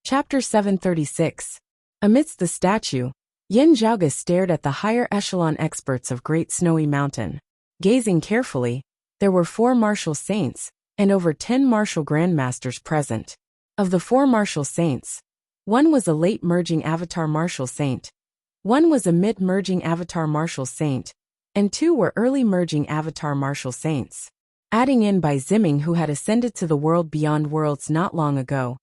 Chapter 736. Amidst the statue, Yin Zhaoge stared at the higher echelon experts of Great Snowy Mountain. Gazing carefully, there were 4 martial saints, and over 10 martial grandmasters present. Of the 4 martial saints, 1 was a late merging avatar martial saint, 1 was a mid-merging avatar martial saint, and 2 were early merging avatar martial saints. Adding in by Ziming, who had ascended to the world beyond worlds not long ago,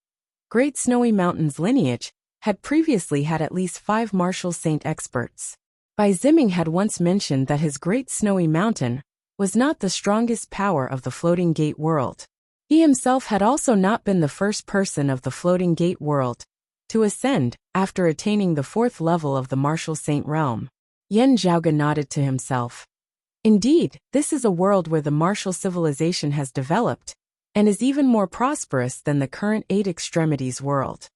Great Snowy Mountain's lineage had previously had at least 5 martial saint experts. Bai Ziming had once mentioned that his Great Snowy Mountain was not the strongest power of the Floating Gate world. He himself had also not been the first person of the Floating Gate world to ascend after attaining the 4th level of the martial saint realm. Yin Zhaoge nodded to himself. Indeed, this is a world where the martial civilization has developed and is even more prosperous than the current 8 extremities world.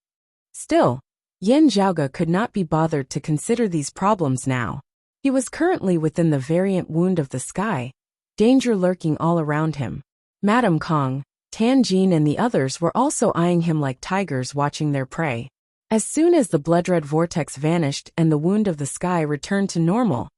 Still, Yin Zhaoge could not be bothered to consider these problems now. He was currently within the variant wound of the sky, danger lurking all around him. Madame Kong, Tan Jin and the others were also eyeing him like tigers watching their prey. As soon as the blood-red vortex vanished and the wound of the sky returned to normal,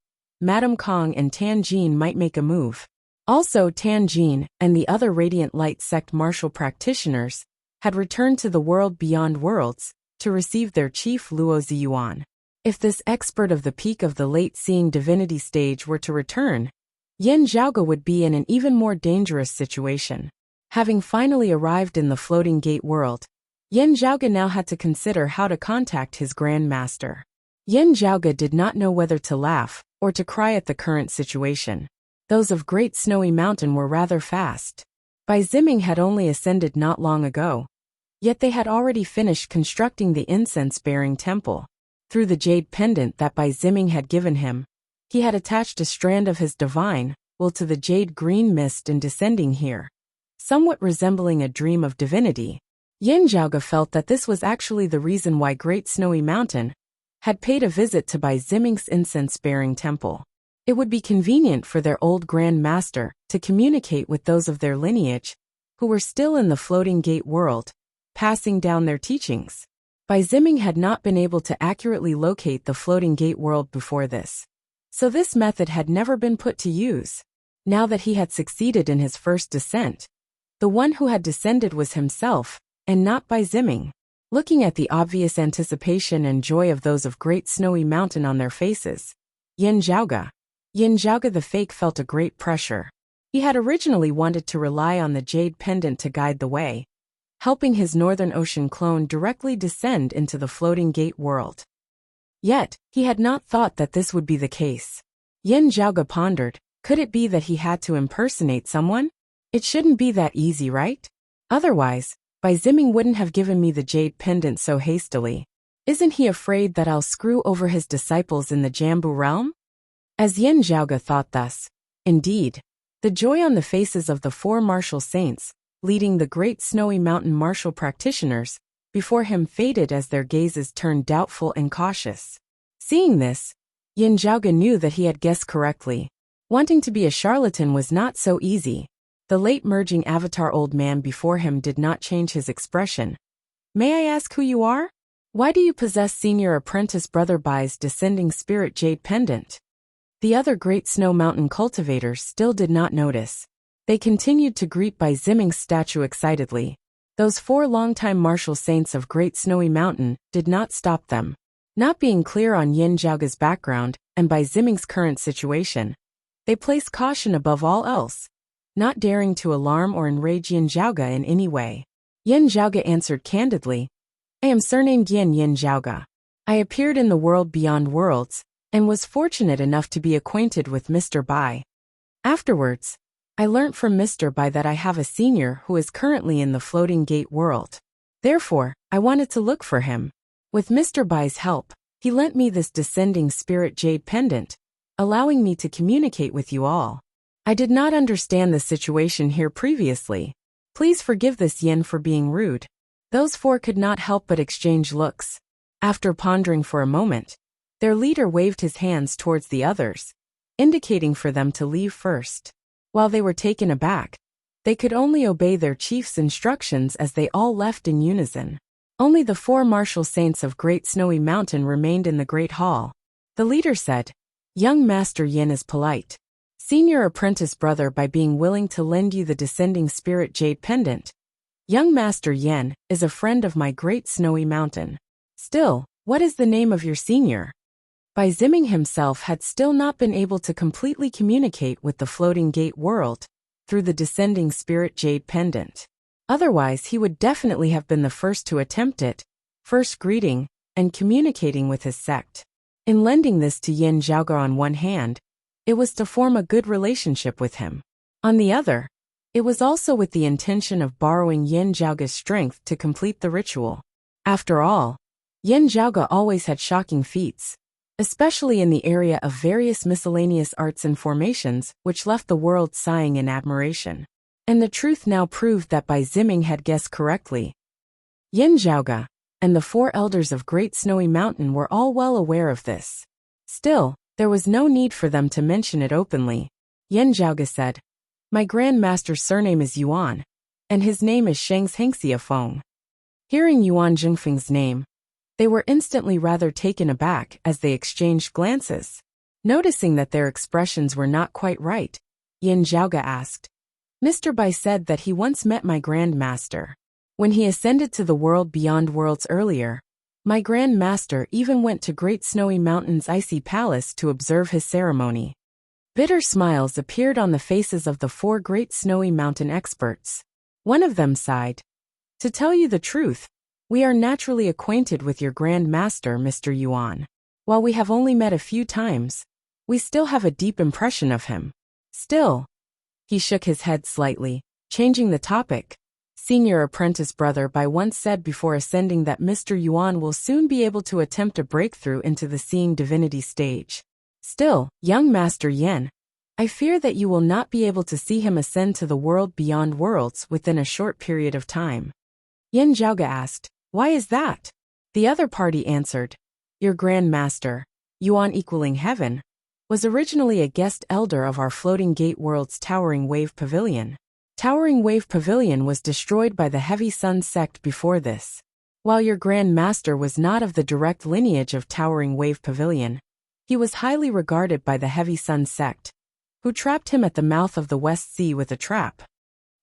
Madame Kong and Tan Jin might make a move. Also, Tan Jin and the other Radiant Light sect martial practitioners had returned to the world beyond worlds to receive their chief Luo Ziyuan. If this expert of the peak of the late-seeing divinity stage were to return, Yin Zhaoge would be in an even more dangerous situation. Having finally arrived in the Floating Gate world, Yin Zhaoge now had to consider how to contact his Grand Master. Yin Zhaoge did not know whether to laugh or to cry at the current situation. Those of Great Snowy Mountain were rather fast. Bai Ziming had only ascended not long ago, yet they had already finished constructing the incense-bearing temple. Through the jade pendant that Bai Ziming had given him, he had attached a strand of his divine will to the jade green mist in descending here. Somewhat resembling a dream of divinity, Yin Zhaoge felt that this was actually the reason why Great Snowy Mountain had paid a visit to Bai Ziming's incense-bearing temple. It would be convenient for their old Grand Master to communicate with those of their lineage who were still in the Floating Gate world, passing down their teachings. Bai Ziming had not been able to accurately locate the Floating Gate world before this, so this method had never been put to use. Now that he had succeeded in his first descent, the one who had descended was himself, and not Bai Ziming. Looking at the obvious anticipation and joy of those of Great Snowy Mountain on their faces, Yin Zhaoge the fake felt a great pressure. He had originally wanted to rely on the jade pendant to guide the way, helping his Northern Ocean clone directly descend into the Floating Gate world. Yet, he had not thought that this would be the case. Yin Zhaoge pondered, could it be that he had to impersonate someone? It shouldn't be that easy, right? Otherwise, Bai Ziming wouldn't have given me the jade pendant so hastily. Isn't he afraid that I'll screw over his disciples in the Jambu realm? As Yin Zhaoge thought thus, indeed, the joy on the faces of the 4 martial saints, leading the Great Snowy Mountain martial practitioners, before him faded as their gazes turned doubtful and cautious. Seeing this, Yin Zhaoge knew that he had guessed correctly. Wanting to be a charlatan was not so easy. The late merging avatar old man before him did not change his expression. May I ask who you are? Why do you possess senior apprentice Brother Bai's descending spirit jade pendant? The other Great Snow Mountain cultivators still did not notice. They continued to greet Bai Ziming's statue excitedly. Those 4 longtime martial saints of Great Snowy Mountain did not stop them. Not being clear on Yin Zhaoge's background and Bai Ziming's current situation, they placed caution above all else, not daring to alarm or enrage Yin Zhaoge in any way. Yin Zhaoge answered candidly, I am surnamed Yin Zhaoge. I appeared in the world beyond worlds, and was fortunate enough to be acquainted with Mr. Bai. Afterwards, I learnt from Mr. Bai that I have a senior who is currently in the Floating Gate world. Therefore, I wanted to look for him. With Mr. Bai's help, he lent me this descending spirit jade pendant, allowing me to communicate with you all. I did not understand the situation here previously. Please forgive this Yin for being rude. Those 4 could not help but exchange looks. After pondering for a moment, their leader waved his hands towards the others, indicating for them to leave first. While they were taken aback, they could only obey their chief's instructions as they all left in unison. Only the 4 martial saints of Great Snowy Mountain remained in the Great Hall. The leader said, "Young Master Yin is polite. Senior apprentice brother by being willing to lend you the descending spirit jade pendant. Young Master Yin is a friend of my Great Snowy Mountain. Still, what is the name of your senior?" Bai Ziming himself had still not been able to completely communicate with the floating gate world through the descending spirit jade pendant. Otherwise, he would definitely have been the first to attempt it, first greeting and communicating with his sect. In lending this to Yin Zhaoge on one hand, it was to form a good relationship with him. On the other, it was also with the intention of borrowing Yin Zhaoge's strength to complete the ritual. After all, Yin Zhaoge always had shocking feats, especially in the area of various miscellaneous arts and formations which left the world sighing in admiration. And the truth now proved that Bai Ziming had guessed correctly. Yin Zhaoge and the 4 elders of Great Snowy Mountain were all well aware of this. Still, there was no need for them to mention it openly. Yin Zhaoge said, "My Grand Master's surname is Yuan, and his name is Sheng's Hengxia Feng." Hearing Yuan Zhengfeng's name, they were instantly rather taken aback as they exchanged glances. Noticing that their expressions were not quite right, Yin Zhaoge asked, "Mr. Bai said that he once met my Grand Master. When he ascended to the world beyond worlds earlier, my Grand Master even went to Great Snowy Mountain's icy palace to observe his ceremony." Bitter smiles appeared on the faces of the 4 Great Snowy Mountain experts. One of them sighed. "To tell you the truth, we are naturally acquainted with your Grand Master, Mr. Yuan. While we have only met a few times, we still have a deep impression of him. Still," he shook his head slightly, changing the topic. "Senior apprentice brother Bai once said before ascending that Mr. Yuan will soon be able to attempt a breakthrough into the seeing divinity stage. Still, young Master Yin, I fear that you will not be able to see him ascend to the world beyond worlds within a short period of time." Yin Zhaoge asked, "Why is that?" The other party answered, "Your Grand Master, Yuan equaling heaven, was originally a guest elder of our floating gate world's Towering Wave Pavilion. Towering Wave Pavilion was destroyed by the Heavy Sun sect before this. While your Grand Master was not of the direct lineage of Towering Wave Pavilion, he was highly regarded by the Heavy Sun sect, who trapped him at the mouth of the West Sea with a trap."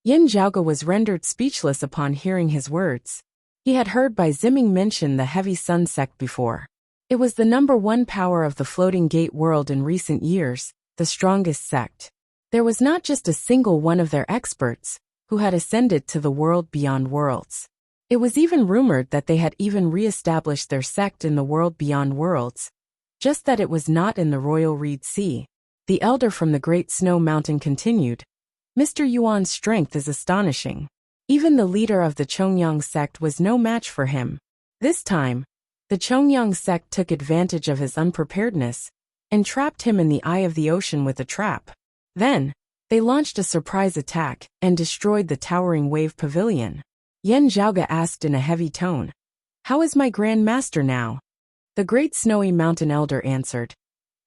Yin Zhaoge was rendered speechless upon hearing his words. He had heard Bai Ziming mention the Heavy Sun sect before. It was the #1 power of the floating gate world in recent years, the strongest sect. There was not just a single one of their experts who had ascended to the world beyond worlds. It was even rumored that they had even re-established their sect in the world beyond worlds, just that it was not in the Royal Reed Sea. The elder from the Great Snow Mountain continued, "Mr. Yuan's strength is astonishing. Even the leader of the Chongyang sect was no match for him. This time, the Chongyang sect took advantage of his unpreparedness and trapped him in the eye of the ocean with a trap. Then, they launched a surprise attack and destroyed the Towering Wave Pavilion." Yin Zhaoge asked in a heavy tone, "How is my Grand Master now?" The Great Snowy Mountain Elder answered,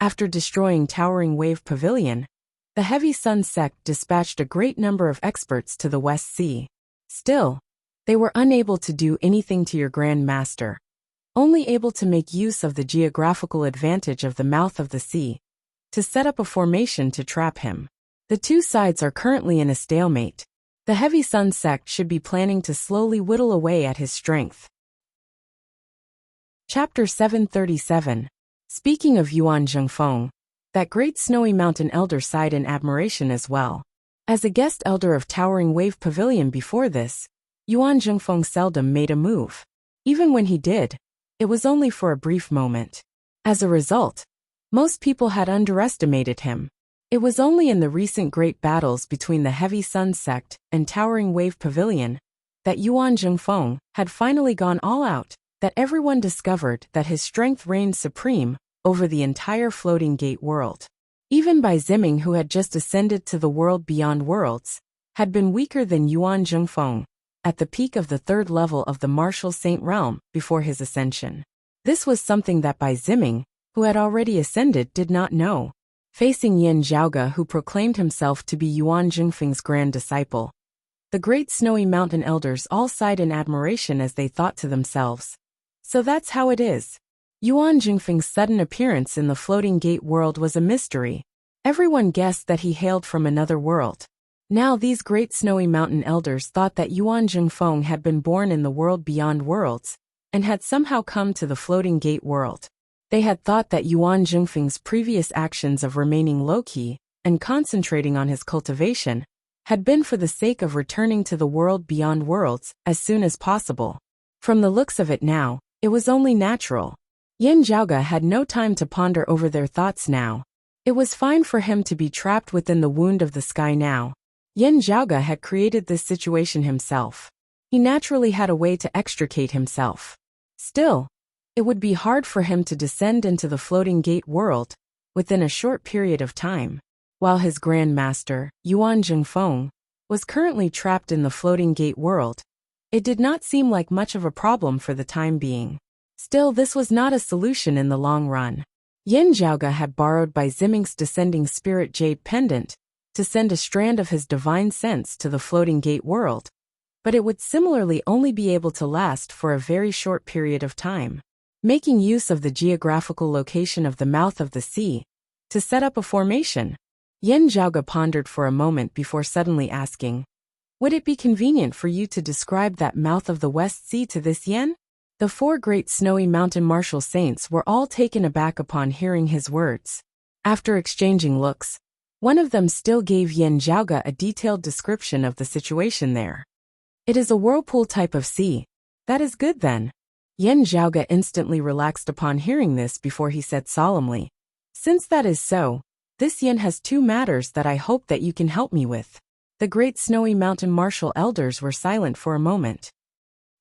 "After destroying Towering Wave Pavilion, the Heavy Sun sect dispatched a great number of experts to the West Sea. Still, they were unable to do anything to your Grand Master, only able to make use of the geographical advantage of the mouth of the sea to set up a formation to trap him. The 2 sides are currently in a stalemate. The Heavy Sun sect should be planning to slowly whittle away at his strength." Chapter 737. Speaking of Yuan Zhengfeng, that Great Snowy Mountain elder sighed in admiration as well. As a guest elder of Towering Wave Pavilion before this, Yuan Zhengfeng seldom made a move. Even when he did, it was only for a brief moment. As a result, most people had underestimated him. It was only in the recent great battles between the Heavy Sun sect and Towering Wave Pavilion that Yuan Zhengfeng had finally gone all out, that everyone discovered that his strength reigned supreme over the entire floating gate world. Even Bai Ziming, who had just ascended to the world beyond worlds, had been weaker than Yuan Zhengfeng at the peak of the 3rd level of the Martial Saint realm before his ascension. This was something that Bai Ziming, who had already ascended, did not know. Facing Yin Zhaoge, who proclaimed himself to be Yuan Zhengfeng's grand disciple, the The great snowy mountain elders all sighed in admiration as they thought to themselves. So that's how it is. Yuan Jingfeng's sudden appearance in the floating gate world was a mystery. Everyone guessed that he hailed from another world. Now these great snowy mountain elders thought that Yuan Jingfeng had been born in the world beyond worlds, and had somehow come to the floating gate world. They had thought that Yuan Jingfeng's previous actions of remaining low-key and concentrating on his cultivation had been for the sake of returning to the world beyond worlds as soon as possible. From the looks of it now, it was only natural. Yin Zhaoge had no time to ponder over their thoughts now. It was fine for him to be trapped within the wound of the sky now. Yin Zhaoge had created this situation himself. He naturally had a way to extricate himself. Still, it would be hard for him to descend into the floating gate world within a short period of time. While his grandmaster, Yuan Jingfeng, was currently trapped in the floating gate world, it did not seem like much of a problem for the time being. Still, this was not a solution in the long run. Yin Zhaoge had borrowed Bai Ziming's descending spirit jade pendant to send a strand of his divine sense to the floating gate world, but it would similarly only be able to last for a very short period of time. Making use of the geographical location of the mouth of the sea to set up a formation, Yin Zhaoge pondered for a moment before suddenly asking, "Would it be convenient for you to describe that mouth of the West Sea to this Yin?" The four great snowy mountain martial saints were all taken aback upon hearing his words. After exchanging looks, one of them still gave Yin Zhaoge a detailed description of the situation there. "It is a whirlpool type of sea. That is good then." Yin Zhaoge instantly relaxed upon hearing this before he said solemnly, "Since that is so, this Yin has two matters that I hope that you can help me with." The great snowy mountain martial elders were silent for a moment.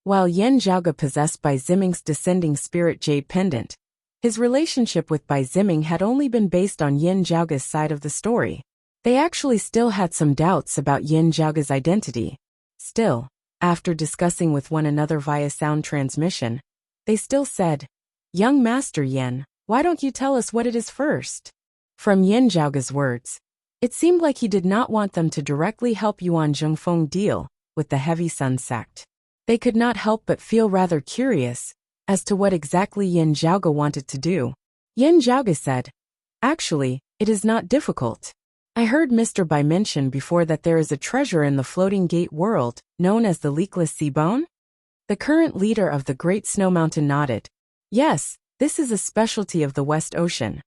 While Yin Zhaoge possessed Bai Ziming's descending spirit jade pendant, his relationship with Bai Ziming had only been based on Yin Zhaoge's side of the story. They actually still had some doubts about Yin Zhaoge's identity. Still, after discussing with one another via sound transmission, they still said, "Young Master Yin, why don't you tell us what it is first?" From Yin Zhaoge's words, it seemed like he did not want them to directly help Yuan Jingfeng deal with the Heavy Sun sect. They could not help but feel rather curious as to what exactly Yin Zhaoge wanted to do. Yin Zhaoge said, "Actually, it is not difficult. I heard Mr. Bai mention before that there is a treasure in the floating gate world known as the leakless sea bone." The current leader of the Great Snow Mountain nodded. "Yes, this is a specialty of the West Ocean."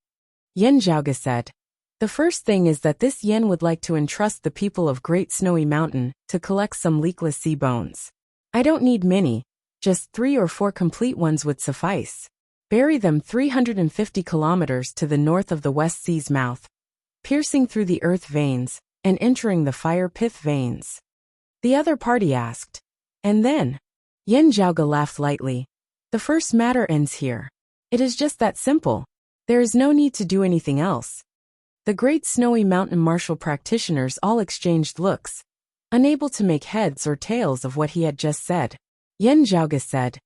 Yin Zhaoge said, "The first thing is that this Yin would like to entrust the people of Great Snowy Mountain to collect some leakless sea bones. I don't need many, just 3 or 4 complete ones would suffice. Bury them 350 kilometers to the north of the West Sea's mouth, piercing through the earth veins and entering the fire pith veins." The other party asked, "And then?" Yin Zhaoge laughed lightly. "The first matter ends here. It is just that simple. There is no need to do anything else." The great snowy mountain martial practitioners all exchanged looks, unable to make heads or tails of what he had just said. Yin Zhaoge said,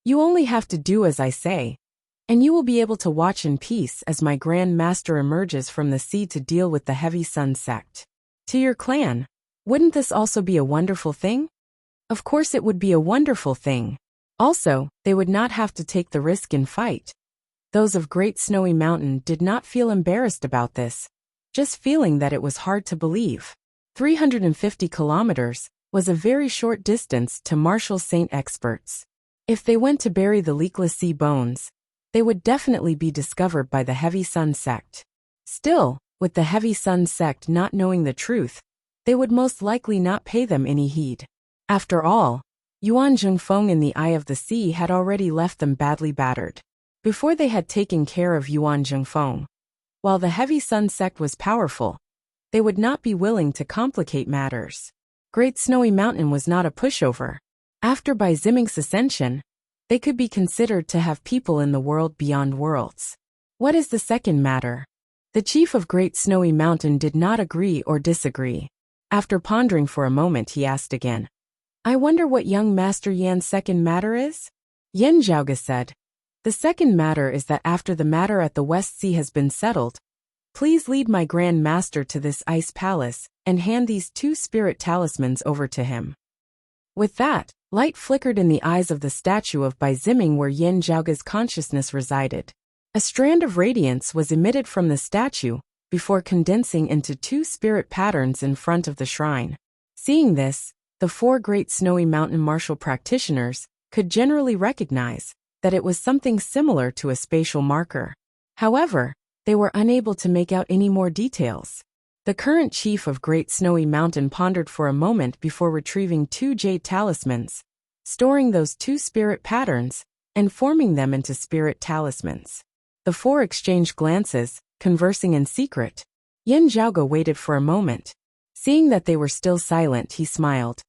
"You only have to do as I say, and you will be able to watch in peace as my Grand Master emerges from the sea to deal with the Heavy Sun sect. To your clan, wouldn't this also be a wonderful thing?" Of course it would be a wonderful thing. Also, they would not have to take the risk in fight. Those of Great Snowy Mountain did not feel embarrassed about this, just feeling that it was hard to believe. 350 kilometers was a very short distance to martial saint experts. If they went to bury the leakless sea bones, they would definitely be discovered by the Heavy Sun sect. Still, with the Heavy Sun sect not knowing the truth, they would most likely not pay them any heed. After all, Yuan Jingfeng in the Eye of the Sea had already left them badly battered before they had taken care of Yuan Jingfeng. While the Heavy Sun sect was powerful, they would not be willing to complicate matters. Great Snowy Mountain was not a pushover. After Bai Ziming's ascension, they could be considered to have people in the world beyond worlds. What is the second matter? The chief of Great Snowy Mountain did not agree or disagree. After pondering for a moment, he asked again, "I wonder what young Master Yan's second matter is?" Yin Zhaoge said, "The second matter is that after the matter at the West Sea has been settled, Please lead my Grand Master to this ice palace and hand these 2 spirit talismans over to him." With that, light flickered in the eyes of the statue of Bai Ziming where Yin Zhaoge's consciousness resided. A strand of radiance was emitted from the statue before condensing into 2 spirit patterns in front of the shrine. Seeing this, the 4 great snowy mountain martial practitioners could generally recognize that it was something similar to a spatial marker. However, they were unable to make out any more details. The current chief of Great Snowy Mountain pondered for a moment before retrieving 2 jade talismans, storing those 2 spirit patterns, and forming them into spirit talismans. The 4 exchanged glances, conversing in secret. Yin Zhaoge waited for a moment. Seeing that they were still silent, he smiled.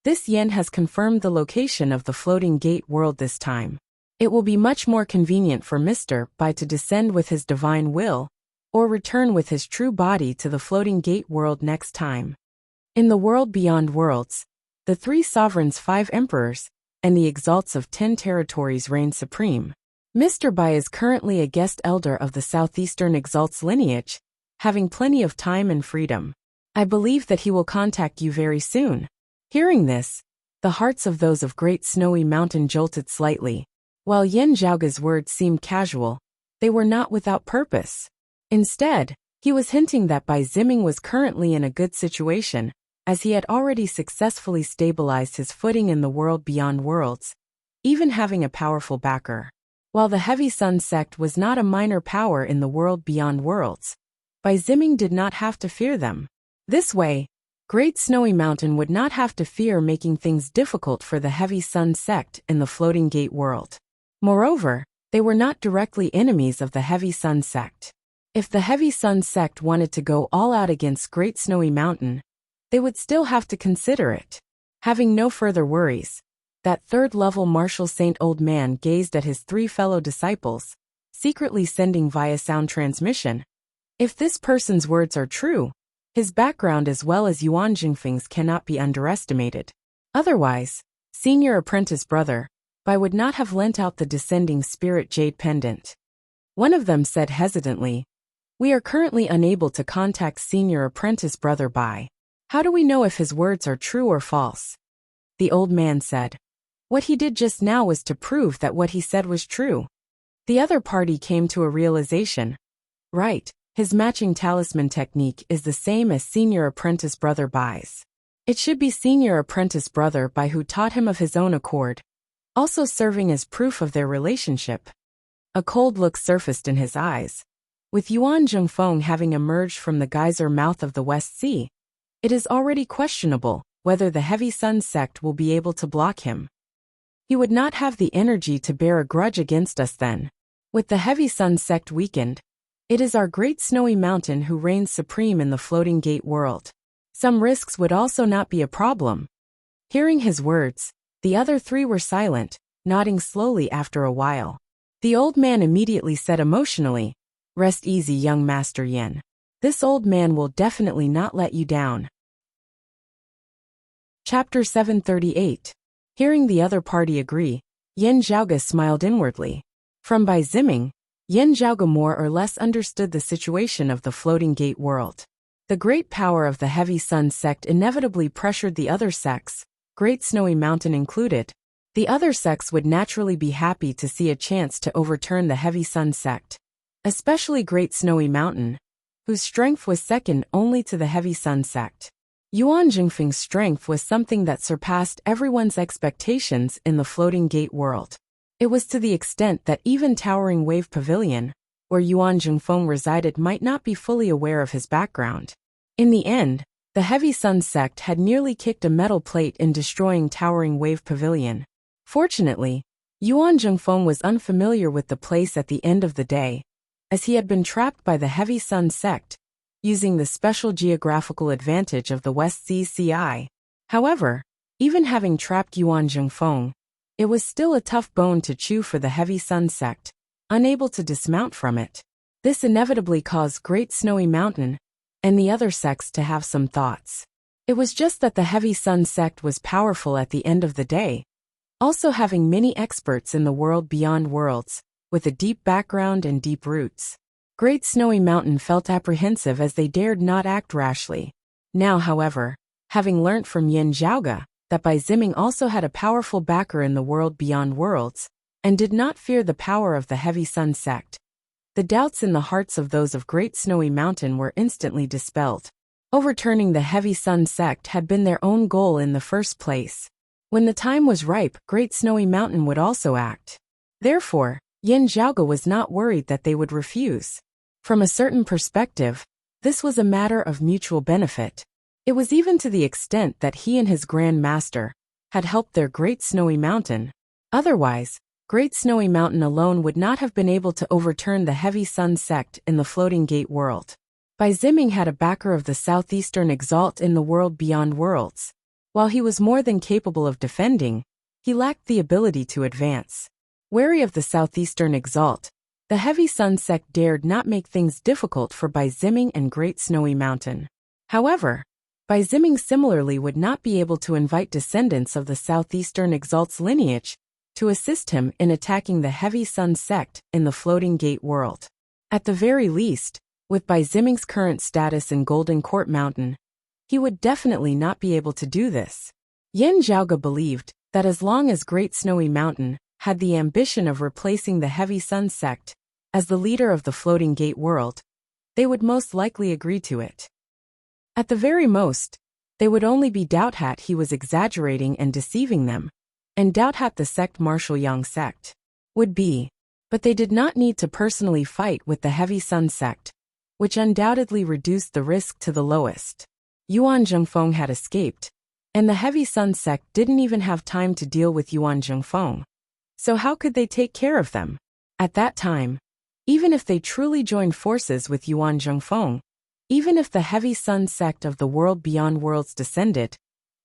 This Yin has confirmed the location of the floating gate world this time. It will be much more convenient for Mr. Bai to descend with his divine will, or return with his true body to the floating gate world next time. In the world beyond worlds, the 3 sovereigns, 5 emperors, and the exalts of 10 territories reign supreme. Mr. Bai is currently a guest elder of the southeastern exalts lineage, having plenty of time and freedom. I believe that he will contact you very soon. Hearing this, the hearts of those of Great Snowy Mountain jolted slightly. While Yin Zhaoge's words seemed casual, they were not without purpose. Instead, he was hinting that Bai Ziming was currently in a good situation, as he had already successfully stabilized his footing in the world beyond worlds, even having a powerful backer. While the Heavy Sun sect was not a minor power in the world beyond worlds, Bai Ziming did not have to fear them. This way, Great Snowy Mountain would not have to fear making things difficult for the Heavy Sun sect in the Floating Gate world. Moreover, they were not directly enemies of the Heavy Sun sect. If the Heavy Sun sect wanted to go all out against Great Snowy Mountain, they would still have to consider it. Having no further worries, that 3rd-level martial saint old man gazed at his 3 fellow disciples, secretly sending via sound transmission. If this person's words are true, his background as well as Yuan Jingfeng's cannot be underestimated. Otherwise, senior apprentice brother Bai would not have lent out the descending spirit jade pendant. One of them said hesitantly, "We are currently unable to contact senior apprentice brother Bai. How do we know if his words are true or false?" The old man said, "What he did just now was to prove that what he said was true." The other party came to a realization. Right, his matching talisman technique is the same as senior apprentice brother Bai's. It should be senior apprentice brother Bai who taught him of his own accord, also serving as proof of their relationship. A cold look surfaced in his eyes. With Yuan Zhengfeng having emerged from the geyser mouth of the West Sea, it is already questionable whether the Heavy Sun sect will be able to block him. He would not have the energy to bear a grudge against us then. With the Heavy Sun sect weakened, it is our Great Snowy Mountain who reigns supreme in the Floating Gate world. Some risks would also not be a problem. Hearing his words, the other 3 were silent, nodding slowly after a while. The old man immediately said emotionally, "Rest easy, young Master Yin. This old man will definitely not let you down." Chapter 738. Hearing the other party agree, Yin Zhaoge smiled inwardly. From Bai Ziming, Yin Zhaoge more or less understood the situation of the Floating Gate world. The great power of the Heavy Sun sect inevitably pressured the other sects, Great Snowy Mountain included. The other sects would naturally be happy to see a chance to overturn the Heavy Sun sect, especially Great Snowy Mountain, whose strength was second only to the Heavy Sun sect. Yuan Jingfeng's strength was something that surpassed everyone's expectations in the Floating Gate world. It was to the extent that even Towering Wave Pavilion, where Yuan Jingfeng resided, might not be fully aware of his background. In the end, the Heavy Sun sect had nearly kicked a metal plate in destroying Towering Wave Pavilion. Fortunately, Yuan Jingfeng was unfamiliar with the place at the end of the day, as he had been trapped by the Heavy Sun sect, using the special geographical advantage of the West Sea CI. However, even having trapped Yuan Jingfeng, it was still a tough bone to chew for the Heavy Sun sect, unable to dismount from it. This inevitably caused Great Snowy Mountain and the other sects to have some thoughts. It was just that the Heavy Sun sect was powerful at the end of the day, also having many experts in the world beyond worlds, with a deep background and deep roots. Great Snowy Mountain felt apprehensive as they dared not act rashly. Now, however, having learnt from Yin Zhaoge that Bai Ziming also had a powerful backer in the world beyond worlds, and did not fear the power of the Heavy Sun sect, the doubts in the hearts of those of Great Snowy Mountain were instantly dispelled. Overturning the Heavy Sun sect had been their own goal in the first place. When the time was ripe, Great Snowy Mountain would also act. Therefore, Yin Zhaoge was not worried that they would refuse. From a certain perspective, this was a matter of mutual benefit. It was even to the extent that he and his Grand Master had helped their Great Snowy Mountain. Otherwise, Great Snowy Mountain alone would not have been able to overturn the Heavy Sun sect in the Floating Gate world. Bai Ziming had a backer of the Southeastern Exalt in the world beyond worlds. While he was more than capable of defending, he lacked the ability to advance. Wary of the Southeastern Exalt, the Heavy Sun sect dared not make things difficult for Bai Ziming and Great Snowy Mountain. However, Bai Ziming similarly would not be able to invite descendants of the Southeastern Exalt's lineage to assist him in attacking the Heavy Sun sect in the Floating Gate world. At the very least, with Bai Ziming's current status in Golden Court Mountain, he would definitely not be able to do this. Yin Zhaoge believed that as long as Great Snowy Mountain had the ambition of replacing the Heavy Sun sect as the leader of the Floating Gate world, they would most likely agree to it. At the very most, they would only be Doubthat he was exaggerating and deceiving them, and Doubthat the sect Martial Yang sect would be. But they did not need to personally fight with the Heavy Sun sect, which undoubtedly reduced the risk to the lowest. Yuan Zhengfeng had escaped, and the Heavy Sun sect didn't even have time to deal with Yuan Zhengfeng. So how could they take care of them? At that time, even if they truly joined forces with Yuan Zhengfeng, even if the Heavy Sun sect of the world beyond worlds descended,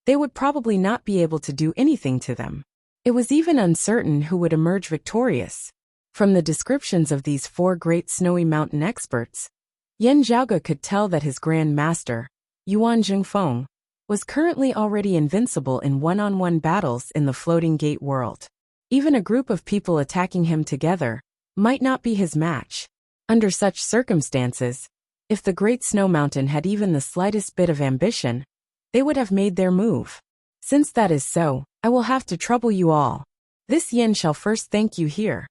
they would probably not be able to do anything to them. It was even uncertain who would emerge victorious. From the descriptions of these four Great Snowy Mountain experts, Yin Zhaoge could tell that his Grand Master, Yuan Zhengfeng, was currently already invincible in one-on-one battles in the Floating Gate world. Even a group of people attacking him together might not be his match. Under such circumstances, if the Great Snow Mountain had even the slightest bit of ambition, they would have made their move. Since that is so, I will have to trouble you all. This Yin shall first thank you here.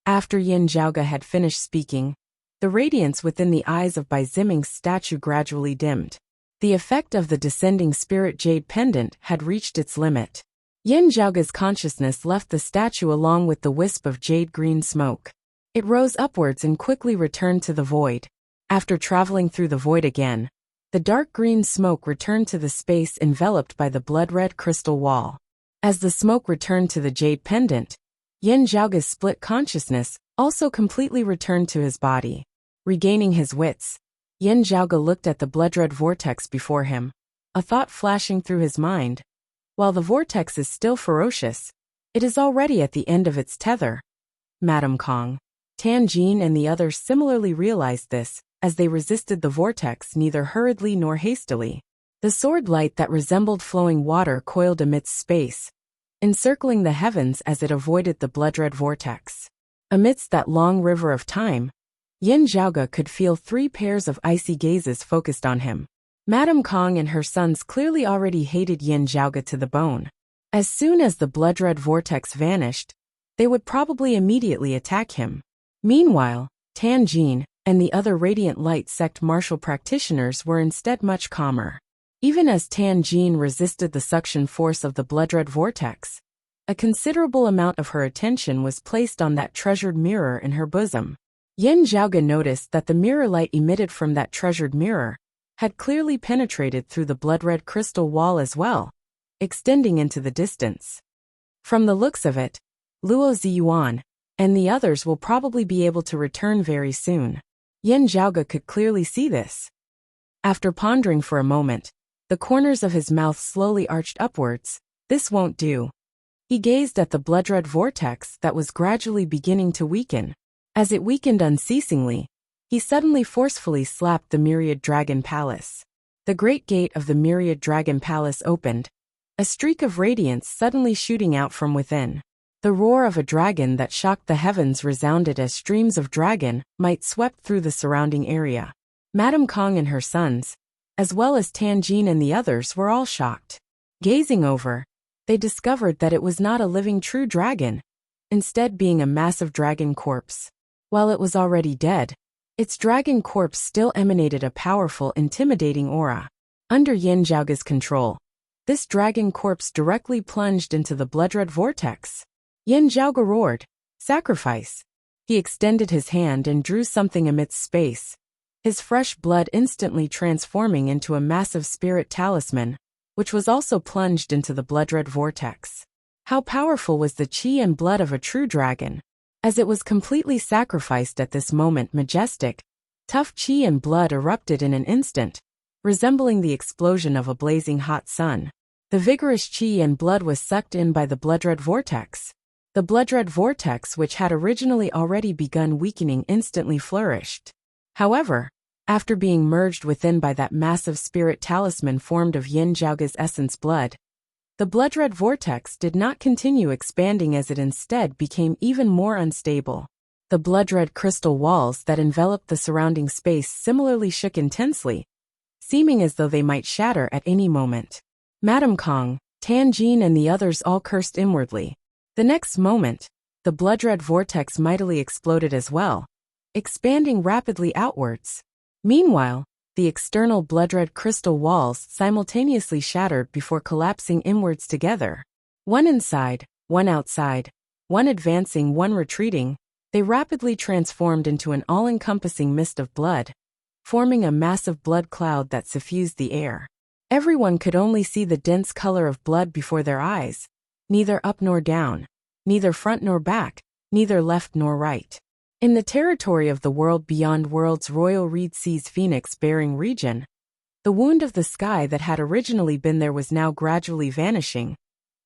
After Yin Zhaoge had finished speaking, the radiance within the eyes of Bai Ziming's statue gradually dimmed. The effect of the descending spirit jade pendant had reached its limit. Yin Zhaoge's consciousness left the statue along with the wisp of jade-green smoke. It rose upwards and quickly returned to the void. After traveling through the void again, the dark green smoke returned to the space enveloped by the blood-red crystal wall. As the smoke returned to the jade pendant, Yin Zhaoge's split consciousness also completely returned to his body. Regaining his wits, Yin Zhaoge looked at the blood-red vortex before him, a thought flashing through his mind. While the vortex is still ferocious, it is already at the end of its tether. Madame Kong, Tan Jin and the others similarly realized this, as they resisted the vortex neither hurriedly nor hastily. The sword light that resembled flowing water coiled amidst space, encircling the heavens as it avoided the blood-red vortex. Amidst that long river of time, Yin Zhaoge could feel 3 pairs of icy gazes focused on him. Madame Kong and her sons clearly already hated Yin Zhaoge to the bone. As soon as the blood-red vortex vanished, they would probably immediately attack him. Meanwhile, Tan Jin and the other Radiant Light sect martial practitioners were instead much calmer. Even as Tan Jin resisted the suction force of the blood-red vortex, a considerable amount of her attention was placed on that treasured mirror in her bosom. Yin Zhaoge noticed that the mirror light emitted from that treasured mirror had clearly penetrated through the blood-red crystal wall as well, extending into the distance. From the looks of it, Luo Ziyuan and the others will probably be able to return very soon. Yin Zhaoge could clearly see this. After pondering for a moment, the corners of his mouth slowly arched upwards. This won't do. He gazed at the blood-red vortex that was gradually beginning to weaken. As it weakened unceasingly, he suddenly forcefully slapped the Myriad Dragon Palace. The great gate of the Myriad Dragon Palace opened, a streak of radiance suddenly shooting out from within. The roar of a dragon that shocked the heavens resounded as streams of dragon might swept through the surrounding area. Madame Kong and her sons, as well as Tianjin and the others, were all shocked. Gazing over, they discovered that it was not a living true dragon, instead being a massive dragon corpse. While it was already dead, its dragon corpse still emanated a powerful, intimidating aura. Under Yin Zhaoge's control, this dragon corpse directly plunged into the blood-red vortex. Yin Zhaoge roared, "Sacrifice!" He extended his hand and drew something amidst space, his fresh blood instantly transforming into a massive spirit talisman, which was also plunged into the blood-red vortex. How powerful was the qi and blood of a true dragon? As it was completely sacrificed at this moment, majestic, tough qi and blood erupted in an instant, resembling the explosion of a blazing hot sun. The vigorous qi and blood was sucked in by the blood-red vortex. The blood-red vortex, which had originally already begun weakening, instantly flourished. However, after being merged within by that massive spirit talisman formed of Yin Zhaoge's essence blood, the blood-red vortex did not continue expanding, as it instead became even more unstable. The blood-red crystal walls that enveloped the surrounding space similarly shook intensely, seeming as though they might shatter at any moment. Madame Kong, Tianjin and the others all cursed inwardly. The next moment, the blood-red vortex mightily exploded as well, expanding rapidly outwards. Meanwhile, the external blood-red crystal walls simultaneously shattered before collapsing inwards together. One inside, one outside, one advancing, one retreating, they rapidly transformed into an all-encompassing mist of blood, forming a massive blood cloud that suffused the air. Everyone could only see the dense color of blood before their eyes, neither up nor down, neither front nor back, neither left nor right. In the territory of the world beyond worlds Royal Reed Sea's Phoenix-bearing region, the wound of the sky that had originally been there was now gradually vanishing,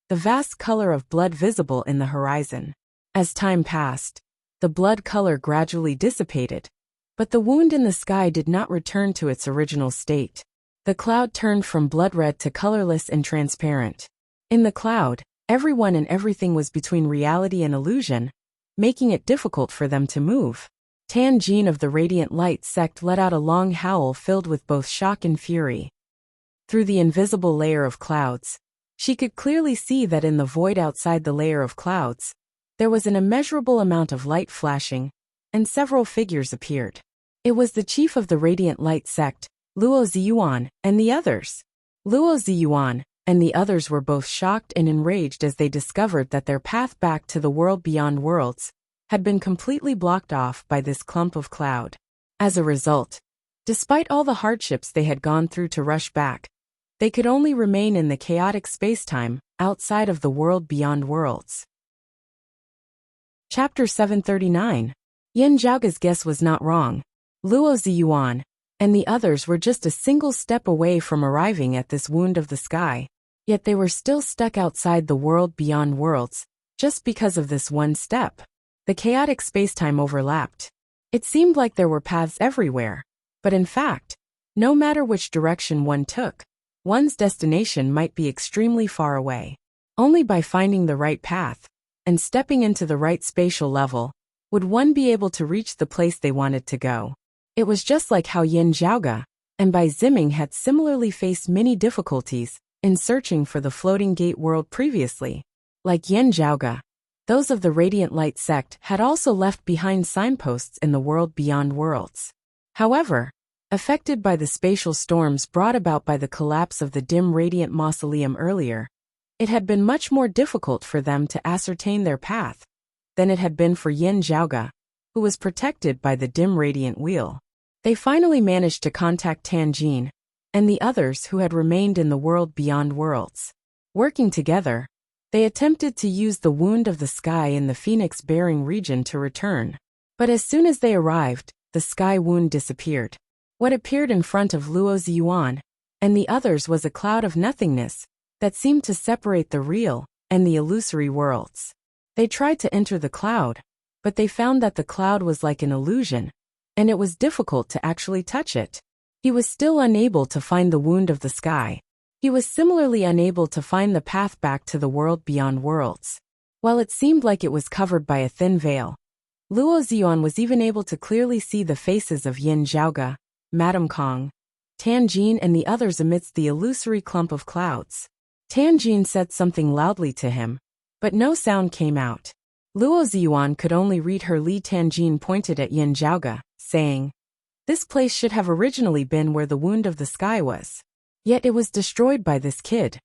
the vast color of blood visible in the horizon. As time passed, the blood color gradually dissipated, but the wound in the sky did not return to its original state. The cloud turned from blood red to colorless and transparent. In the cloud, everyone and everything was between reality and illusion, making it difficult for them to move. Tianjin of the Radiant Light sect let out a long howl filled with both shock and fury. Through the invisible layer of clouds, she could clearly see that in the void outside the layer of clouds, there was an immeasurable amount of light flashing, and several figures appeared. It was the chief of the Radiant Light sect, Luo Ziyuan, and the others. Luo Ziyuan and the others were both shocked and enraged as they discovered that their path back to the world beyond worlds had been completely blocked off by this clump of cloud. As a result, despite all the hardships they had gone through to rush back, they could only remain in the chaotic spacetime outside of the world beyond worlds. Chapter 739. Yin Zhaoge's guess was not wrong. Luo Ziyuan and the others were just a single step away from arriving at this wound of the sky, yet they were still stuck outside the world beyond worlds, just because of this one step. The chaotic spacetime overlapped. It seemed like there were paths everywhere, but in fact, no matter which direction one took, one's destination might be extremely far away. Only by finding the right path and stepping into the right spatial level would one be able to reach the place they wanted to go. It was just like how Yin Zhaoge and Bai Ziming had similarly faced many difficulties in searching for the floating gate world previously. Like Yin Zhaoge, those of the Radiant Light sect had also left behind signposts in the world beyond worlds. However, affected by the spatial storms brought about by the collapse of the dim Radiant Mausoleum earlier, it had been much more difficult for them to ascertain their path than it had been for Yin Zhaoge, who was protected by the dim Radiant Wheel. They finally managed to contact Tianjin and the others who had remained in the world beyond worlds. Working together, they attempted to use the wound of the sky in the Phoenix-bearing region to return. But as soon as they arrived, the sky wound disappeared. What appeared in front of Luo Ziyuan and the others was a cloud of nothingness that seemed to separate the real and the illusory worlds. They tried to enter the cloud, but they found that the cloud was like an illusion, and it was difficult to actually touch it. He was still unable to find the wound of the sky. He was similarly unable to find the path back to the world beyond worlds. While it seemed like it was covered by a thin veil, Luo Ziyuan was even able to clearly see the faces of Yin Zhaoge, Madame Kong, Tianjin and the others amidst the illusory clump of clouds. Tianjin said something loudly to him, but no sound came out. Luo Ziyuan could only read her. Li Tianjin pointed at Yin Zhaoge, saying, "This place should have originally been where the wound of the sky was. Yet it was destroyed by this kid."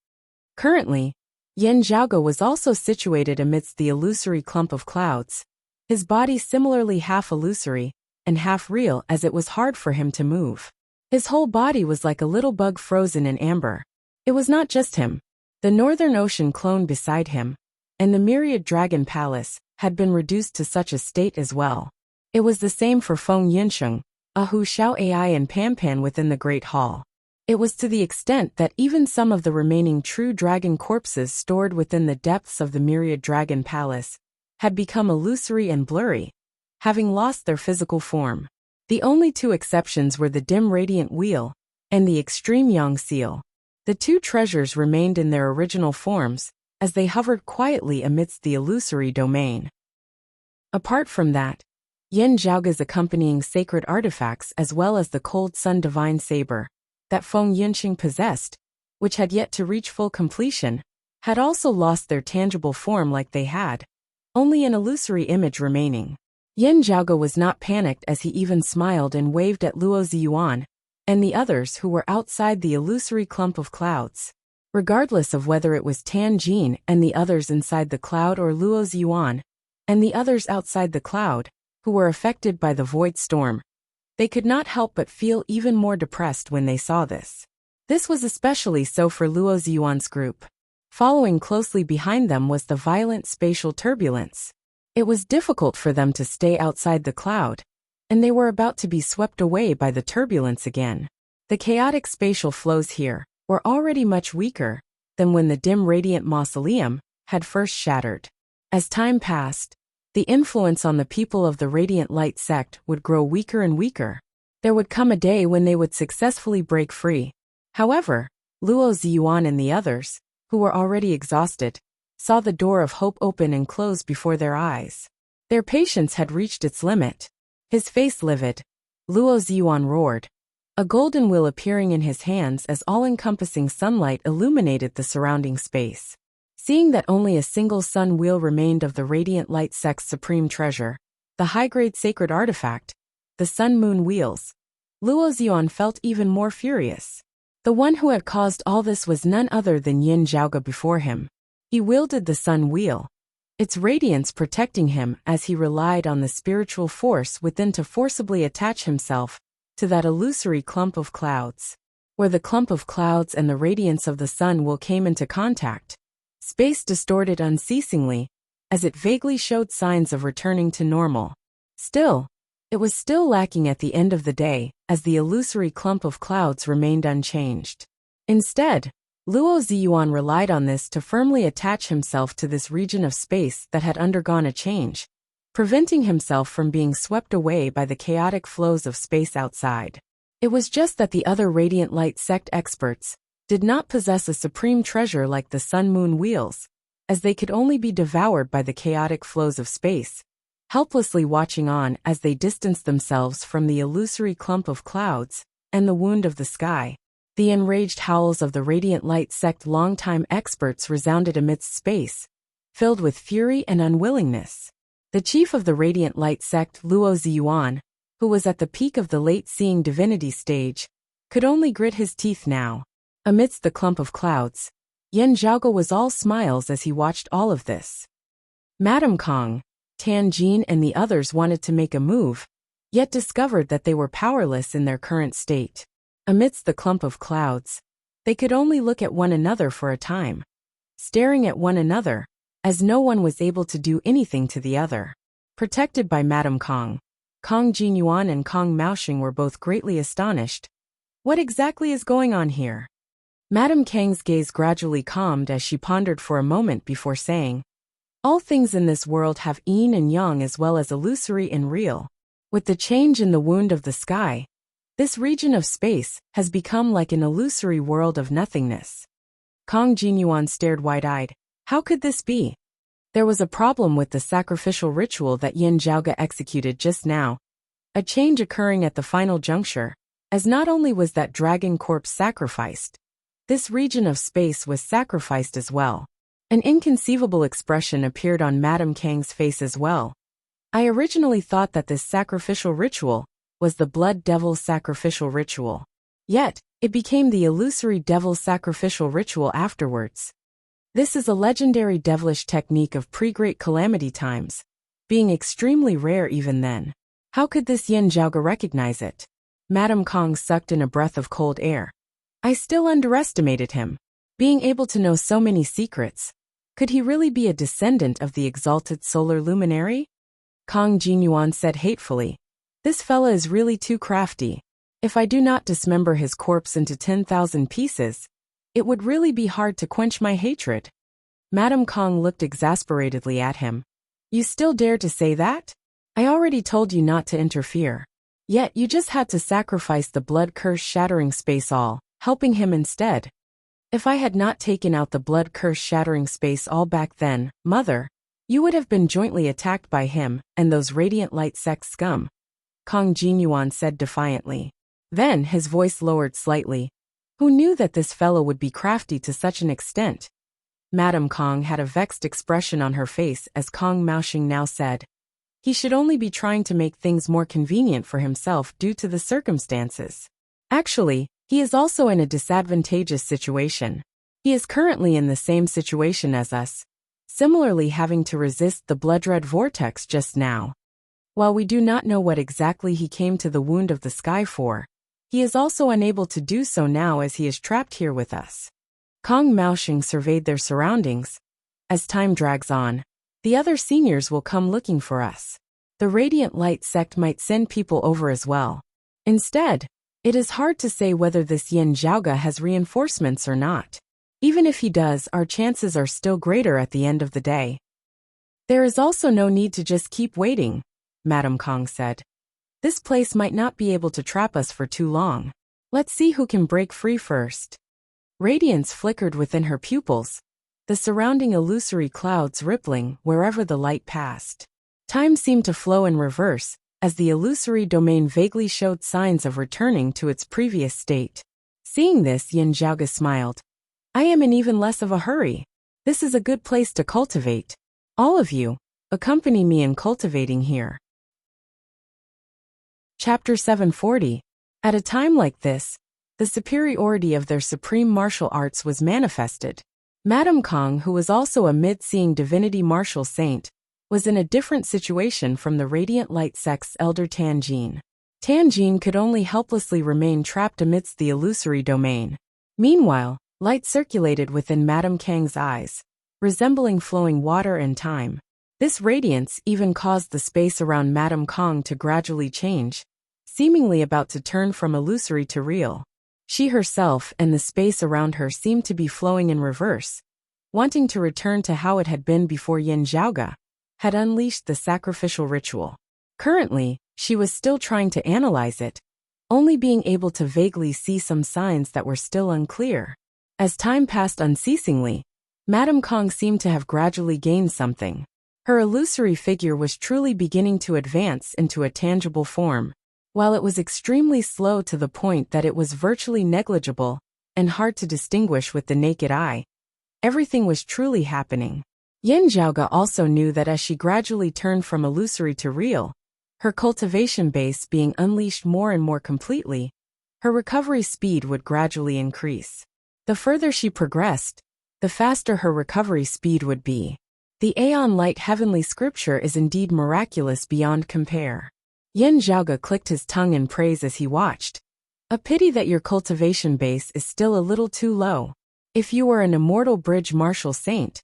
Currently, Yin Zhaoge was also situated amidst the illusory clump of clouds, his body similarly half illusory and half real as it was hard for him to move. His whole body was like a little bug frozen in amber. It was not just him. The Northern Ocean clone beside him, and the myriad dragon palace, had been reduced to such a state as well. It was the same for Feng Yinsheng, Ahu Xiao Ai and Panpan within the Great Hall. It was to the extent that even some of the remaining true dragon corpses stored within the depths of the myriad dragon palace had become illusory and blurry, having lost their physical form. The only two exceptions were the dim radiant wheel and the extreme yang seal. The two treasures remained in their original forms as they hovered quietly amidst the illusory domain. Apart from that, Yin Zhaoge's accompanying sacred artifacts as well as the cold sun divine saber that Feng Yinsheng possessed, which had yet to reach full completion, had also lost their tangible form like they had, only an illusory image remaining. Yin Zhaoge was not panicked as he even smiled and waved at Luo Ziyuan and the others who were outside the illusory clump of clouds. Regardless of whether it was Tianjin and the others inside the cloud or Luo Ziyuan and the others outside the cloud, who were affected by the void storm, they could not help but feel even more depressed when they saw this. This was especially so for Luo Ziyuan's group. Following closely behind them was the violent spatial turbulence. It was difficult for them to stay outside the cloud, and they were about to be swept away by the turbulence again. The chaotic spatial flows here were already much weaker than when the dim radiant mausoleum had first shattered. As time passed, the influence on the people of the Radiant Light sect would grow weaker and weaker. There would come a day when they would successfully break free. However, Luo Ziyuan and the others, who were already exhausted, saw the door of hope open and close before their eyes. Their patience had reached its limit. His face livid, Luo Ziyuan roared, a golden wheel appearing in his hands as all-encompassing sunlight illuminated the surrounding space. Seeing that only a single sun wheel remained of the Radiant Light sect's supreme treasure, the high-grade sacred artifact, the sun-moon wheels, Luo Ziyuan felt even more furious. The one who had caused all this was none other than Yin Zhaoge before him. He wielded the sun wheel, its radiance protecting him as he relied on the spiritual force within to forcibly attach himself to that illusory clump of clouds. Where the clump of clouds and the radiance of the sun will came into contact, space distorted unceasingly, as it vaguely showed signs of returning to normal. Still, it was still lacking at the end of the day, as the illusory clump of clouds remained unchanged. Instead, Luo Ziyuan relied on this to firmly attach himself to this region of space that had undergone a change, preventing himself from being swept away by the chaotic flows of space outside. It was just that the other Radiant Light sect experts did not possess a supreme treasure like the sun-moon wheels, as they could only be devoured by the chaotic flows of space, helplessly watching on as they distanced themselves from the illusory clump of clouds and the wound of the sky. The enraged howls of the Radiant Light sect longtime experts resounded amidst space, filled with fury and unwillingness. The chief of the Radiant Light sect, Luo Ziyuan, who was at the peak of the late-seeing divinity stage, could only grit his teeth now. Amidst the clump of clouds, Yin Zhaoge was all smiles as he watched all of this. Madame Kong, Tianjin and the others wanted to make a move, yet discovered that they were powerless in their current state. Amidst the clump of clouds, they could only look at one another for a time, staring at one another, as no one was able to do anything to the other. Protected by Madame Kong, Kong Jinyuan and Kong Maoxing were both greatly astonished. What exactly is going on here? Madame Kang's gaze gradually calmed as she pondered for a moment before saying, all things in this world have yin and yang as well as illusory and real. With the change in the wound of the sky, this region of space has become like an illusory world of nothingness. Kong Jinyuan stared wide-eyed. How could this be? There was a problem with the sacrificial ritual that Yin Zhaoge executed just now, a change occurring at the final juncture, as not only was that dragon corpse sacrificed, this region of space was sacrificed as well. An inconceivable expression appeared on Madame Kang's face as well. I originally thought that this sacrificial ritual was the blood devil sacrificial ritual. Yet, it became the illusory devil sacrificial ritual afterwards. This is a legendary devilish technique of pre-Great Calamity times, being extremely rare even then. How could this Yin Zhaoge recognize it? Madame Kang sucked in a breath of cold air. I still underestimated him. Being able to know so many secrets. Could he really be a descendant of the exalted solar luminary? Kang Jinyuan said hatefully. This fella is really too crafty. If I do not dismember his corpse into 10,000 pieces, it would really be hard to quench my hatred. Madame Kang looked exasperatedly at him. You still dare to say that? I already told you not to interfere. Yet you just had to sacrifice the blood curse shattering space all, helping him instead. If I had not taken out the blood curse shattering space all back then, mother, you would have been jointly attacked by him and those radiant light sect scum. Kang Jinyuan said defiantly. Then his voice lowered slightly. Who knew that this fellow would be crafty to such an extent? Madame Kang had a vexed expression on her face as Kang Maoxing now said. He should only be trying to make things more convenient for himself due to the circumstances. Actually, he is also in a disadvantageous situation. He is currently in the same situation as us, similarly having to resist the blood-red vortex just now. While we do not know what exactly he came to the wound of the sky for, he is also unable to do so now as he is trapped here with us. Kang Maoxing surveyed their surroundings. As time drags on, the other seniors will come looking for us. The Radiant Light sect might send people over as well. Instead, it is hard to say whether this Yin Zhaoge has reinforcements or not. Even if he does, our chances are still greater at the end of the day. There is also no need to just keep waiting, Madame Kang said. This place might not be able to trap us for too long. Let's see who can break free first. Radiance flickered within her pupils, the surrounding illusory clouds rippling wherever the light passed. Time seemed to flow in reverse, as the illusory domain vaguely showed signs of returning to its previous state. Seeing this, Yin Zhaoge smiled. I am in even less of a hurry. This is a good place to cultivate. All of you, accompany me in cultivating here. Chapter 740. At a time like this, the superiority of their supreme martial arts was manifested. Madame Kang, who was also a mid-seeing divinity martial saint, was in a different situation from the Radiant Light sect's elder Tanjin. Tanjin could only helplessly remain trapped amidst the illusory domain. Meanwhile, light circulated within Madame Kang's eyes, resembling flowing water and time. This radiance even caused the space around Madame Kang to gradually change, seemingly about to turn from illusory to real. She herself and the space around her seemed to be flowing in reverse, wanting to return to how it had been before Yin Zhaoge had unleashed the sacrificial ritual. Currently, she was still trying to analyze it, only being able to vaguely see some signs that were still unclear. As time passed unceasingly, Madame Kang seemed to have gradually gained something. Her illusory figure was truly beginning to advance into a tangible form. While it was extremely slow to the point that it was virtually negligible and hard to distinguish with the naked eye, everything was truly happening. Yin Zhaoge also knew that as she gradually turned from illusory to real, her cultivation base being unleashed more and more completely, her recovery speed would gradually increase. The further she progressed, the faster her recovery speed would be. The Aeon Light Heavenly Scripture is indeed miraculous beyond compare. Yin Zhaoge clicked his tongue in praise as he watched. A pity that your cultivation base is still a little too low. If you were an immortal bridge martial saint,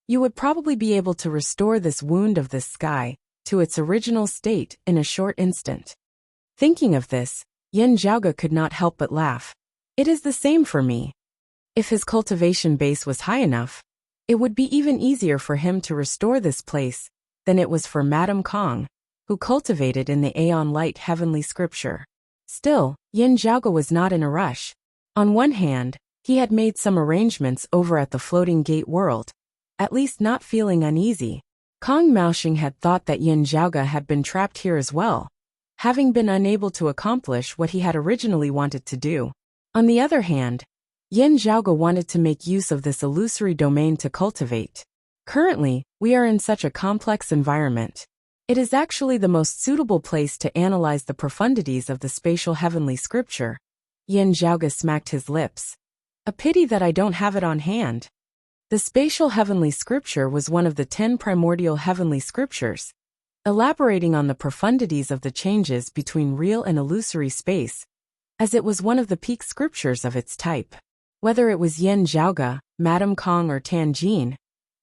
you would probably be able to restore this wound of the sky to its original state in a short instant. Thinking of this, Yin Zhaoge could not help but laugh. It is the same for me. If his cultivation base was high enough, it would be even easier for him to restore this place than it was for Madame Kang, who cultivated in the Aeon Light Heavenly Scripture. Still, Yin Zhaoge was not in a rush. On one hand, he had made some arrangements over at the Floating Gate World. at least not feeling uneasy. Kong Maoxing had thought that Yin Zhaoge had been trapped here as well, having been unable to accomplish what he had originally wanted to do. On the other hand, Yin Zhaoge wanted to make use of this illusory domain to cultivate. Currently, we are in such a complex environment. It is actually the most suitable place to analyze the profundities of the spatial heavenly scripture. Yin Zhaoge smacked his lips. A pity that I don't have it on hand. The spatial heavenly scripture was one of the 10 primordial heavenly scriptures, elaborating on the profundities of the changes between real and illusory space, as it was one of the peak scriptures of its type. Whether it was Yin Zhaoge, Madame Kong or Tan Jin,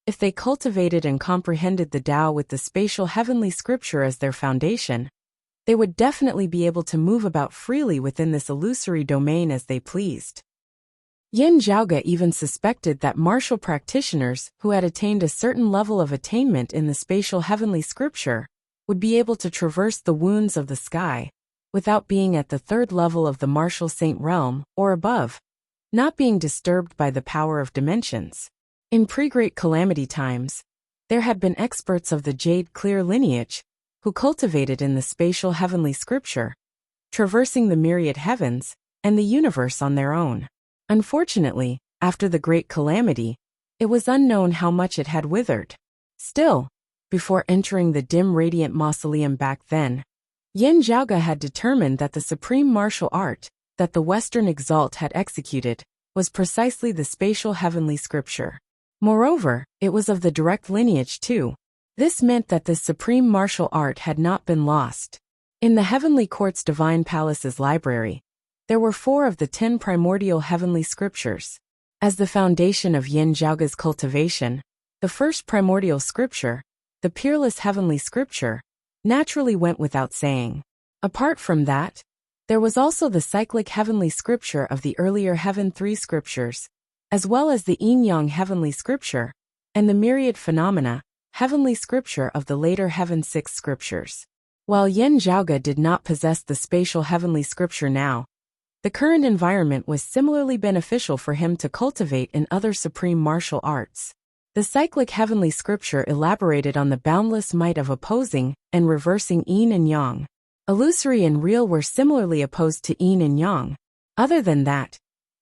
if they cultivated and comprehended the Tao with the spatial heavenly scripture as their foundation, they would definitely be able to move about freely within this illusory domain as they pleased. Yin Zhaoge even suspected that martial practitioners who had attained a certain level of attainment in the spatial heavenly scripture would be able to traverse the wounds of the sky without being at the third level of the martial saint realm or above, not being disturbed by the power of dimensions. In pre-Great Calamity times, there had been experts of the Jade Clear lineage who cultivated in the spatial heavenly scripture, traversing the myriad heavens and the universe on their own. Unfortunately, after the Great Calamity, it was unknown how much it had withered. Still, before entering the dim radiant mausoleum back then, Yin Zhaoge had determined that the supreme martial art that the Western Exalt had executed was precisely the spatial heavenly scripture. Moreover, it was of the direct lineage too. This meant that this supreme martial art had not been lost. In the Heavenly Court's Divine Palace's library, there were 4 of the 10 primordial heavenly scriptures. As the foundation of Yin Zhaoge's cultivation, the first primordial scripture, the peerless heavenly scripture, naturally went without saying. Apart from that, there was also the cyclic heavenly scripture of the earlier Heaven 3 scriptures, as well as the Yin-Yang heavenly scripture, and the myriad phenomena heavenly scripture of the later Heaven 6 scriptures. While Yin Zhaoge did not possess the spatial heavenly scripture now, the current environment was similarly beneficial for him to cultivate in other supreme martial arts. The cyclic heavenly scripture elaborated on the boundless might of opposing and reversing yin and yang. Illusory and real were similarly opposed to yin and yang. Other than that,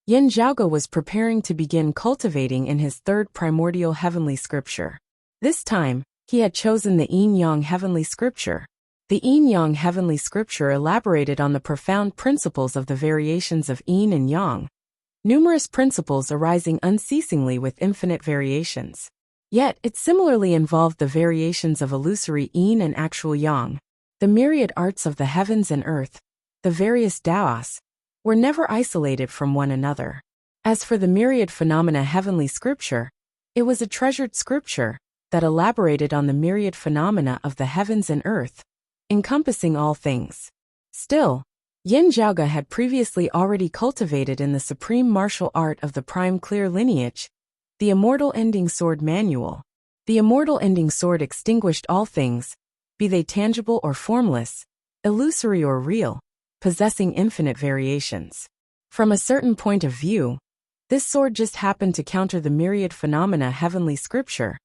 Yin Zhaoge was preparing to begin cultivating in his third primordial heavenly scripture. This time, he had chosen the yin-yang heavenly scripture. The yin-yang heavenly scripture elaborated on the profound principles of the variations of yin and yang, numerous principles arising unceasingly with infinite variations. Yet, it similarly involved the variations of illusory yin and actual yang. The myriad arts of the heavens and earth, the various Taos, were never isolated from one another. As for the myriad phenomena heavenly scripture, it was a treasured scripture that elaborated on the myriad phenomena of the heavens and earth, encompassing all things. Still, Yin Zhaoge had previously already cultivated in the supreme martial art of the prime clear lineage, the immortal ending sword manual. The immortal ending sword extinguished all things, be they tangible or formless, illusory or real, possessing infinite variations. From a certain point of view, this sword just happened to counter the myriad phenomena heavenly scripture,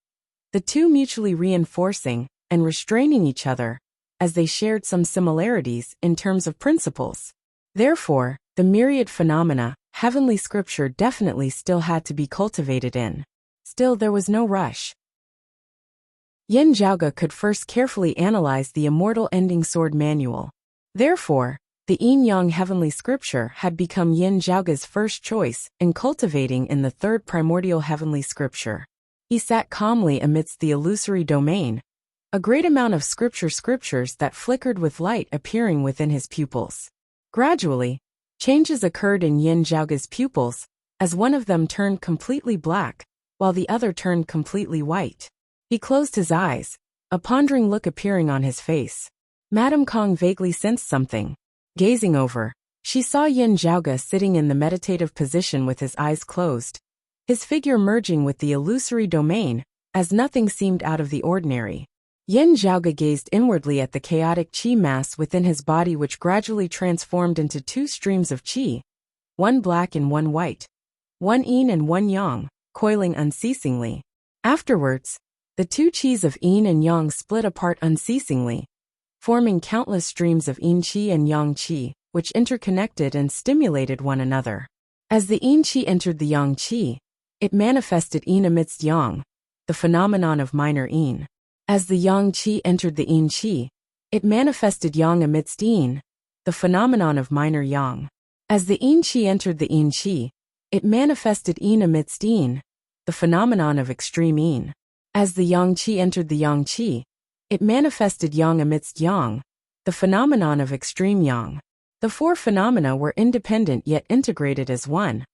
the two mutually reinforcing and restraining each other, as they shared some similarities in terms of principles. Therefore, the myriad phenomena heavenly scripture definitely still had to be cultivated in. Still, there was no rush. Yin Zhaoge could first carefully analyze the immortal ending sword manual. Therefore, the yin-yang heavenly scripture had become Yin Zhaoge's first choice in cultivating in the third primordial heavenly scripture. He sat calmly amidst the illusory domain, a great amount of scriptures that flickered with light appearing within his pupils. Gradually, changes occurred in Yin Zhaoge's pupils, as one of them turned completely black, while the other turned completely white. He closed his eyes, a pondering look appearing on his face. Madame Kong vaguely sensed something. Gazing over, she saw Yin Zhaoge sitting in the meditative position with his eyes closed, his figure merging with the illusory domain, as nothing seemed out of the ordinary. Yin Zhaoge gazed inwardly at the chaotic qi mass within his body, which gradually transformed into two streams of qi, one black and one white, one yin and one yang, coiling unceasingly. Afterwards, the two qis of yin and yang split apart unceasingly, forming countless streams of yin qi and yang qi, which interconnected and stimulated one another. As the yin qi entered the yang qi, it manifested yin amidst yang, the phenomenon of minor yin. As the yang qi entered the yin qi, it manifested yang amidst yin, the phenomenon of minor yang. As the yin qi entered the yin qi, it manifested yin amidst yin, the phenomenon of extreme yin. As the yang qi entered the yang qi, it manifested yang amidst yang, the phenomenon of extreme yang. The four phenomena were independent yet integrated as one,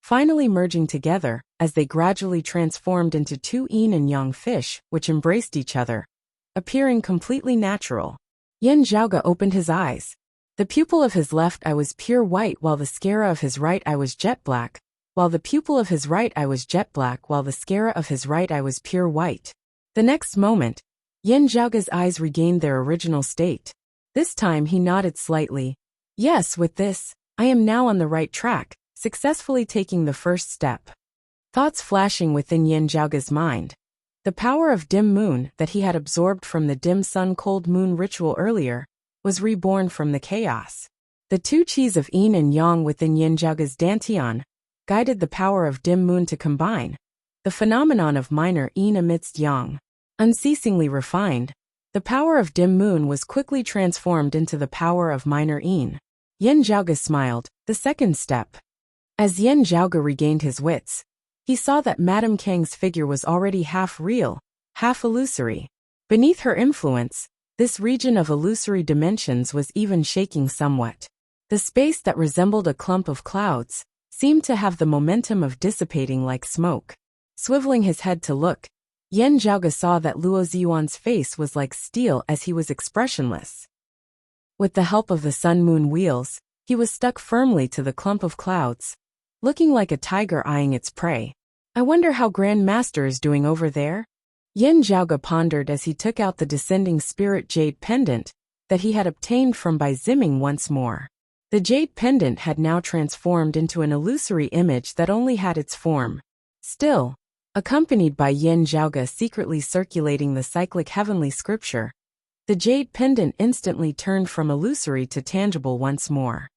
finally merging together as they gradually transformed into two yin and yang fish which embraced each other, appearing completely natural. Yin Zhaoge opened his eyes. The pupil of his left eye was pure white while the sclera of his right eye was jet black, while the pupil of his right eye was jet black while the sclera of his right eye was pure white. The next moment, Yin Zhaoge's eyes regained their original state. This time he nodded slightly. Yes, with this, I am now on the right track, successfully taking the first step. Thoughts flashing within Yin Zhaoge's mind. The power of dim moon that he had absorbed from the dim sun cold moon ritual earlier was reborn from the chaos. The two qis of yin and yang within Yin Zhaoge's dantian guided the power of dim moon to combine, the phenomenon of minor yin amidst yang. Unceasingly refined, the power of dim moon was quickly transformed into the power of minor yin. Yin Zhaoge smiled, the second step. As Yin Zhaoge regained his wits, he saw that Madame Kang's figure was already half real, half illusory. Beneath her influence, this region of illusory dimensions was even shaking somewhat. The space that resembled a clump of clouds seemed to have the momentum of dissipating like smoke. Swiveling his head to look, Yin Zhaoge saw that Luo Ziyuan's face was like steel as he was expressionless. With the help of the sun-moon wheels, he was stuck firmly to the clump of clouds, looking like a tiger eyeing its prey. I wonder how Grand Master is doing over there? Yin Zhaoge pondered as he took out the descending spirit jade pendant that he had obtained from Bai Ziming once more. The jade pendant had now transformed into an illusory image that only had its form. Still, accompanied by Yin Zhaoge secretly circulating the cyclic heavenly scripture, the jade pendant instantly turned from illusory to tangible once more.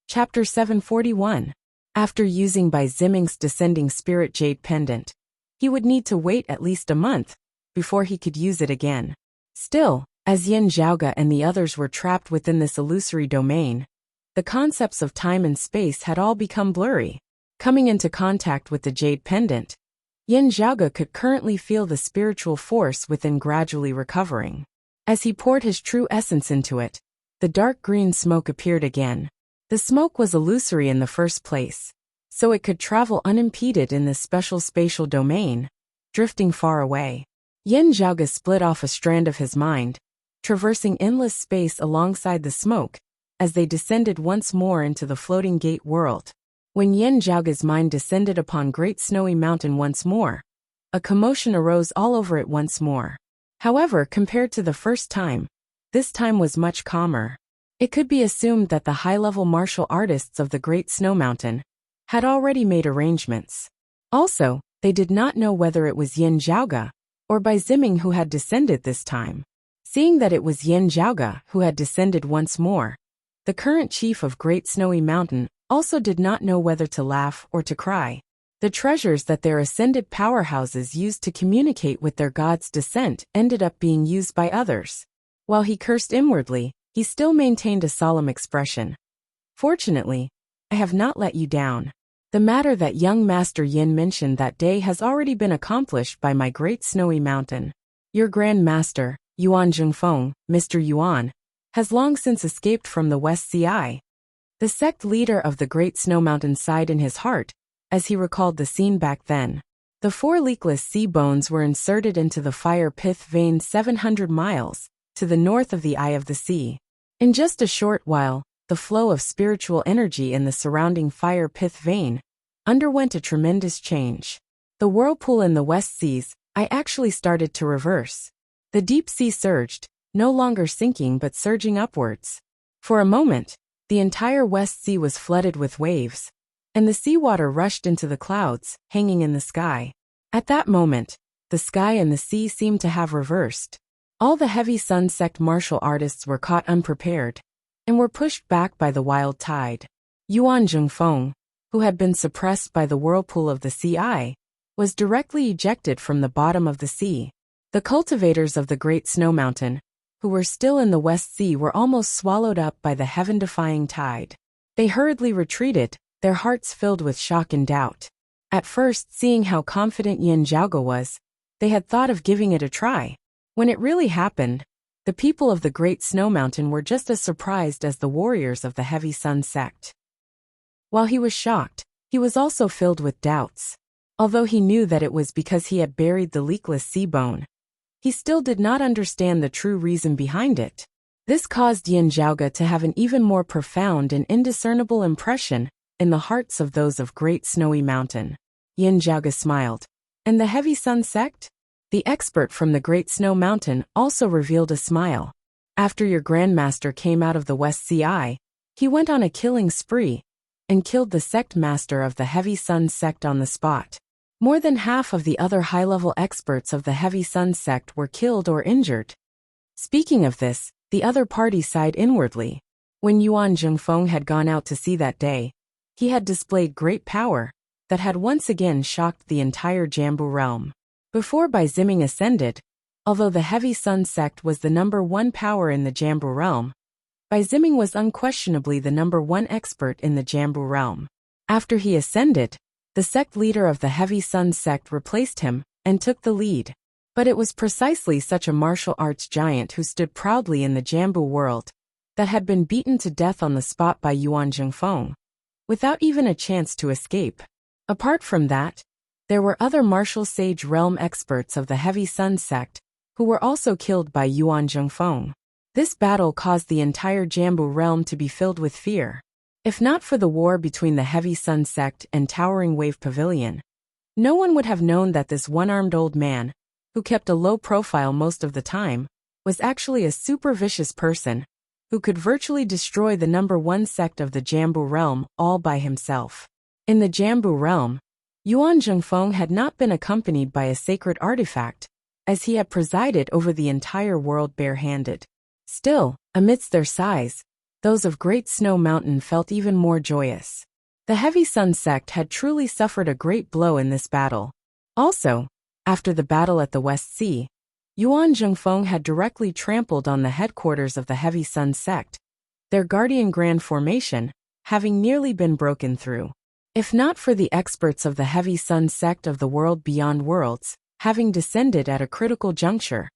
Chapter 741. After using Bai Ziming's descending spirit jade pendant, he would need to wait at least a month before he could use it again. Still, as Yin Zhaoge and the others were trapped within this illusory domain, the concepts of time and space had all become blurry. Coming into contact with the jade pendant, Yin Zhaoge could currently feel the spiritual force within gradually recovering. As he poured his true essence into it, the dark green smoke appeared again. The smoke was illusory in the first place, so it could travel unimpeded in this special spatial domain, drifting far away. Yin Zhaoge split off a strand of his mind, traversing endless space alongside the smoke, as they descended once more into the floating gate world. When Yin Zhaoge's mind descended upon Great Snowy Mountain once more, a commotion arose all over it once more. However, compared to the first time, this time was much calmer. It could be assumed that the high-level martial artists of the Great Snow Mountain had already made arrangements. Also, they did not know whether it was Yin Zhaoge or Bai Ziming who had descended this time. Seeing that it was Yin Zhaoge who had descended once more, the current chief of Great Snowy Mountain also did not know whether to laugh or to cry. The treasures that their ascended powerhouses used to communicate with their god's descent ended up being used by others. While he cursed inwardly, he still maintained a solemn expression. Fortunately, I have not let you down. The matter that young Master Yin mentioned that day has already been accomplished by my Great Snowy Mountain. Your Grand Master, Yuan Zhengfeng, Mr. Yuan, has long since escaped from the West Ci. The sect leader of the Great Snow Mountain sighed in his heart, as he recalled the scene back then. The 4 leakless sea bones were inserted into the fire pith vein 700 miles, to the north of the eye of the sea. In just a short while, the flow of spiritual energy in the surrounding fire pith vein underwent a tremendous change. The whirlpool in the West Seas, I actually started to reverse. The deep sea surged, no longer sinking but surging upwards. For a moment, the entire West Sea was flooded with waves, and the seawater rushed into the clouds, hanging in the sky. At that moment, the sky and the sea seemed to have reversed. All the heavy sun sect martial artists were caught unprepared, and were pushed back by the wild tide. Yuan Zhengfeng, who had been suppressed by the whirlpool of the sea, was directly ejected from the bottom of the sea. The cultivators of the Great Snow Mountain, who were still in the West Sea, were almost swallowed up by the heaven-defying tide. They hurriedly retreated, their hearts filled with shock and doubt. At first, seeing how confident Yin Zhaoge was, they had thought of giving it a try. When it really happened, the people of the Great Snow Mountain were just as surprised as the warriors of the Heavy Sun sect. While he was shocked, he was also filled with doubts. Although he knew that it was because he had buried the leakless sea bone, he still did not understand the true reason behind it. This caused Yin Zhaoge to have an even more profound and indiscernible impression in the hearts of those of Great Snowy Mountain. Yin Zhaoge smiled. And the Heavy Sun sect? The expert from the Great Snow Mountain also revealed a smile. After your grandmaster came out of the West Sea, he went on a killing spree and killed the sect master of the Heavy Sun sect on the spot. More than half of the other high-level experts of the Heavy Sun sect were killed or injured. Speaking of this, the other party sighed inwardly. When Yuan Zhengfeng had gone out to sea that day, he had displayed great power that had once again shocked the entire Jambu realm. Before Bai Ziming ascended, although the Heavy Sun sect was the #1 power in the Jambu realm, Bai Ziming was unquestionably the #1 expert in the Jambu realm. After he ascended, the sect leader of the Heavy Sun sect replaced him and took the lead. But it was precisely such a martial arts giant who stood proudly in the Jambu world that had been beaten to death on the spot by Yuan Zhengfeng, without even a chance to escape. Apart from that, there were other martial sage realm experts of the Heavy Sun sect who were also killed by Yuan Zhengfeng. This battle caused the entire Jambu realm to be filled with fear. If not for the war between the Heavy Sun sect and Towering Wave Pavilion, no one would have known that this one-armed old man, who kept a low profile most of the time, was actually a super vicious person who could virtually destroy the #1 sect of the Jambu realm all by himself. In the Jambu realm, Yuan Zhengfeng had not been accompanied by a sacred artifact, as he had presided over the entire world barehanded. Still, amidst their sighs, those of Great Snow Mountain felt even more joyous. The Heavy Sun sect had truly suffered a great blow in this battle. Also, after the battle at the West Sea, Yuan Zhengfeng had directly trampled on the headquarters of the Heavy Sun sect, their guardian grand formation having nearly been broken through. If not for the experts of the Heavy Sun sect of the world beyond worlds having descended at a critical juncture,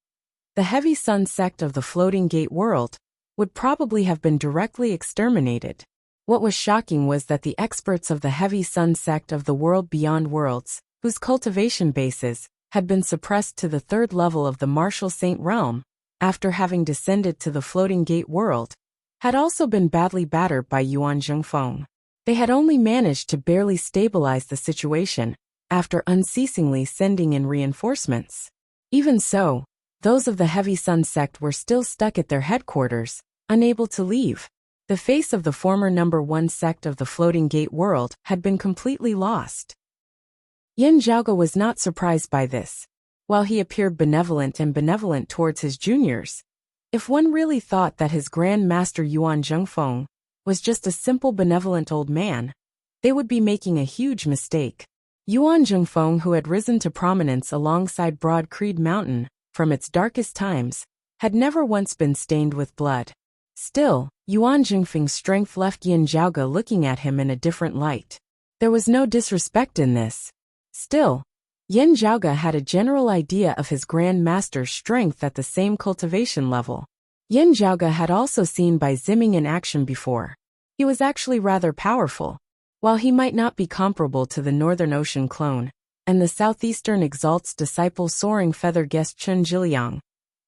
the Heavy Sun sect of the Floating Gate world would probably have been directly exterminated. What was shocking was that the experts of the Heavy Sun sect of the world beyond worlds, whose cultivation bases had been suppressed to the 3rd level of the Martial Saint realm, after having descended to the Floating Gate world, had also been badly battered by Yuan Zhengfeng. They had only managed to barely stabilize the situation after unceasingly sending in reinforcements. Even so, those of the Heavy Sun sect were still stuck at their headquarters, unable to leave. The face of the former #1 sect of the Floating Gate world had been completely lost. Yin Zhaoge was not surprised by this. While he appeared benevolent towards his juniors, if one really thought that his Grand Master Yuan Zhengfeng was just a simple benevolent old man, they would be making a huge mistake. Yuan Zhengfeng, who had risen to prominence alongside Broad Creed Mountain from its darkest times, had never once been stained with blood. Still, Yuan Zhengfeng's strength left Yin Zhaoge looking at him in a different light. There was no disrespect in this. Still, Yin Zhaoge had a general idea of his Grand Master's strength at the same cultivation level. Yin Zhaoge had also seen Bai Ziming in action before. He was actually rather powerful. While he might not be comparable to the Northern Ocean clone and the Southeastern Exalt's disciple Soaring Feather Guest Chun Jiliang,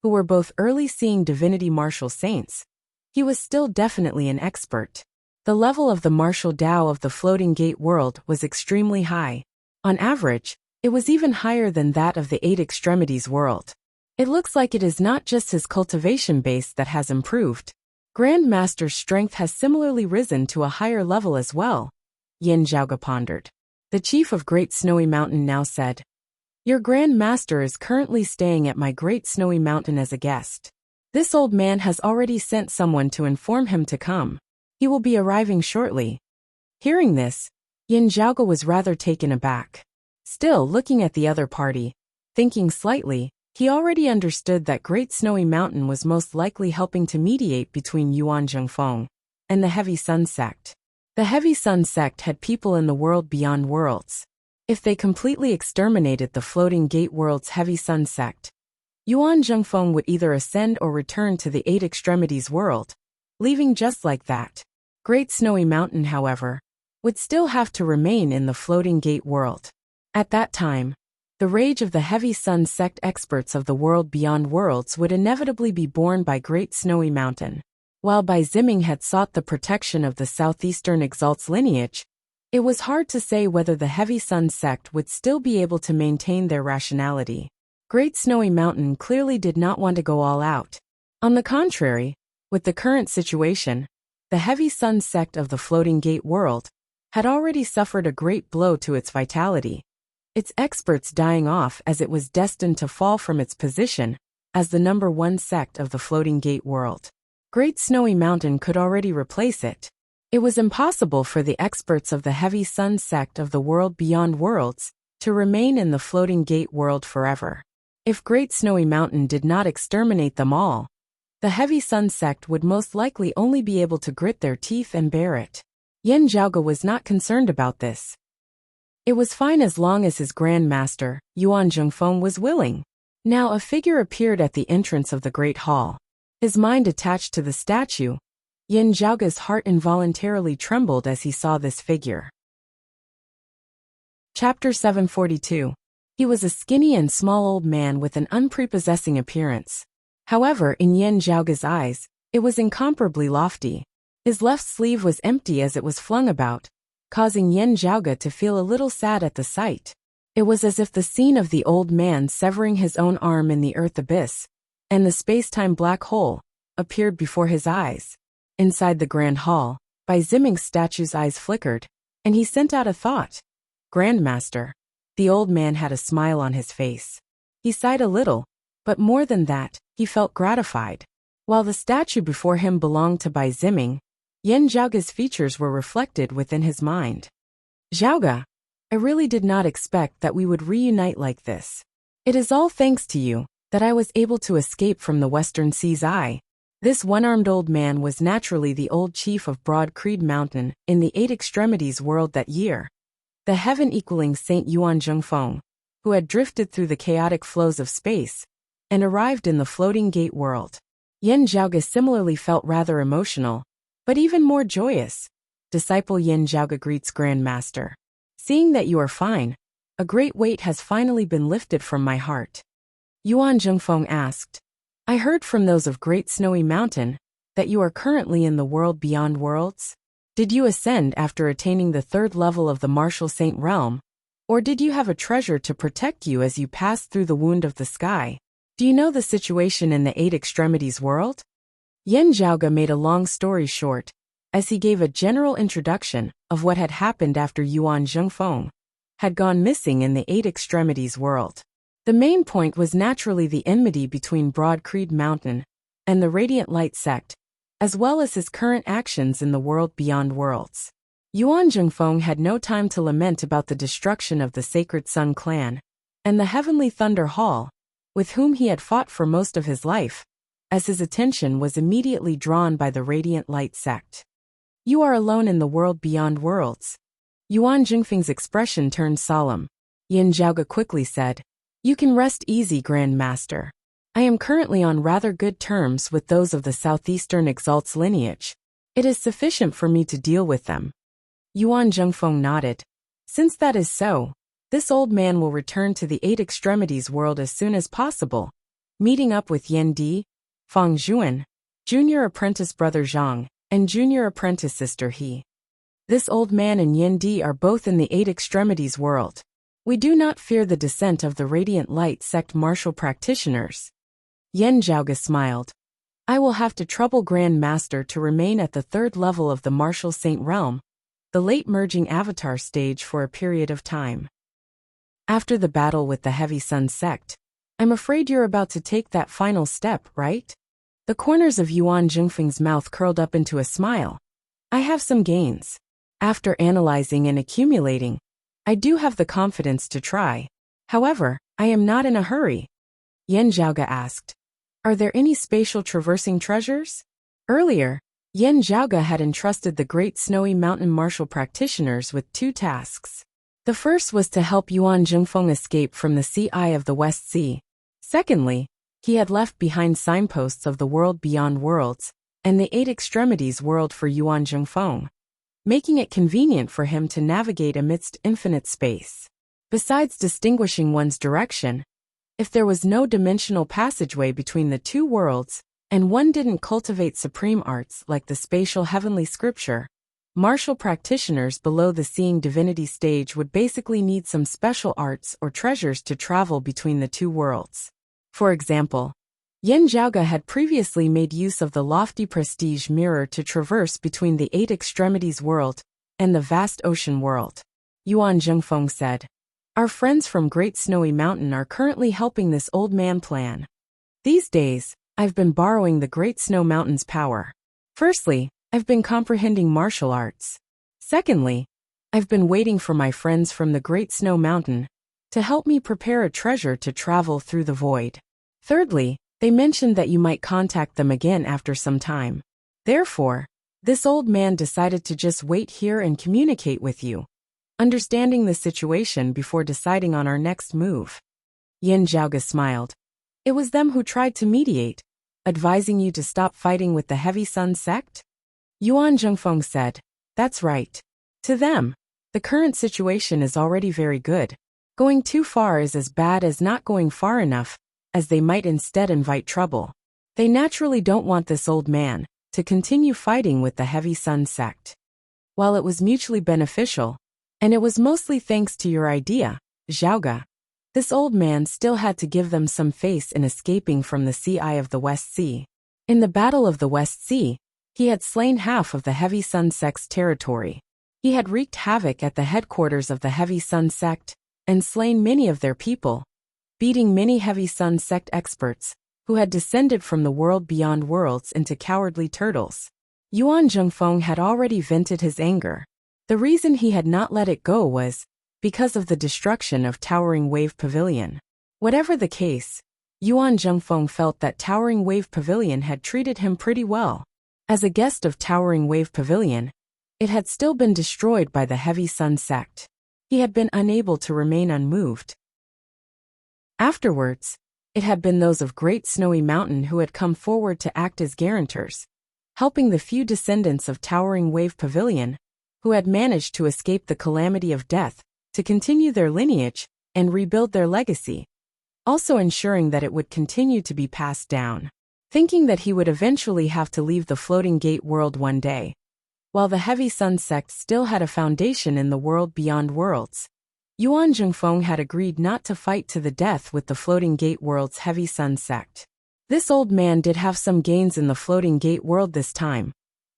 who were both early seeing divinity martial saints, he was still definitely an expert. The level of the martial Tao of the Floating Gate world was extremely high. On average, it was even higher than that of the 8 Extremities world. It looks like it is not just his cultivation base that has improved. Grand Master's strength has similarly risen to a higher level as well, Yin Zhaoge pondered. The chief of Great Snowy Mountain now said, "Your Grand Master is currently staying at my Great Snowy Mountain as a guest. This old man has already sent someone to inform him to come. He will be arriving shortly." Hearing this, Yin Zhaoge was rather taken aback. Still looking at the other party, thinking slightly, he already understood that Great Snowy Mountain was most likely helping to mediate between Yuan Zhengfeng and the Heavy Sun sect. The Heavy Sun sect had people in the world beyond worlds. If they completely exterminated the Floating Gate World's Heavy Sun sect, Yuan Zhengfeng would either ascend or return to the Eight Extremities world, leaving just like that. Great Snowy Mountain, however, would still have to remain in the Floating Gate world. At that time, the rage of the Heavy Sun sect experts of the world beyond worlds would inevitably be borne by Great Snowy Mountain. While Bai Ziming had sought the protection of the Southeastern Exalt's lineage, it was hard to say whether the Heavy Sun sect would still be able to maintain their rationality. Great Snowy Mountain clearly did not want to go all out. On the contrary, with the current situation, the Heavy Sun sect of the Floating Gate world had already suffered a great blow to its vitality, its experts dying off as it was destined to fall from its position as the #1 sect of the Floating Gate world. Great Snowy Mountain could already replace it. It was impossible for the experts of the Heavy Sun sect of the world beyond worlds to remain in the Floating Gate world forever. If Great Snowy Mountain did not exterminate them all, the Heavy Sun sect would most likely only be able to grit their teeth and bear it. Yin Zhaoge was not concerned about this. It was fine as long as his Grand Master, Yuan Zhengfeng, was willing. Now a figure appeared at the entrance of the Great Hall. His mind attached to the statue, Yin Zhaoge's heart involuntarily trembled as he saw this figure. Chapter 742. He was a skinny and small old man with an unprepossessing appearance. However, in Yin Zhaoge's eyes, it was incomparably lofty. His left sleeve was empty as it was flung about, causing Yin Zhaoge to feel a little sad at the sight. It was as if the scene of the old man severing his own arm in the earth abyss, and the space-time black hole, appeared before his eyes. Inside the Grand Hall, Bai Ziming's statue's eyes flickered, and he sent out a thought. "Grandmaster." The old man had a smile on his face. He sighed a little, but more than that, he felt gratified. While the statue before him belonged to Bai Ziming, Yin Zhaoge's features were reflected within his mind. "Zhaoge, I really did not expect that we would reunite like this. It is all thanks to you that I was able to escape from the Western Sea's eye." This one-armed old man was naturally the old chief of Broad Creed Mountain in the Eight Extremities world that year, the heaven-equaling Saint Yuan Zhengfeng, who had drifted through the chaotic flows of space and arrived in the Floating Gate world. Yin Zhaoge similarly felt rather emotional, but even more joyous. "Disciple Yin Zhaoge greets Grand Master. Seeing that you are fine, a great weight has finally been lifted from my heart." Yuan Zhengfeng asked, "I heard from those of Great Snowy Mountain that you are currently in the world beyond worlds. Did you ascend after attaining the 3rd level of the Martial Saint realm, or did you have a treasure to protect you as you passed through the wound of the sky? Do you know the situation in the Eight Extremities world?" Yin Zhaoge made a long story short, as he gave a general introduction of what had happened after Yuan Zhengfeng had gone missing in the Eight Extremities world. The main point was naturally the enmity between Broad Creed Mountain and the Radiant Light sect, as well as his current actions in the world beyond worlds. Yuan Zhengfeng had no time to lament about the destruction of the Sacred Sun clan and the Heavenly Thunder Hall, with whom he had fought for most of his life, as his attention was immediately drawn by the Radiant Light sect. "You are alone in the world beyond worlds." Yuan Zhengfeng's expression turned solemn. Yin Zhaoge quickly said, "You can rest easy, Grand Master. I am currently on rather good terms with those of the Southeastern Exalt's lineage. It is sufficient for me to deal with them." Yuan Zhengfeng nodded. "Since that is so, this old man will return to the Eight Extremities world as soon as possible, meeting up with Yan Di, Fang Zhuan, junior apprentice brother Zhang, and junior apprentice sister He. This old man and Yan Di are both in the Eight Extremities world. We do not fear the descent of the Radiant Light sect martial practitioners." Yin Zhaoge smiled. "I will have to trouble Grand Master to remain at the 3rd level of the Martial Saint realm, the late merging avatar stage for a period of time. After the battle with the Heavy Sun sect, I'm afraid you're about to take that final step, right? The corners of Yuan Zhengfeng's mouth curled up into a smile. I have some gains. After analyzing and accumulating, I do have the confidence to try. However, I am not in a hurry. Yen Zhaoge asked, are there any spatial traversing treasures? Earlier, Yen Zhaoge had entrusted the Great Snowy Mountain martial practitioners with 2 tasks. The first was to help Yuan Zhengfeng escape from the Sea Eye of the West Sea. Secondly, he had left behind signposts of the world beyond worlds and the 8 extremities world for Yuan Zhengfeng, making it convenient for him to navigate amidst infinite space. Besides distinguishing one's direction, if there was no dimensional passageway between the 2 worlds, and one didn't cultivate supreme arts like the spatial heavenly scripture, martial practitioners below the seeing divinity stage would basically need some special arts or treasures to travel between the 2 worlds. For example, Yen Zhaoge had previously made use of the lofty prestige mirror to traverse between the 8 extremities world and the vast ocean world. Yuan Zhengfeng said, our friends from Great Snowy Mountain are currently helping this old man plan. These days, I've been borrowing the Great Snow Mountain's power. Firstly, I've been comprehending martial arts. Secondly, I've been waiting for my friends from the Great Snow Mountain to help me prepare a treasure to travel through the void. Thirdly, they mentioned that you might contact them again after some time. Therefore, this old man decided to just wait here and communicate with you, understanding the situation before deciding on our next move. Yen Zhaoge smiled. It was them who tried to mediate, advising you to stop fighting with the Heavy Sun sect? Yuan Zhengfeng said, that's right. To them, the current situation is already very good. Going too far is as bad as not going far enough, as they might instead invite trouble. They naturally don't want this old man to continue fighting with the Heavy Sun sect. While it was mutually beneficial, and it was mostly thanks to your idea, Zhaoge, this old man still had to give them some face in escaping from the Sea Eye of the West Sea. In the Battle of the West Sea, he had slain half of the Heavy Sun sect's territory. He had wreaked havoc at the headquarters of the Heavy Sun sect and slain many of their people, beating many Heavy Sun sect experts who had descended from the world beyond worlds into cowardly turtles. Yuan Zhengfeng had already vented his anger. The reason he had not let it go was because of the destruction of Towering Wave Pavilion. Whatever the case, Yuan Zhengfeng felt that Towering Wave Pavilion had treated him pretty well. As a guest of Towering Wave Pavilion, it had still been destroyed by the Heavy Sun sect. He had been unable to remain unmoved. Afterwards, it had been those of Great Snowy Mountain who had come forward to act as guarantors, helping the few descendants of Towering Wave Pavilion who had managed to escape the calamity of death to continue their lineage and rebuild their legacy, also ensuring that it would continue to be passed down. Thinking that he would eventually have to leave the Floating Gate world one day, while the Heavy Sun sect still had a foundation in the world beyond worlds, Yuan Zhengfeng had agreed not to fight to the death with the Floating Gate world's Heavy Sun sect. This old man did have some gains in the Floating Gate world this time,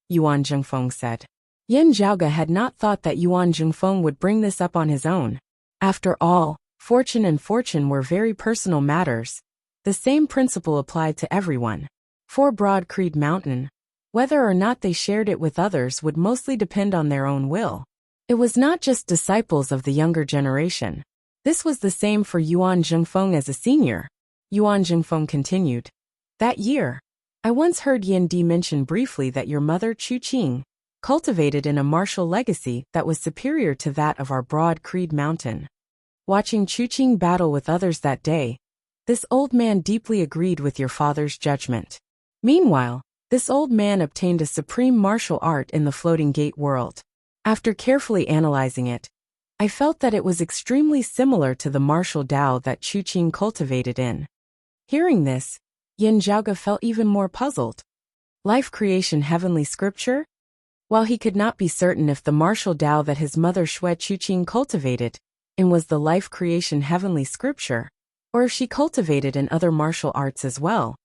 Yuan Zhengfeng said. Yen Zhaoge had not thought that Yuan Zhengfeng would bring this up on his own. After all, fortune and fortune were very personal matters. The same principle applied to everyone. For Broad Creed Mountain, whether or not they shared it with others would mostly depend on their own will. It was not just disciples of the younger generation. This was the same for Yuan Zhengfeng as a senior. Yuan Zhengfeng continued. That year, I once heard Yin Di mention briefly that your mother Chu Qing cultivated in a martial legacy that was superior to that of our Broad Creed Mountain. Watching Chu Qing battle with others that day, this old man deeply agreed with your father's judgment. Meanwhile, this old man obtained a supreme martial art in the Floating Gate world. After carefully analyzing it, I felt that it was extremely similar to the martial Tao that Chu Qing cultivated in. Hearing this, Yen Zhaoge felt even more puzzled. Life creation heavenly scripture? While he could not be certain if the martial Tao that his mother Xue Chuqing cultivated in was the life creation heavenly scripture, or if she cultivated in other martial arts as well.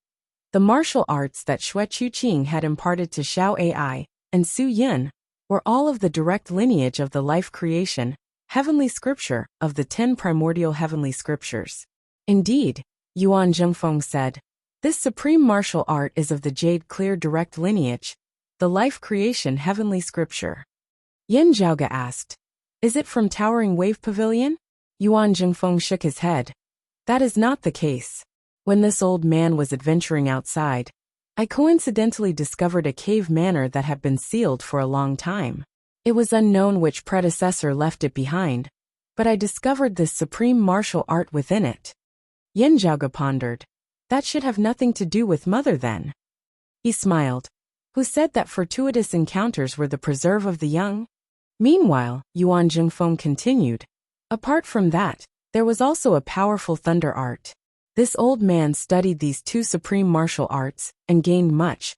The martial arts that Xue Chuqing had imparted to Xiao Ai and Su Yin were all of the direct lineage of the life creation, heavenly scripture, of the 10 primordial heavenly scriptures. Indeed, Yuan Zhengfeng said, this supreme martial art is of the jade clear direct lineage, the life creation heavenly scripture. Yin Zhaoge asked, is it from Towering Wave Pavilion? Yuan Zhengfeng shook his head. That is not the case. When this old man was adventuring outside, I coincidentally discovered a cave manor that had been sealed for a long time. It was unknown which predecessor left it behind, but I discovered this supreme martial art within it. Yin Zhaoge pondered. That should have nothing to do with mother then. He smiled. Who said that fortuitous encounters were the preserve of the young? Meanwhile, Yuan Zhengfeng continued. Apart from that, there was also a powerful thunder art. This old man studied these 2 supreme martial arts and gained much,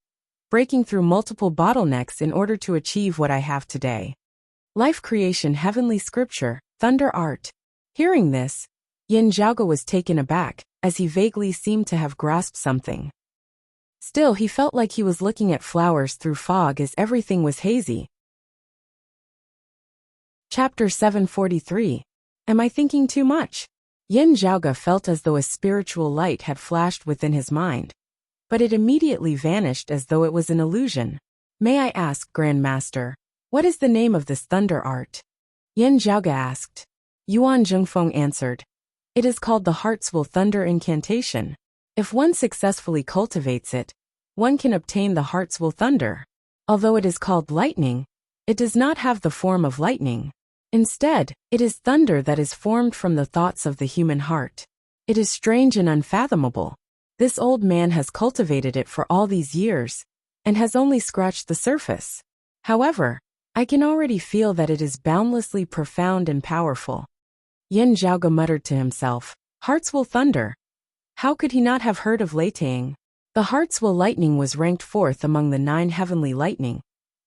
breaking through multiple bottlenecks in order to achieve what I have today. Life creation heavenly scripture, thunder art. Hearing this, Yin Zhaoge was taken aback, as he vaguely seemed to have grasped something. Still, he felt like he was looking at flowers through fog as everything was hazy. Chapter 743. Am I thinking too much? Yin Zhaoge felt as though a spiritual light had flashed within his mind, but it immediately vanished as though it was an illusion. May I ask, Grand Master, what is the name of this thunder art? Yin Zhaoge asked. Yuan Zhengfeng answered. It is called the Heart's Will Thunder Incantation. If one successfully cultivates it, one can obtain the Heart's Will Thunder. Although it is called lightning, it does not have the form of lightning. Instead, it is thunder that is formed from the thoughts of the human heart. It is strange and unfathomable. This old man has cultivated it for all these years, and has only scratched the surface. However, I can already feel that it is boundlessly profound and powerful. Yin Zhaoge muttered to himself, Heart's Will Thunder. How could he not have heard of Leitang? The Heart's Will Lightning was ranked 4th among the 9 heavenly lightning,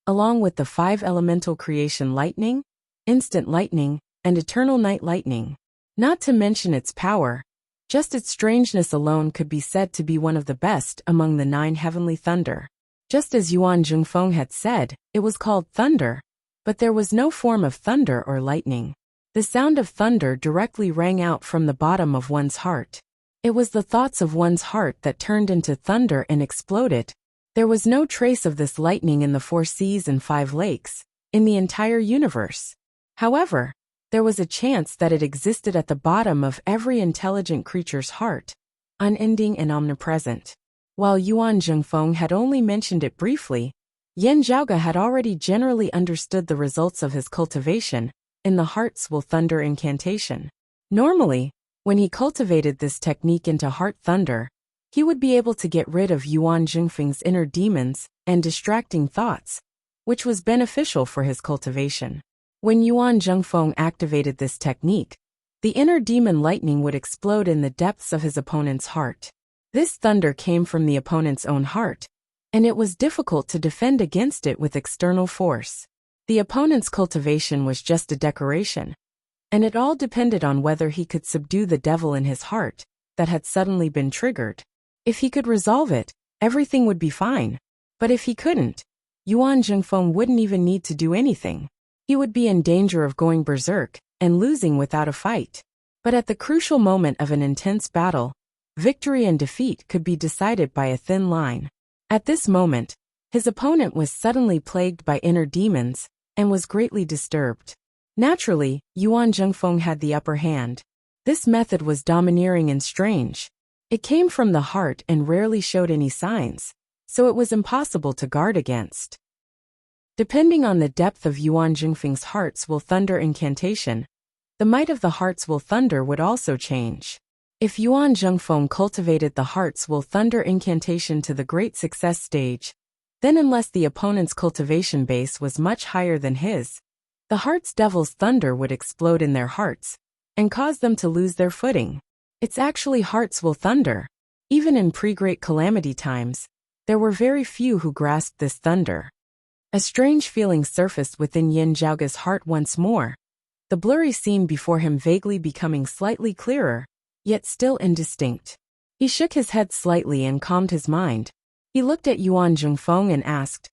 along with the 5 elemental creation lightning, instant lightning, and eternal night lightning. Not to mention its power, just its strangeness alone could be said to be one of the best among the 9 heavenly thunder. Just as Yuan Zhengfeng had said, it was called thunder, but there was no form of thunder or lightning. The sound of thunder directly rang out from the bottom of one's heart. It was the thoughts of one's heart that turned into thunder and exploded. There was no trace of this lightning in the 4 seas and 5 lakes, in the entire universe. However, there was a chance that it existed at the bottom of every intelligent creature's heart, unending and omnipresent. While Yuan Zhengfeng had only mentioned it briefly, Yin Zhaoge had already generally understood the results of his cultivation in the Heart's Will Thunder incantation. Normally, when he cultivated this technique into heart thunder, he would be able to get rid of Yuan Zhengfeng's inner demons and distracting thoughts, which was beneficial for his cultivation. When Yuan Zhengfeng activated this technique, the inner demon lightning would explode in the depths of his opponent's heart. This thunder came from the opponent's own heart, and it was difficult to defend against it with external force. The opponent's cultivation was just a decoration, and it all depended on whether he could subdue the devil in his heart that had suddenly been triggered. If he could resolve it, everything would be fine. But if he couldn't, Yuan Zhengfeng wouldn't even need to do anything. He would be in danger of going berserk and losing without a fight. But at the crucial moment of an intense battle, victory and defeat could be decided by a thin line. At this moment, his opponent was suddenly plagued by inner demons and was greatly disturbed. Naturally, Yuan Zhengfeng had the upper hand. This method was domineering and strange. It came from the heart and rarely showed any signs, so it was impossible to guard against. Depending on the depth of Yuan Zhengfeng's Heart's Will Thunder incantation, the might of the Heart's Will Thunder would also change. If Yuan Zhengfeng cultivated the Heart's Will Thunder incantation to the great success stage, then unless the opponent's cultivation base was much higher than his, the Heart's Devil's Thunder would explode in their hearts and cause them to lose their footing. It's actually Heart's Will Thunder. Even in pre-Great Calamity times, there were very few who grasped this thunder. A strange feeling surfaced within Yin Zhaoge's heart once more, the blurry scene before him vaguely becoming slightly clearer, yet still indistinct. He shook his head slightly and calmed his mind. He looked at Yuan Zhengfeng and asked,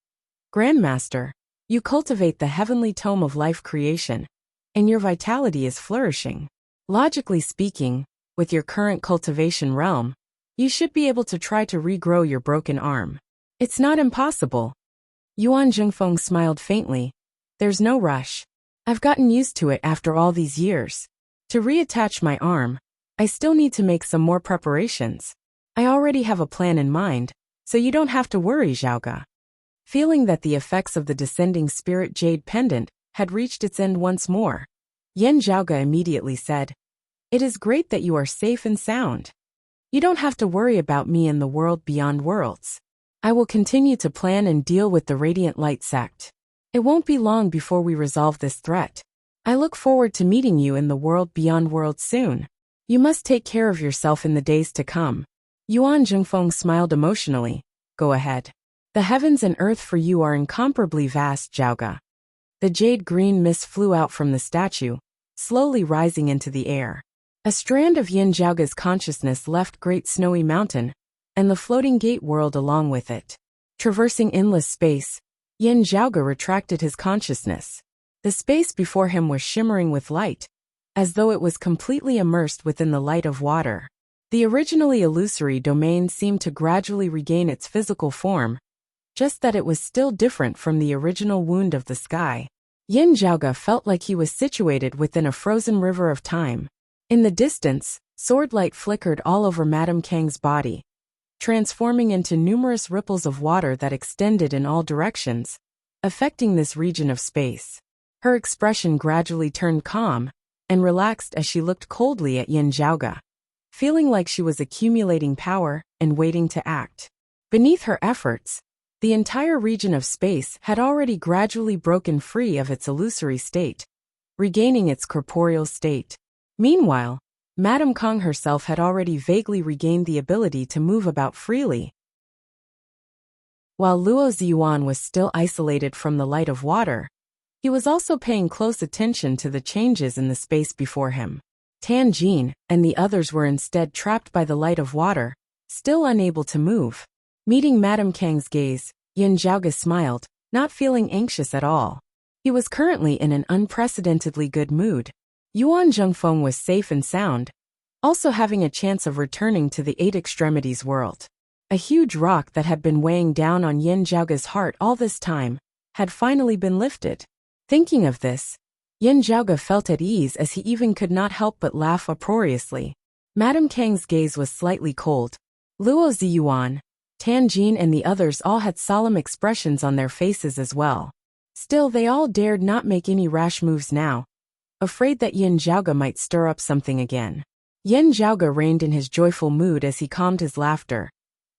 Grandmaster, You cultivate the heavenly tome of life creation, and your vitality is flourishing. Logically speaking, with your current cultivation realm, you should be able to try to regrow your broken arm. It's not impossible. Yuan Zhengfeng smiled faintly. There's no rush. I've gotten used to it after all these years. To reattach my arm, I still need to make some more preparations. I already have a plan in mind, so you don't have to worry, Zhaoge. Feeling that the effects of the descending spirit jade pendant had reached its end once more, Yin Zhaoge immediately said, "It is great that you are safe and sound. You don't have to worry about me in the world beyond worlds. I will continue to plan and deal with the Radiant Light sect. It won't be long before we resolve this threat. I look forward to meeting you in the world beyond worlds soon. You must take care of yourself in the days to come." Yuan Zhengfeng smiled emotionally. Go ahead. The heavens and earth for you are incomparably vast, Zhaoge. The jade-green mist flew out from the statue, slowly rising into the air. A strand of Yin Zhaoge's consciousness left Great Snowy Mountain, and the floating gate whirled along with it. Traversing endless space, Yin Zhaoge retracted his consciousness. The space before him was shimmering with light, as though it was completely immersed within the light of water. The originally illusory domain seemed to gradually regain its physical form, just that it was still different from the original wound of the sky. Yin Zhaoge felt like he was situated within a frozen river of time. In the distance, sword light flickered all over Madame Kang's body, transforming into numerous ripples of water that extended in all directions, affecting this region of space. Her expression gradually turned calm and relaxed as she looked coldly at Yin Zhaoge, feeling like she was accumulating power and waiting to act. Beneath her efforts, the entire region of space had already gradually broken free of its illusory state, regaining its corporeal state. Meanwhile, Madame Kang herself had already vaguely regained the ability to move about freely. While Luo Ziyuan was still isolated from the light of water, he was also paying close attention to the changes in the space before him. Tan Jin and the others were instead trapped by the light of water, still unable to move. Meeting Madame Kang's gaze, Yin Zhaoge smiled, not feeling anxious at all. He was currently in an unprecedentedly good mood. Yuan Zhengfeng was safe and sound, also having a chance of returning to the Eight Extremities world. A huge rock that had been weighing down on Yin Zhaoge's heart all this time had finally been lifted. Thinking of this, Yin Zhaoge felt at ease as he even could not help but laugh uproariously. Madame Kang's gaze was slightly cold. Luo Ziyuan, Tan Jin and the others all had solemn expressions on their faces as well. Still, they all dared not make any rash moves now, afraid that Yin Zhaoge might stir up something again. Yin Zhaoge reigned in his joyful mood as he calmed his laughter,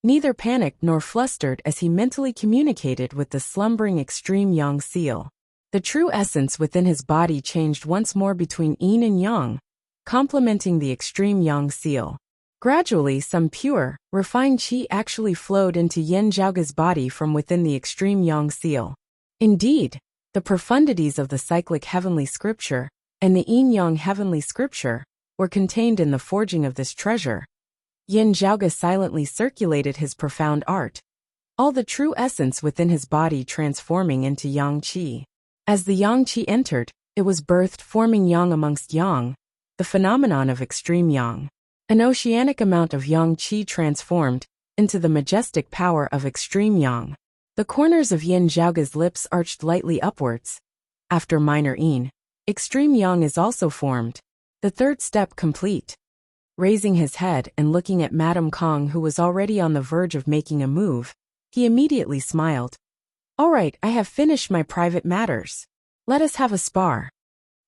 neither panicked nor flustered as he mentally communicated with the slumbering extreme yang seal. The true essence within his body changed once more between yin and yang, complementing the extreme yang seal. Gradually, some pure, refined qi actually flowed into Yin Zhaoge's body from within the extreme yang seal. Indeed, the profundities of the cyclic heavenly scripture and the yin-yang heavenly scripture were contained in the forging of this treasure. Yin Zhaoge silently circulated his profound art, all the true essence within his body transforming into yang qi. As the yang qi entered, it was birthed forming yang amongst yang, the phenomenon of extreme yang. An oceanic amount of yang qi transformed into the majestic power of extreme yang. The corners of Yin Zhaoge's lips arched lightly upwards. After minor yin, extreme yang is also formed, the third step complete. Raising his head and looking at Madame Kang, who was already on the verge of making a move, he immediately smiled. All right, I have finished my private matters. Let us have a spar.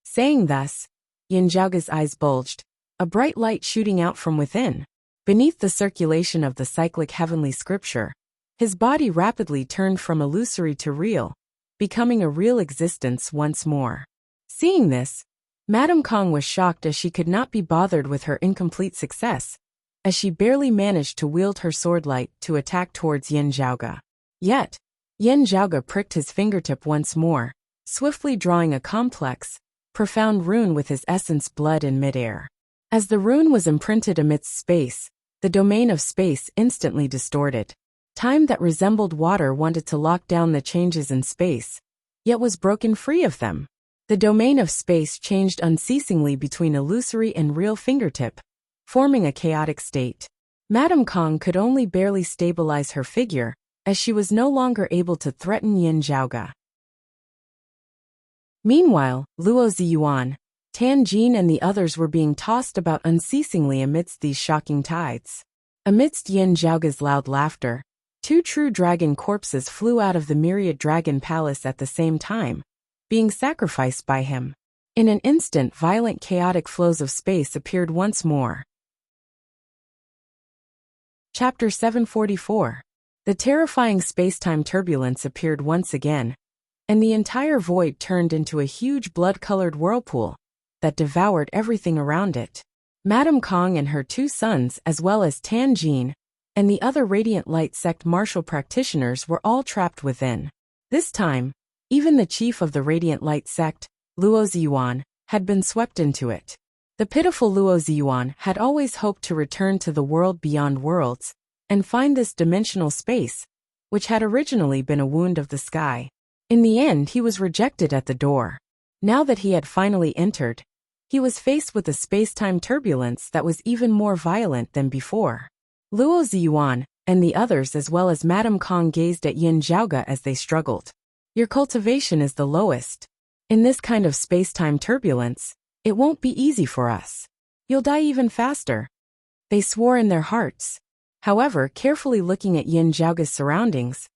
Saying thus, Yin Zhaoge's eyes bulged, a bright light shooting out from within. Beneath the circulation of the cyclic heavenly scripture, his body rapidly turned from illusory to real, becoming a real existence once more. Seeing this, Madame Kang was shocked as she could not be bothered with her incomplete success, as she barely managed to wield her sword light to attack towards Yin Zhaoge. Yet, Yin Zhaoge pricked his fingertip once more, swiftly drawing a complex, profound rune with his essence blood in midair. As the rune was imprinted amidst space, the domain of space instantly distorted. Time that resembled water wanted to lock down the changes in space, yet was broken free of them. The domain of space changed unceasingly between illusory and real fingertip, forming a chaotic state. Madame Kong could only barely stabilize her figure, as she was no longer able to threaten Yin Zhaoge. Meanwhile, Luo Ziyuan, Tan Jin and the others were being tossed about unceasingly amidst these shocking tides. Amidst Yin Zhaoge's loud laughter, 2 true dragon corpses flew out of the myriad dragon palace at the same time, being sacrificed by him. In an instant, violent chaotic flows of space appeared once more. Chapter 744. The terrifying space-time turbulence appeared once again, and the entire void turned into a huge blood-colored whirlpool that devoured everything around it. Madame Kong and her 2 sons, as well as Tan Jin and the other Radiant Light sect martial practitioners, were all trapped within. This time, even the chief of the Radiant Light sect, Luo Ziyuan, had been swept into it. The pitiful Luo Ziyuan had always hoped to return to the world beyond worlds and find this dimensional space, which had originally been a wound of the sky. In the end, he was rejected at the door. Now that he had finally entered, he was faced with a space-time turbulence that was even more violent than before. Luo Ziyuan and the others, as well as Madame Kong, gazed at Yin Zhaoge as they struggled. Your cultivation is the lowest. In this kind of space-time turbulence, it won't be easy for us. You'll die even faster. They swore in their hearts. However, carefully looking at Yin Zhaoge's surroundings,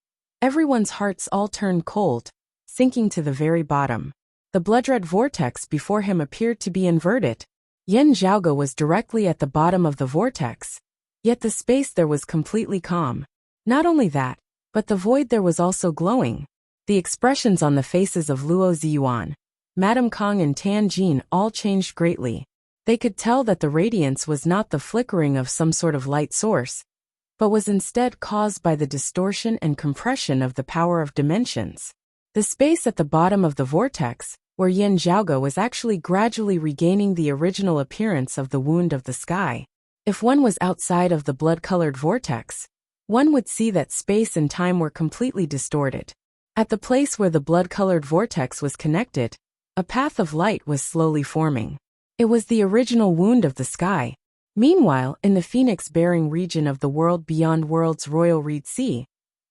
everyone's hearts all turned cold, sinking to the very bottom. The blood-red vortex before him appeared to be inverted. Yin Zhaoge was directly at the bottom of the vortex, yet the space there was completely calm. Not only that, but the void there was also glowing. The expressions on the faces of Luo Ziyuan, Madame Kong and Tan Jin all changed greatly. They could tell that the radiance was not the flickering of some sort of light source, but was instead caused by the distortion and compression of the power of dimensions. The space at the bottom of the vortex, where Yin Zhaoge was actually gradually regaining the original appearance of the wound of the sky. If one was outside of the blood-colored vortex, one would see that space and time were completely distorted. At the place where the blood-colored vortex was connected, a path of light was slowly forming. It was the original wound of the sky. Meanwhile, in the phoenix-bearing region of the world beyond world's royal reed sea,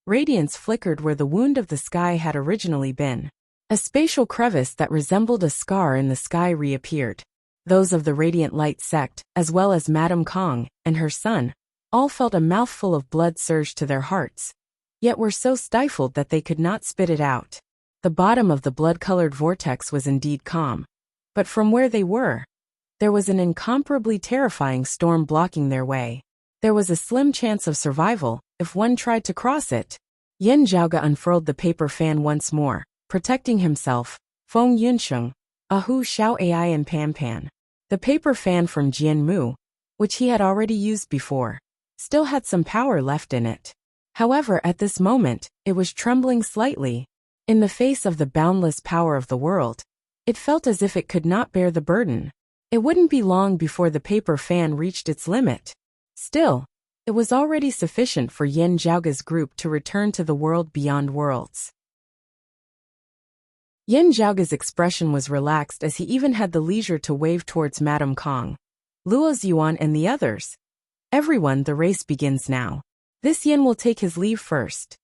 radiance flickered where the wound of the sky had originally been. A spatial crevice that resembled a scar in the sky reappeared. Those of the Radiant Light sect, as well as Madame Kong and her son, all felt a mouthful of blood surge to their hearts, yet were so stifled that they could not spit it out. The bottom of the blood-colored vortex was indeed calm, but from where they were, there was an incomparably terrifying storm blocking their way. There was a slim chance of survival if one tried to cross it. Yin Zhaoge unfurled the paper fan once more, protecting himself. Feng Yunsheng, Ahu Xiao Ai and Pan Pan. The paper fan from Jian Mu, which he had already used before, still had some power left in it. However, at this moment, it was trembling slightly. In the face of the boundless power of the world, it felt as if it could not bear the burden. It wouldn't be long before the paper fan reached its limit. Still, it was already sufficient for Yin Zhaoge's group to return to the world beyond worlds. Yin Zhaoge's expression was relaxed as he even had the leisure to wave towards Madame Kong, Luo Ziyuan and the others. Everyone, the race begins now. This Yin will take his leave first.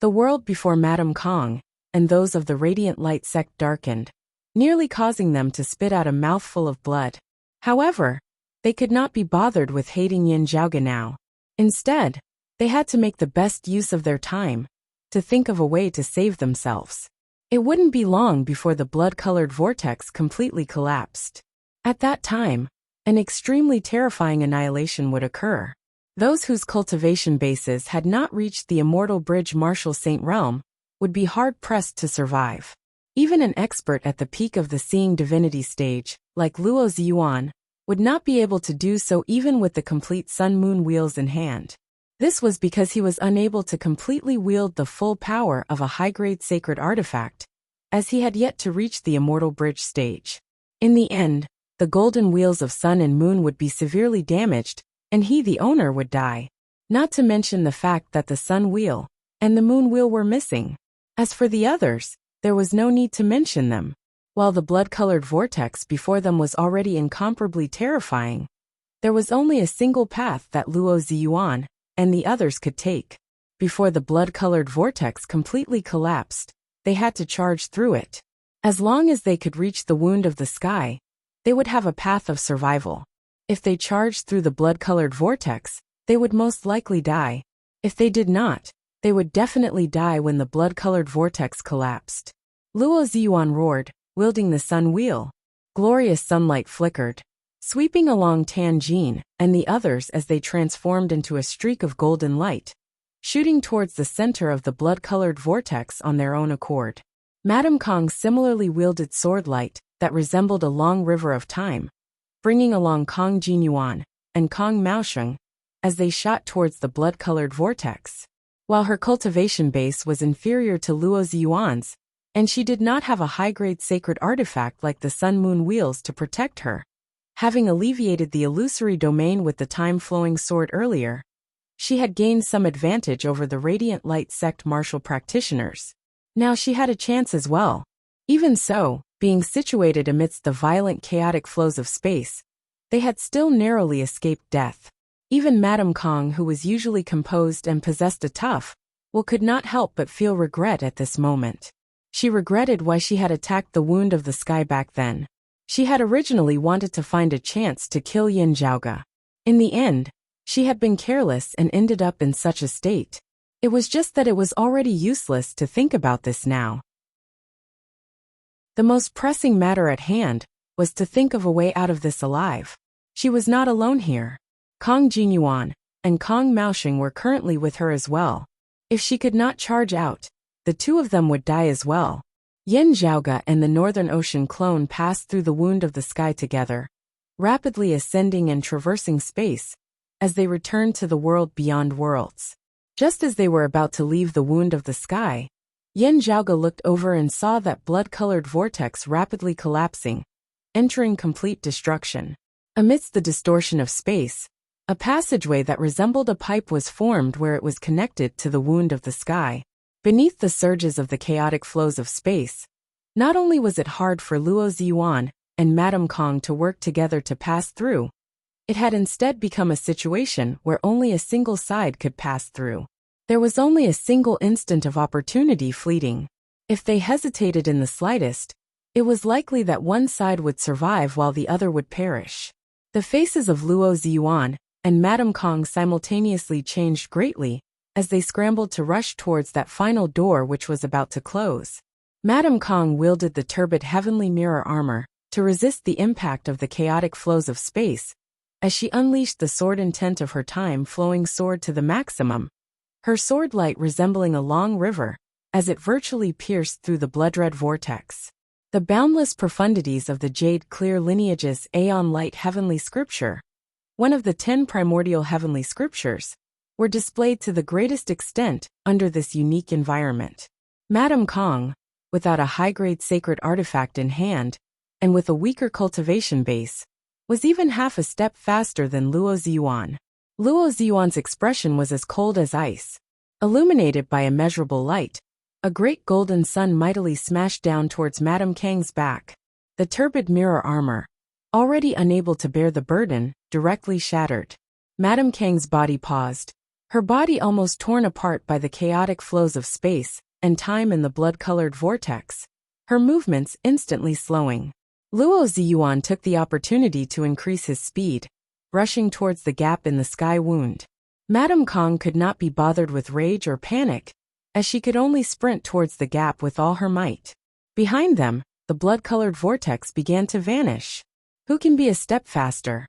The world before Madame Kong and those of the Radiant Light sect darkened, nearly causing them to spit out a mouthful of blood. However, they could not be bothered with hating Yin Zhaoge now. Instead, they had to make the best use of their time, to think of a way to save themselves. It wouldn't be long before the blood-colored vortex completely collapsed. At that time, an extremely terrifying annihilation would occur. Those whose cultivation bases had not reached the immortal bridge Martial Saint realm would be hard-pressed to survive. Even an expert at the peak of the seeing divinity stage, like Luo Ziyuan, would not be able to do so even with the complete sun-moon wheels in hand. This was because he was unable to completely wield the full power of a high-grade sacred artifact, as he had yet to reach the immortal bridge stage. In the end, the golden wheels of sun and moon would be severely damaged, and he, the owner, would die. Not to mention the fact that the sun wheel and the moon wheel were missing. As for the others, there was no need to mention them. While the blood-colored vortex before them was already incomparably terrifying, there was only a single path that Luo Ziyuan and the others could take. Before the blood-colored vortex completely collapsed, they had to charge through it. As long as they could reach the wound of the sky, they would have a path of survival. If they charged through the blood-colored vortex, they would most likely die. If they did not, they would definitely die when the blood-colored vortex collapsed. Luo Ziyuan roared, wielding the sun wheel. Glorious sunlight flickered, sweeping along Tianjin and the others as they transformed into a streak of golden light, shooting towards the center of the blood-colored vortex on their own accord. Madame Kong similarly wielded sword light that resembled a long river of time, bringing along Kong Jinyuan and Kong Maosheng as they shot towards the blood-colored vortex. While her cultivation base was inferior to Luo Ziyuan's, and she did not have a high-grade sacred artifact like the sun-moon wheels to protect her, having alleviated the illusory domain with the time-flowing sword earlier, she had gained some advantage over the Radiant Light sect martial practitioners. Now she had a chance as well. Even so, being situated amidst the violent chaotic flows of space, they had still narrowly escaped death. Even Madame Kong, who was usually composed and possessed a tough will, could not help but feel regret at this moment. She regretted why she had attacked the wound of the sky back then. She had originally wanted to find a chance to kill Yin Zhaoge. In the end, she had been careless and ended up in such a state. It was just that it was already useless to think about this now. The most pressing matter at hand was to think of a way out of this alive. She was not alone here. Kong Jinyuan and Kong Maosheng were currently with her as well. If she could not charge out, the two of them would die as well. Yin Zhaoge and the Northern Ocean clone passed through the wound of the sky together, rapidly ascending and traversing space, as they returned to the world beyond worlds. Just as they were about to leave the wound of the sky, Yin Zhaoge looked over and saw that blood-colored vortex rapidly collapsing, entering complete destruction. Amidst the distortion of space, a passageway that resembled a pipe was formed where it was connected to the wound of the sky. Beneath the surges of the chaotic flows of space, not only was it hard for Luo Ziyuan and Madame Kong to work together to pass through, it had instead become a situation where only a single side could pass through. There was only a single instant of opportunity fleeting. If they hesitated in the slightest, it was likely that one side would survive while the other would perish. The faces of Luo Ziyuan and Madame Kong simultaneously changed greatly as they scrambled to rush towards that final door which was about to close. Madame Kong wielded the turbid heavenly mirror armor to resist the impact of the chaotic flows of space, as she unleashed the sword intent of her time-flowing sword to the maximum, her sword light resembling a long river, as it virtually pierced through the blood-red vortex. The boundless profundities of the Jade-Clear Lineage's Aeon Light Heavenly Scripture, one of the 10 primordial heavenly scriptures, were displayed to the greatest extent under this unique environment. Madame Kong, without a high-grade sacred artifact in hand, and with a weaker cultivation base, was even half a step faster than Luo Ziyuan. Luo Ziyuan's expression was as cold as ice. Illuminated by immeasurable light, a great golden sun mightily smashed down towards Madame Kang's back. The turbid mirror armor, already unable to bear the burden, directly shattered. Madame Kang's body paused, her body almost torn apart by the chaotic flows of space and time in the blood-colored vortex, her movements instantly slowing. Luo Ziyuan took the opportunity to increase his speed, rushing towards the gap in the sky wound. Madame Kong could not be bothered with rage or panic, as she could only sprint towards the gap with all her might. Behind them, the blood-colored vortex began to vanish. Who can be a step faster?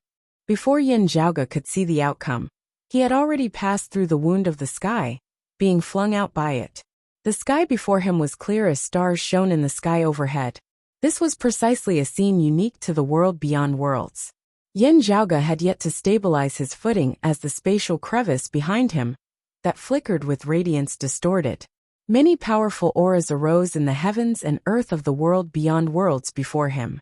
Before Yin Zhaoge could see the outcome, he had already passed through the wound of the sky, being flung out by it. The sky before him was clear as stars shone in the sky overhead. This was precisely a scene unique to the world beyond worlds. Yin Zhaoge had yet to stabilize his footing as the spatial crevice behind him, that flickered with radiance, distorted. Many powerful auras arose in the heavens and earth of the world beyond worlds before him.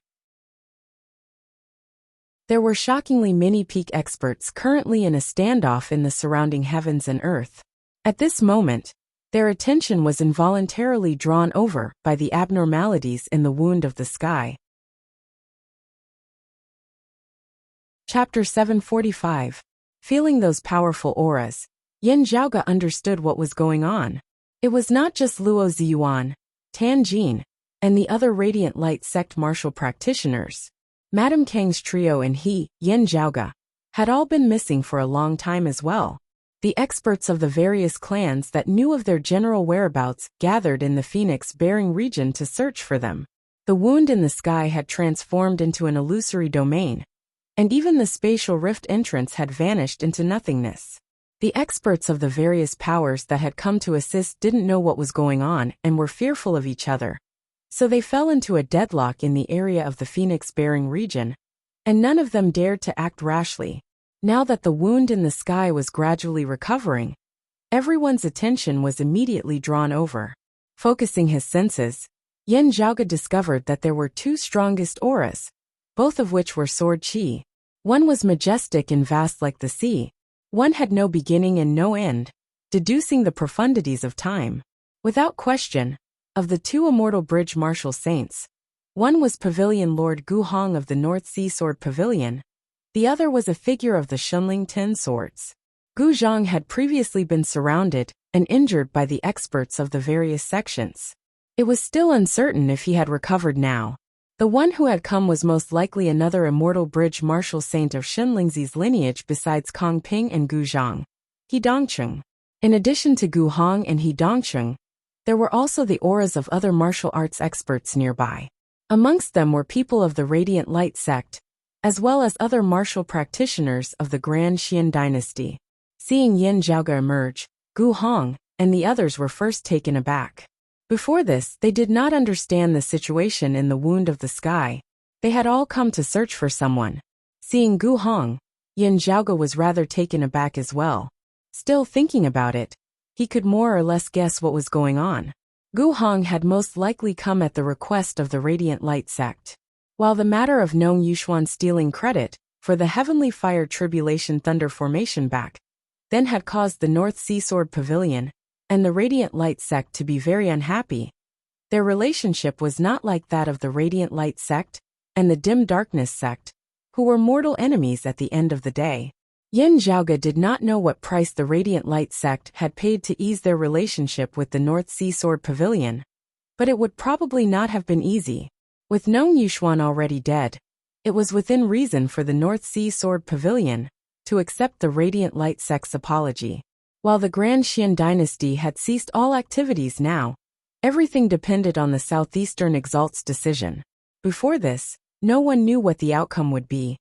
There were shockingly many peak experts currently in a standoff in the surrounding heavens and earth. At this moment, Their attention was involuntarily drawn over by the abnormalities in the wound of the sky. Chapter 745. Feeling those powerful auras, Yin Zhaoge understood what was going on. It was not just Luo Ziyuan, Tan Jin, and the other Radiant Light sect martial practitioners. Madame Kang's trio and he, Yin Zhaoge, had all been missing for a long time as well. The experts of the various clans that knew of their general whereabouts gathered in the Phoenix-bearing region to search for them. The wound in the sky had transformed into an illusory domain, and even the spatial rift entrance had vanished into nothingness. The experts of the various powers that had come to assist didn't know what was going on and were fearful of each other. So they fell into a deadlock in the area of the Phoenix-bearing region, and none of them dared to act rashly. Now that the wound in the sky was gradually recovering, everyone's attention was immediately drawn over. Focusing his senses, Yin Zhaoge discovered that there were two strongest auras, both of which were sword qi. One was majestic and vast like the sea. One had no beginning and no end, deducing the profundities of time. Without question, of the two immortal bridge martial saints, one was Pavilion Lord Gu Hong of the North Sea Sword Pavilion. The other was a figure of the Shunling Ten Swords. Gu Zhang had previously been surrounded and injured by the experts of the various sections. It was still uncertain if he had recovered now. The one who had come was most likely another immortal bridge martial saint of Shenlingzi's lineage besides Kong Ping and Gu Zhang, He Dongcheng. In addition to Gu Hong and He Dongcheng, there were also the auras of other martial arts experts nearby. Amongst them were people of the Radiant Light sect, as well as other martial practitioners of the Grand Xian dynasty. Seeing Yin Zhaoge emerge, Gu Hong and the others were first taken aback. Before this, they did not understand the situation in the wound of the sky. They had all come to search for someone. Seeing Gu Hong, Yin Zhaoge was rather taken aback as well. Still thinking about it, he could more or less guess what was going on. Gu Hong had most likely come at the request of the Radiant Light sect. While the matter of Nong Yushuan stealing credit for the Heavenly Fire Tribulation Thunder formation back then had caused the North Sea Sword Pavilion and the Radiant Light sect to be very unhappy. Their relationship was not like that of the Radiant Light sect and the Dim Darkness sect, who were mortal enemies at the end of the day. Yin Zhaoge did not know what price the Radiant Light sect had paid to ease their relationship with the North Sea Sword Pavilion, but it would probably not have been easy. With Nong Yushuan already dead, it was within reason for the North Sea Sword Pavilion to accept the Radiant Light sect's apology. While the Grand Xian dynasty had ceased all activities now, everything depended on the Southeastern Exalt's decision. Before this, no one knew what the outcome would be.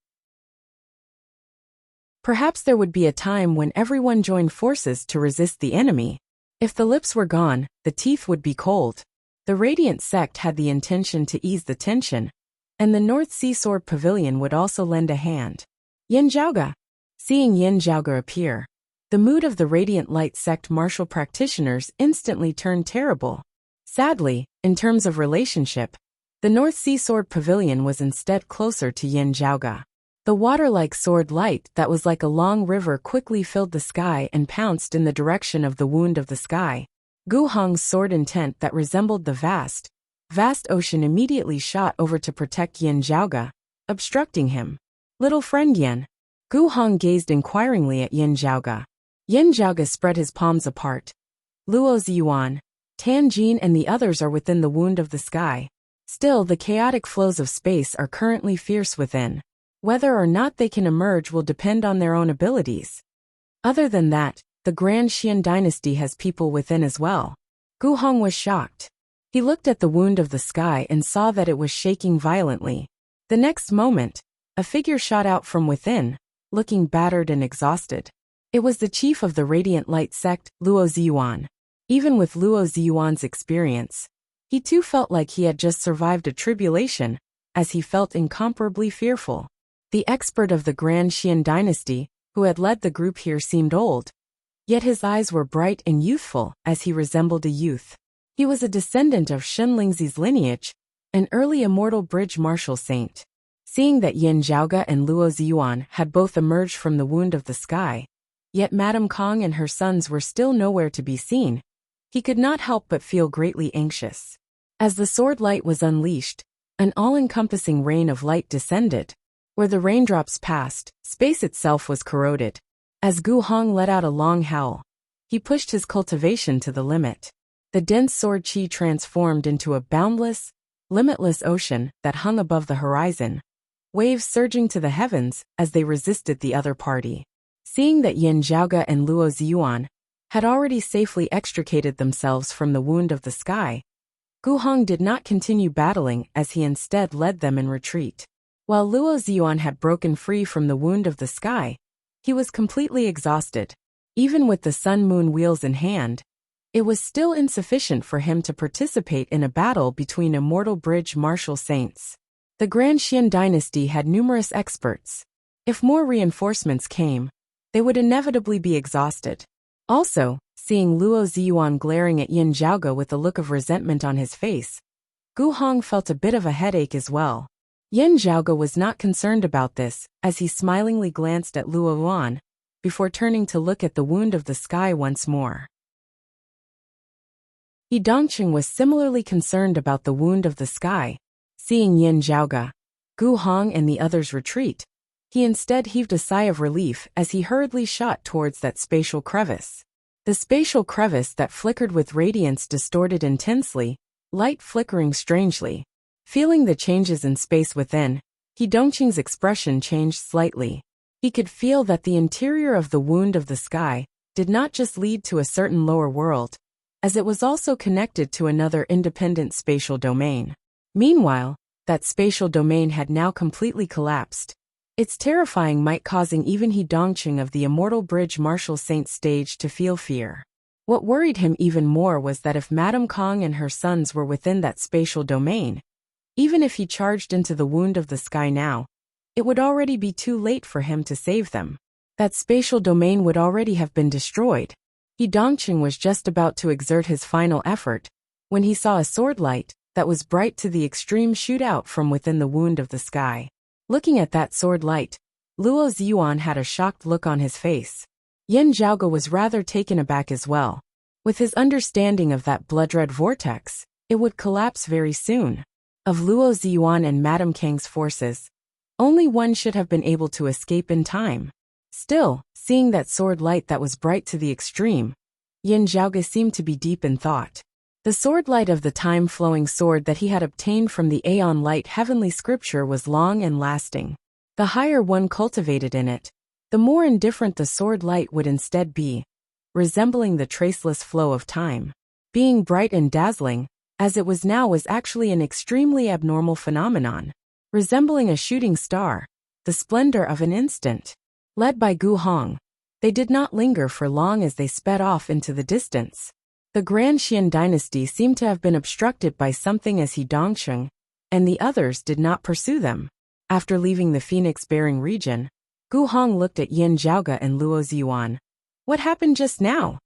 Perhaps there would be a time when everyone joined forces to resist the enemy. If the lips were gone, the teeth would be cold. The Radiant sect had the intention to ease the tension, and the North Sea Sword Pavilion would also lend a hand. Yin Zhaoge. Seeing Yin Zhaoge appear, the mood of the Radiant Light sect martial practitioners instantly turned terrible. Sadly, in terms of relationship, the North Sea Sword Pavilion was instead closer to Yin Zhaoge. The water-like sword light that was like a long river quickly filled the sky and pounced in the direction of the wound of the sky. Gu Hong's sword intent that resembled the vast ocean immediately shot over to protect Yin Zhaoge, obstructing him. Little friend Yin. Gu Hong gazed inquiringly at Yin Zhaoge. Yin Zhaoge spread his palms apart. Luo Ziyuan, Tan Jin and the others are within the wound of the sky. Still, the chaotic flows of space are currently fierce within. Whether or not they can emerge will depend on their own abilities. Other than that, the Grand Xian dynasty has people within as well. Gu Hong was shocked. He looked at the wound of the sky and saw that it was shaking violently. The next moment, a figure shot out from within, looking battered and exhausted. It was the chief of the Radiant Light sect, Luo Ziyuan. Even with Luo Ziyuan's experience, he too felt like he had just survived a tribulation, as he felt incomparably fearful. The expert of the Grand Xian dynasty, who had led the group here, seemed old, yet his eyes were bright and youthful as he resembled a youth. He was a descendant of Shenlingzi's lineage, an early immortal bridge martial saint. Seeing that Yin Zhaoge and Luo Ziyuan had both emerged from the wound of the sky, yet Madame Kong and her sons were still nowhere to be seen, He could not help but feel greatly anxious. As the sword light was unleashed, an all-encompassing rain of light descended. Where the raindrops passed, space itself was corroded. As Gu Hong let out a long howl, he pushed his cultivation to the limit. The dense sword chi transformed into a boundless, limitless ocean that hung above the horizon, waves surging to the heavens as they resisted the other party. Seeing that Yin Zhaoge and Luo Ziyuan had already safely extricated themselves from the wound of the sky, Gu Hong did not continue battling as he instead led them in retreat. While Luo Ziyuan had broken free from the wound of the sky, he was completely exhausted. Even with the sun-moon wheels in hand, it was still insufficient for him to participate in a battle between immortal bridge martial saints. The Grand Xian dynasty had numerous experts. If more reinforcements came, they would inevitably be exhausted. Also, seeing Luo Ziyuan glaring at Yin Zhaoge with a look of resentment on his face, Gu Hong felt a bit of a headache as well. Yin Zhaoge was not concerned about this, as he smilingly glanced at Luo Yuan, before turning to look at the wound of the sky once more. He Dongqing was similarly concerned about the wound of the sky. Seeing Yin Zhaoge, Gu Hong and the others retreat, he instead heaved a sigh of relief as he hurriedly shot towards that spatial crevice. The spatial crevice that flickered with radiance distorted intensely, light flickering strangely. Feeling the changes in space within, He Dongqing's expression changed slightly. He could feel that the interior of the wound of the sky did not just lead to a certain lower world, as it was also connected to another independent spatial domain. Meanwhile, that spatial domain had now completely collapsed, its terrifying might causing even He Dongqing of the Immortal Bridge Martial Saint stage to feel fear. What worried him even more was that if Madame Kong and her sons were within that spatial domain, even if he charged into the wound of the sky now, it would already be too late for him to save them. That spatial domain would already have been destroyed. He Dongqing was just about to exert his final effort when he saw a sword light that was bright to the extreme shoot out from within the wound of the sky. Looking at that sword light, Luo Ziyuan had a shocked look on his face. Yin Zhaoge was rather taken aback as well. With his understanding of that blood-red vortex, it would collapse very soon. Of Luo Ziyuan and Madame Kang's forces, only one should have been able to escape in time. Still, seeing that sword light that was bright to the extreme, Yin Zhaoge seemed to be deep in thought. The sword light of the time-flowing sword that he had obtained from the Aeon Light heavenly scripture was long and lasting. The higher one cultivated in it, the more indifferent the sword light would instead be, resembling the traceless flow of time. Being bright and dazzling, as it was now, was actually an extremely abnormal phenomenon, resembling a shooting star, the splendor of an instant. Led by Gu Hong, they did not linger for long as they sped off into the distance. The Grand Xian dynasty seemed to have been obstructed by something as He Dongqing and the others did not pursue them. After leaving the phoenix-bearing region, Gu Hong looked at Yin Zhaoge and Luo Ziyuan. What happened just now?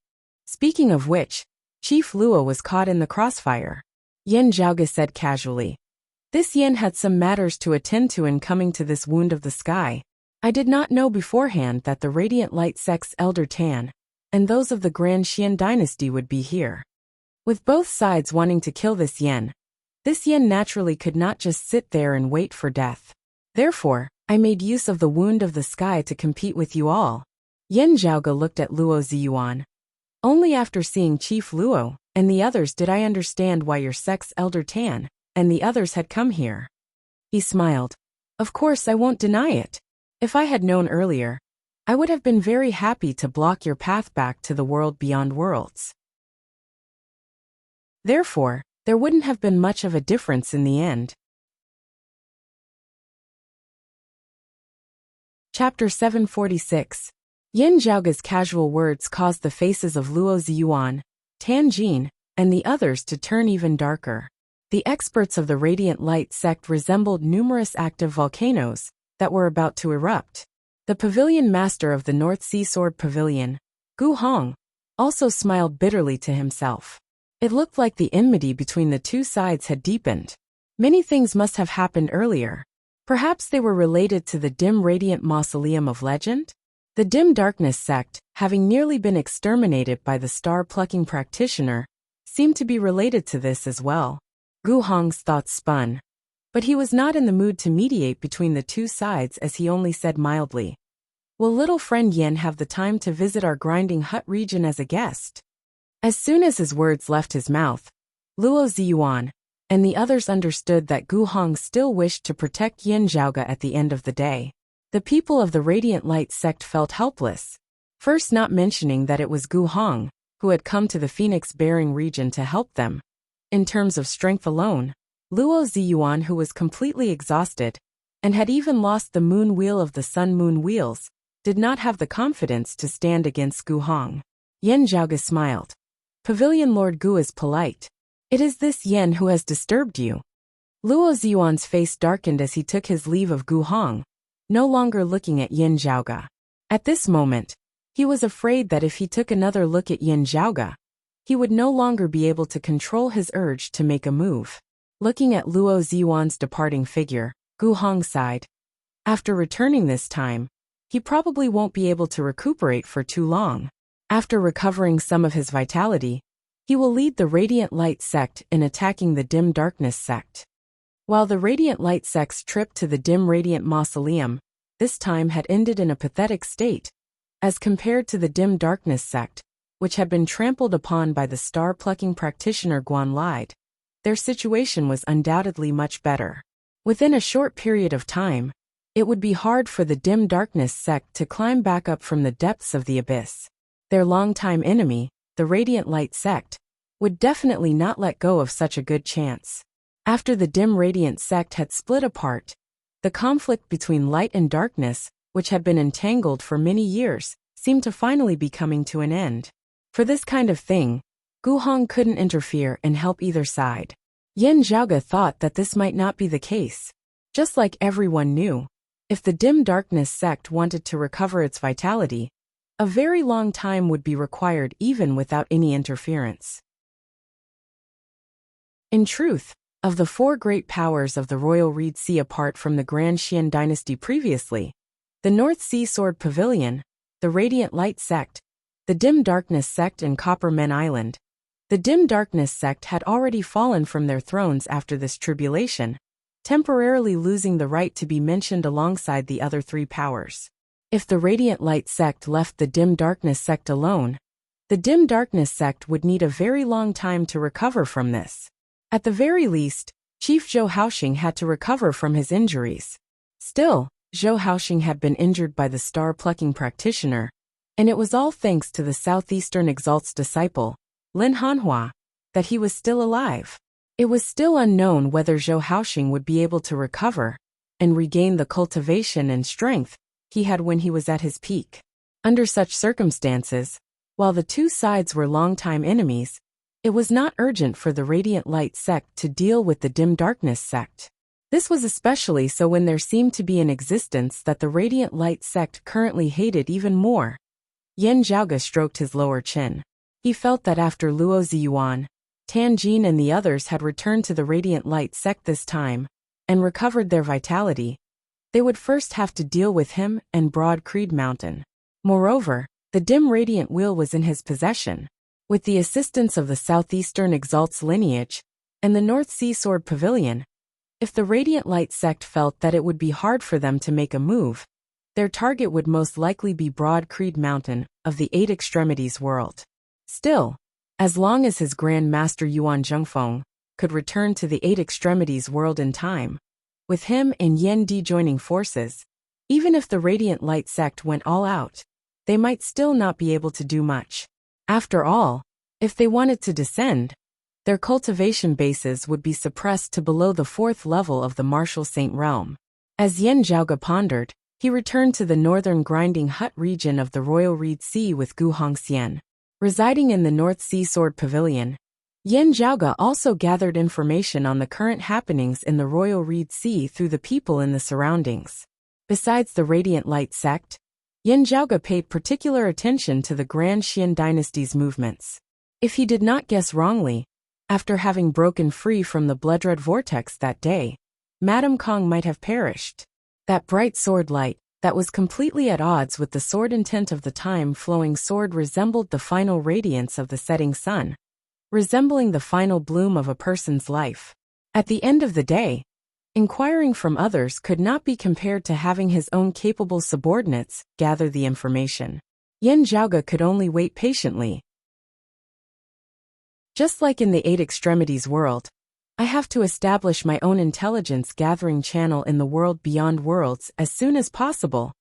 Speaking of which, Chief Luo was caught in the crossfire. Yin Zhaoge said casually. This Yin had some matters to attend to in coming to this wound of the sky. I did not know beforehand that the Radiant Light sect's Elder Tan and those of the Grand Xian dynasty would be here. With both sides wanting to kill this Yin naturally could not just sit there and wait for death. Therefore, I made use of the wound of the sky to compete with you all. Yin Zhaoge looked at Luo Ziyuan. Only after seeing Chief Luo and the others did I understand why your sect's Elder Tan and the others had come here. He smiled. Of course I won't deny it. If I had known earlier, I would have been very happy to block your path back to the world beyond worlds. Therefore, there wouldn't have been much of a difference in the end. Chapter 746. Yin Zhaoge's casual words caused the faces of Luo Ziyuan, Tan Jin, and the others to turn even darker. The experts of the Radiant Light sect resembled numerous active volcanoes that were about to erupt. The pavilion master of the North Sea Sword Pavilion, Gu Hong, also smiled bitterly to himself. It looked like the enmity between the two sides had deepened. Many things must have happened earlier. Perhaps they were related to the dim radiant mausoleum of legend? The dim darkness sect, having nearly been exterminated by the star-plucking practitioner, seemed to be related to this as well. Gu Hong's thoughts spun. But he was not in the mood to mediate between the two sides as he only said mildly, "Will little friend Yin have the time to visit our grinding hut region as a guest?" As soon as his words left his mouth, Luo Ziyuan and the others understood that Gu Hong still wished to protect Yin Zhaoge at the end of the day. The people of the Radiant Light sect felt helpless, first not mentioning that it was Gu Hong who had come to the Phoenix-bearing region to help them. In terms of strength alone, Luo Ziyuan, who was completely exhausted and had even lost the moon wheel of the sun-moon wheels, did not have the confidence to stand against Gu Hong. Yin Zhaoge smiled. "Pavilion Lord Gu is polite. It is this Yen who has disturbed you." Luo Ziyuan's face darkened as he took his leave of Gu Hong, no longer looking at Yin Zhaoge. At this moment, he was afraid that if he took another look at Yin Zhaoge, he would no longer be able to control his urge to make a move. Looking at Luo Ziyuan's departing figure, Gu Hong sighed. After returning this time, he probably won't be able to recuperate for too long. After recovering some of his vitality, he will lead the Radiant Light sect in attacking the Dim Darkness sect. While the Radiant Light sect's trip to the Dim Radiant Mausoleum this time had ended in a pathetic state, as compared to the Dim Darkness sect, which had been trampled upon by the star-plucking practitioner Guan Lide, their situation was undoubtedly much better. Within a short period of time, it would be hard for the Dim Darkness sect to climb back up from the depths of the abyss. Their longtime enemy, the Radiant Light sect, would definitely not let go of such a good chance. After the Dim Radiant sect had split apart, the conflict between light and darkness, which had been entangled for many years, seemed to finally be coming to an end. For this kind of thing, Gu Hong couldn't interfere and help either side. Yin Zhaoge thought that this might not be the case. Just like everyone knew, if the Dim Darkness sect wanted to recover its vitality, a very long time would be required even without any interference. In truth, of the four great powers of the Royal Reed Sea apart from the Grand Xian dynasty previously, the North Sea Sword Pavilion, the Radiant Light sect, the Dim Darkness sect and Copper Men Island, the Dim Darkness sect had already fallen from their thrones after this tribulation, temporarily losing the right to be mentioned alongside the other three powers. If the Radiant Light sect left the Dim Darkness sect alone, the Dim Darkness sect would need a very long time to recover from this. At the very least, Chief Zhou Haoxing had to recover from his injuries. Still, Zhou Haoxing had been injured by the star-plucking practitioner, and it was all thanks to the Southeastern Exalt's disciple, Lin Hanhua, that he was still alive. It was still unknown whether Zhou Haoxing would be able to recover and regain the cultivation and strength he had when he was at his peak. Under such circumstances, while the two sides were longtime enemies, it was not urgent for the Radiant Light sect to deal with the Dim Darkness sect. This was especially so when there seemed to be an existence that the Radiant Light sect currently hated even more. Yin Zhaoge stroked his lower chin. He felt that after Luo Ziyuan, Tan Jin and the others had returned to the Radiant Light sect this time and recovered their vitality, they would first have to deal with him and Broad Creed Mountain. Moreover, the Dim Radiant Wheel was in his possession. With the assistance of the Southeastern Exalt's lineage and the North Sea Sword Pavilion, if the Radiant Light sect felt that it would be hard for them to make a move, their target would most likely be Broad Creed Mountain of the Eight Extremities world. Still, as long as his Grand Master Yuan Zhengfeng could return to the Eight Extremities world in time, with him and Yen Di joining forces, even if the Radiant Light sect went all out, they might still not be able to do much. After all, if they wanted to descend, their cultivation bases would be suppressed to below the fourth level of the Martial Saint realm. As Yin Zhaoge pondered, he returned to the northern grinding hut region of the Royal Reed Sea with Gu Hongxian. Residing in the North Sea Sword Pavilion, Yin Zhaoge also gathered information on the current happenings in the Royal Reed Sea through the people in the surroundings. Besides the Radiant Light sect, Yin Zhaoge paid particular attention to the Grand Xian dynasty's movements. If he did not guess wrongly, after having broken free from the blood-red vortex that day, Madame Kong might have perished. That bright sword light, that was completely at odds with the sword intent of the time-flowing sword, resembled the final radiance of the setting sun. resembling the final bloom of a person's life. At the end of the day, inquiring from others could not be compared to having his own capable subordinates gather the information. Yin Zhaoge could only wait patiently. Just like in the Eight Extremities world, I have to establish my own intelligence-gathering channel in the world beyond worlds as soon as possible,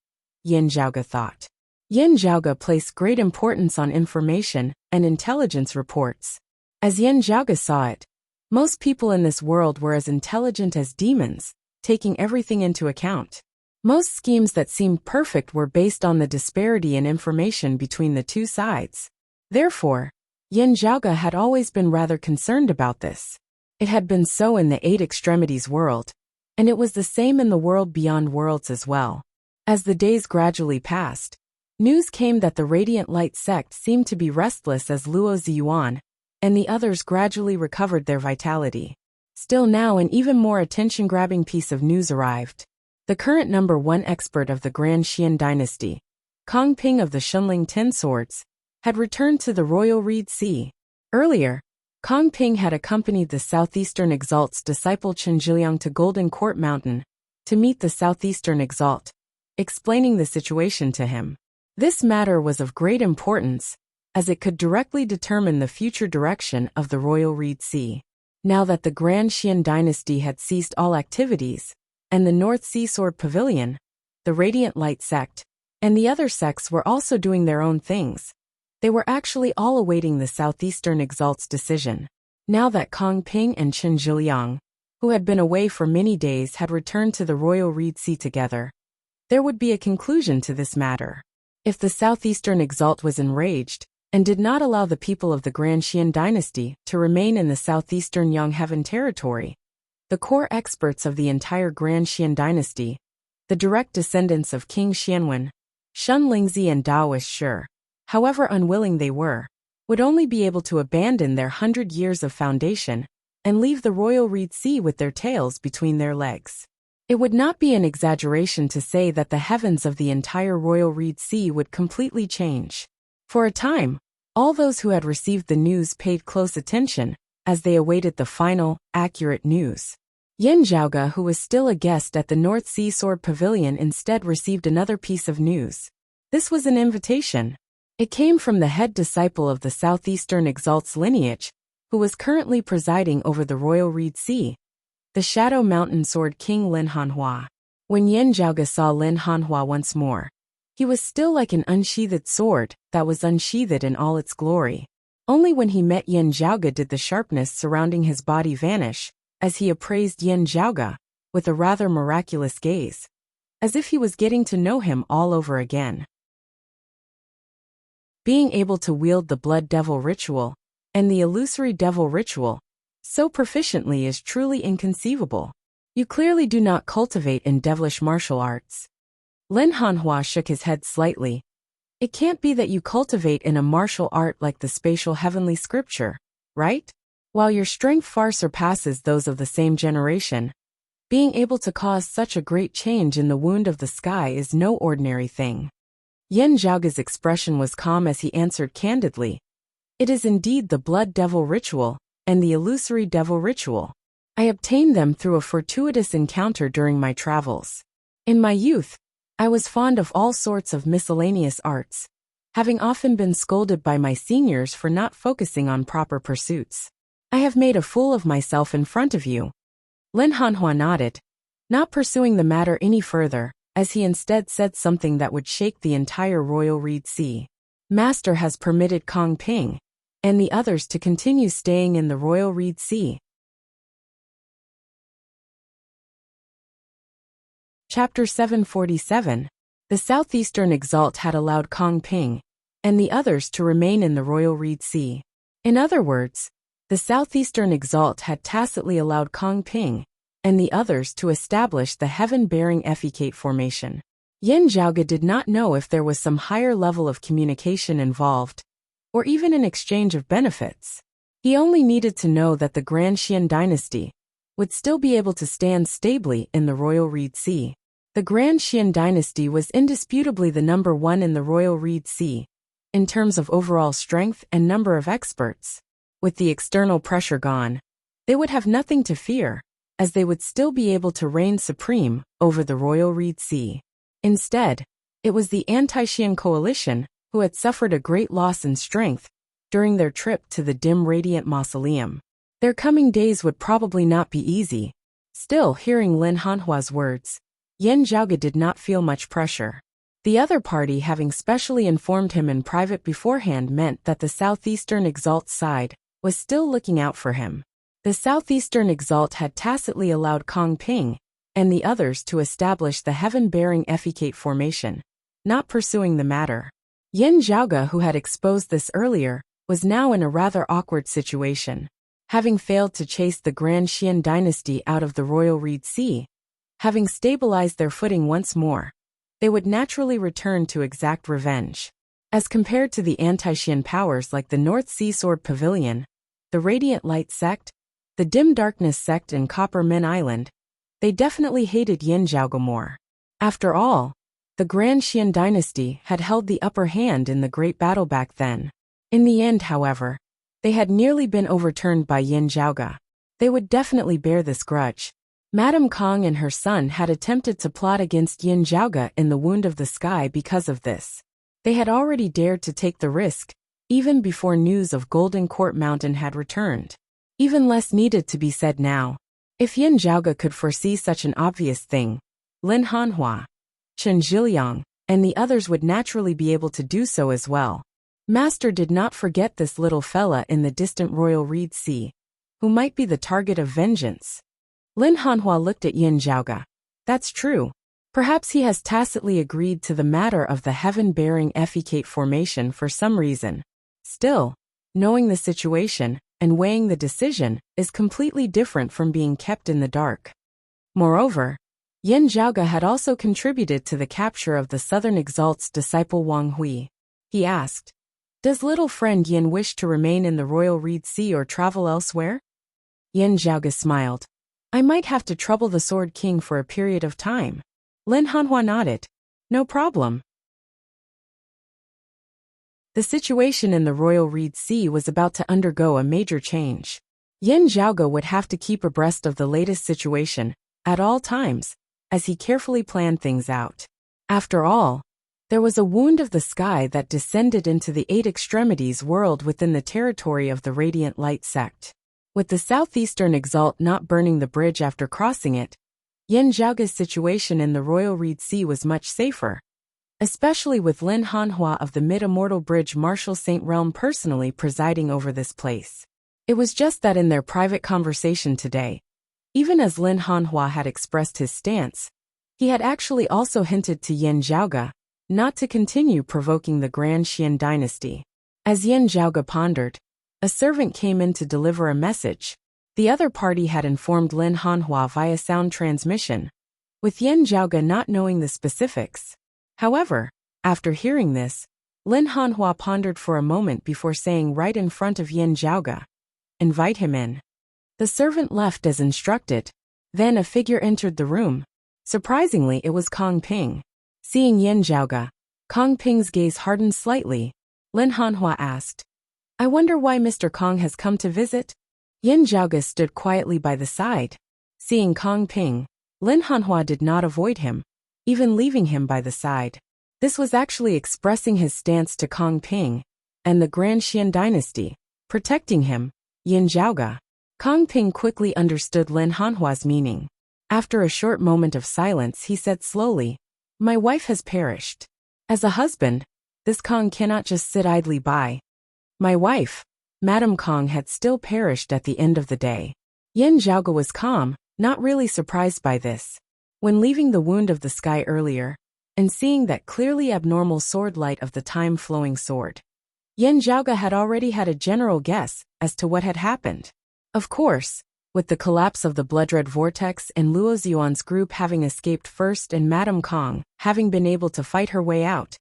Yin Zhaoge thought. Yin Zhaoge placed great importance on information and intelligence reports. As Yin Zhaoge saw it, most people in this world were as intelligent as demons, taking everything into account. Most schemes that seemed perfect were based on the disparity in information between the two sides. Therefore, Yin Zhaoge had always been rather concerned about this. It had been so in the Eight Extremities world, and it was the same in the world beyond worlds as well. As the days gradually passed, news came that the Radiant Light sect seemed to be restless as Luo Ziyuan, and the others gradually recovered their vitality. Still now an even more attention-grabbing piece of news arrived. The current #1 expert of the Grand Xian dynasty, Kong Ping of the Shunling Ten Swords, had returned to the Royal Reed Sea. Earlier, Kong Ping had accompanied the Southeastern Exalt's disciple Chen Zhiliang to Golden Court Mountain to meet the Southeastern Exalt, explaining the situation to him. This matter was of great importance, as it could directly determine the future direction of the Royal Reed Sea. Now that the Grand Xian dynasty had ceased all activities, and the North Sea Sword Pavilion, the Radiant Light sect, and the other sects were also doing their own things, they were actually all awaiting the Southeastern Exalt's decision. Now that Kong Ping and Chen Zhiliang, who had been away for many days, had returned to the Royal Reed Sea together, there would be a conclusion to this matter. If the Southeastern Exalt was enraged, and did not allow the people of the Grand Xian dynasty to remain in the Southeastern Yongheaven territory, the core experts of the entire Grand Xian dynasty, the direct descendants of King Xianwen, Shun Lingzi and Daoist Shi, however unwilling they were, would only be able to abandon their 100 years of foundation and leave the Royal Reed Sea with their tails between their legs. It would not be an exaggeration to say that the heavens of the entire Royal Reed Sea would completely change. For a time, all those who had received the news paid close attention as they awaited the final, accurate news. Yin Zhaoge, who was still a guest at the North Sea Sword Pavilion, instead received another piece of news. This was an invitation. It came from the head disciple of the Southeastern Exalt's lineage, who was currently presiding over the Royal Reed Sea, the Shadow Mountain Sword King Lin Hanhua. When Yin Zhaoge saw Lin Hanhua once more, he was still like an unsheathed sword that was unsheathed in all its glory. Only when he met Yin Zhaoge did the sharpness surrounding his body vanish, as he appraised Yin Zhaoge with a rather miraculous gaze, as if he was getting to know him all over again. Being able to wield the Blood Devil ritual and the Illusory Devil ritual so proficiently is truly inconceivable. You clearly do not cultivate in devilish martial arts. Lin Hanhua shook his head slightly. It can't be that you cultivate in a martial art like the spatial heavenly scripture, right? While your strength far surpasses those of the same generation, being able to cause such a great change in the wound of the sky is no ordinary thing. Yin Zhaoge's expression was calm as he answered candidly. It is indeed the Blood Devil ritual and the Illusory Devil ritual. I obtained them through a fortuitous encounter during my travels. In my youth, I was fond of all sorts of miscellaneous arts, having often been scolded by my seniors for not focusing on proper pursuits. I have made a fool of myself in front of you. Lin Hanhua nodded, not pursuing the matter any further, as he instead said something that would shake the entire Royal Reed Sea. Master has permitted Kong Ping and the others to continue staying in the Royal Reed Sea. Chapter 747. The Southeastern Exalt had allowed Kong Ping and the others to remain in the Royal Reed Sea. In other words, the Southeastern Exalt had tacitly allowed Kong Ping and the others to establish the heaven-bearing Effecate formation. Yin Zhaoge did not know if there was some higher level of communication involved, or even an exchange of benefits. He only needed to know that the Grand Xian dynasty would still be able to stand stably in the Royal Reed Sea. The Grand Xian dynasty was indisputably the #1 in the Royal Reed Sea, in terms of overall strength and number of experts. With the external pressure gone, they would have nothing to fear, as they would still be able to reign supreme over the royal Reed Sea. Instead, it was the anti-Qian coalition who had suffered a great loss in strength during their trip to the dim radiant mausoleum. Their coming days would probably not be easy. Still, hearing Lin Hanhua's words, Yan Zhaoge did not feel much pressure. The other party having specially informed him in private beforehand meant that the Southeastern Exalt side was still looking out for him. The Southeastern Exalt had tacitly allowed Kong Ping and the others to establish the heaven-bearing effecate formation, not pursuing the matter. Yan Zhaoge, who had exposed this earlier, was now in a rather awkward situation. Having failed to chase the Grand Qian dynasty out of the royal Reed Sea, having stabilized their footing once more, they would naturally return to exact revenge. As compared to the anti-Qian powers like the North Sea Sword Pavilion, the Radiant Light Sect, the Dim Darkness Sect and Copper Min Island, they definitely hated Yan Zhaoge more. After all, the Grand Qian dynasty had held the upper hand in the great battle back then. In the end, however, they had nearly been overturned by Yan Zhaoge. They would definitely bear this grudge. Madame Kong and her son had attempted to plot against Yan Zhaoge in the Wound of the Sky because of this. They had already dared to take the risk, even before news of Golden Court Mountain had returned. Even less needed to be said now. If Yan Zhaoge could foresee such an obvious thing, Lin Hanhua, Chen Zhiliang, and the others would naturally be able to do so as well. Master did not forget this little fella in the distant royal Reed Sea, who might be the target of vengeance. Lin Hanhua looked at Yan Zhaoge. That's true. Perhaps he has tacitly agreed to the matter of the heaven-bearing effecate formation for some reason. Still, knowing the situation and weighing the decision is completely different from being kept in the dark. Moreover, Yan Zhaoge had also contributed to the capture of the Southern Exalt's disciple Wang Hui. He asked, "Does little friend Yan wish to remain in the royal Reed Sea or travel elsewhere?" Yan Zhaoge smiled. "I might have to trouble the Sword King for a period of time." Lin Hanhua nodded. "No problem." The situation in the royal Reed Sea was about to undergo a major change. Yan Zhaoge would have to keep abreast of the latest situation at all times, as he carefully planned things out. After all, there was a wound of the sky that descended into the Eight Extremities world within the territory of the Radiant Light Sect. With the Southeastern Exalt not burning the bridge after crossing it, Yan Zhaoge's situation in the royal Reed Sea was much safer, especially with Lin Hanhua of the Mid-Immortal Bridge Marshal Saint Realm personally presiding over this place. It was just that in their private conversation today, even as Lin Hanhua had expressed his stance, he had actually also hinted to Yan Zhaoge not to continue provoking the Grand Qian dynasty. As Yan Zhaoge pondered, a servant came in to deliver a message. The other party had informed Lin Hanhua via sound transmission, with Yan Zhaoge not knowing the specifics. However, after hearing this, Lin Hanhua pondered for a moment before saying right in front of Yan Zhaoge, "Invite him in." The servant left as instructed. Then a figure entered the room. Surprisingly, it was Kong Ping. Seeing Yan Zhaoge, Kong Ping's gaze hardened slightly. Lin Hanhua asked, "I wonder why Mr. Kong has come to visit?" Yan Zhaoge stood quietly by the side. Seeing Kong Ping, Lin Hanhua did not avoid him, even leaving him by the side. This was actually expressing his stance to Kong Ping and the Grand Qian dynasty, protecting him, Yan Zhaoge. Kong Ping quickly understood Lin Hanhua's meaning. After a short moment of silence, he said slowly, "My wife has perished. As a husband, this Kong cannot just sit idly by." My wife, Madame Kong, had still perished at the end of the day. Yan Zhaoge was calm, not really surprised by this. When leaving the Wound of the Sky earlier, and seeing that clearly abnormal sword light of the time-flowing sword, Yan Zhaoge had already had a general guess as to what had happened. Of course, with the collapse of the Bloodred Vortex and Luo Ziyuan's group having escaped first and Madame Kong having been able to fight her way out,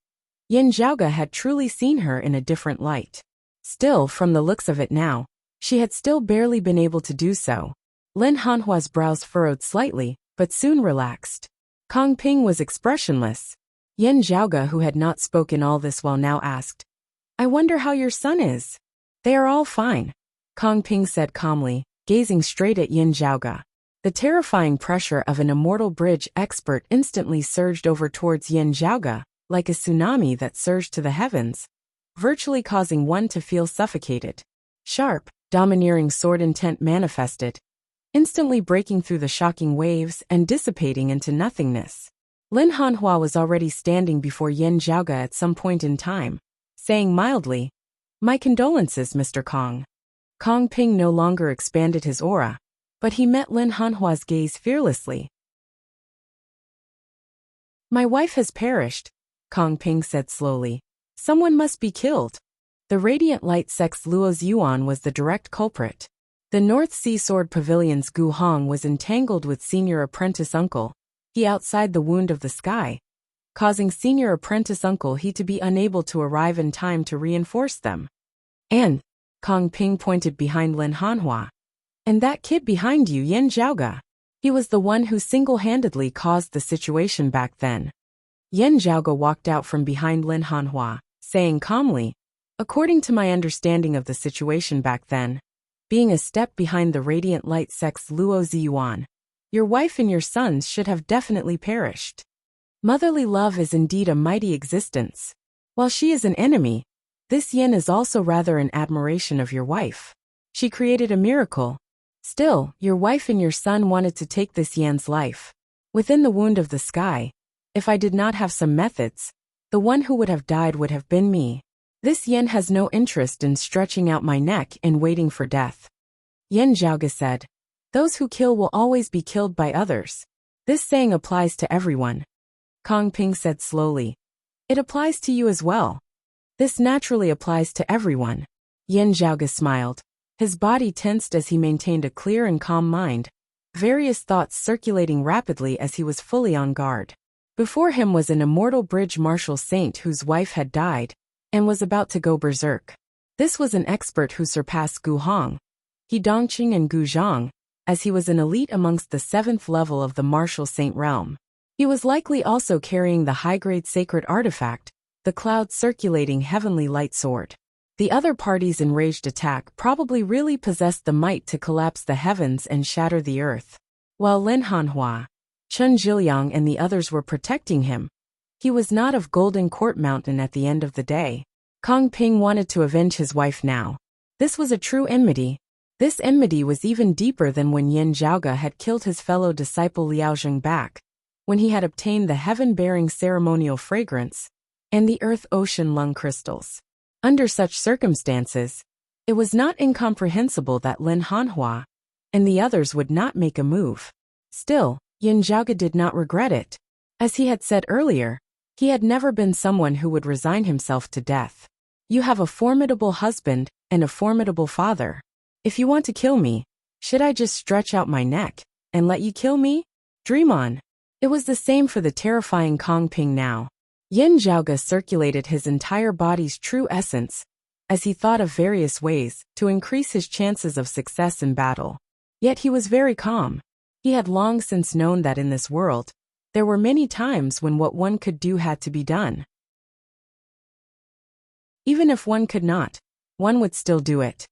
Yan Zhaoge had truly seen her in a different light. Still, from the looks of it now, she had still barely been able to do so. Lin Hanhua's brows furrowed slightly, but soon relaxed. Kong Ping was expressionless. Yan Zhaoge, who had not spoken all this while, now asked, "I wonder how your son is." "They are all fine. Kong Ping said calmly, gazing straight at Yin Zhaoge. The terrifying pressure of an immortal bridge expert instantly surged over towards Yin Zhaoge, like a tsunami that surged to the heavens, virtually causing one to feel suffocated. Sharp, domineering sword intent manifested, instantly breaking through the shocking waves and dissipating into nothingness. Lin Hanhua was already standing before Yin Zhaoge at some point in time, saying mildly, "My condolences, Mr. Kong." Kong Ping no longer expanded his aura, but he met Lin Hanhua's gaze fearlessly. "My wife has perished," Kong Ping said slowly. "Someone must be killed." The radiant light sex Luo Yuan was the direct culprit. The North Sea Sword Pavilion's Gu Hong was entangled with senior apprentice Uncle He outside the wound of the sky, causing senior apprentice Uncle He to be unable to arrive in time to reinforce them. And, Kong Ping pointed behind Lin Hanhua. "And that kid behind you, Yin Zhaoge. He was the one who single-handedly caused the situation back then." Yin Zhaoge walked out from behind Lin Hanhua, saying calmly, "According to my understanding of the situation back then, being a step behind the radiant light sex Luo Ziyuan, your wife and your sons should have definitely perished. Motherly love is indeed a mighty existence. While she is an enemy, this Yin is also rather an admiration of your wife. She created a miracle. Still, your wife and your son wanted to take this Yan's life. Within the wound of the sky, if I did not have some methods, the one who would have died would have been me. This Yin has no interest in stretching out my neck and waiting for death." Yin Zhaoge said, "Those who kill will always be killed by others. This saying applies to everyone." Kong Ping said slowly, "It applies to you as well." "This naturally applies to everyone." Yin Zhaoge smiled. His body tensed as he maintained a clear and calm mind, various thoughts circulating rapidly as he was fully on guard. Before him was an immortal bridge martial saint whose wife had died, and was about to go berserk. This was an expert who surpassed Gu Hong, He Dongqing and Gu Zhang, as he was an elite amongst the 7th level of the martial saint realm. He was likely also carrying the high-grade sacred artifact, the cloud-circulating heavenly light sword. The other party's enraged attack probably really possessed the might to collapse the heavens and shatter the earth. While Lin Hanhua, Chen Zhiliang and the others were protecting him, he was not of Golden Court Mountain at the end of the day. Kong Ping wanted to avenge his wife now. This was a true enmity. This enmity was even deeper than when Yin Zhaoge had killed his fellow disciple Liao Zheng back, when he had obtained the heaven-bearing ceremonial fragrance and the earth-ocean lung crystals. Under such circumstances, it was not incomprehensible that Lin Hanhua and the others would not make a move. Still, Yin Zhaoge did not regret it. As he had said earlier, he had never been someone who would resign himself to death. "You have a formidable husband and a formidable father. If you want to kill me, should I just stretch out my neck and let you kill me? Dream on." It was the same for the terrifying Kong Ping now. Yin Zhaoge circulated his entire body's true essence, as he thought of various ways to increase his chances of success in battle. Yet he was very calm. He had long since known that in this world, there were many times when what one could do had to be done. Even if one could not, one would still do it.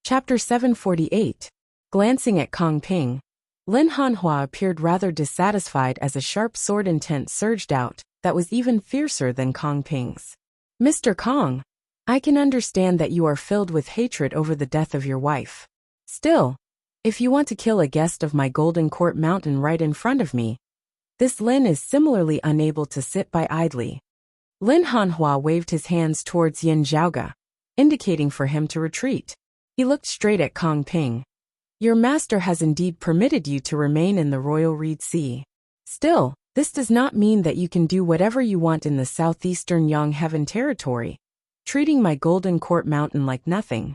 Chapter 748. Glancing at Kong Ping, Lin Hanhua appeared rather dissatisfied as a sharp sword intent surged out that was even fiercer than Kong Ping's. "Mr. Kong, I can understand that you are filled with hatred over the death of your wife. Still, if you want to kill a guest of my Golden Court Mountain right in front of me, this Lin is similarly unable to sit by idly." Lin Hanhua waved his hands towards Yin Zhaoge, indicating for him to retreat. He looked straight at Kong Ping. "Your master has indeed permitted you to remain in the Royal Reed Sea. Still, this does not mean that you can do whatever you want in the southeastern Yang Heaven territory, treating my Golden Court Mountain like nothing."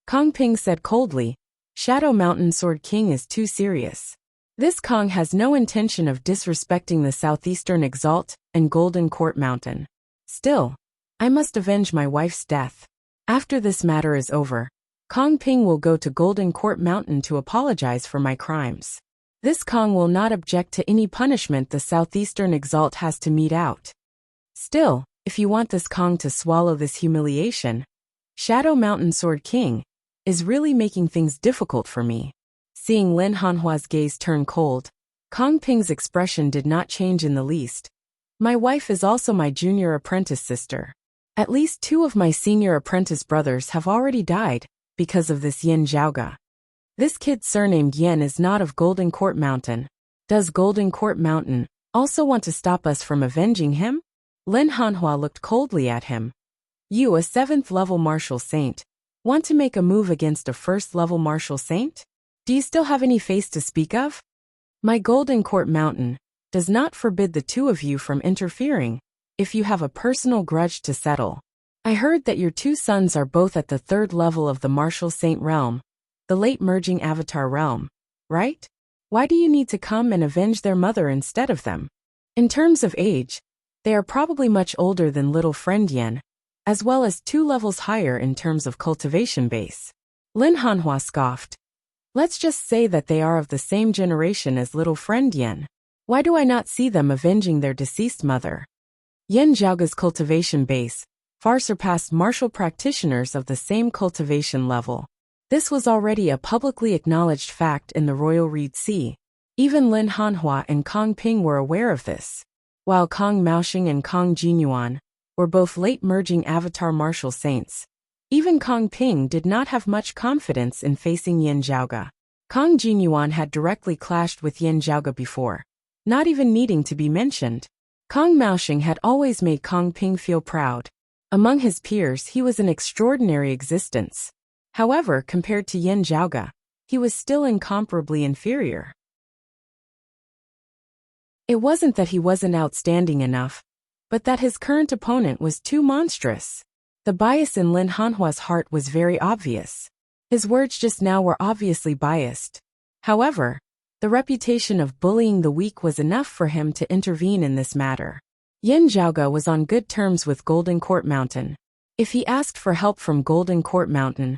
Kong Ping said coldly, "Shadow Mountain Sword King is too serious. This Kong has no intention of disrespecting the southeastern Exalt and Golden Court Mountain. Still, I must avenge my wife's death. After this matter is over, Kong Ping will go to Golden Court Mountain to apologize for my crimes. This Kong will not object to any punishment the southeastern Exalt has to mete out. Still, If you want this Kong to swallow this humiliation, Shadow Mountain Sword King is really making things difficult for me. Seeing Lin Hanhua's gaze turn cold, Kong Ping's expression did not change in the least. My wife is also my junior apprentice sister. At least 2 of my senior apprentice brothers have already died because of this Yin Zhaoga. This kid surnamed Yin is not of Golden Court Mountain. Does Golden Court Mountain also want to stop us from avenging him? Lin Hanhua looked coldly at him. You, a 7th level martial saint, want to make a move against a 1st level martial saint? Do you still have any face to speak of? My Golden Court Mountain does not forbid the 2 of you from interfering if you have a personal grudge to settle. I heard that your 2 sons are both at the 3rd level of the martial saint realm, the late merging avatar realm, right? Why do you need to come and avenge their mother instead of them? In terms of age, they are probably much older than little friend Yen, as well as 2 levels higher in terms of cultivation base. Lin Hanhua scoffed. Let's just say that they are of the same generation as little friend Yen. Why do I not see them avenging their deceased mother? Yin Zhaoga's cultivation base far surpassed martial practitioners of the same cultivation level. This was already a publicly acknowledged fact in the Royal Reed Sea. Even Lin Hanhua and Kong Ping were aware of this. While Kong Maoxing and Kong Jinyuan were both late merging avatar martial saints, even Kong Ping did not have much confidence in facing Yin Zhaoga. Kong Jinyuan had directly clashed with Yin Zhaoga before, not even needing to be mentioned. Kong Maoxing had always made Kong Ping feel proud. Among his peers, he was an extraordinary existence. However, compared to Yin Zhaoga, he was still incomparably inferior. It wasn't that he wasn't outstanding enough, but that his current opponent was too monstrous. The bias in Lin Hanhua's heart was very obvious. His words just now were obviously biased. However, the reputation of bullying the weak was enough for him to intervene in this matter. Yin Zhaoga was on good terms with Golden Court Mountain. If he asked for help from Golden Court Mountain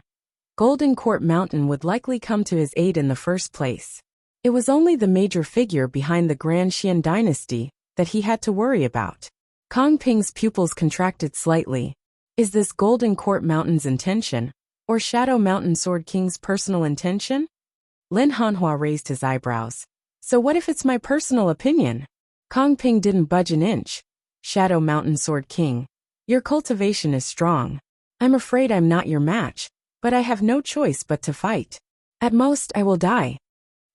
would likely come to his aid in the first place. It was only the major figure behind the Grand Xian dynasty that he had to worry about. Kong Ping's pupils contracted slightly. Is this Golden Court Mountain's intention, or Shadow Mountain Sword King's personal intention? Lin Hanhua raised his eyebrows. So what if it's my personal opinion? Kong Ping didn't budge an inch. Shadow Mountain Sword King, your cultivation is strong. I'm afraid I'm not your match, but I have no choice but to fight. At most, I will die.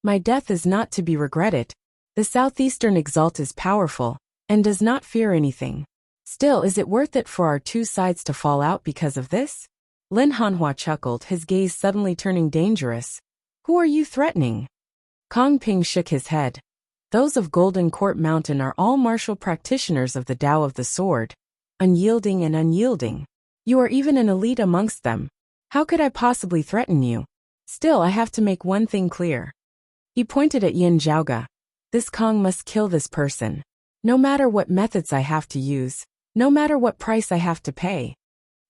My death is not to be regretted. The Southeastern Exalt is powerful and does not fear anything. Still, is it worth it for our 2 sides to fall out because of this? Lin Hanhua chuckled, his gaze suddenly turning dangerous. Who are you threatening? Kong Ping shook his head. Those of Golden Court Mountain are all martial practitioners of the Tao of the Sword, unyielding and unyielding. You are even an elite amongst them. How could I possibly threaten you? Still, I have to make one thing clear. He pointed at Yin Zhaoga. This Kong must kill this person. No matter what methods I have to use, no matter what price I have to pay.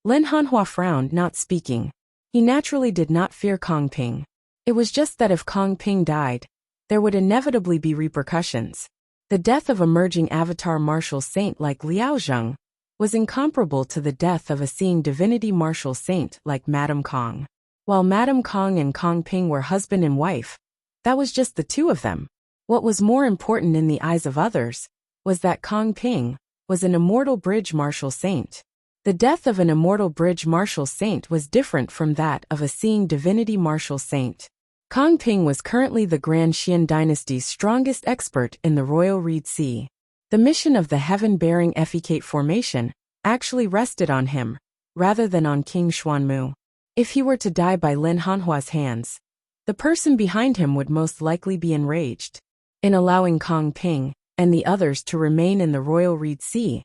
Lin Hanhua frowned, not speaking. He naturally did not fear Kong Ping. It was just that if Kong Ping died, there would inevitably be repercussions. The death of a merging avatar martial saint like Liao Zheng was incomparable to the death of a seeing divinity martial saint like Madame Kong. While Madame Kong and Kong Ping were husband and wife, that was just the 2 of them. What was more important in the eyes of others was that Kong Ping was an immortal bridge martial saint. The death of an immortal bridge martial saint was different from that of a seeing divinity martial saint. Kong Ping was currently the Grand Xian dynasty's strongest expert in the Royal Reed Sea. The mission of the heaven-bearing Effecate formation actually rested on him, rather than on King Xuanmu. If he were to die by Lin Hanhua's hands, the person behind him would most likely be enraged. In allowing Kong Ping and the others to remain in the Royal Reed Sea,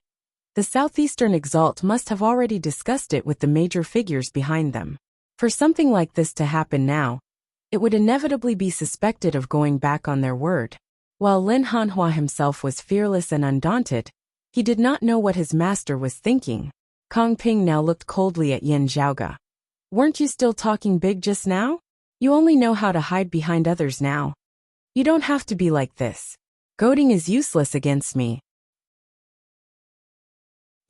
the Southeastern Exalt must have already discussed it with the major figures behind them. For something like this to happen now, it would inevitably be suspected of going back on their word. While Lin Hanhua himself was fearless and undaunted, he did not know what his master was thinking. Kong Ping now looked coldly at Yin Zhaoga. Weren't you still talking big just now? You only know how to hide behind others now. You don't have to be like this. Goading is useless against me.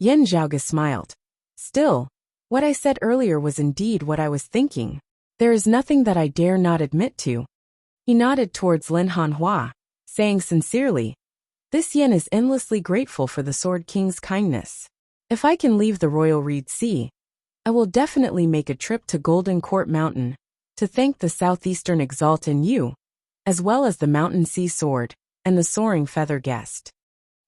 Yin Zhaoge smiled. Still, what I said earlier was indeed what I was thinking. There is nothing that I dare not admit to. He nodded towards Lin Hanhua, saying sincerely, this Yin is endlessly grateful for the Sword King's kindness. If I can leave the Royal Reed Sea, I will definitely make a trip to Golden Court Mountain to thank the Southeastern Exalt and you, as well as the Mountain Sea Sword and the Soaring Feather Guest.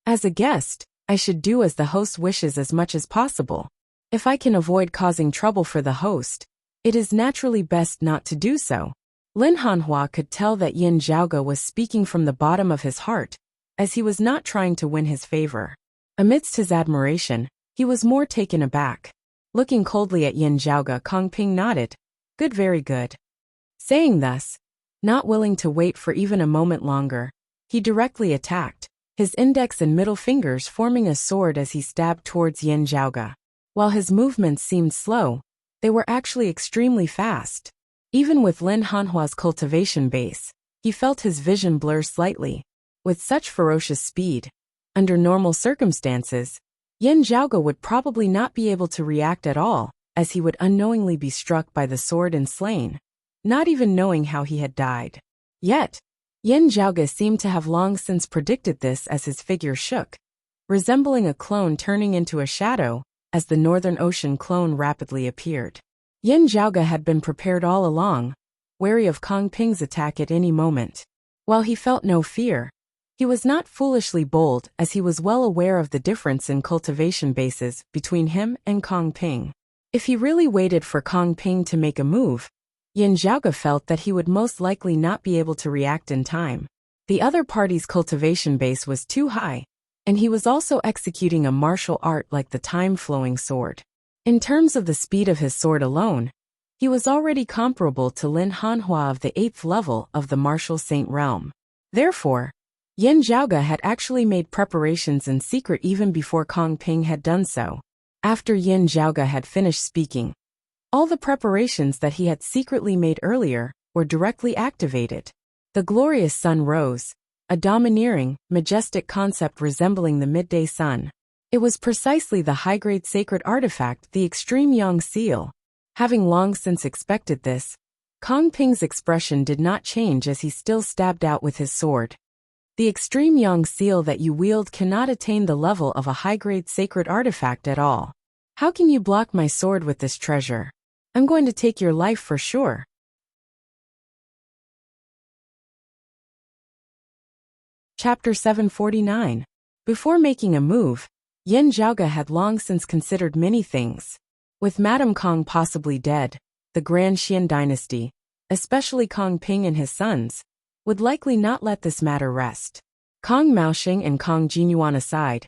As a guest, I should do as the host wishes as much as possible. If I can avoid causing trouble for the host, it is naturally best not to do so. Lin Hanhua could tell that Yin Zhaoge was speaking from the bottom of his heart, as he was not trying to win his favor. Amidst his admiration, he was more taken aback. Looking coldly at Yin Zhaoge, Kong Ping nodded. Good, very good. Saying thus, not willing to wait for even a moment longer, he directly attacked, his index and middle fingers forming a sword as he stabbed towards Yin Zhaoge. While his movements seemed slow, they were actually extremely fast. Even with Lin Hanhua's cultivation base, he felt his vision blur slightly. With such ferocious speed, under normal circumstances, Yin Zhaoge would probably not be able to react at all, as he would unknowingly be struck by the sword and slain, not even knowing how he had died. Yet, Yin Zhaoge seemed to have long since predicted this as his figure shook, resembling a clone turning into a shadow, as the Northern Ocean clone rapidly appeared. Yin Zhaoge had been prepared all along, wary of Kong Ping's attack at any moment. While he felt no fear, he was not foolishly bold, as he was well aware of the difference in cultivation bases between him and Kong Ping. If he really waited for Kong Ping to make a move, Yin Zhaoge felt that he would most likely not be able to react in time. The other party's cultivation base was too high, and he was also executing a martial art like the time-flowing sword. In terms of the speed of his sword alone, he was already comparable to Lin Hanhua of the 8th level of the martial saint realm. Therefore, Yin Zhaoge had actually made preparations in secret even before Kong Ping had done so. After Yin Zhaoge had finished speaking, all the preparations that he had secretly made earlier were directly activated. The glorious sun rose, a domineering, majestic concept resembling the midday sun. It was precisely the high-grade sacred artifact, the Extreme Yang Seal. Having long since expected this, Kong Ping's expression did not change as he still stabbed out with his sword. The Extreme Yang Seal that you wield cannot attain the level of a high-grade sacred artifact at all. How can you block my sword with this treasure? I'm going to take your life for sure. Chapter 749. Before making a move, Yin Zhaoge had long since considered many things. With Madame Kong possibly dead, the Grand Xian dynasty, especially Kong Ping and his sons, would likely not let this matter rest. Kong Maoxing and Kong Jinyuan aside,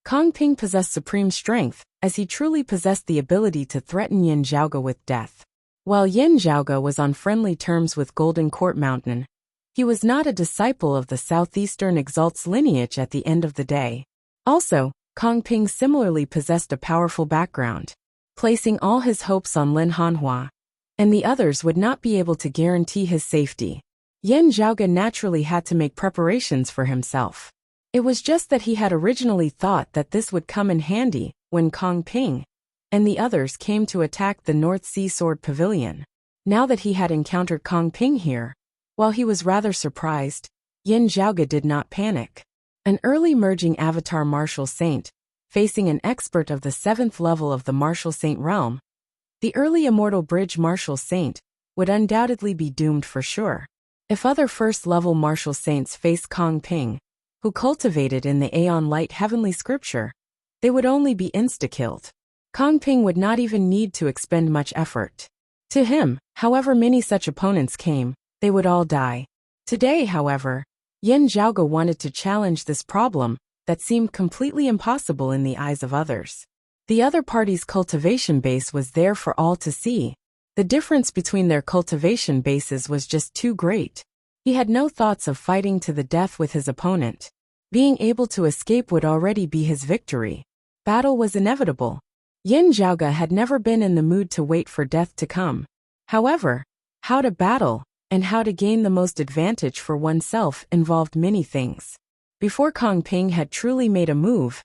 Kong Ping possessed supreme strength, as he truly possessed the ability to threaten Yin Zhaoge with death. While Yin Zhaoge was on friendly terms with Golden Court Mountain, he was not a disciple of the Southeastern Exalt's lineage at the end of the day. Also, Kong Ping similarly possessed a powerful background. Placing all his hopes on Lin Hanhua, and the others would not be able to guarantee his safety. Yin Zhaoge naturally had to make preparations for himself. It was just that he had originally thought that this would come in handy when Kong Ping and the others came to attack the North Sea Sword Pavilion. Now that he had encountered Kong Ping here, while he was rather surprised, Yin Zhaoge did not panic. An early merging avatar martial saint, facing an expert of the 7th level of the martial saint realm, the early immortal bridge martial saint would undoubtedly be doomed for sure. If other first-level martial saints faced Kong Ping, who cultivated in the Aeon Light heavenly scripture, they would only be insta-killed. Kong Ping would not even need to expend much effort. To him, however many such opponents came, they would all die. Today, however, Yin Zhaoge wanted to challenge this problem that seemed completely impossible in the eyes of others. The other party's cultivation base was there for all to see. The difference between their cultivation bases was just too great. He had no thoughts of fighting to the death with his opponent. Being able to escape would already be his victory. Battle was inevitable. Yin Zhaoge had never been in the mood to wait for death to come. However, how to battle and how to gain the most advantage for oneself involved many things. Before Kong Ping had truly made a move,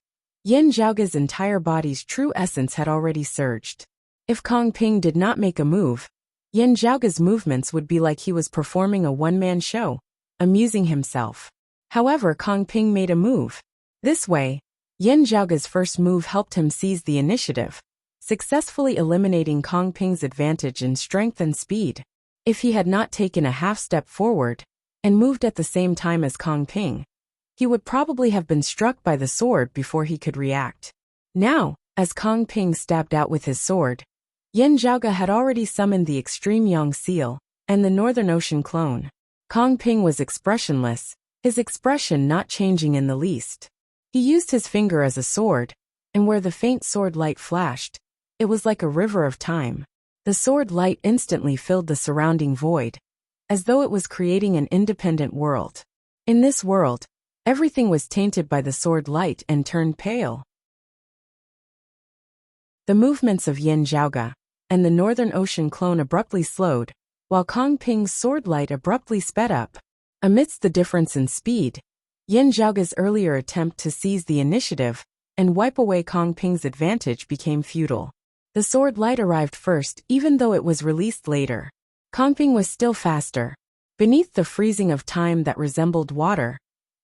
Yin Zhaoge's entire body's true essence had already surged. If Kong Ping did not make a move, Yin Zhaoge's movements would be like he was performing a one-man show, amusing himself. However, Kong Ping made a move. This way, Yin Zhaoge's first move helped him seize the initiative, successfully eliminating Kong Ping's advantage in strength and speed. If he had not taken a half step forward and moved at the same time as Kong Ping, he would probably have been struck by the sword before he could react. Now, as Kong Ping stabbed out with his sword, Yin Zhaoge had already summoned the Extreme Yang Seal and the Northern Ocean Clone. Kong Ping was expressionless, his expression not changing in the least. He used his finger as a sword, and where the faint sword light flashed, it was like a river of time. The sword light instantly filled the surrounding void, as though it was creating an independent world. In this world, everything was tainted by the sword light and turned pale. The movements of Yin Zhaoge and the Northern Ocean Clone abruptly slowed, while Kong Ping's sword light abruptly sped up. Amidst the difference in speed, Yin Zhaoge's earlier attempt to seize the initiative and wipe away Kong Ping's advantage became futile. The sword light arrived first, even though it was released later. Kong Ping was still faster. Beneath the freezing of time that resembled water,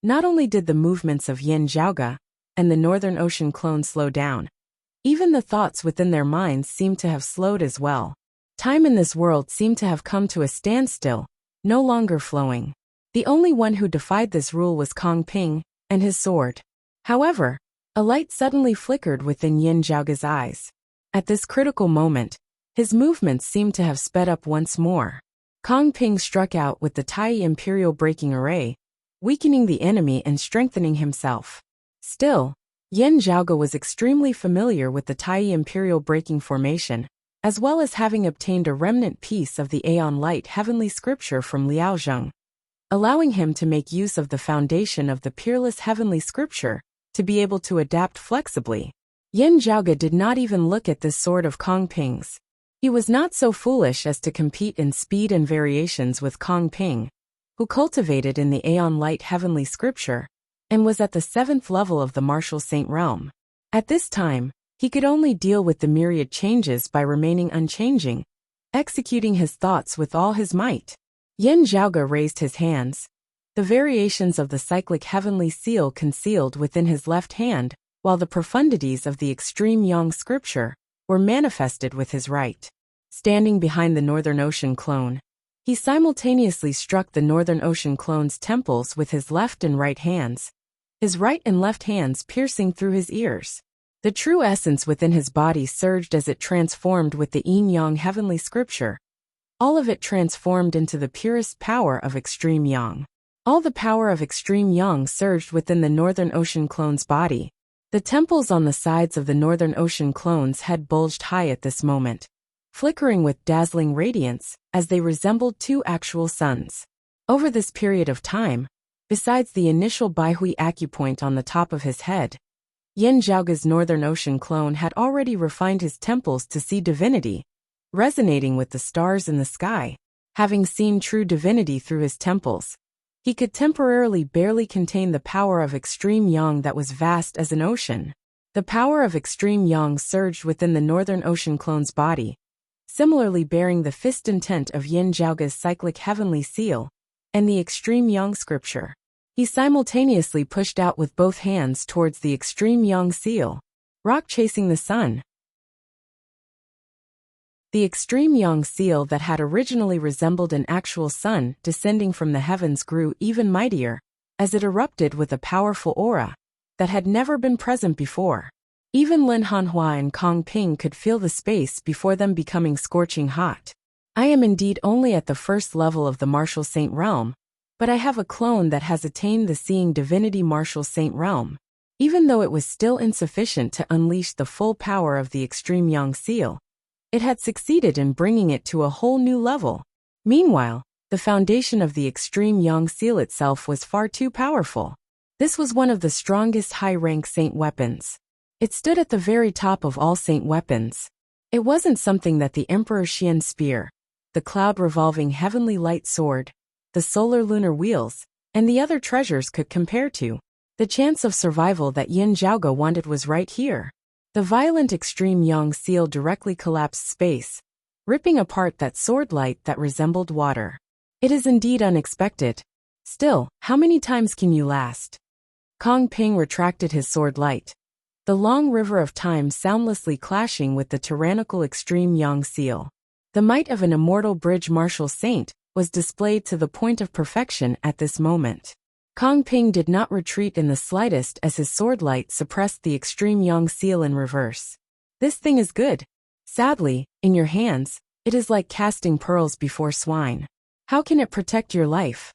not only did the movements of Yin Zhaoge and the Northern Ocean Clone slow down, even the thoughts within their minds seemed to have slowed as well. Time in this world seemed to have come to a standstill, no longer flowing. The only one who defied this rule was Kong Ping and his sword. However, a light suddenly flickered within Yin Zhaoge's eyes. At this critical moment, his movements seemed to have sped up once more. Kong Ping struck out with the Tai Imperial Breaking Array, weakening the enemy and strengthening himself. Still, Yin Zhaoge was extremely familiar with the Tai Imperial Breaking Formation, as well as having obtained a remnant piece of the Aeon Light Heavenly Scripture from Liao Zheng, allowing him to make use of the foundation of the Peerless Heavenly Scripture to be able to adapt flexibly. Yin Zhaoge did not even look at this sword of Kong Ping's. He was not so foolish as to compete in speed and variations with Kong Ping, who cultivated in the Aeon Light Heavenly Scripture, and was at the 7th level of the Martial Saint realm. At this time, he could only deal with the myriad changes by remaining unchanging, executing his thoughts with all his might. Yin Zhaoge raised his hands. The variations of the cyclic heavenly seal concealed within his left hand, while the profundities of the Extreme Yang Scripture were manifested with his right. Standing behind the Northern Ocean Clone, he simultaneously struck the Northern Ocean Clone's temples with his left and right hands, his right and left hands piercing through his ears. The true essence within his body surged as it transformed with the Yin Yang Heavenly Scripture. All of it transformed into the purest power of Extreme Yang. All the power of Extreme Yang surged within the Northern Ocean Clone's body. The temples on the sides of the Northern Ocean Clone's head bulged high at this moment, flickering with dazzling radiance as they resembled two actual suns. Over this period of time, besides the initial Baihui acupoint on the top of his head, Yin Zhaoge's Northern Ocean Clone had already refined his temples to see divinity, resonating with the stars in the sky. Having seen true divinity through his temples, he could temporarily barely contain the power of Extreme Yang that was vast as an ocean. The power of Extreme Yang surged within the Northern Ocean Clone's body, similarly bearing the fist intent of Yin Zhaoge's cyclic heavenly seal and the Extreme Yang Scripture. He simultaneously pushed out with both hands towards the Extreme Yang seal, rock chasing the sun. The Extreme Yang seal that had originally resembled an actual sun descending from the heavens grew even mightier, as it erupted with a powerful aura that had never been present before. Even Lin Hanhua and Kong Ping could feel the space before them becoming scorching hot. I am indeed only at the 1st level of the Martial Saint realm, but I have a clone that has attained the Seeing Divinity Martial Saint realm. Even though it was still insufficient to unleash the full power of the Extreme Yang seal, it had succeeded in bringing it to a whole new level. Meanwhile, the foundation of the Extreme Yang seal itself was far too powerful. This was one of the strongest high-rank saint weapons. It stood at the very top of all saint weapons. It wasn't something that the Emperor Xian's spear, the cloud-revolving heavenly light sword, the solar lunar wheels, and the other treasures could compare to. The chance of survival that Yin Zhaoge wanted was right here. The violent extreme yang seal directly collapsed space, ripping apart that sword light that resembled water. It is indeed unexpected. Still, how many times can you last? Kong Ping retracted his sword light, the long river of time soundlessly clashing with the tyrannical extreme yang seal. The might of an immortal bridge martial saint was displayed to the point of perfection at this moment. Kong Ping did not retreat in the slightest as his sword light suppressed the extreme yang seal in reverse. This thing is good. Sadly, in your hands, it is like casting pearls before swine. How can it protect your life?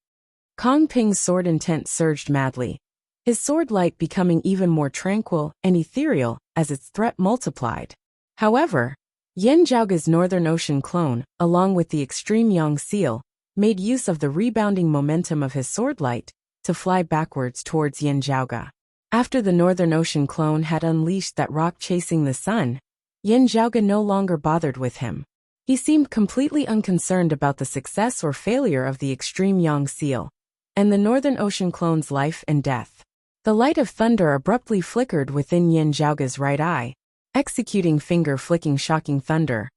Kong Ping's sword intent surged madly, his sword light becoming even more tranquil and ethereal as its threat multiplied. However, Yin Zhaoge's Northern Ocean clone, along with the extreme yang seal, made use of the rebounding momentum of his sword light to fly backwards towards Yin Zhaoge. After the Northern Ocean clone had unleashed that rock chasing the sun, Yin Zhaoge no longer bothered with him. He seemed completely unconcerned about the success or failure of the extreme yang seal and the Northern Ocean clone's life and death. The light of thunder abruptly flickered within Yin Zhaoge's right eye, executing finger-flicking shocking thunder.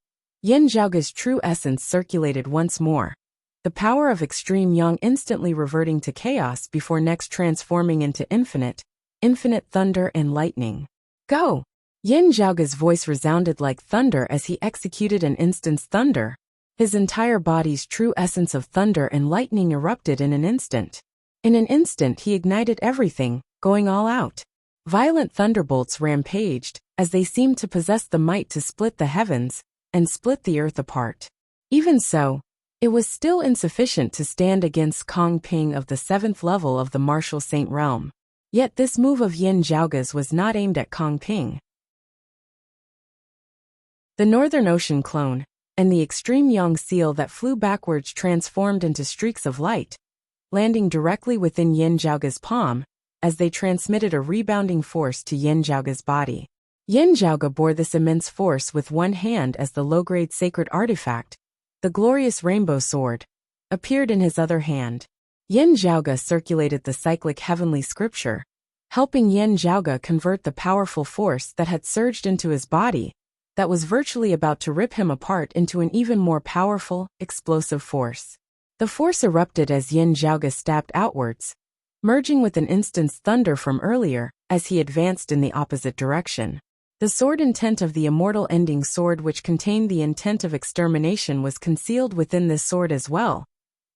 Yin Zhaoge's true essence circulated once more, the power of extreme yang instantly reverting to chaos before next transforming into infinite thunder and lightning. Go! Yin Zhaoge's voice resounded like thunder as he executed an instant's thunder. His entire body's true essence of thunder and lightning erupted in an instant. In an instant he ignited everything, going all out. Violent thunderbolts rampaged, as they seemed to possess the might to split the heavens and split the earth apart. Even so, it was still insufficient to stand against Kong Ping of the 7th level of the martial saint realm. Yet this move of Yin Zhaoge's was not aimed at Kong Ping. The Northern Ocean clone and the extreme yang seal that flew backwards transformed into streaks of light, landing directly within Yin Zhaoge's palm as they transmitted a rebounding force to Yin Zhaoge's body. Yin Zhaoge bore this immense force with one hand as the low-grade sacred artifact, the glorious rainbow sword, appeared in his other hand. Yin Zhaoge circulated the cyclic heavenly scripture, helping Yin Zhaoge convert the powerful force that had surged into his body, that was virtually about to rip him apart into an even more powerful, explosive force. The force erupted as Yin Zhaoge stabbed outwards, merging with an instant's thunder from earlier as he advanced in the opposite direction. The sword intent of the immortal ending sword, which contained the intent of extermination, was concealed within this sword as well,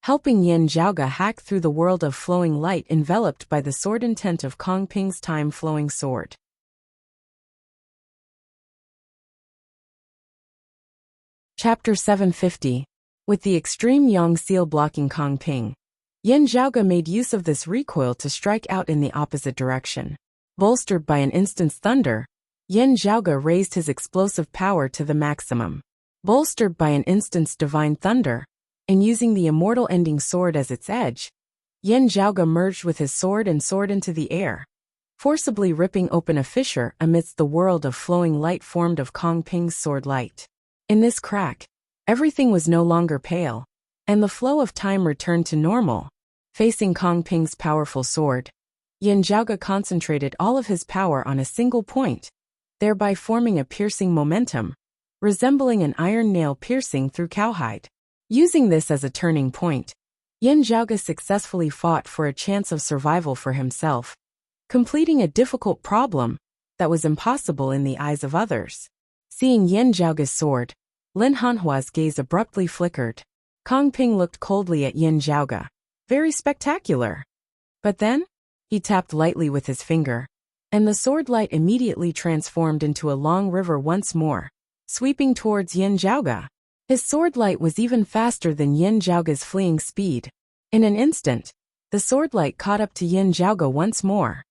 helping Yin Zhaoge hack through the world of flowing light enveloped by the sword intent of Kong Ping's time-flowing sword. Chapter 750. With the extreme yang seal blocking Kong Ping, Yin Zhaoge made use of this recoil to strike out in the opposite direction. Bolstered by an instant's thunder, Yin Zhaoge raised his explosive power to the maximum. Bolstered by an instant's divine thunder, and using the immortal ending sword as its edge, Yin Zhaoge merged with his sword and soared into the air, forcibly ripping open a fissure amidst the world of flowing light formed of Kong Ping's sword light. In this crack, everything was no longer pale, and the flow of time returned to normal. Facing Kong Ping's powerful sword, Yin Zhaoge concentrated all of his power on a single point, thereby forming a piercing momentum, resembling an iron nail piercing through cowhide. Using this as a turning point, Yin Zhaoge successfully fought for a chance of survival for himself, completing a difficult problem that was impossible in the eyes of others. Seeing Yin Zhaoge's sword, Lin Hanhua's gaze abruptly flickered. Kong Ping looked coldly at Yin Zhaoge. Very spectacular. But then, he tapped lightly with his finger, and the sword light immediately transformed into a long river once more, sweeping towards Yin Zhaoge. His sword light was even faster than Yin Zhaoge's fleeing speed. In an instant, the sword light caught up to Yin Zhaoge once more.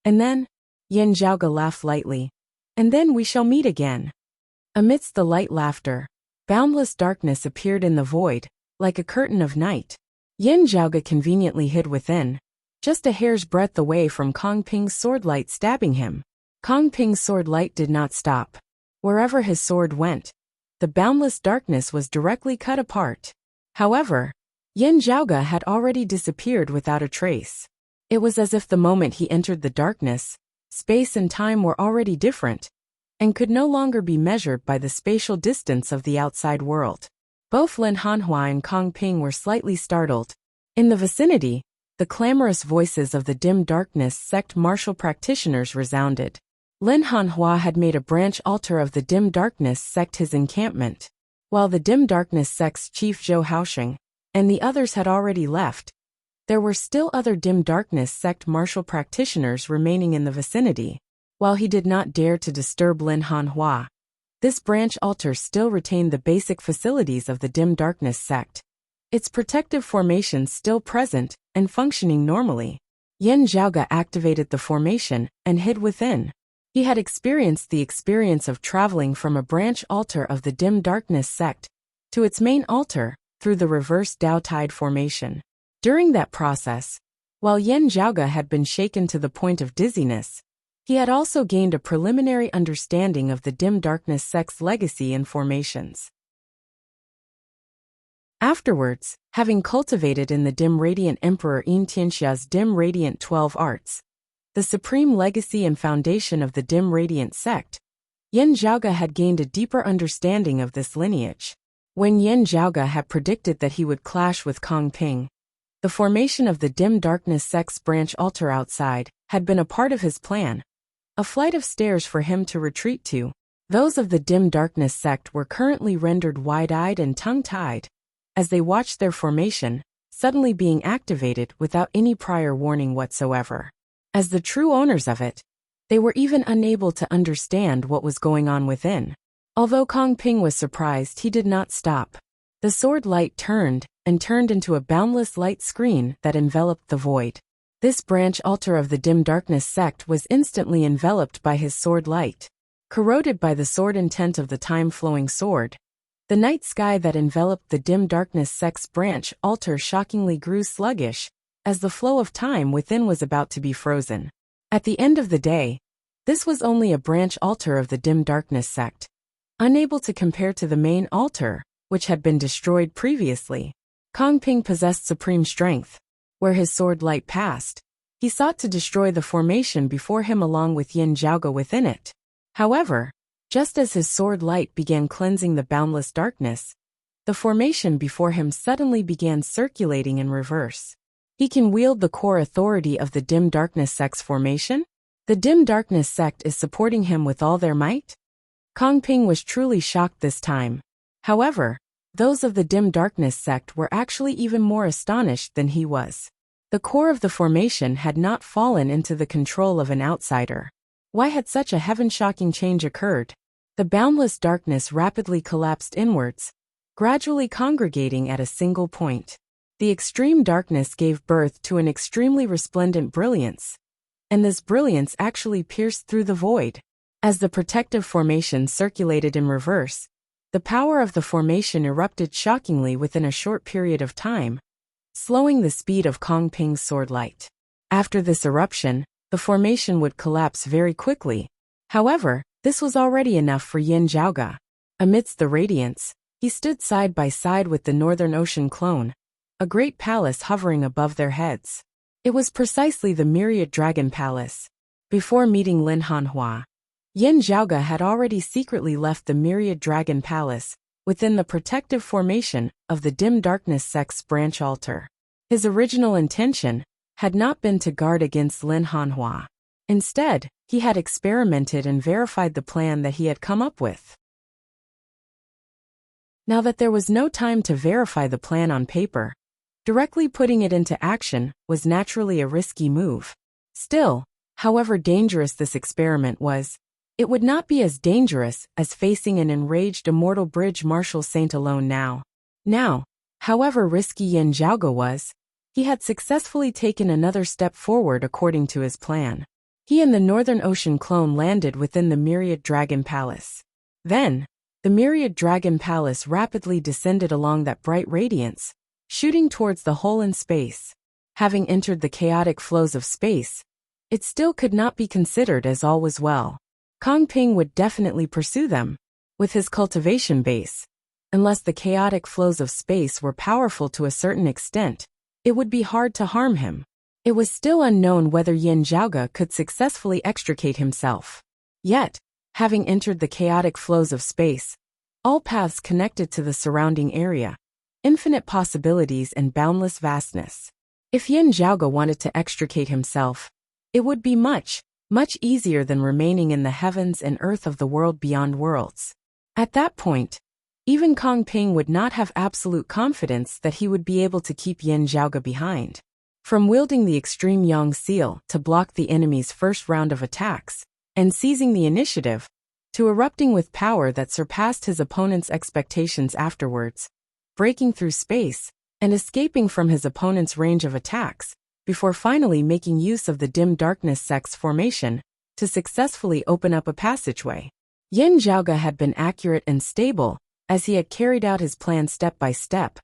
And then, Yin Zhaoge laughed lightly. And then we shall meet again. Amidst the light laughter, boundless darkness appeared in the void, like a curtain of night. Yin Zhaoge conveniently hid within, just a hair's breadth away from Kong Ping's sword light stabbing him. Kong Ping's sword light did not stop. Wherever his sword went, the boundless darkness was directly cut apart. However, Yin Zhaoge had already disappeared without a trace. It was as if the moment he entered the darkness, space and time were already different, and could no longer be measured by the spatial distance of the outside world. Both Lin Hanhua and Kong Ping were slightly startled. In the vicinity, the clamorous voices of the dim darkness sect martial practitioners resounded. Lin Hanhua had made a branch altar of the dim darkness sect his encampment, while the dim darkness sect's chief Zhou Haosheng and the others had already left. There were still other dim darkness sect martial practitioners remaining in the vicinity. While he did not dare to disturb Lin Hanhua, this branch altar still retained the basic facilities of the dim darkness sect. Its protective formation still present and functioning normally. Yin Zhaoge activated the formation and hid within. He had experienced the experience of traveling from a branch altar of the dim darkness sect to its main altar through the reverse Dao Tide formation. During that process, while Yin Zhaoge had been shaken to the point of dizziness, he had also gained a preliminary understanding of the dim darkness sect's legacy and formations. Afterwards, having cultivated in the dim radiant Emperor Yin Tianxia's dim radiant 12 arts, the supreme legacy and foundation of the dim radiant sect, Yin Zhaoge had gained a deeper understanding of this lineage. When Yin Zhaoge had predicted that he would clash with Kong Ping, the formation of the dim darkness sect's branch altar outside had been a part of his plan, a flight of stairs for him to retreat to. Those of the dim darkness sect were currently rendered wide-eyed and tongue-tied, as they watched their formation suddenly being activated without any prior warning whatsoever. As the true owners of it, they were even unable to understand what was going on within. Although Kong Ping was surprised, he did not stop. The sword light turned into a boundless light screen that enveloped the void. This branch altar of the dim darkness sect was instantly enveloped by his sword light. Corroded by the sword intent of the time-flowing sword, the night sky that enveloped the dim darkness sect's branch altar shockingly grew sluggish, as the flow of time within was about to be frozen. At the end of the day, this was only a branch altar of the dim darkness sect, unable to compare to the main altar, which had been destroyed previously. Kong Ping possessed supreme strength. Where his sword light passed, he sought to destroy the formation before him along with Yin Zhaoge within it. However, just as his sword light began cleansing the boundless darkness, the formation before him suddenly began circulating in reverse. He can wield the core authority of the dim darkness sect's formation? The dim darkness sect is supporting him with all their might? Kong Ping was truly shocked this time. However, those of the dim darkness sect were actually even more astonished than he was. The core of the formation had not fallen into the control of an outsider. Why had such a heaven-shocking change occurred? The boundless darkness rapidly collapsed inwards, gradually congregating at a single point. The extreme darkness gave birth to an extremely resplendent brilliance, and this brilliance actually pierced through the void. As the protective formation circulated in reverse, the power of the formation erupted shockingly within a short period of time, slowing the speed of Kong Ping's sword light. After this eruption, the formation would collapse very quickly. However, this was already enough for Yin Zhaoge. Amidst the radiance, he stood side by side with the Northern Ocean clone, a great palace hovering above their heads. It was precisely the Myriad Dragon Palace. Before meeting Lin Hanhua, Yin Zhaoge had already secretly left the Myriad Dragon Palace within the protective formation of the dim darkness sect's branch altar. His original intention had not been to guard against Lin Hanhua. Instead, he had experimented and verified the plan that he had come up with. Now that there was no time to verify the plan on paper, directly putting it into action was naturally a risky move. Still, however dangerous this experiment was, it would not be as dangerous as facing an enraged immortal bridge martial saint alone now. Now, however risky Yin Zhaoge was, he had successfully taken another step forward according to his plan. He and the Northern Ocean clone landed within the Myriad Dragon Palace. Then, the Myriad Dragon Palace rapidly descended along that bright radiance, shooting towards the hole in space. Having entered the chaotic flows of space, it still could not be considered as all was well. Kong Ping would definitely pursue them. With his cultivation base, unless the chaotic flows of space were powerful to a certain extent, it would be hard to harm him. It was still unknown whether Yin Zhaoge could successfully extricate himself. Yet, having entered the chaotic flows of space, all paths connected to the surrounding area, infinite possibilities and boundless vastness. If Yin Zhaoge wanted to extricate himself, it would be much easier than remaining in the heavens and earth of the world beyond worlds. At that point, even Kong Ping would not have absolute confidence that he would be able to keep Yin Zhaoge behind. From wielding the extreme Yang seal to block the enemy's first round of attacks, and seizing the initiative, to erupting with power that surpassed his opponent's expectations afterwards, breaking through space, and escaping from his opponent's range of attacks, before finally making use of the dim darkness sex formation to successfully open up a passageway. Yin Zhaoge had been accurate and stable, as he had carried out his plan step by step,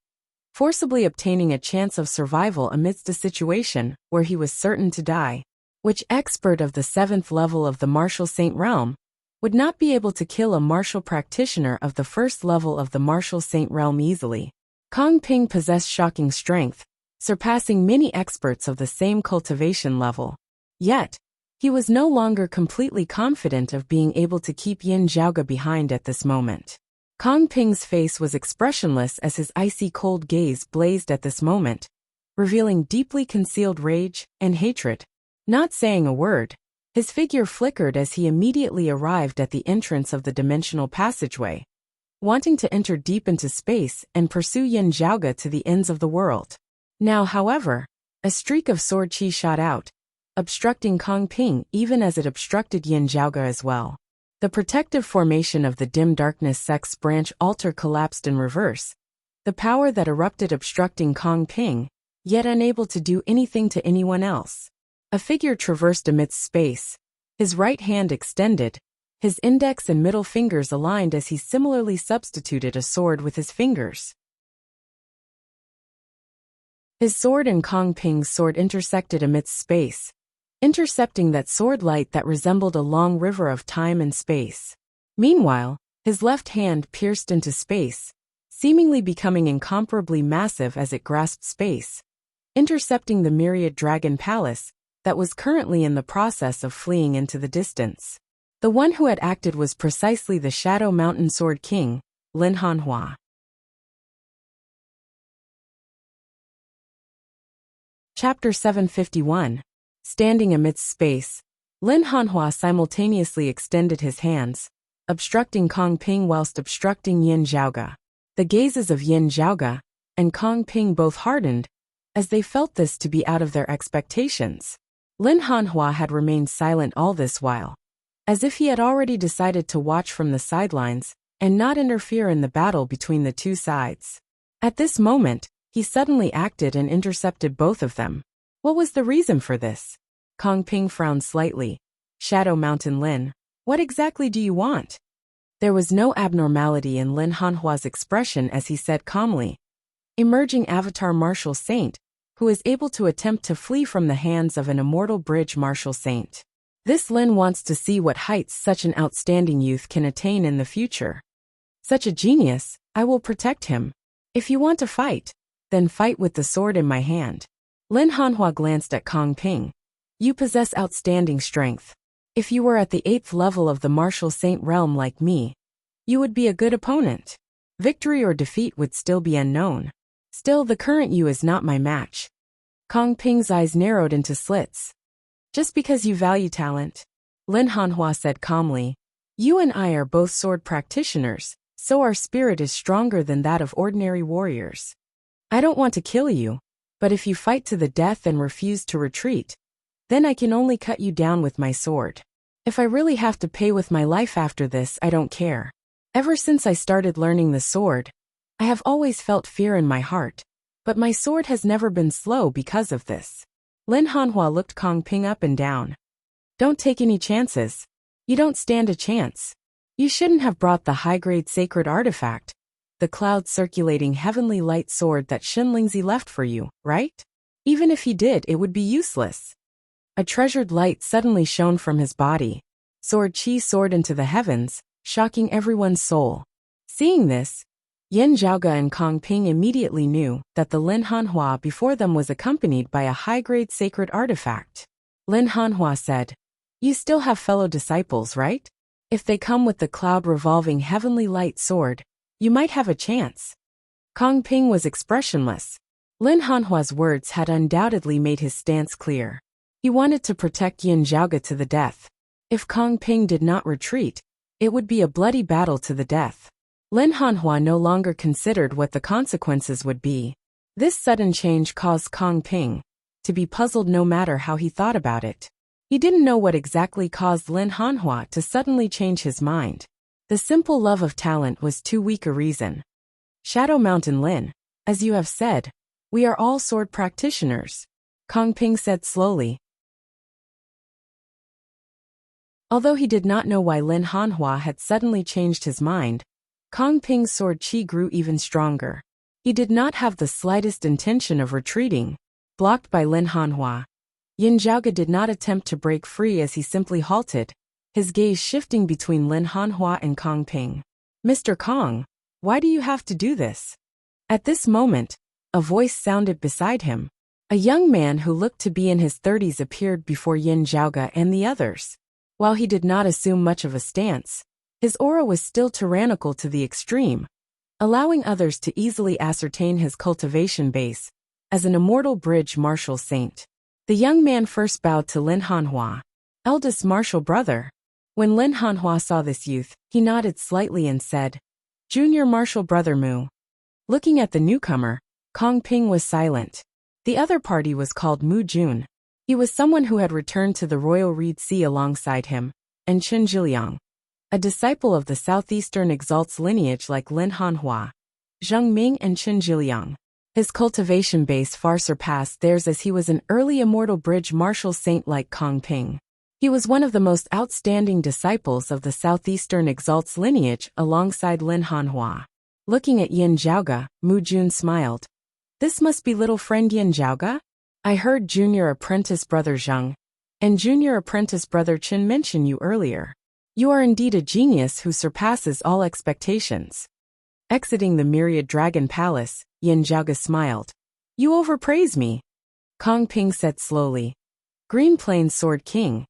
forcibly obtaining a chance of survival amidst a situation where he was certain to die. Which expert of the 7th level of the martial saint realm would not be able to kill a martial practitioner of the 1st level of the martial saint realm easily? Kong Ping possessed shocking strength, surpassing many experts of the same cultivation level. Yet, he was no longer completely confident of being able to keep Yin Zhaoge behind at this moment. Kong Ping's face was expressionless as his icy cold gaze blazed at this moment, revealing deeply concealed rage and hatred. Not saying a word, his figure flickered as he immediately arrived at the entrance of the dimensional passageway, wanting to enter deep into space and pursue Yin Zhaoge to the ends of the world. Now, however, a streak of sword chi shot out, obstructing Kong Ping even as it obstructed Yin Zhaoge as well. The protective formation of the dim darkness sex branch altar collapsed in reverse, the power that erupted obstructing Kong Ping, yet unable to do anything to anyone else. A figure traversed amidst space, his right hand extended, his index and middle fingers aligned as he similarly substituted a sword with his fingers. His sword and Kong Ping's sword intersected amidst space, intercepting that sword light that resembled a long river of time and space. Meanwhile, his left hand pierced into space, seemingly becoming incomparably massive as it grasped space, intercepting the myriad dragon palace that was currently in the process of fleeing into the distance. The one who had acted was precisely the Shadow Mountain Sword King, Lin Hanhua. Chapter 751. Standing amidst space, Lin Hanhua simultaneously extended his hands, obstructing Kong Ping whilst obstructing Yin Zhaoge. The gazes of Yin Zhaoge and Kong Ping both hardened, as they felt this to be out of their expectations. Lin Hanhua had remained silent all this while, as if he had already decided to watch from the sidelines and not interfere in the battle between the two sides. At this moment, he suddenly acted and intercepted both of them. What was the reason for this? Kong Ping frowned slightly. Shadow Mountain Lin, what exactly do you want? There was no abnormality in Lin Hanhua's expression as he said calmly, emerging avatar martial saint, who is able to attempt to flee from the hands of an immortal bridge martial saint. This Lin wants to see what heights such an outstanding youth can attain in the future. Such a genius, I will protect him. If you want to fight, then fight with the sword in my hand. Lin Hanhua glanced at Kong Ping. You possess outstanding strength. If you were at the 8th level of the martial saint realm like me, you would be a good opponent. Victory or defeat would still be unknown. Still, the current you is not my match. Kong Ping's eyes narrowed into slits. Just because you value talent, Lin Hanhua said calmly, you and I are both sword practitioners, so our spirit is stronger than that of ordinary warriors. I don't want to kill you, but if you fight to the death and refuse to retreat, then I can only cut you down with my sword. If I really have to pay with my life after this, I don't care. Ever since I started learning the sword, I have always felt fear in my heart, but my sword has never been slow because of this. Lin Hanhua looked Kong Ping up and down. Don't take any chances. You don't stand a chance. You shouldn't have brought the high-grade sacred artifact, the cloud-circulating heavenly light sword that Shinlingzi left for you, right? Even if he did, it would be useless. A treasured light suddenly shone from his body. Sword chi soared into the heavens, shocking everyone's soul. Seeing this, Yin Zhaoge and Kong Ping immediately knew that the Lin Hanhua before them was accompanied by a high-grade sacred artifact. Lin Hanhua said, "You still have fellow disciples, right? If they come with the cloud-revolving heavenly light sword, you might have a chance." Kong Ping was expressionless. Lin Hanhua's words had undoubtedly made his stance clear. He wanted to protect Yin Zhaoge to the death. If Kong Ping did not retreat, it would be a bloody battle to the death. Lin Hanhua no longer considered what the consequences would be. This sudden change caused Kong Ping to be puzzled no matter how he thought about it. He didn't know what exactly caused Lin Hanhua to suddenly change his mind. The simple love of talent was too weak a reason. Shadow Mountain Lin, as you have said, we are all sword practitioners, Kong Ping said slowly. Although he did not know why Lin Hanhua had suddenly changed his mind, Kong Ping's sword qi grew even stronger. He did not have the slightest intention of retreating, blocked by Lin Hanhua. Yin Zhaoge did not attempt to break free as he simply halted, his gaze shifting between Lin Hanhua and Kong Ping. "Mr. Kong, why do you have to do this?" At this moment, a voice sounded beside him. A young man who looked to be in his 30s appeared before Yin Zhaoge and the others. While he did not assume much of a stance, his aura was still tyrannical to the extreme, allowing others to easily ascertain his cultivation base as an immortal bridge martial saint. The young man first bowed to Lin Hanhua, eldest martial brother. When Lin Hanhua saw this youth, he nodded slightly and said, "Junior martial brother Mu." Looking at the newcomer, Kong Ping was silent. The other party was called Mu Jun. He was someone who had returned to the Royal Reed Sea alongside him, and Chen Zhiliang, a disciple of the Southeastern Exalt's lineage like Lin Hanhua, Zheng Ming and Chen Zhiliang. His cultivation base far surpassed theirs as he was an early immortal bridge martial saint like Kong Ping. He was one of the most outstanding disciples of the Southeastern Exalt's lineage alongside Lin Hanhua. Looking at Yin Zhaoge, Mu Jun smiled. "This must be little friend Yin Zhaoge? I heard junior apprentice brother Zheng and junior apprentice brother Chen mention you earlier. You are indeed a genius who surpasses all expectations." Exiting the myriad dragon palace, Yin Zhaoge smiled. "You overpraise me," Kong Ping said slowly. "Green Plains Sword King.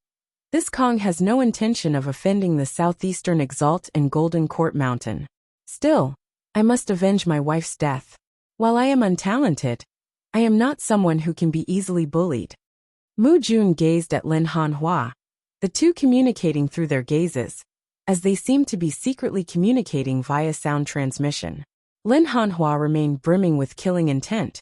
This Kong has no intention of offending the Southeastern Exalt and Golden Court Mountain. Still, I must avenge my wife's death. While I am untalented, I am not someone who can be easily bullied." Mu Jun gazed at Lin Hanhua, the two communicating through their gazes, as they seemed to be secretly communicating via sound transmission. Lin Hanhua remained brimming with killing intent,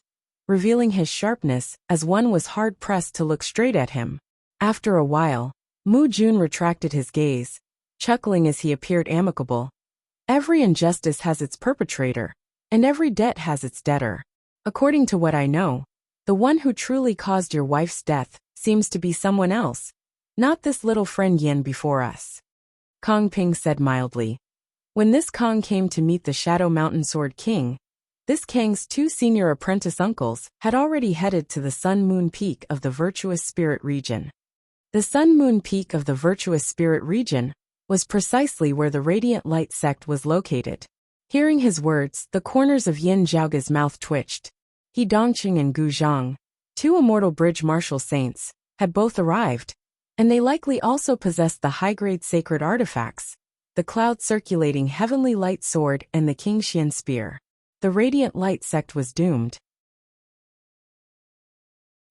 revealing his sharpness as one was hard-pressed to look straight at him. After a while, Mu Jun retracted his gaze, chuckling as he appeared amicable. "Every injustice has its perpetrator, and every debt has its debtor. According to what I know, the one who truly caused your wife's death seems to be someone else, not this little friend Yin before us," Kong Ping said mildly. When this Kong came to meet the Shadow Mountain Sword King, this Kang's two senior apprentice uncles had already headed to the Sun Moon Peak of the Virtuous Spirit region. The Sun Moon Peak of the Virtuous Spirit region was precisely where the Radiant Light sect was located. Hearing his words, the corners of Yin Zhaoge's mouth twitched. He Dongqing and Gu Zhang, two immortal bridge martial saints, had both arrived, and they likely also possessed the high-grade sacred artifacts, the cloud-circulating heavenly light sword and the Qingxian spear. The Radiant Light sect was doomed.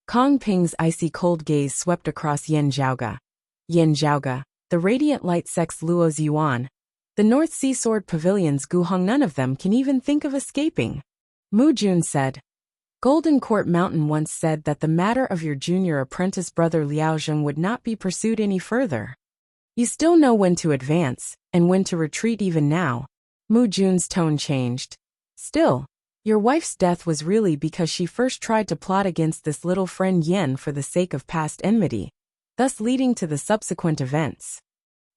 Kong Ping's icy cold gaze swept across Yin Zhaoge. "Yin Zhaoge, the Radiant Light sect's Luo's Yuan, the North Sea Sword Pavilion's Guhong, none of them can even think of escaping," Mu Jun said. "Golden Court Mountain once said that the matter of your junior apprentice brother Liao Zheng would not be pursued any further. You still know when to advance, and when to retreat even now." Mu Jun's tone changed. "Still, your wife's death was really because she first tried to plot against this little friend Yen for the sake of past enmity, thus leading to the subsequent events.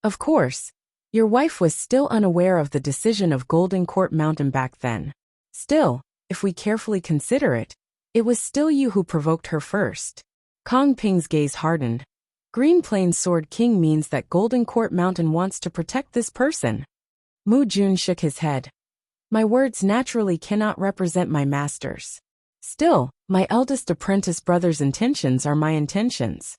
Of course, your wife was still unaware of the decision of Golden Court Mountain back then. Still, if we carefully consider it, it was still you who provoked her first." Kong Ping's gaze hardened. "Green Plains Sword King means that Golden Court Mountain wants to protect this person." Mu Jun shook his head. My words naturally cannot represent my master's. Still, my eldest apprentice brother's intentions are my intentions.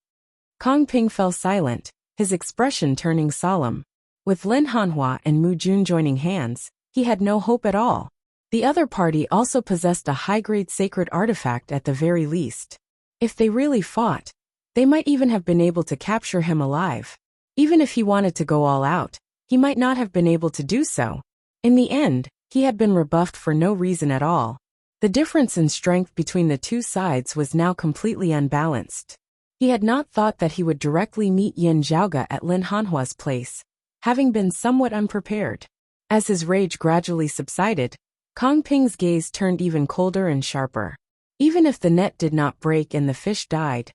Kong Ping fell silent, his expression turning solemn. With Lin Hanhua and Mu Jun joining hands, he had no hope at all. The other party also possessed a high-grade sacred artifact at the very least. If they really fought, they might even have been able to capture him alive. Even if he wanted to go all out, he might not have been able to do so. In the end, he had been rebuffed for no reason at all. The difference in strength between the two sides was now completely unbalanced. He had not thought that he would directly meet Yin Zhaoge at Lin Hanhua's place, having been somewhat unprepared. As his rage gradually subsided, Kong Ping's gaze turned even colder and sharper. Even if the net did not break and the fish died,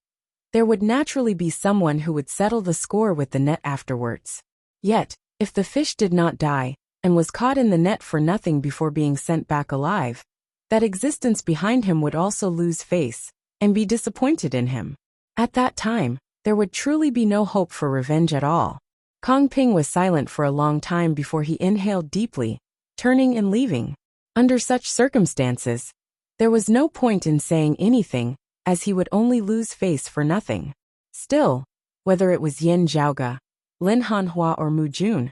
there would naturally be someone who would settle the score with the net afterwards. Yet, if the fish did not die, and was caught in the net for nothing before being sent back alive, that existence behind him would also lose face, and be disappointed in him. At that time, there would truly be no hope for revenge at all. Kong Ping was silent for a long time before he inhaled deeply, turning and leaving. Under such circumstances, there was no point in saying anything, as he would only lose face for nothing. Still, whether it was Yin Zhaoge, Lin Hanhua or Mu Jun,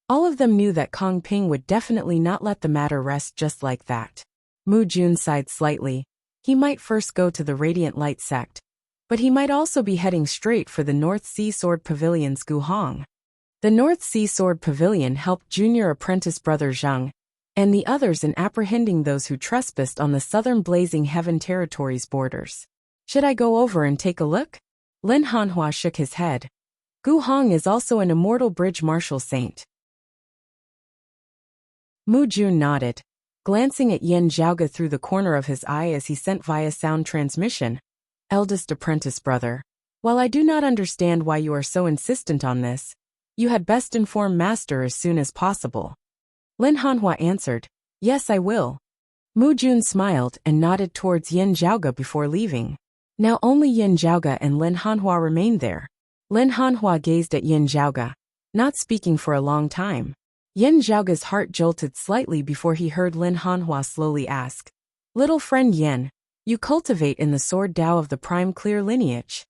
all of them knew that Kong Ping would definitely not let the matter rest just like that. Mu Jun sighed slightly. He might first go to the Radiant Light sect, but he might also be heading straight for the North Sea Sword Pavilion's Guhong. The North Sea Sword Pavilion helped junior apprentice brother Zhang and the others in apprehending those who trespassed on the southern Blazing Heaven territory's borders. Should I go over and take a look? Lin Hanhua shook his head. Guhong is also an immortal bridge martial saint. Mu Jun nodded, glancing at Yin Zhaoge through the corner of his eye as he sent via sound transmission. Eldest apprentice brother, while I do not understand why you are so insistent on this, you had best inform master as soon as possible. Lin Hanhua answered, yes, I will. Mu Jun smiled and nodded towards Yin Zhaoge before leaving. Now only Yin Zhaoge and Lin Hanhua remained there. Lin Hanhua gazed at Yin Zhaoge, not speaking for a long time. Yin Zhaoge's heart jolted slightly before he heard Lin Hanhua slowly ask, little friend Yin, you cultivate in the sword Dao of the prime clear lineage.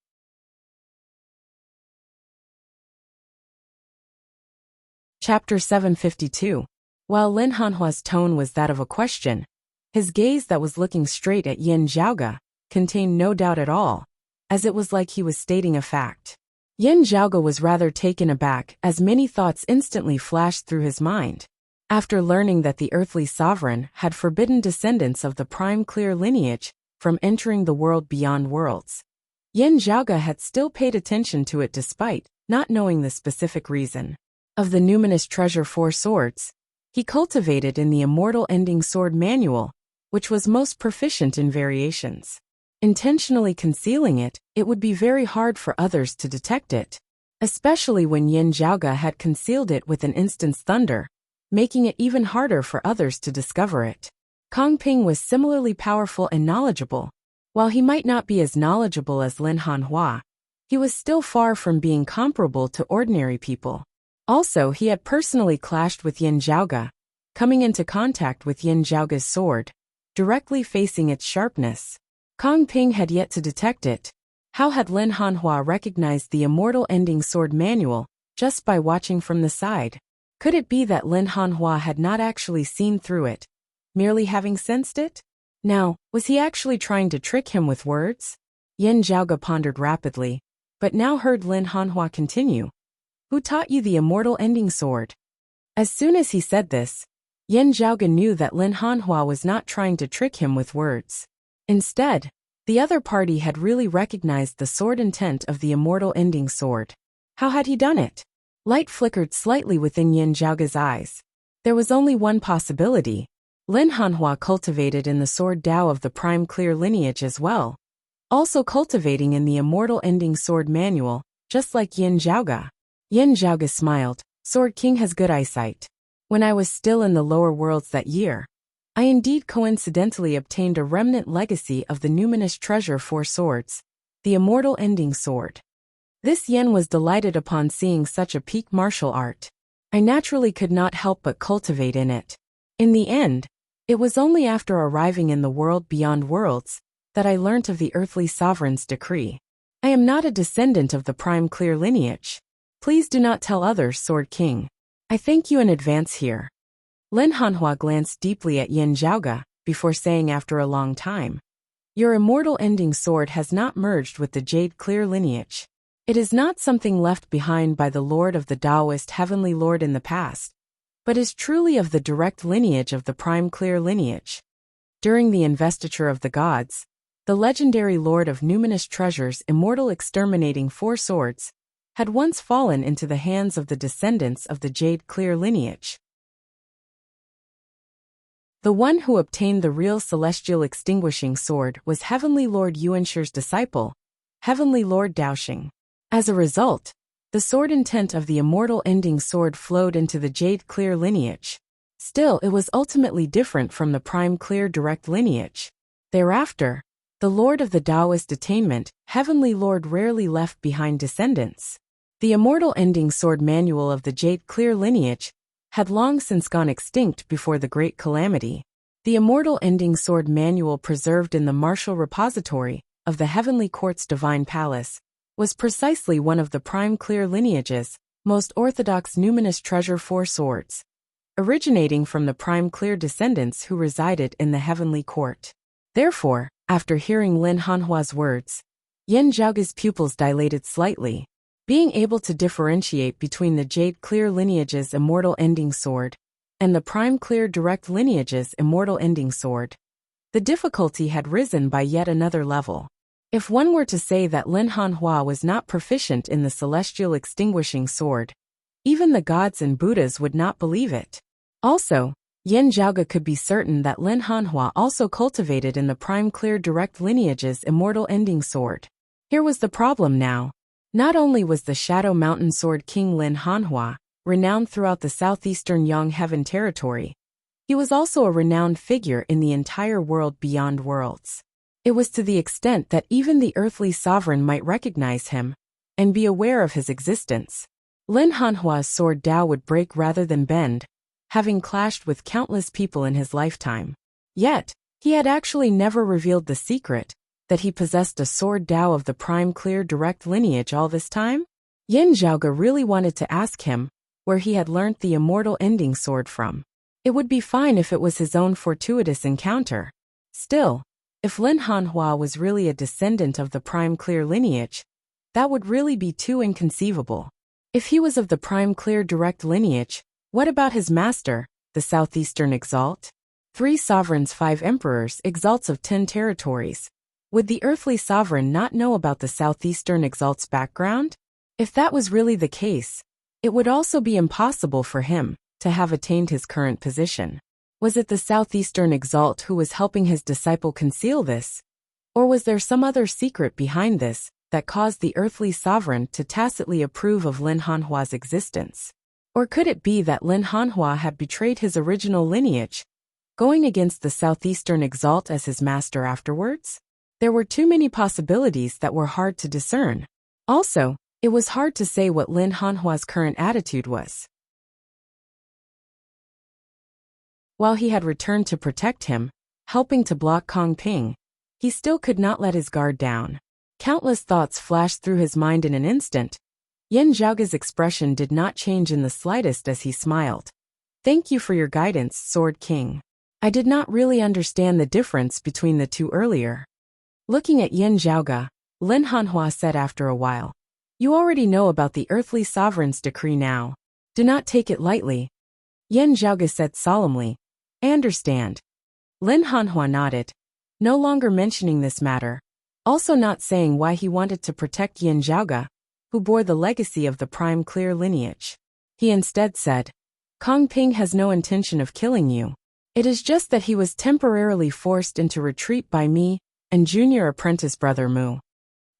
Chapter 752. While Lin Hanhua's tone was that of a question, his gaze that was looking straight at Yin Zhaoge contained no doubt at all, as it was like he was stating a fact. Yin Zhaoge was rather taken aback as many thoughts instantly flashed through his mind. After learning that the earthly sovereign had forbidden descendants of the prime clear lineage from entering the world beyond worlds, Yin Zhaoge had still paid attention to it despite not knowing the specific reason. Of the numinous treasure 4 swords, he cultivated in the Immortal Ending Sword Manual, which was most proficient in variations. Intentionally concealing it, it would be very hard for others to detect it, especially when Yin Zhaoge had concealed it with an instant's thunder, making it even harder for others to discover it. Kong Ping was similarly powerful and knowledgeable. While he might not be as knowledgeable as Lin Hanhua, he was still far from being comparable to ordinary people. Also, he had personally clashed with Yin Zhaoge, coming into contact with Yin Zhaoge's sword, directly facing its sharpness. Kong Ping had yet to detect it. How had Lin Hanhua recognized the Immortal Ending Sword Manual just by watching from the side? Could it be that Lin Hanhua had not actually seen through it, merely having sensed it? Now, was he actually trying to trick him with words? Yin Zhaoge pondered rapidly, but now heard Lin Hanhua continue. Who taught you the Immortal Ending Sword? As soon as he said this, Yin Zhaoge knew that Lin Hanhua was not trying to trick him with words. Instead, the other party had really recognized the sword intent of the Immortal Ending Sword. How had he done it? Light flickered slightly within Yin Zhaoge's eyes. There was only one possibility. Lin Hanhua cultivated in the sword Dao of the prime clear lineage as well, also cultivating in the Immortal Ending Sword Manual, just like Yin Zhaoge. Yin Zhaoge smiled. Sword King has good eyesight. When I was still in the lower worlds that year, I indeed coincidentally obtained a remnant legacy of the numinous treasure 4 swords, the Immortal Ending Sword. This Yin was delighted upon seeing such a peak martial art. I naturally could not help but cultivate in it. In the end, it was only after arriving in the world beyond worlds that I learnt of the earthly sovereign's decree. I am not a descendant of the prime clear lineage. Please do not tell others, Sword King. I thank you in advance here. Lin Hanhua glanced deeply at Yin Zhaoge before saying after a long time, your immortal ending sword has not merged with the Jade Clear lineage. It is not something left behind by the Lord of the Taoist Heavenly Lord in the past, but is truly of the direct lineage of the Prime Clear lineage. During the investiture of the gods, the legendary Lord of Numinous Treasures, immortal exterminating 4 swords, had once fallen into the hands of the descendants of the Jade Clear lineage. The one who obtained the real celestial extinguishing sword was Heavenly Lord Yuanshi's disciple, Heavenly Lord Daoxing. As a result, the sword intent of the immortal ending sword flowed into the Jade Clear lineage. Still, it was ultimately different from the Prime Clear direct lineage. Thereafter, the Lord of the Taoist attainment, Heavenly Lord, rarely left behind descendants. The immortal ending sword manual of the Jade Clear lineage had long since gone extinct before the Great Calamity. The immortal ending sword manual preserved in the martial repository of the Heavenly Court's Divine Palace was precisely one of the Prime Clear lineage's most orthodox numinous treasure 4 swords, originating from the Prime Clear descendants who resided in the Heavenly Court. Therefore, after hearing Lin Hanhua's words, Yin Zhaoge's pupils dilated slightly. Being able to differentiate between the Jade Clear lineage's immortal ending sword and the Prime Clear direct lineage's immortal ending sword, the difficulty had risen by yet another level. If one were to say that Lin Hanhua was not proficient in the celestial extinguishing sword, even the gods and Buddhas would not believe it. Also, Yin Zhaoge could be certain that Lin Hanhua also cultivated in the Prime Clear direct lineage's immortal ending sword. Here was the problem now. Not only was the Shadow Mountain Sword King Lin Hanhua renowned throughout the southeastern Yang Heaven territory, he was also a renowned figure in the entire world beyond worlds. It was to the extent that even the earthly sovereign might recognize him and be aware of his existence. Lin Hanhua's sword Dao would break rather than bend, having clashed with countless people in his lifetime. Yet, he had actually never revealed the secret that he possessed a sword Dao of the Prime Clear direct lineage all this time? Yin Zhaoge really wanted to ask him where he had learnt the immortal ending sword from. It would be fine if it was his own fortuitous encounter. Still, if Lin Hanhua was really a descendant of the Prime Clear lineage, that would really be too inconceivable. If he was of the Prime Clear direct lineage, what about his master, the Southeastern Exalt? 3 sovereigns, 5 emperors, exalts of 10 territories. Would the earthly sovereign not know about the Southeastern Exalt's background? If that was really the case, it would also be impossible for him to have attained his current position. Was it the Southeastern Exalt who was helping his disciple conceal this? Or was there some other secret behind this that caused the earthly sovereign to tacitly approve of Lin Hanhua's existence? Or could it be that Lin Hanhua had betrayed his original lineage, going against the Southeastern Exalt as his master afterwards? There were too many possibilities that were hard to discern. Also, it was hard to say what Lin Hanhua's current attitude was. While he had returned to protect him, helping to block Kong Ping, he still could not let his guard down. Countless thoughts flashed through his mind in an instant. Yin Zhaoge's expression did not change in the slightest as he smiled. Thank you for your guidance, Sword King. I did not really understand the difference between the two earlier. Looking at Yin Zhaoge, Lin Hanhua said after a while, you already know about the earthly sovereign's decree now. Do not take it lightly. Yin Zhaoge said solemnly, I understand. Lin Hanhua nodded, no longer mentioning this matter, also not saying why he wanted to protect Yin Zhaoge, who bore the legacy of the Prime Clear lineage. He instead said, Kong Ping has no intention of killing you. It is just that he was temporarily forced into retreat by me and junior apprentice brother Mu.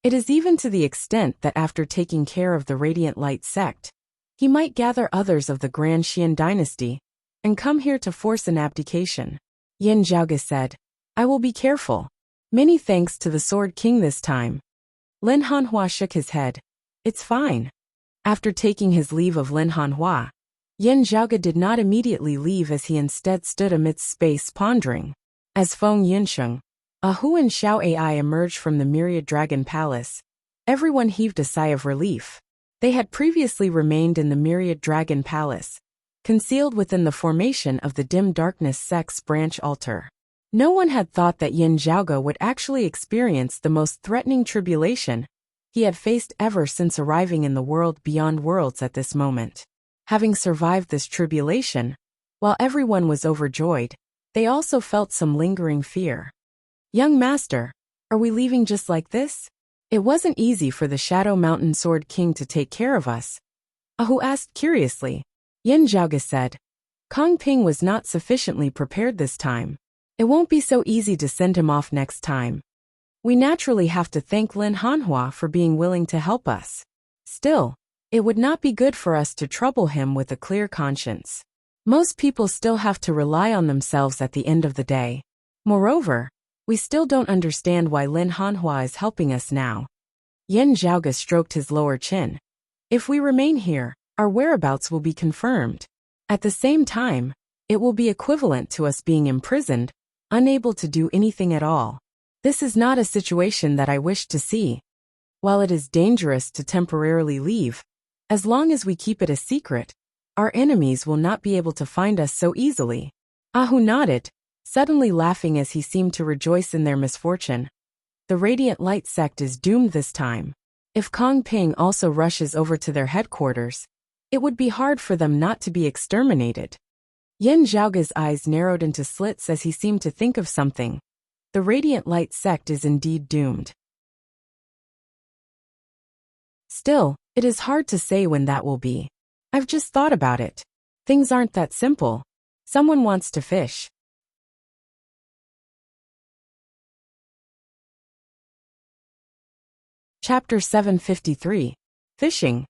It is even to the extent that after taking care of the Radiant Light sect, he might gather others of the Grand Xian dynasty and come here to force an abdication. Yin Zhaoge said, I will be careful. Many thanks to the Sword King this time. Lin Hanhua shook his head. It's fine. After taking his leave of Lin Hanhua, Yin Zhaoge did not immediately leave as he instead stood amidst space pondering. As Feng Yunsheng, a Hu and Xiao AI emerged from the Myriad Dragon Palace, everyone heaved a sigh of relief. They had previously remained in the Myriad Dragon Palace, concealed within the formation of the Dim Darkness Sect's branch altar. No one had thought that Yin Zhaoge would actually experience the most threatening tribulation he had faced ever since arriving in the world beyond worlds at this moment. Having survived this tribulation, while everyone was overjoyed, they also felt some lingering fear. Young master, are we leaving just like this? It wasn't easy for the Shadow Mountain Sword King to take care of us. Ahu asked curiously. Yin Zhaoge said. Kong Ping was not sufficiently prepared this time. It won't be so easy to send him off next time. We naturally have to thank Lin Hanhua for being willing to help us. Still, it would not be good for us to trouble him with a clear conscience. Most people still have to rely on themselves at the end of the day. Moreover, we still don't understand why Lin Hanhua is helping us now. Yin Zhaoge stroked his lower chin. If we remain here, our whereabouts will be confirmed. At the same time, it will be equivalent to us being imprisoned, unable to do anything at all. This is not a situation that I wish to see. While it is dangerous to temporarily leave, as long as we keep it a secret, our enemies will not be able to find us so easily. Ahu nodded, suddenly laughing as he seemed to rejoice in their misfortune. The Radiant Light sect is doomed this time. If Kong Ping also rushes over to their headquarters, it would be hard for them not to be exterminated. Yin Zhaoge's eyes narrowed into slits as he seemed to think of something. The Radiant Light sect is indeed doomed. Still, it is hard to say when that will be. I've just thought about it. Things aren't that simple. Someone wants to fish. Chapter 753. Fishing.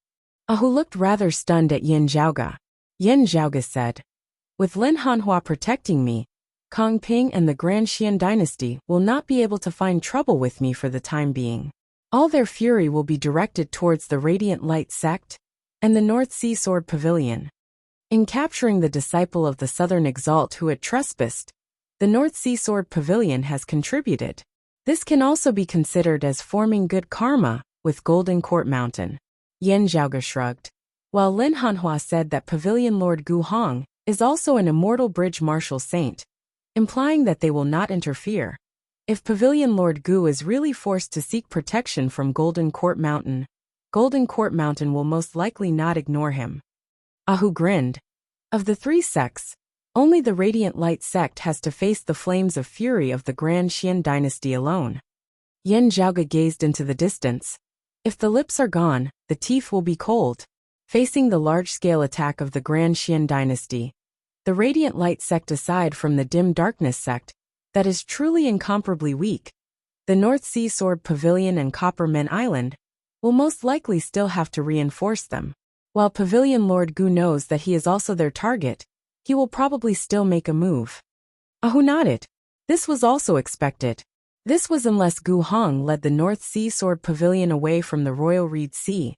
Ahu looked rather stunned at Yin Zhaoge. Yin Zhaoge said, with Lin Hanhua protecting me, Kong Ping and the Grand Xian dynasty will not be able to find trouble with me for the time being. All their fury will be directed towards the Radiant Light sect and the North Sea Sword Pavilion. In capturing the disciple of the Southern Exalt who had trespassed, the North Sea Sword Pavilion has contributed. This can also be considered as forming good karma with Golden Court Mountain. Yin Zhaoge shrugged. While Lin Hanhua said that Pavilion Lord Gu Hong is also an immortal bridge martial saint, implying that they will not interfere. If Pavilion Lord Gu is really forced to seek protection from Golden Court Mountain will most likely not ignore him. Ahu grinned. Of the three sects, only the Radiant Light sect has to face the flames of fury of the Grand Xian dynasty alone. Yin Zhaoge gazed into the distance. If the lips are gone, the teeth will be cold. Facing the large-scale attack of the Grand Xian dynasty, the Radiant Light sect aside from the Dim Darkness sect, that is truly incomparably weak, the North Sea Sword Pavilion and Copper Men Island, will most likely still have to reinforce them. While Pavilion Lord Gu knows that he is also their target, he will probably still make a move. Ahu nodded. This was also expected. This was unless Gu Hong led the North Sea Sword Pavilion away from the Royal Reed Sea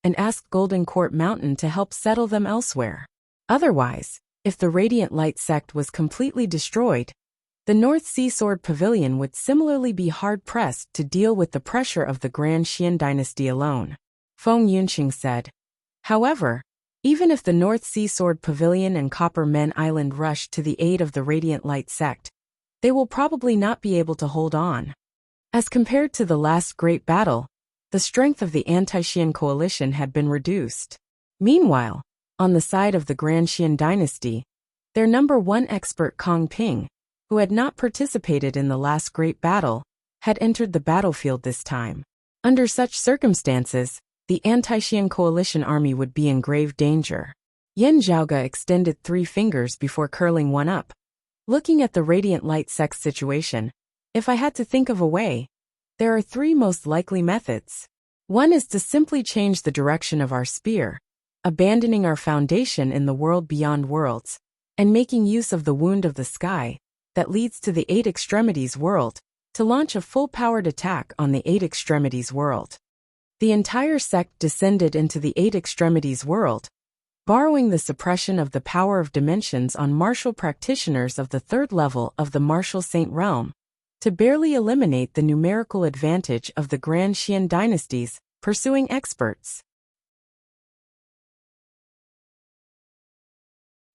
and asked Golden Court Mountain to help settle them elsewhere. Otherwise, if the Radiant Light sect was completely destroyed, the North Sea Sword Pavilion would similarly be hard-pressed to deal with the pressure of the Grand Xian dynasty alone. Feng Yunqing said. However, even if the North Sea Sword Pavilion and Copper Men Island rush to the aid of the Radiant Light sect, they will probably not be able to hold on. As compared to the last great battle, the strength of the anti-Xian coalition had been reduced. Meanwhile, on the side of the Grand Xian dynasty, their number one expert Kong Ping, who had not participated in the last great battle, had entered the battlefield this time. Under such circumstances, the anti-Xian coalition army would be in grave danger. Yin Zhaoge extended 3 fingers before curling one up. Looking at the Radiant Light sect's situation, if I had to think of a way, there are 3 most likely methods. One is to simply change the direction of our spear, abandoning our foundation in the world beyond worlds, and making use of the wound of the sky that leads to the 8 Extremities world, to launch a full-powered attack on the 8 Extremities world. The entire sect descended into the 8 Extremities world, borrowing the suppression of the power of dimensions on martial practitioners of the third level of the martial saint realm, to barely eliminate the numerical advantage of the Grand Xian dynasties, pursuing experts.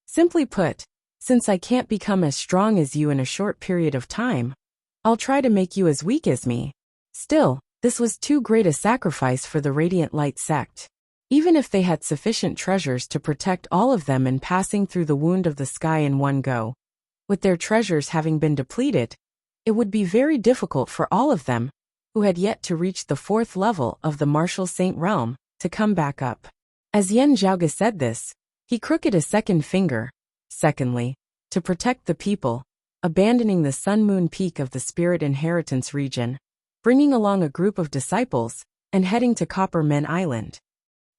Simply put, since I can't become as strong as you in a short period of time, I'll try to make you as weak as me. Still, this was too great a sacrifice for the Radiant Light sect. Even if they had sufficient treasures to protect all of them in passing through the wound of the sky in one go, with their treasures having been depleted, it would be very difficult for all of them, who had yet to reach the fourth level of the martial saint realm, to come back up. As Yen Zhaoge said this, he crooked a second finger, secondly, to protect the people, abandoning the Sun-Moon Peak of the Spirit Inheritance region, bringing along a group of disciples, and heading to Copper Men Island.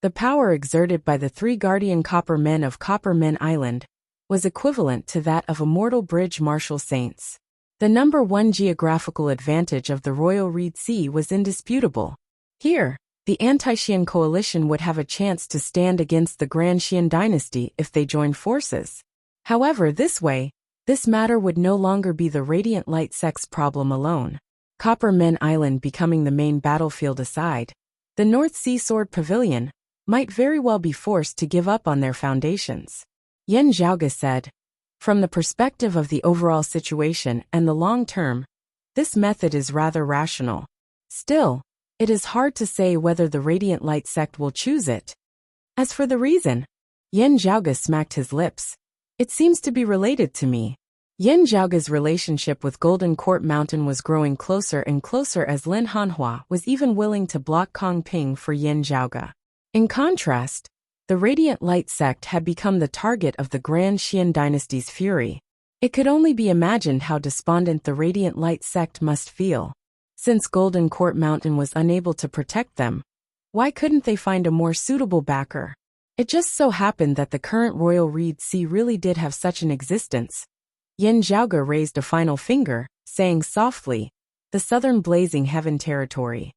The power exerted by the 3 guardian Copper Men of Copper Men Island was equivalent to that of immortal bridge martial saints. The number 1 geographical advantage of the Royal Reed Sea was indisputable. Here, the anti-Xian coalition would have a chance to stand against the Grand Xian dynasty if they joined forces. However, this way, this matter would no longer be the Radiant Light sect's problem alone. Copper Men Island becoming the main battlefield aside, the North Sea Sword Pavilion might very well be forced to give up on their foundations. Yen Zhaoge said, "From the perspective of the overall situation and the long term, this method is rather rational. Still, it is hard to say whether the Radiant Light sect will choose it. As for the reason," Yen Zhaoge smacked his lips, "it seems to be related to me." Yen Zhaoge's relationship with Golden Court Mountain was growing closer and closer as Lin Hanhua was even willing to block Kong Ping for Yen Zhaoge. In contrast, the Radiant Light sect had become the target of the Grand Xian dynasty's fury. It could only be imagined how despondent the Radiant Light sect must feel. Since Golden Court Mountain was unable to protect them, why couldn't they find a more suitable backer? It just so happened that the current Royal Reed Sea really did have such an existence. Yen Zhaoge raised a final finger, saying softly, "The Southern Blazing Heaven Territory."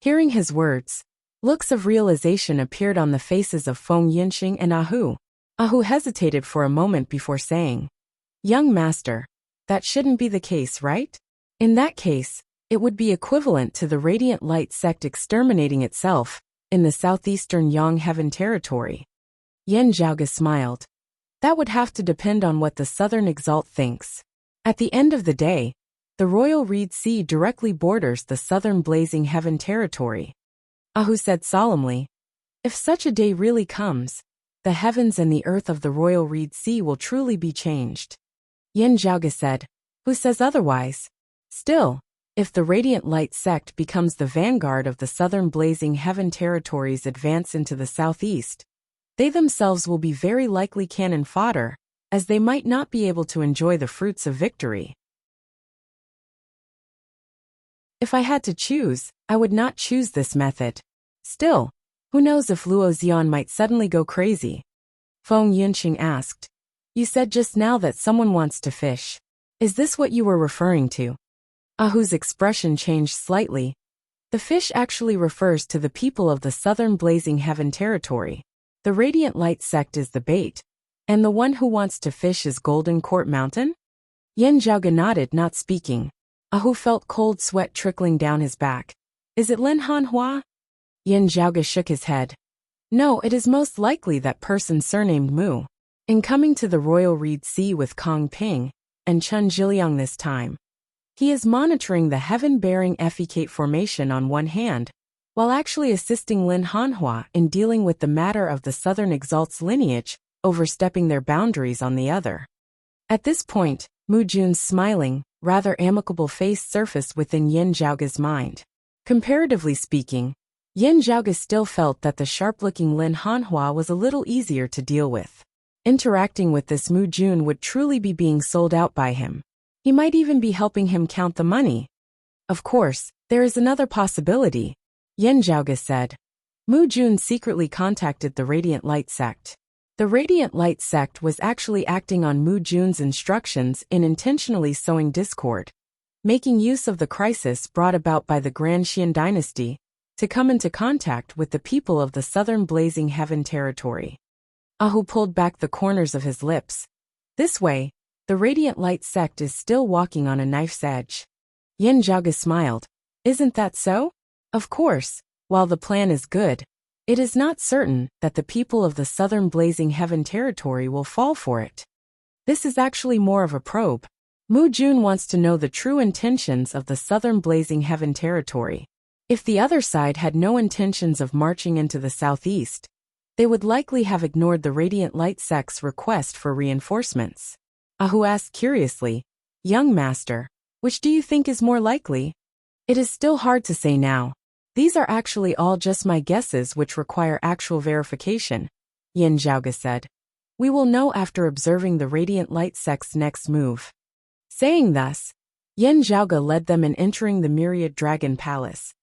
Hearing his words, looks of realization appeared on the faces of Feng Yinxing and Ahu. Ahu hesitated for a moment before saying, "Young master, that shouldn't be the case, right? In that case, it would be equivalent to the Radiant Light sect exterminating itself in the southeastern Yang Heaven Territory." Yen Zhaoge smiled. "That would have to depend on what the Southern Exalt thinks. At the end of the day, the Royal Reed Sea directly borders the Southern Blazing Heaven Territory." Ahu said solemnly, "If such a day really comes, the heavens and the earth of the Royal Reed Sea will truly be changed." Yen Zhaoge said, "Who says otherwise? Still, if the Radiant Light sect becomes the vanguard of the Southern Blazing Heaven Territory's advance into the southeast, they themselves will be very likely cannon fodder, as they might not be able to enjoy the fruits of victory. If I had to choose, I would not choose this method. Still, who knows if Luo Xian might suddenly go crazy?" Feng Yunqing asked. "You said just now that someone wants to fish. Is this what you were referring to?" Ahu's expression changed slightly. "The fish actually refers to the people of the Southern Blazing Heaven Territory. The Radiant Light sect is the bait, and the one who wants to fish is Golden Court Mountain?" Yen Zhaoge nodded, not speaking. Ahu felt cold sweat trickling down his back. "Is it Lin Hanhua?" Yen Zhaoge shook his head. "No, it is most likely that person surnamed Mu. In coming to the Royal Reed Sea with Kong Ping and Chun Zhiliang this time, he is monitoring the heaven-bearing Effecate formation on one hand, while actually assisting Lin Hanhua in dealing with the matter of the Southern Exalt's lineage, overstepping their boundaries on the other." At this point, Mu Jun's smiling, rather amicable face surfaced within Yen Zhaoge's mind. Comparatively speaking, Yen Zhaoge still felt that the sharp-looking Lin Hanhua was a little easier to deal with. Interacting with this Mu Jun would truly be being sold out by him. He might even be helping him count the money. "Of course, there is another possibility," Yen Zhaoge said. Mu Jun secretly contacted the Radiant Light sect. The Radiant Light sect was actually acting on Mu Jun's instructions in intentionally sowing discord, making use of the crisis brought about by the Grand Xian dynasty to come into contact with the people of the Southern Blazing Heaven Territory. Ahu pulled back the corners of his lips. This way, the radiant light sect is still walking on a knife's edge. Yin Zhaoge smiled. Isn't that so? Of course, while the plan is good, it is not certain that the people of the southern Blazing Heaven territory will fall for it. This is actually more of a probe. Mu Jun wants to know the true intentions of the southern Blazing Heaven territory. If the other side had no intentions of marching into the southeast, they would likely have ignored the Radiant Light sect's request for reinforcements. Ahu asked curiously, Young Master, which do you think is more likely? It is still hard to say now. These are actually all just my guesses which require actual verification, Yin Zhaoge said. We will know after observing the Radiant Light sect's next move. Saying thus, Yin Zhaoge led them in entering the Myriad Dragon Palace,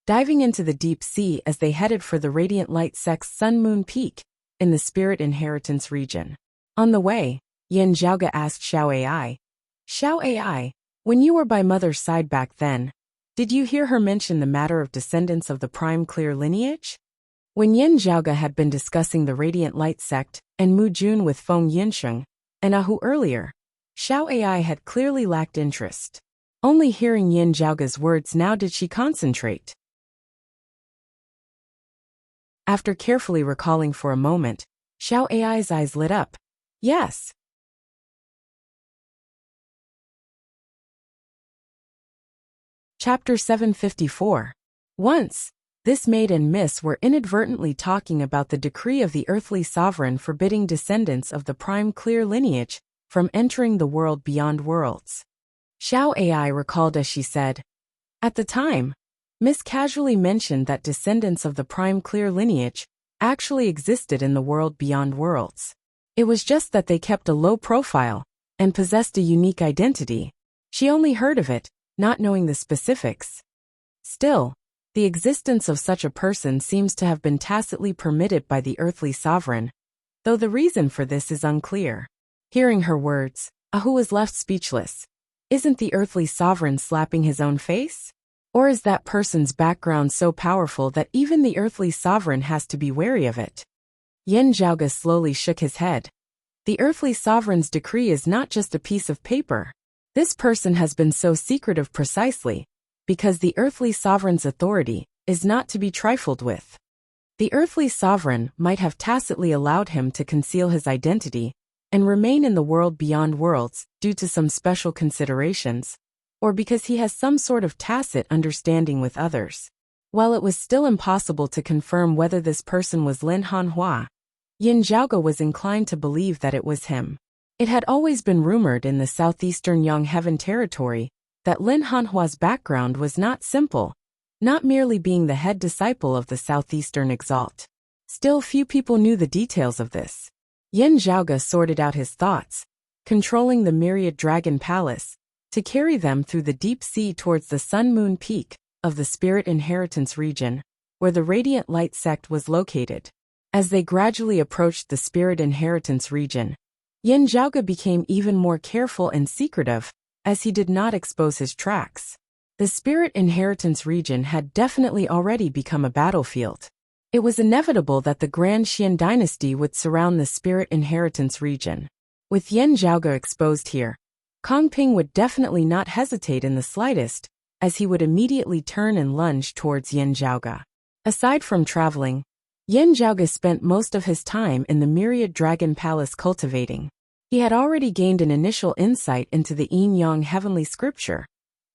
diving into the deep sea as they headed for the Radiant Light sect's Sun Moon Peak in the Spirit Inheritance region. On the way, Yin Zhaoge asked Xiao Ai, Xiao Ai, when you were by Mother's side back then, did you hear her mention the matter of descendants of the prime clear lineage? When Yin Zhaoge had been discussing the Radiant Light sect and Mu Jun with Feng Yinsheng and Ahu earlier, Xiao Ai had clearly lacked interest. Only hearing Yin Zhaoge's words now did she concentrate. After carefully recalling for a moment, Xiao Ai's eyes lit up. Yes. Chapter 754. Once, this maid and Miss were inadvertently talking about the decree of the earthly sovereign forbidding descendants of the prime clear lineage from entering the world beyond worlds. Xiao Ai recalled as she said, at the time, Miss casually mentioned that descendants of the prime clear lineage actually existed in the world beyond worlds. It was just that they kept a low profile and possessed a unique identity. She only heard of it, not knowing the specifics. Still, the existence of such a person seems to have been tacitly permitted by the earthly sovereign, though the reason for this is unclear. Hearing her words, Ahu was left speechless. Isn't the earthly sovereign slapping his own face? Or is that person's background so powerful that even the earthly sovereign has to be wary of it? Yin Zhaoge slowly shook his head. The earthly sovereign's decree is not just a piece of paper. This person has been so secretive precisely because the earthly sovereign's authority is not to be trifled with. The earthly sovereign might have tacitly allowed him to conceal his identity and remain in the world beyond worlds due to some special considerations, or because he has some sort of tacit understanding with others. While it was still impossible to confirm whether this person was Lin Hanhua, Yin Zhaoge was inclined to believe that it was him. It had always been rumored in the southeastern Yang Heaven territory that Lin Hanhua's background was not simple, not merely being the head disciple of the southeastern exalt. Still few people knew the details of this. Yin Zhaoge sorted out his thoughts, controlling the Myriad Dragon Palace, to carry them through the deep sea towards the Sun Moon Peak of the Spirit Inheritance region, where the Radiant Light sect was located. As they gradually approached the Spirit Inheritance region, Yin Zhaoge became even more careful and secretive, as he did not expose his tracks. The Spirit Inheritance region had definitely already become a battlefield. It was inevitable that the Grand Xian dynasty would surround the Spirit Inheritance region. With Yin Zhaoge exposed here, Kongping would definitely not hesitate in the slightest, as he would immediately turn and lunge towards Yin Zhaoge. Aside from traveling, Yin Zhaoge spent most of his time in the Myriad Dragon Palace cultivating. He had already gained an initial insight into the Yin-Yang heavenly scripture,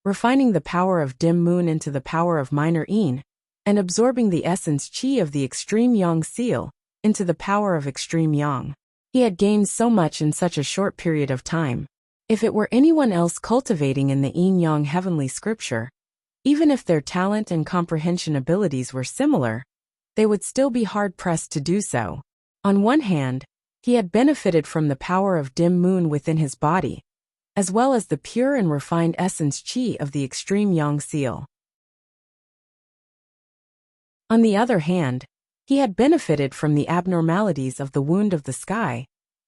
refining the power of dim moon into the power of minor Yin, and absorbing the essence Qi of the extreme Yang seal into the power of extreme Yang. He had gained so much in such a short period of time. If it were anyone else cultivating in the Yin-Yang heavenly scripture, even if their talent and comprehension abilities were similar, they would still be hard-pressed to do so. On one hand, he had benefited from the power of dim moon within his body, as well as the pure and refined essence Qi of the extreme Yang seal. On the other hand, he had benefited from the abnormalities of the wound of the sky,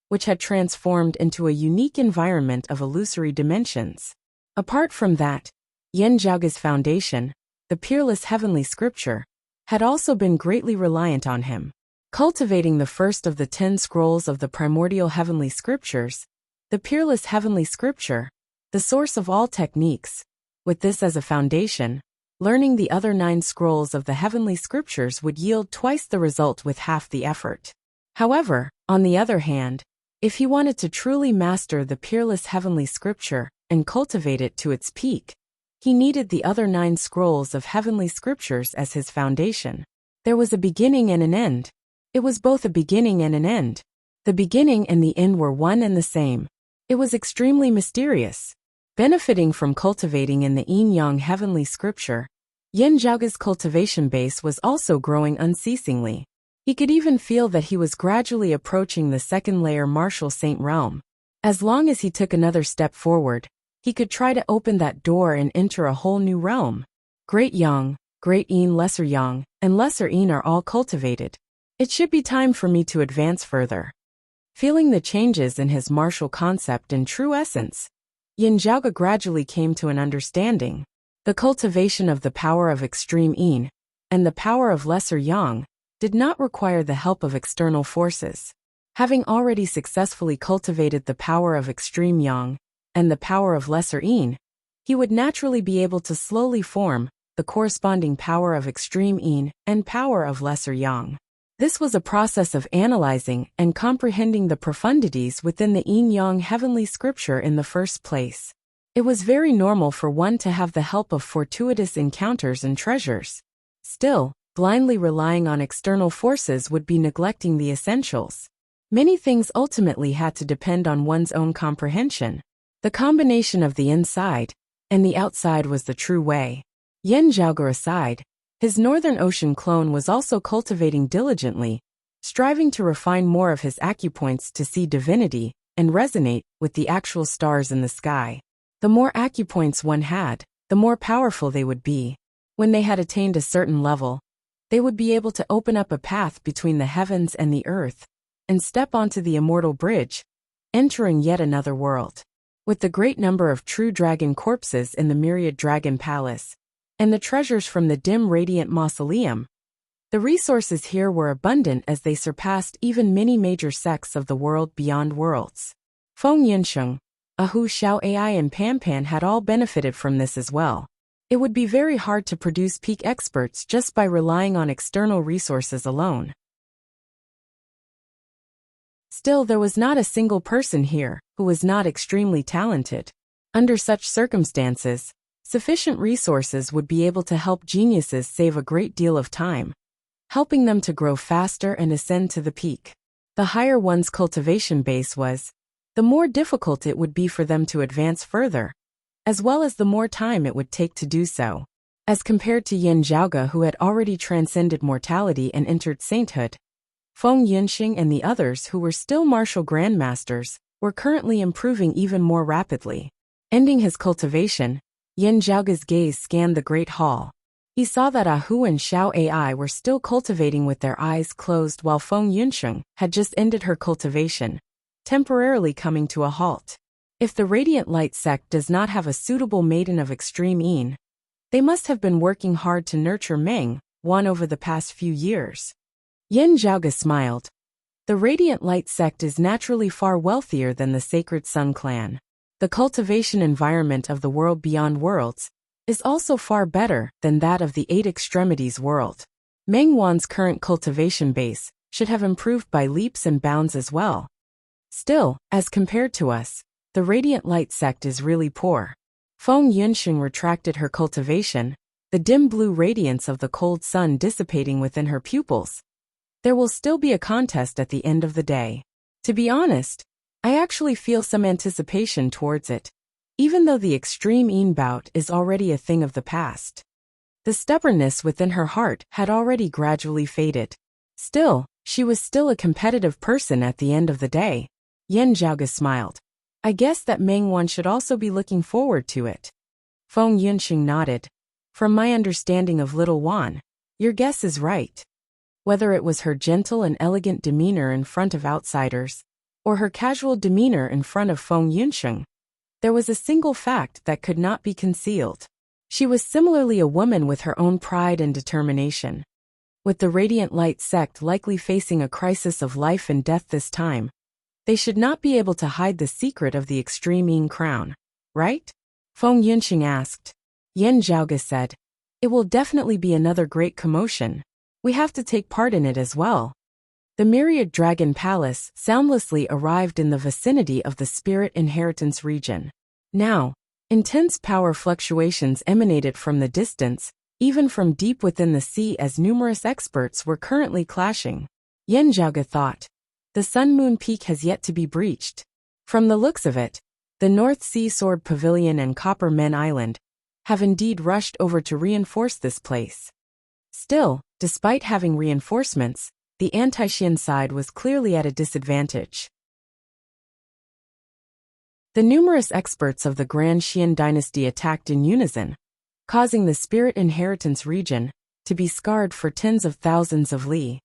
which had transformed into a unique environment of illusory dimensions. Apart from that, Yin Zhaoge's foundation, the peerless heavenly scripture, had also been greatly reliant on him. Cultivating the first of the 10 scrolls of the primordial heavenly scriptures, the peerless heavenly scripture, the source of all techniques. With this as a foundation, learning the other 9 scrolls of the heavenly scriptures would yield twice the result with half the effort. However, on the other hand, if he wanted to truly master the peerless heavenly scripture and cultivate it to its peak, he needed the other 9 scrolls of heavenly scriptures as his foundation. There was a beginning and an end. It was both a beginning and an end. The beginning and the end were one and the same. It was extremely mysterious. Benefiting from cultivating in the yin-yang heavenly scripture, Yin Zhaoge's cultivation base was also growing unceasingly. He could even feel that he was gradually approaching the second layer martial saint realm. As long as he took another step forward, he could try to open that door and enter a whole new realm. Great Yang, Great Yin, Lesser Yang, and Lesser Yin are all cultivated. It should be time for me to advance further. Feeling the changes in his martial concept and true essence, Yin Zhaoge gradually came to an understanding. The cultivation of the power of extreme Yin and the power of Lesser Yang did not require the help of external forces. Having already successfully cultivated the power of extreme Yang and the power of Lesser Yin, he would naturally be able to slowly form the corresponding power of extreme Yin and power of Lesser Yang. This was a process of analyzing and comprehending the profundities within the yin-yang heavenly scripture in the first place. It was very normal for one to have the help of fortuitous encounters and treasures. Still, blindly relying on external forces would be neglecting the essentials. Many things ultimately had to depend on one's own comprehension. The combination of the inside and the outside was the true way. Yin Zhaoge aside, his Northern Ocean clone was also cultivating diligently, striving to refine more of his acupoints to see divinity and resonate with the actual stars in the sky. The more acupoints one had, the more powerful they would be. When they had attained a certain level, they would be able to open up a path between the heavens and the earth and step onto the immortal bridge, entering yet another world. With the great number of true dragon corpses in the myriad dragon palace, and the treasures from the dim radiant mausoleum, the resources here were abundant as they surpassed even many major sects of the world beyond worlds. Feng Yinsheng, Ahu Xiao Ai and Panpan had all benefited from this as well. It would be very hard to produce peak experts just by relying on external resources alone. Still, there was not a single person here who was not extremely talented. Under such circumstances, sufficient resources would be able to help geniuses save a great deal of time, helping them to grow faster and ascend to the peak. The higher one's cultivation base was, the more difficult it would be for them to advance further, as well as the more time it would take to do so. As compared to Yin Zhaoge, who had already transcended mortality and entered sainthood, Feng Yinsheng and the others who were still martial grandmasters were currently improving even more rapidly. Ending his cultivation, Yin Zhaoge's gaze scanned the great hall. He saw that Ahu and Xiao Ai were still cultivating with their eyes closed while Feng Yunsheng had just ended her cultivation, temporarily coming to a halt. If the Radiant Light sect does not have a suitable maiden of extreme Yin, they must have been working hard to nurture Meng Wan over the past few years. Yin Zhaoge smiled. The Radiant Light sect is naturally far wealthier than the Sacred Sun clan. The cultivation environment of the world beyond worlds is also far better than that of the Eight Extremities world. Meng Wan's current cultivation base should have improved by leaps and bounds as well. Still, as compared to us, the Radiant Light sect is really poor. Feng Yunsheng retracted her cultivation, the dim blue radiance of the cold sun dissipating within her pupils. There will still be a contest at the end of the day. To be honest, I actually feel some anticipation towards it, even though the extreme Yin bout is already a thing of the past. The stubbornness within her heart had already gradually faded. Still, she was still a competitive person at the end of the day. Yin Zhaoge smiled. I guess that Meng Wan should also be looking forward to it. Feng Yunsheng nodded. From my understanding of little Wan, your guess is right. Whether it was her gentle and elegant demeanor in front of outsiders, or her casual demeanor in front of Feng Yunsheng, there was a single fact that could not be concealed. She was similarly a woman with her own pride and determination. With the radiant light sect likely facing a crisis of life and death this time, they should not be able to hide the secret of the extreme Ying crown, right? Feng Yunqing asked. Yan Zhaoge said, "It will definitely be another great commotion. We have to take part in it as well." The myriad dragon palace soundlessly arrived in the vicinity of the spirit inheritance region. Now, intense power fluctuations emanated from the distance, even from deep within the sea, as numerous experts were currently clashing. Yan Zhaoge thought, the Sun Moon Peak has yet to be breached. From the looks of it, the North Sea Sword Pavilion and Copper Men Island have indeed rushed over to reinforce this place. Still, despite having reinforcements, the anti-Xian side was clearly at a disadvantage. The numerous experts of the Grand Xian dynasty attacked in unison, causing the spirit inheritance region to be scarred for tens of thousands of li.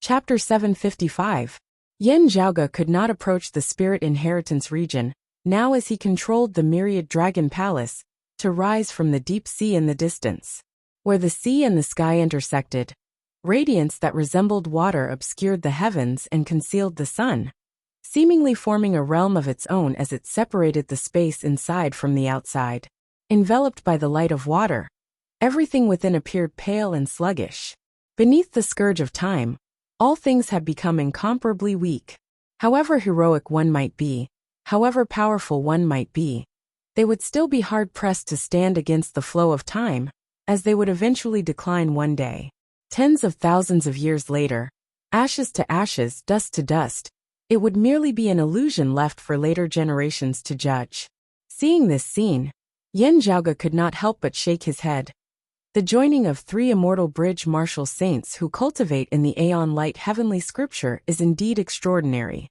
Chapter 755. Yan Zhaoge could not approach the spirit inheritance region, now as he controlled the myriad dragon palace, to rise from the deep sea in the distance. Where the sea and the sky intersected, radiance that resembled water obscured the heavens and concealed the sun, seemingly forming a realm of its own as it separated the space inside from the outside. Enveloped by the light of water, everything within appeared pale and sluggish. Beneath the scourge of time, all things had become incomparably weak. However heroic one might be, however powerful one might be, they would still be hard-pressed to stand against the flow of time, as they would eventually decline one day. Tens of thousands of years later, ashes to ashes, dust to dust, it would merely be an illusion left for later generations to judge. Seeing this scene, Yan Zhaoge could not help but shake his head. The joining of three immortal bridge martial saints who cultivate in the Aeon Light heavenly scripture is indeed extraordinary.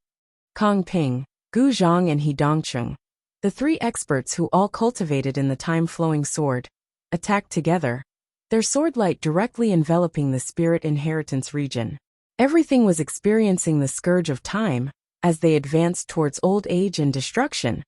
Kong Ping, Gu Zhang and He Dongcheng, the three experts who all cultivated in the time-flowing sword, attacked together, their sword light directly enveloping the spirit inheritance region. Everything was experiencing the scourge of time as they advanced towards old age and destruction,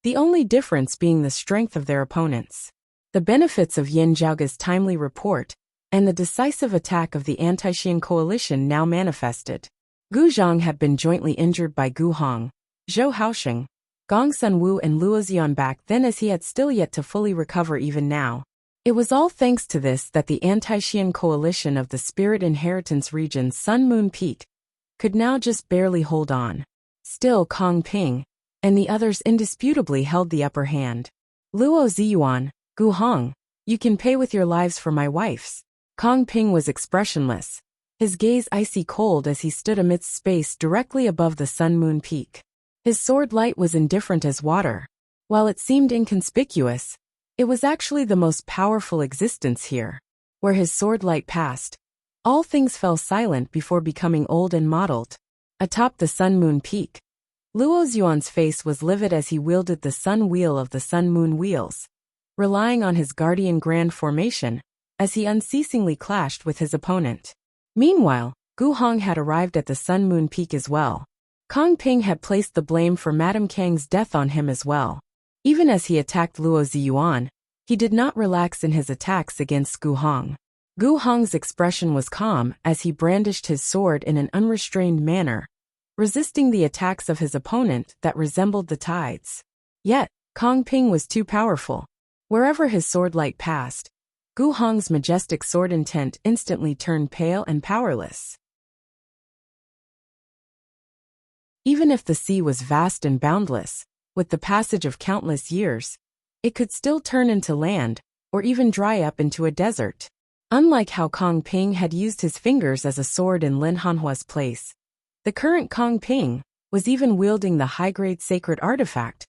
the only difference being the strength of their opponents. The benefits of Yan Zhaoge's timely report and the decisive attack of the anti-Xian coalition now manifested. Gu Zhang had been jointly injured by Gu Hong, Zhou Haosheng, Gong Sunwu and Luo Xian back then, as he had still yet to fully recover even now. It was all thanks to this that the anti-Xian coalition of the spirit inheritance region's Sun Moon Peak could now just barely hold on. Still, Kong Ping and the others indisputably held the upper hand. Luo Ziyuan, Gu Hong, you can pay with your lives for my wife's. Kong Ping was expressionless, his gaze icy cold as he stood amidst space directly above the Sun Moon Peak. His sword light was indifferent as water. While it seemed inconspicuous, it was actually the most powerful existence here. Where his sword light passed, all things fell silent before becoming old and mottled. Atop the Sun Moon Peak, Luo Ziyuan's face was livid as he wielded the Sun Wheel of the Sun Moon Wheels, relying on his guardian grand formation as he unceasingly clashed with his opponent. Meanwhile, Gu Hong had arrived at the Sun Moon Peak as well. Kong Ping had placed the blame for Madame Kang's death on him as well. Even as he attacked Luo Ziyuan, he did not relax in his attacks against Gu Hong. Gu Hong's expression was calm as he brandished his sword in an unrestrained manner, resisting the attacks of his opponent that resembled the tides. Yet, Kong Ping was too powerful. Wherever his sword light passed, Gu Hong's majestic sword intent instantly turned pale and powerless. Even if the sea was vast and boundless, with the passage of countless years, it could still turn into land, or even dry up into a desert. Unlike how Kong Ping had used his fingers as a sword in Lin Hanhua's place, the current Kong Ping was even wielding the high-grade sacred artifact,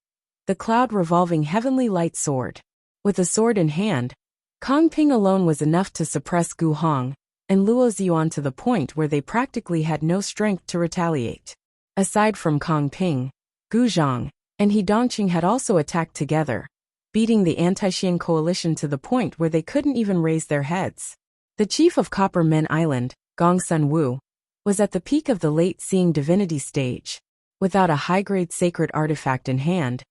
the cloud-revolving heavenly light sword. With a sword in hand, Kong Ping alone was enough to suppress Gu Hong and Luo Ziyuan to the point where they practically had no strength to retaliate. Aside from Kong Ping, Gu Zhang and He Dongqing had also attacked together, beating the anti-Xian coalition to the point where they couldn't even raise their heads. The chief of Copper Men Island, Gong Sunwu, was at the peak of the late-seeing divinity stage. Without a high-grade sacred artifact in hand,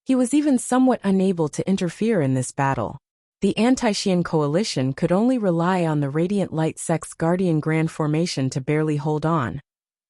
He was even somewhat unable to interfere in this battle. The anti-Xian coalition could only rely on the Radiant Light Sect's Guardian Grand formation to barely hold on.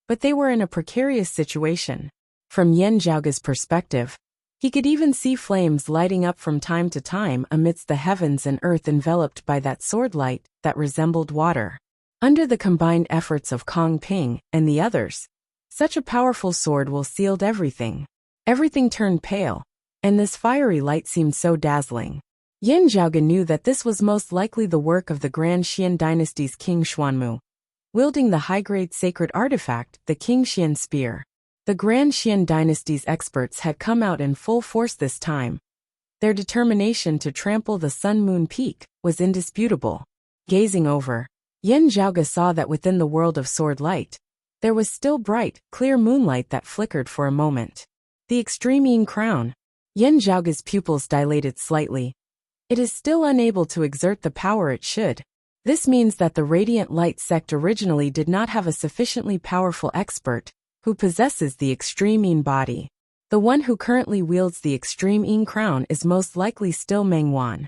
But they were in a precarious situation. From Yin Zhaoge's perspective, he could even see flames lighting up from time to time amidst the heavens and earth enveloped by that sword light that resembled water. Under the combined efforts of Kong Ping and the others, such a powerful sword will sealed everything. Everything turned pale, and this fiery light seemed so dazzling. Yin Zhaoge knew that this was most likely the work of the Grand Xian dynasty's King Xuanmu, wielding the high-grade sacred artifact, the King Xian Spear. The Grand Xian dynasty's experts had come out in full force this time. Their determination to trample the Sun Moon Peak was indisputable. Gazing over, Yin Zhaoge saw that within the world of sword light, there was still bright, clear moonlight that flickered for a moment. The extreme Yin crown. Yin Zhaoge's pupils dilated slightly. It is still unable to exert the power it should. This means that the Radiant Light Sect originally did not have a sufficiently powerful expert who possesses the extreme Yin body. The one who currently wields the extreme Yin crown is most likely still Meng Wan.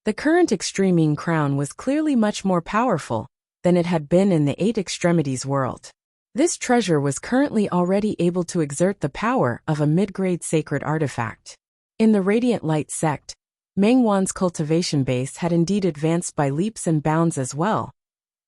The current extreme Yin crown was clearly much more powerful than it had been in the Eight Extremities world. This treasure was currently already able to exert the power of a mid-grade sacred artifact. In the Radiant Light Sect, Meng Wan's cultivation base had indeed advanced by leaps and bounds as well,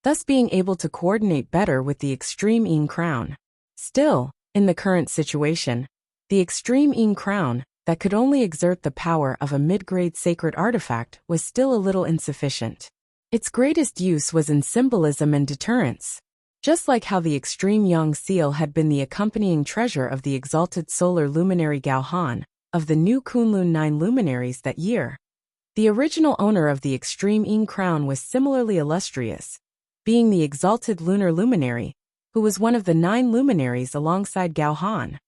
thus being able to coordinate better with the extreme Yin crown. Still, in the current situation, the extreme Yin crown, that could only exert the power of a mid-grade sacred artifact, was still a little insufficient. Its greatest use was in symbolism and deterrence. Just like how the extreme Yang seal had been the accompanying treasure of the exalted solar luminary Gao Han, of the new Kunlun 9 luminaries that year. The original owner of the extreme Yin crown was similarly illustrious, being the exalted lunar luminary, who was one of the 9 luminaries alongside Gao Han.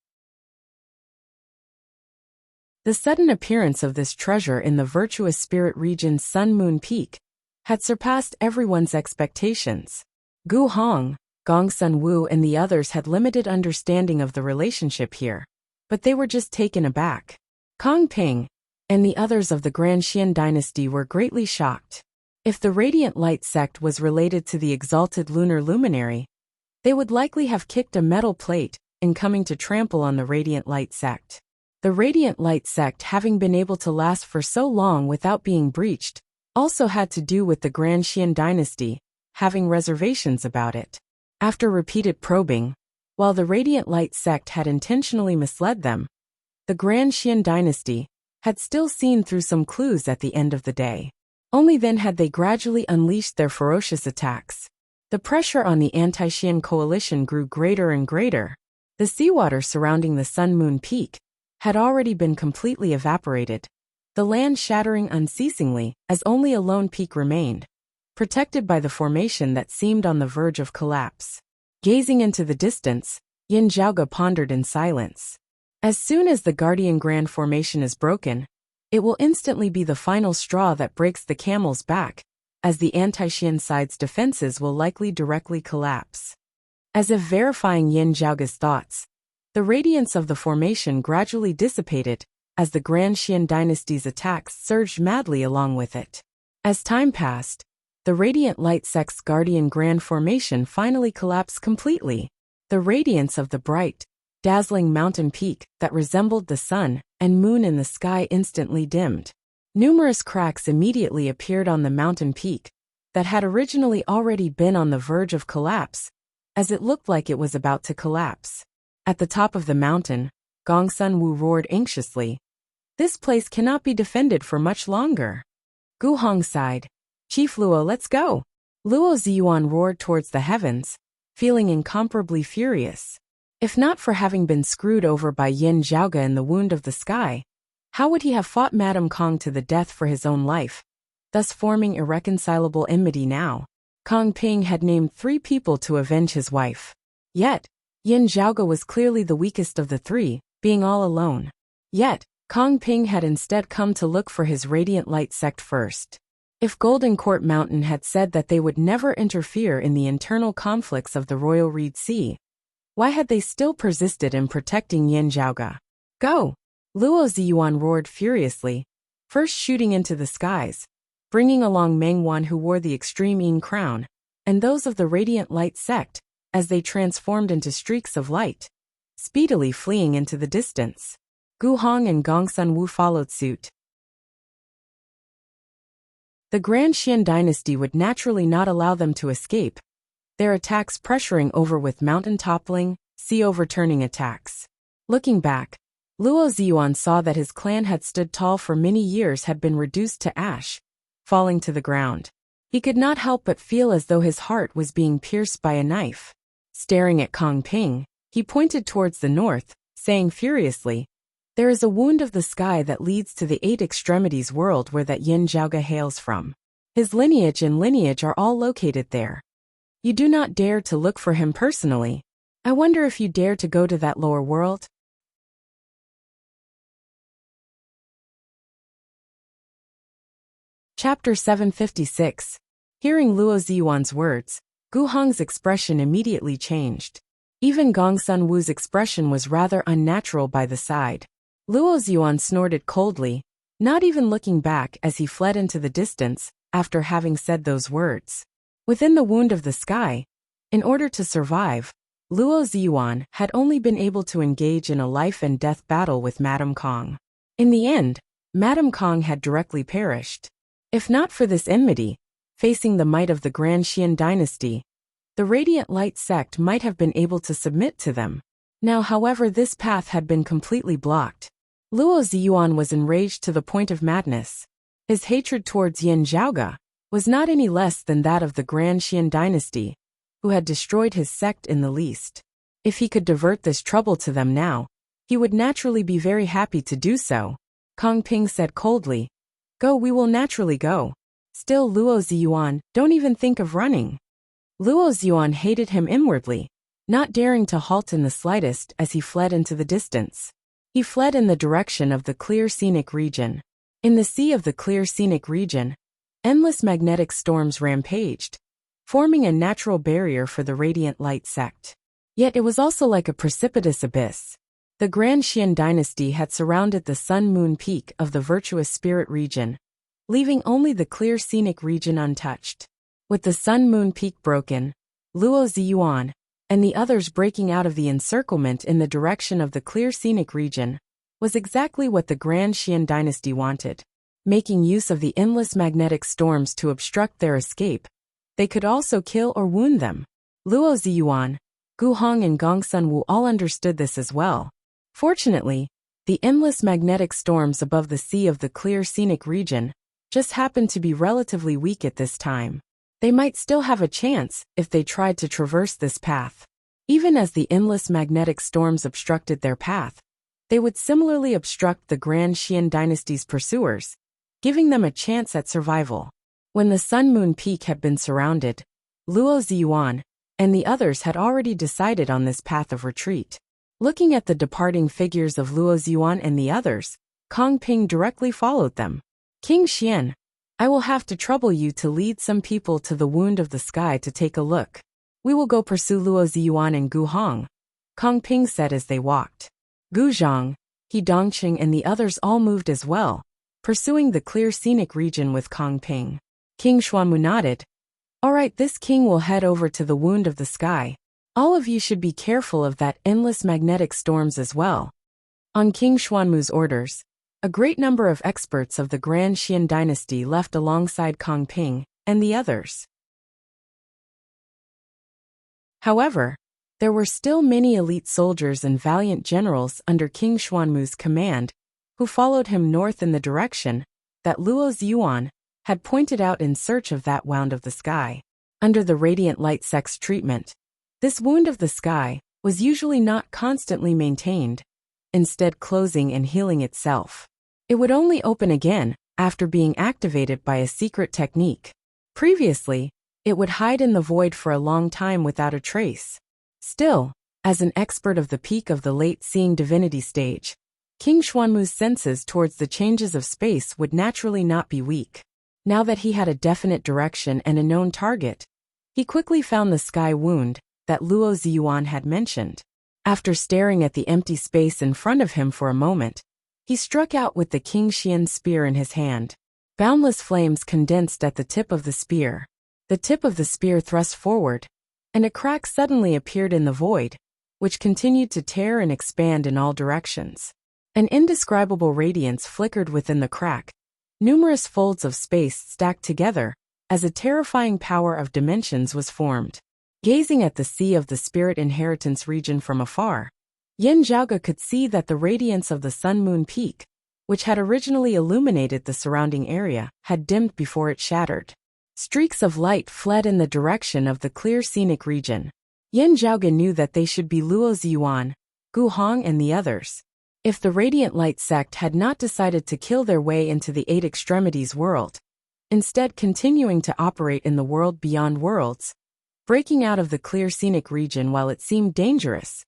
The sudden appearance of this treasure in the virtuous spirit region's Sun Moon Peak had surpassed everyone's expectations. Gu Hong, Gong Sun Wu and the others had limited understanding of the relationship here, but they were just taken aback. Kong Ping and the others of the Grand Xian dynasty were greatly shocked. If the Radiant Light Sect was related to the exalted lunar luminary, they would likely have kicked a metal plate in coming to trample on the Radiant Light Sect. The Radiant Light Sect, having been able to last for so long without being breached, also had to do with the Grand Xian dynasty having reservations about it. After repeated probing, while the Radiant Light Sect had intentionally misled them, the Grand Xian dynasty had still seen through some clues at the end of the day. Only then had they gradually unleashed their ferocious attacks. The pressure on the anti-Xian coalition grew greater and greater. The seawater surrounding the Sun Moon Peak had already been completely evaporated, the land shattering unceasingly as only a lone peak remained, protected by the formation that seemed on the verge of collapse. Gazing into the distance, Yin Zhaoge pondered in silence. As soon as the Guardian Grand formation is broken, it will instantly be the final straw that breaks the camel's back, as the anti-Xian side's defenses will likely directly collapse. As if verifying Yin Zhaoge's thoughts, the radiance of the formation gradually dissipated, as the Grand Xian dynasty's attacks surged madly along with it. As time passed, the Radiant Light Sect's Guardian Grand formation finally collapsed completely. The radiance of the bright, dazzling mountain peak that resembled the sun and moon in the sky instantly dimmed. Numerous cracks immediately appeared on the mountain peak that had originally already been on the verge of collapse, as it looked like it was about to collapse. At the top of the mountain, Gong Sun Wu roared anxiously. "This place cannot be defended for much longer." Gu Hong sighed. "Chief Luo, let's go." Luo Ziyuan roared towards the heavens, feeling incomparably furious. If not for having been screwed over by Yin Zhaoge in the wound of the sky, how would he have fought Madame Kong to the death for his own life, thus forming irreconcilable enmity now? Kong Ping had named 3 people to avenge his wife. Yet, Yin Zhaoge was clearly the weakest of the 3, being all alone. Yet, Kong Ping had instead come to look for his Radiant Light Sect first. If Golden Court Mountain had said that they would never interfere in the internal conflicts of the Royal Reed Sea, why had they still persisted in protecting Yin Zhaoge? "Go!" Luo Ziyuan roared furiously, first shooting into the skies, bringing along Meng Wan who wore the extreme Yin crown, and those of the Radiant Light sect, as they transformed into streaks of light, speedily fleeing into the distance. Gu Hong and Gongsun Wu followed suit. The Grand Xian dynasty would naturally not allow them to escape, their attacks pressuring over with mountain-toppling, sea-overturning attacks. Looking back, Luo Ziyuan saw that his clan had stood tall for many years had been reduced to ash, falling to the ground. He could not help but feel as though his heart was being pierced by a knife. Staring at Kong Ping, he pointed towards the north, saying furiously, "There is a wound of the sky that leads to the 8 extremities world where that Yin Zhaoge hails from. His lineage and lineage are all located there. You do not dare to look for him personally. I wonder if you dare to go to that lower world?" Chapter 756. Hearing Luo Ziyuan's words, Gu Hong's expression immediately changed. Even Gongsun Wu's expression was rather unnatural by the side. Luo Ziyuan snorted coldly, not even looking back as he fled into the distance after having said those words. Within the wound of the sky, in order to survive, Luo Ziyuan had only been able to engage in a life-and-death battle with Madame Kong. In the end, Madame Kong had directly perished. If not for this enmity, facing the might of the Grand Xian dynasty, the Radiant Light sect might have been able to submit to them. Now, however, this path had been completely blocked. Luo Ziyuan was enraged to the point of madness. His hatred towards Yin Zhaoge was not any less than that of the Grand Xian dynasty, who had destroyed his sect in the least. If he could divert this trouble to them now, he would naturally be very happy to do so. Kong Ping said coldly, "Go, we will naturally go. Still, Luo Ziyuan, don't even think of running." Luo Ziyuan hated him inwardly, not daring to halt in the slightest as he fled into the distance. He fled in the direction of the clear scenic region. In the sea of the clear scenic region, endless magnetic storms rampaged, forming a natural barrier for the Radiant Light sect. Yet it was also like a precipitous abyss. The Grand Xian dynasty had surrounded the Sun-Moon Peak of the virtuous spirit region, leaving only the clear scenic region untouched. With the Sun-Moon Peak broken, Luo Ziyuan and the others breaking out of the encirclement in the direction of the clear scenic region was exactly what the Grand Xian dynasty wanted. Making use of the endless magnetic storms to obstruct their escape, they could also kill or wound them. Luo Ziyuan, Gu Hong and Gongsun Wu all understood this as well. Fortunately, the endless magnetic storms above the sea of the clear scenic region just happened to be relatively weak at this time. They might still have a chance if they tried to traverse this path. Even as the endless magnetic storms obstructed their path, they would similarly obstruct the Grand Xian dynasty's pursuers, giving them a chance at survival. When the Sun-Moon Peak had been surrounded, Luo Ziyuan and the others had already decided on this path of retreat. Looking at the departing figures of Luo Ziyuan and the others, Kong Ping directly followed them. "King Xian, I will have to trouble you to lead some people to the wound of the sky to take a look. We will go pursue Luo Ziyuan and Gu Hong," Kong Ping said as they walked. Gu Zhang, He Dongqing and the others all moved as well, pursuing the clear scenic region with Kong Ping. King Xuanmu nodded. "All right, this king will head over to the wound of the sky. All of you should be careful of that endless magnetic storms as well." On King Xuanmu's orders, a great number of experts of the Grand Xian dynasty left alongside Kong Ping and the others. However, there were still many elite soldiers and valiant generals under King Xuanmu's command, who followed him north in the direction that Luo Ziyuan had pointed out in search of that wound of the sky. Under the Radiant Light sect's treatment, this wound of the sky was usually not constantly maintained, instead closing and healing itself. It would only open again after being activated by a secret technique. Previously, it would hide in the void for a long time without a trace. Still, as an expert of the peak of the late-seeing divinity stage, King Xuanmu's senses towards the changes of space would naturally not be weak. Now that he had a definite direction and a known target, he quickly found the sky wound that Luo Ziyuan had mentioned. After staring at the empty space in front of him for a moment, He struck out with the King Xian spear in his hand. Boundless flames condensed at the tip of the spear. The tip of the spear thrust forward, and a crack suddenly appeared in the void, which continued to tear and expand in all directions. An indescribable radiance flickered within the crack, numerous folds of space stacked together, as a terrifying power of dimensions was formed. Gazing at the Sea of the Spirit Inheritance region from afar, Yin Zhaoge could see that the radiance of the Sun-Moon Peak, which had originally illuminated the surrounding area, had dimmed before it shattered. Streaks of light fled in the direction of the clear scenic region. Yin Zhaoge knew that they should be Luo Ziyuan, Gu Hong and the others. If the Radiant Light sect had not decided to kill their way into the Eight Extremities world, instead continuing to operate in the world beyond worlds, breaking out of the clear scenic region while it seemed dangerous,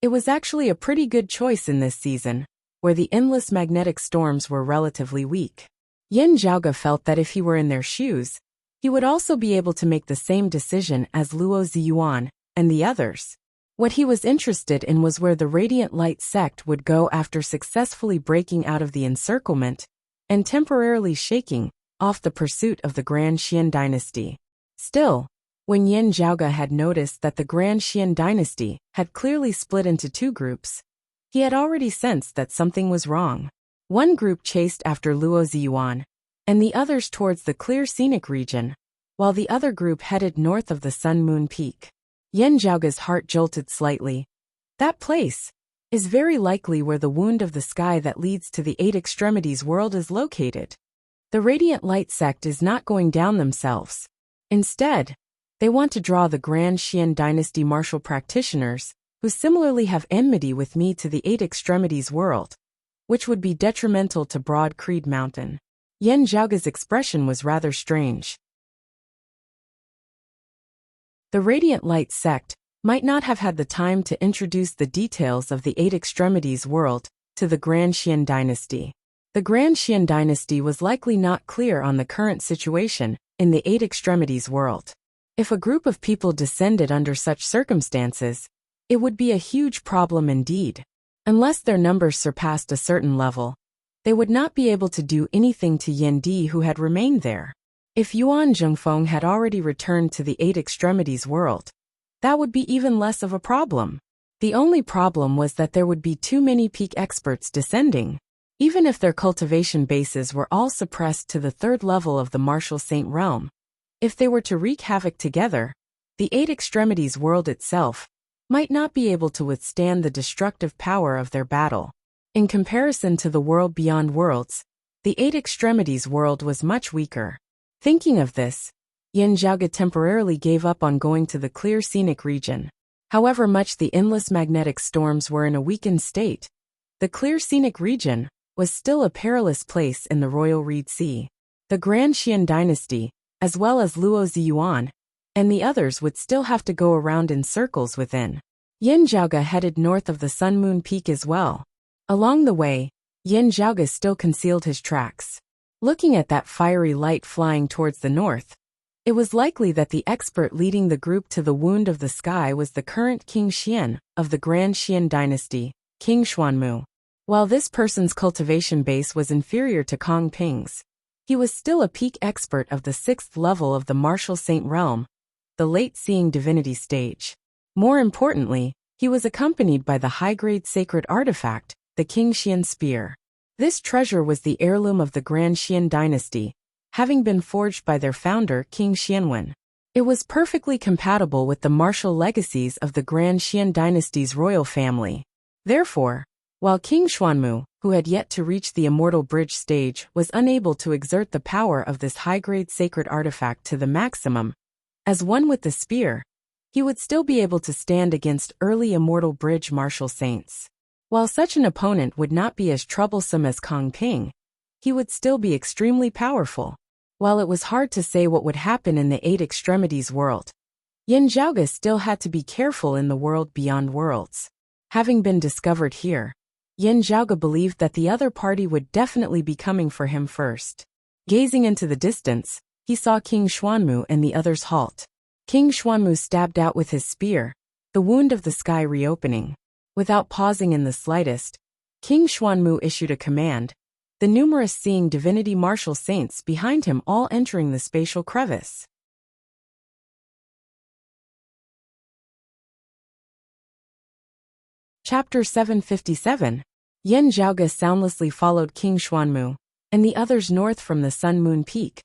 it was actually a pretty good choice in this season, where the endless magnetic storms were relatively weak. Yin Zhaoge felt that if he were in their shoes, he would also be able to make the same decision as Luo Ziyuan and the others. What he was interested in was where the Radiant Light sect would go after successfully breaking out of the encirclement and temporarily shaking off the pursuit of the Grand Xian dynasty. Still, when Yin Zhaoge had noticed that the Grand Xian dynasty had clearly split into two groups, he had already sensed that something was wrong. One group chased after Luo Ziyuan, and the others towards the clear scenic region, while the other group headed north of the Sun-Moon Peak. Yin Zhaoge's heart jolted slightly. That place is very likely where the wound of the sky that leads to the Eight Extremities world is located. The Radiant Light sect is not going down themselves. Instead, they want to draw the Grand Xian dynasty martial practitioners, who similarly have enmity with me to the Eight Extremities world, which would be detrimental to Broad Creed Mountain. Yin Zhaoge's expression was rather strange. The Radiant Light sect might not have had the time to introduce the details of the Eight Extremities world to the Grand Xian dynasty. The Grand Xian dynasty was likely not clear on the current situation in the Eight Extremities world. If a group of people descended under such circumstances, it would be a huge problem indeed. Unless their numbers surpassed a certain level, they would not be able to do anything to Yin Di who had remained there. If Yuan Zhengfeng had already returned to the Eight Extremities world, that would be even less of a problem. The only problem was that there would be too many peak experts descending. Even if their cultivation bases were all suppressed to the third level of the Martial Saint realm, if they were to wreak havoc together, the Eight Extremities world itself might not be able to withstand the destructive power of their battle. In comparison to the world beyond worlds, the Eight Extremities world was much weaker. Thinking of this, Yin Zhaoge temporarily gave up on going to the clear scenic region. However much the endless magnetic storms were in a weakened state, the clear scenic region was still a perilous place in the Royal Reed Sea. The Grand Xian dynasty, as well as Luo Ziyuan, and the others would still have to go around in circles within. Yin Zhaoge headed north of the Sun-Moon Peak as well. Along the way, Yin Zhaoge still concealed his tracks. Looking at that fiery light flying towards the north, it was likely that the expert leading the group to the wound of the sky was the current King Xian of the Grand Xian dynasty, King Xuanmu. While this person's cultivation base was inferior to Kong Ping's, he was still a peak expert of the 6th level of the Martial Saint realm, the late seeing divinity stage. More importantly, he was accompanied by the high-grade sacred artifact, the King Xian spear. This treasure was the heirloom of the Grand Xian dynasty, having been forged by their founder King Xianwen. It was perfectly compatible with the martial legacies of the Grand Xian dynasty's royal family. Therefore, while King Xuanmu, who had yet to reach the Immortal Bridge stage, was unable to exert the power of this high-grade sacred artifact to the maximum, as one with the spear, he would still be able to stand against early Immortal Bridge martial saints. While such an opponent would not be as troublesome as Kong Ping, he would still be extremely powerful. While it was hard to say what would happen in the Eight Extremities world, Yin Zhaoge still had to be careful in the world beyond worlds. Having been discovered here, Yin Zhaoge believed that the other party would definitely be coming for him first. Gazing into the distance, he saw King Xuanmu and the others halt. King Xuanmu stabbed out with his spear, the wound of the sky reopening. Without pausing in the slightest, King Xuanmu issued a command, the numerous seeing divinity martial saints behind him all entering the spatial crevice. Chapter 757. Yen Zhaoge soundlessly followed King Xuanmu and the others north from the Sun-Moon Peak,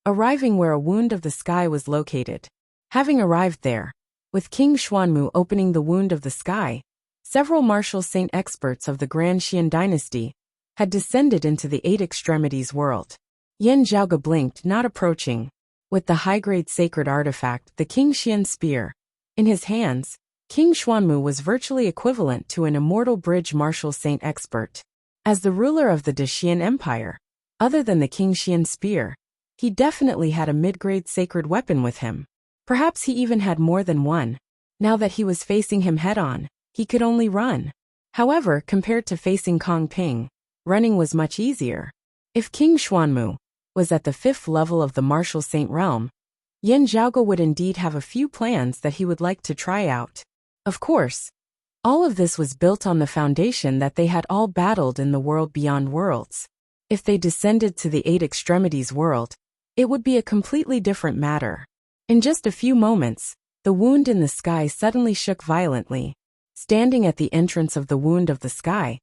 arriving where a wound of the sky was located. Having arrived there, with King Xuanmu opening the wound of the sky, several martial saint experts of the Grand Xian dynasty had descended into the Eight Extremities world. Yen Zhaoge blinked, not approaching. With the high-grade sacred artifact, the King Xian spear, in his hands, King Xuanmu was virtually equivalent to an immortal bridge martial saint expert. As the ruler of the Daxian Empire, other than the King Xian spear, he definitely had a mid-grade sacred weapon with him. Perhaps he even had more than one. Now that he was facing him head-on, he could only run. However, compared to facing Kong Ping, running was much easier. If King Xuanmu was at the 5th level of the martial saint realm, Yen Zhaoge would indeed have a few plans that he would like to try out. Of course, all of this was built on the foundation that they had all battled in the world beyond worlds. If they descended to the Eight Extremities world, it would be a completely different matter. In just a few moments, the wound in the sky suddenly shook violently. Standing at the entrance of the wound of the sky,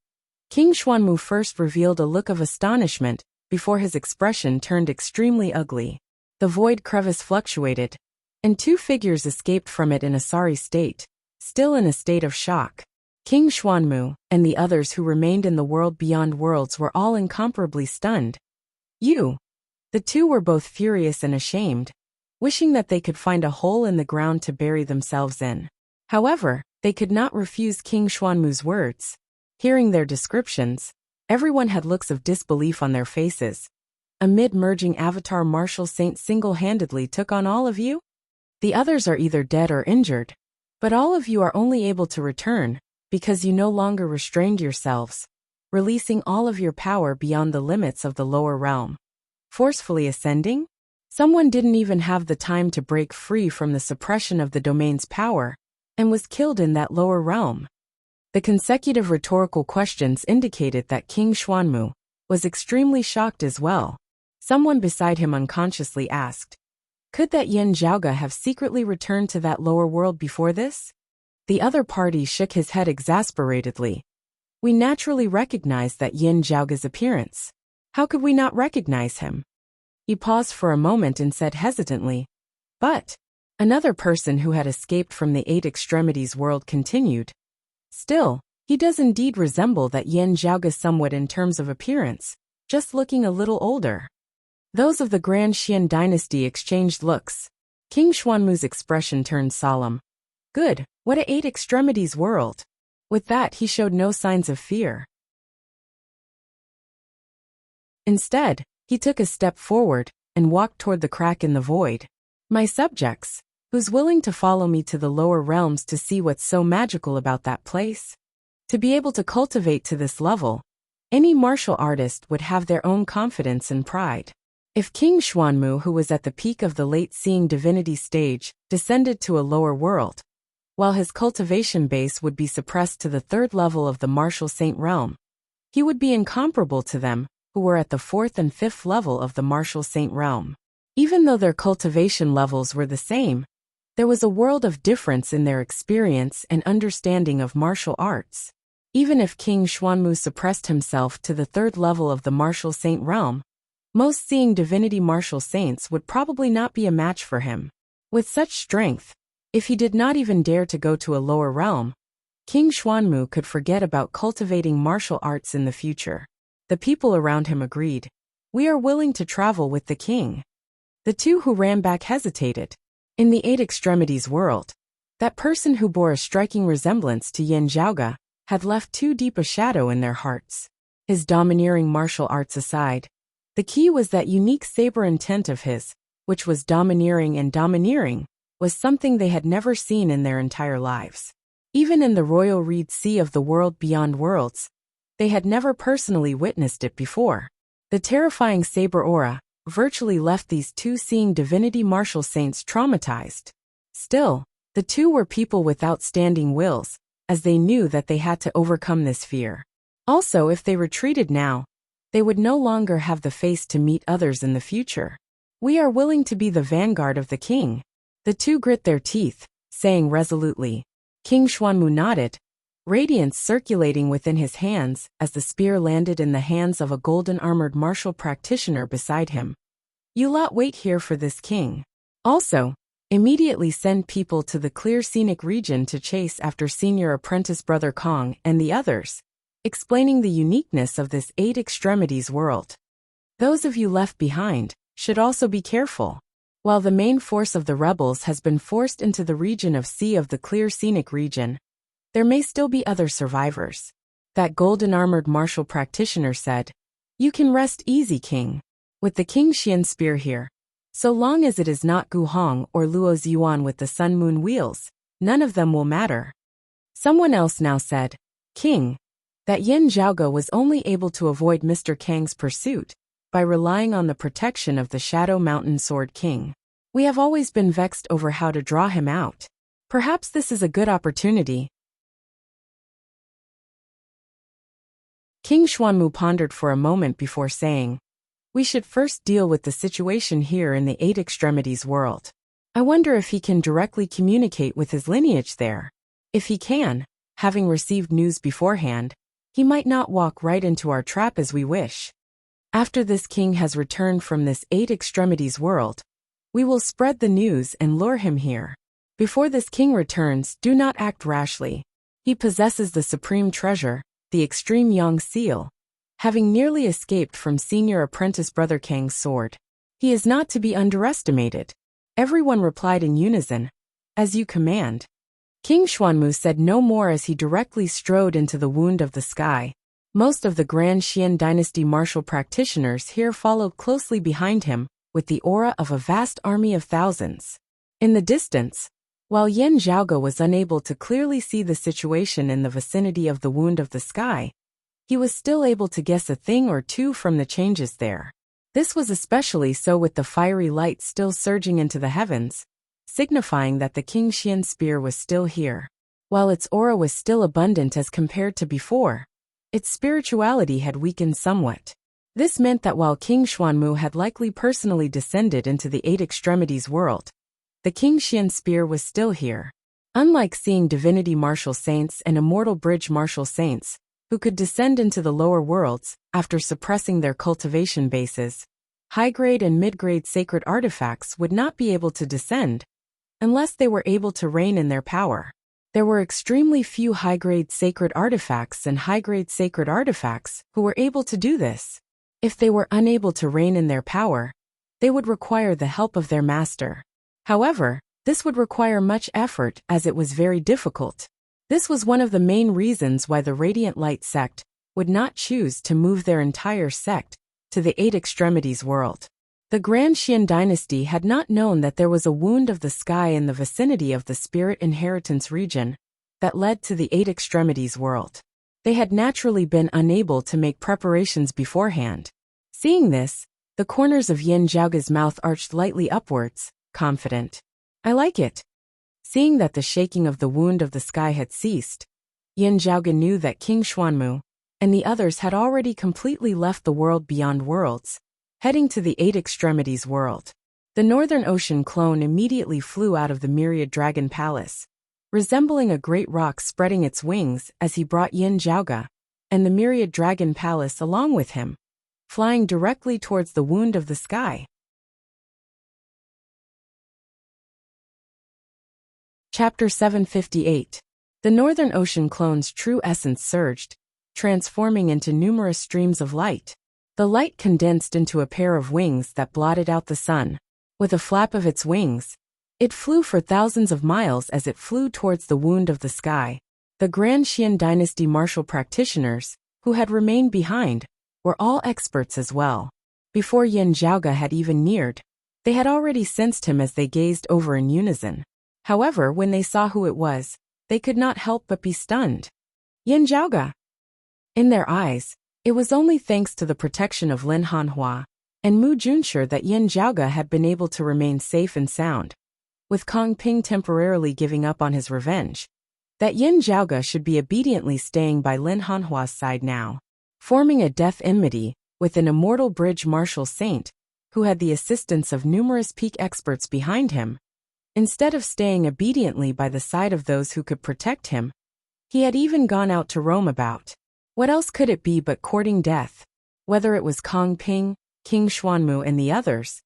King Xuanmu first revealed a look of astonishment before his expression turned extremely ugly. The void crevice fluctuated, and two figures escaped from it in a sorry state, still in a state of shock. King Xuanmu and the others who remained in the world beyond worlds were all incomparably stunned. The two were both furious and ashamed, wishing that they could find a hole in the ground to bury themselves in. However, they could not refuse King Xuanmu's words. Hearing their descriptions, everyone had looks of disbelief on their faces. A mid-merging avatar martial saint single-handedly took on all of you? The others are either dead or injured, but all of you are only able to return because you no longer restrained yourselves, releasing all of your power beyond the limits of the lower realm. Forcefully ascending? Someone didn't even have the time to break free from the suppression of the domain's power, and was killed in that lower realm. The consecutive rhetorical questions indicated that King Xuanmu was extremely shocked as well. Someone beside him unconsciously asked, could that Yen Zhaoge have secretly returned to that lower world before this? The other party shook his head exasperatedly. We naturally recognized that Yen Zhaoge's appearance. How could we not recognize him? He paused for a moment and said hesitantly, but another person who had escaped from the Eight Extremities world continued. Still, he does indeed resemble that Yen Zhaoge somewhat in terms of appearance, just looking a little older. Those of the Grand Xian dynasty exchanged looks. King Xuanmu's expression turned solemn. Good, what a Eight Extremities world. With that, he showed no signs of fear. Instead, he took a step forward and walked toward the crack in the void. My subjects, who's willing to follow me to the lower realms to see what's so magical about that place? To be able to cultivate to this level, any martial artist would have their own confidence and pride. If King Xuanmu, who was at the peak of the late seeing divinity stage, descended to a lower world, while his cultivation base would be suppressed to the 3rd level of the martial saint realm, he would be incomparable to them, who were at the 4th and 5th level of the martial saint realm. Even though their cultivation levels were the same, there was a world of difference in their experience and understanding of martial arts. Even if King Xuanmu suppressed himself to the 3rd level of the martial saint realm, most seeing divinity martial saints would probably not be a match for him. With such strength, if he did not even dare to go to a lower realm, King Xuanmu could forget about cultivating martial arts in the future. The people around him agreed. We are willing to travel with the king. The two who ran back hesitated. In the Eight Extremities world, that person who bore a striking resemblance to Yen Zhaoge had left too deep a shadow in their hearts. His domineering martial arts aside, the key was that unique saber intent of his, which was domineering, and domineering was something they had never seen in their entire lives. Even in the royal reed sea of the world beyond worlds, they had never personally witnessed it before. The terrifying saber aura virtually left these two seeing divinity martial saints traumatized. Still, the two were people with outstanding wills, as they knew that they had to overcome this fear. Also, if they retreated now, they would no longer have the face to meet others in the future. We are willing to be the vanguard of the king. The two grit their teeth, saying resolutely. King Xuanmu nodded, radiance circulating within his hands as the spear landed in the hands of a golden-armored martial practitioner beside him. You lot wait here for this king. Also, immediately send people to the clear scenic region to chase after senior apprentice brother Kong and the others, explaining the uniqueness of this 8 extremities world. Those of you left behind should also be careful. While the main force of the rebels has been forced into the region of Sea of the clear scenic region, there may still be other survivors. That golden-armored martial practitioner said. You can rest easy, king. With the King Xian spear here, so long as it is not Gu Hong or Luo Ziyuan with the sun-moon wheels, none of them will matter. Someone else now said, King, that Yin Zhaoge was only able to avoid Mr. Kang's pursuit by relying on the protection of the Shadow Mountain Sword King. We have always been vexed over how to draw him out. Perhaps this is a good opportunity. King Xuanmu pondered for a moment before saying, We should first deal with the situation here in the 8 extremities world. I wonder if he can directly communicate with his lineage there. If he can, having received news beforehand, he might not walk right into our trap as we wish. After this king has returned from this 8 extremities world, we will spread the news and lure him here. Before this king returns, do not act rashly. He possesses the supreme treasure, the extreme Yang seal, having nearly escaped from senior apprentice brother Kang's sword. He is not to be underestimated. Everyone replied in unison, As you command. King Xuanmu said no more as he directly strode into the wound of the sky. Most of the Grand Xian dynasty martial practitioners here followed closely behind him, with the aura of a vast army of thousands. In the distance, while Yin Zhaoge was unable to clearly see the situation in the vicinity of the wound of the sky, he was still able to guess a thing or two from the changes there. This was especially so with the fiery light still surging into the heavens, signifying that the King Xian spear was still here. While its aura was still abundant as compared to before, its spirituality had weakened somewhat. This meant that while King Xuanmu had likely personally descended into the 8 extremities world, the King Xian spear was still here. Unlike seeing divinity martial saints and immortal bridge martial saints, who could descend into the lower worlds after suppressing their cultivation bases, high-grade and mid-grade sacred artifacts would not be able to descend unless they were able to reign in their power. There were extremely few high-grade sacred artifacts and high-grade sacred artifacts who were able to do this. If they were unable to reign in their power, they would require the help of their master. However, this would require much effort as it was very difficult. This was one of the main reasons why the Radiant Light sect would not choose to move their entire sect to the 8 extremities world. The Grand Xian dynasty had not known that there was a wound of the sky in the vicinity of the spirit inheritance region that led to the 8 extremities world. They had naturally been unable to make preparations beforehand. Seeing this, the corners of Yin Zhaoge's mouth arched lightly upwards, confident. I like it. Seeing that the shaking of the wound of the sky had ceased, Yin Zhaoge knew that King Xuanmu and the others had already completely left the world beyond worlds, heading to the 8 extremities world. The Northern Ocean clone immediately flew out of the Myriad Dragon Palace, resembling a great rock spreading its wings as he brought Yin Zhaoge and the Myriad Dragon Palace along with him, flying directly towards the wound of the sky. Chapter 758. The Northern Ocean clone's true essence surged, transforming into numerous streams of light. The light condensed into a pair of wings that blotted out the sun. With a flap of its wings, it flew for thousands of miles as it flew towards the wound of the sky. The Grand Xian dynasty martial practitioners, who had remained behind, were all experts as well. Before Yin Zhaoge had even neared, they had already sensed him as they gazed over in unison. However, when they saw who it was, they could not help but be stunned. Yin Zhaoge! In their eyes, it was only thanks to the protection of Lin Hanhua and Mu Junshi that Yin Zhaoge had been able to remain safe and sound. With Kong Ping temporarily giving up on his revenge, that Yin Zhaoge should be obediently staying by Lin Hanhua's side now, forming a death enmity with an immortal bridge martial saint who had the assistance of numerous peak experts behind him. Instead of staying obediently by the side of those who could protect him, he had even gone out to roam about. What else could it be but courting death? Whether it was Kong Ping, King Xuanmu and the others,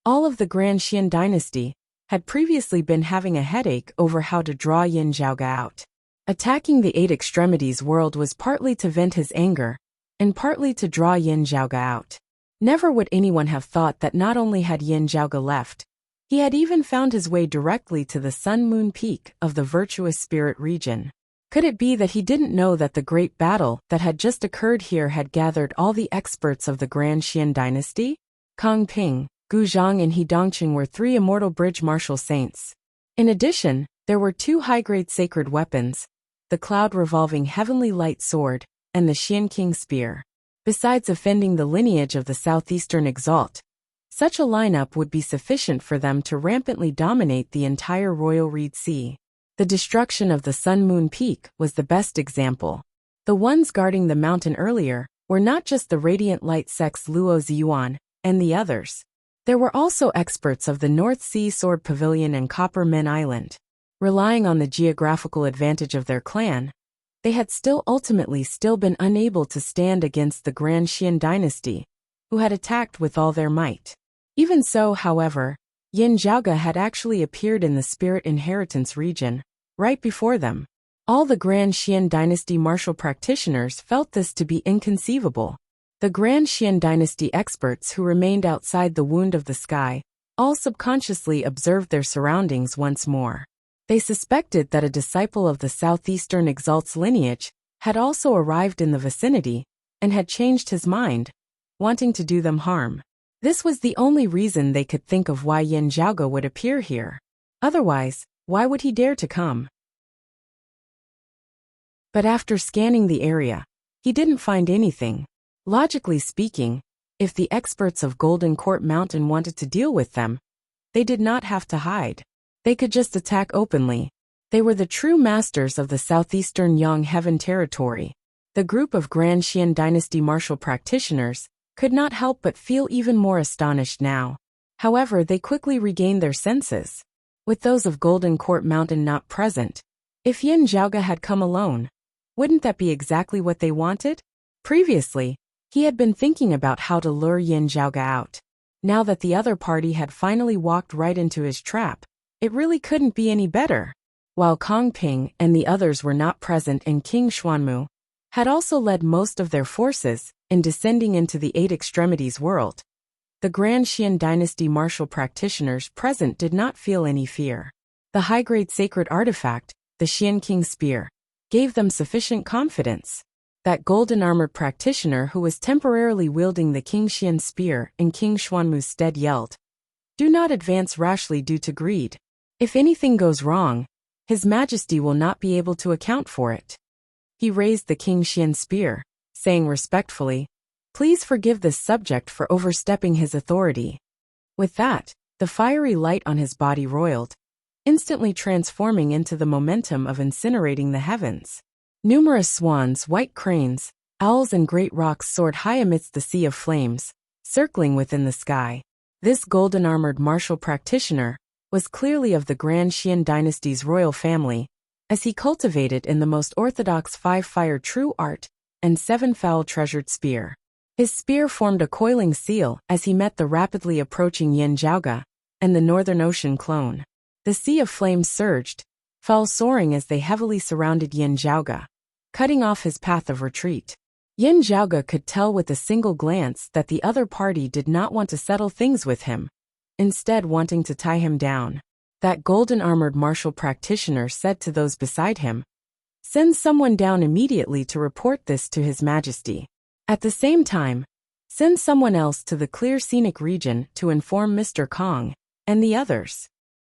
all of the Grand Xian dynasty had previously been having a headache over how to draw Yin Zhaoge out. Attacking the Eight Extremities world was partly to vent his anger, and partly to draw Yin Zhaoge out. Never would anyone have thought that not only had Yin Zhaoge left, he had even found his way directly to the Sun-Moon Peak of the Virtuous Spirit region. Could it be that he didn't know that the great battle that had just occurred here had gathered all the experts of the Grand Xian dynasty? Kong Ping, Gu Zhang and He Dongqing were 3 immortal bridge martial saints. In addition, there were 2 high-grade sacred weapons, the cloud-revolving heavenly light sword, and the Xian King spear. Besides offending the lineage of the southeastern exalt, such a lineup would be sufficient for them to rampantly dominate the entire Royal Reed Sea. The destruction of the Sun-Moon Peak was the best example. The ones guarding the mountain earlier were not just the Radiant Light sect's Luo Ziyuan and the others. There were also experts of the North Sea Sword Pavilion and Copper Men Island. Relying on the geographical advantage of their clan, they had ultimately been unable to stand against the Grand Xian dynasty, who had attacked with all their might. Even so, however, Yin Zhaoge had actually appeared in the Spirit Inheritance region, right before them. All the Grand Xian dynasty martial practitioners felt this to be inconceivable. The Grand Xian dynasty experts who remained outside the Wound of the Sky all subconsciously observed their surroundings once more. They suspected that a disciple of the Southeastern Exalt's lineage had also arrived in the vicinity and had changed his mind, wanting to do them harm. This was the only reason they could think of why Yin Zhaoge would appear here. Otherwise, why would he dare to come? But after scanning the area, he didn't find anything. Logically speaking, if the experts of Golden Court Mountain wanted to deal with them, they did not have to hide. They could just attack openly. They were the true masters of the southeastern Yang Heaven territory. The group of Grand Xian dynasty martial practitioners could not help but feel even more astonished now. However, they quickly regained their senses. With those of Golden Court Mountain not present, if Yin Zhaoge had come alone, wouldn't that be exactly what they wanted? Previously, he had been thinking about how to lure Yin Zhaoge out. Now that the other party had finally walked right into his trap, it really couldn't be any better. While Kong Ping and the others were not present and King Xuanmu had also led most of their forces in descending into the Eight Extremities world, the Grand Xian dynasty martial practitioners present did not feel any fear. The high-grade sacred artifact, the Xian King spear, gave them sufficient confidence. That golden-armored practitioner who was temporarily wielding the King Xian spear in King Xuanmu's stead yelled, "Do not advance rashly due to greed. If anything goes wrong, His Majesty will not be able to account for it." He raised the King Xian spear, saying respectfully, "Please forgive this subject for overstepping his authority." With that, the fiery light on his body roiled, instantly transforming into the momentum of incinerating the heavens. Numerous swans, white cranes, owls and great rocks soared high amidst the sea of flames, circling within the sky. This golden-armored martial practitioner was clearly of the Grand Xian dynasty's royal family, as he cultivated in the most orthodox 5-fire true art and 7-foul treasured spear. His spear formed a coiling seal as he met the rapidly approaching Yin Zhaoge and the Northern Ocean clone. The sea of flames surged, fell soaring as they heavily surrounded Yin Zhaoge, cutting off his path of retreat. Yin Zhaoge could tell with a single glance that the other party did not want to settle things with him, instead wanting to tie him down. That golden-armored martial practitioner said to those beside him, "Send someone down immediately to report this to His Majesty. At the same time, send someone else to the clear scenic region to inform Mr. Kong and the others.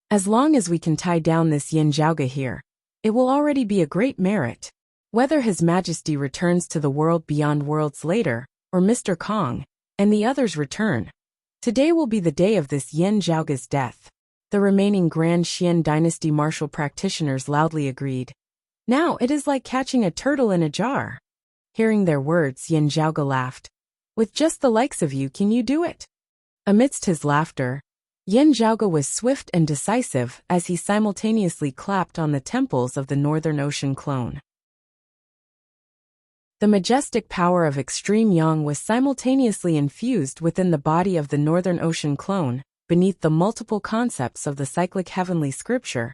As long as we can tie down this Yin Zhaoge here, it will already be a great merit. Whether His Majesty returns to the world beyond worlds later, or Mr. Kong and the others return, today will be the day of this Yin Zhaoge's death." The remaining Grand Xian dynasty martial practitioners loudly agreed. Now it is like catching a turtle in a jar." Hearing their words, Yin Zhaoge laughed. "With just the likes of you, can you do it?" Amidst his laughter, Yin Zhaoge was swift and decisive as he simultaneously clapped on the temples of the Northern Ocean clone. The majestic power of extreme yang was simultaneously infused within the body of the Northern Ocean clone, beneath the multiple concepts of the cyclic heavenly scripture,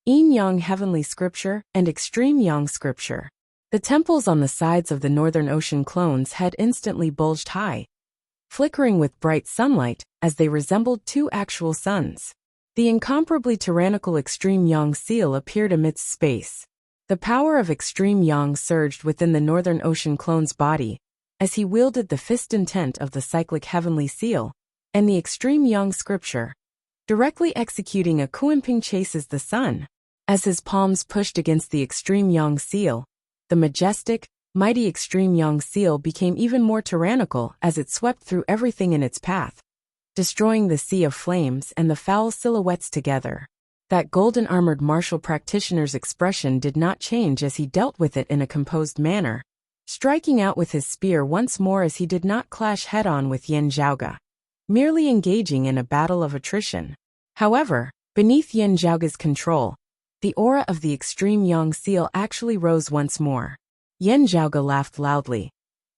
Yin Yang heavenly scripture, and extreme yang scripture. The temples on the sides of the Northern Ocean clone's head instantly bulged high, flickering with bright sunlight as they resembled two actual suns. The incomparably tyrannical extreme yang seal appeared amidst space. The power of extreme yang surged within the Northern Ocean clone's body as he wielded the fist intent of the cyclic heavenly seal and the extreme yang scripture, directly executing a Kuanping chases the sun. As his palms pushed against the extreme yang seal, the majestic, mighty extreme yang seal became even more tyrannical as it swept through everything in its path, destroying the sea of flames and the foul silhouettes together. That golden-armored martial practitioner's expression did not change as he dealt with it in a composed manner, striking out with his spear once more as he did not clash head-on with Yin Zhaoge, merely engaging in a battle of attrition. However, beneath Yin Zhaoge's control, the aura of the extreme yang seal actually rose once more. Yin Zhaoge laughed loudly,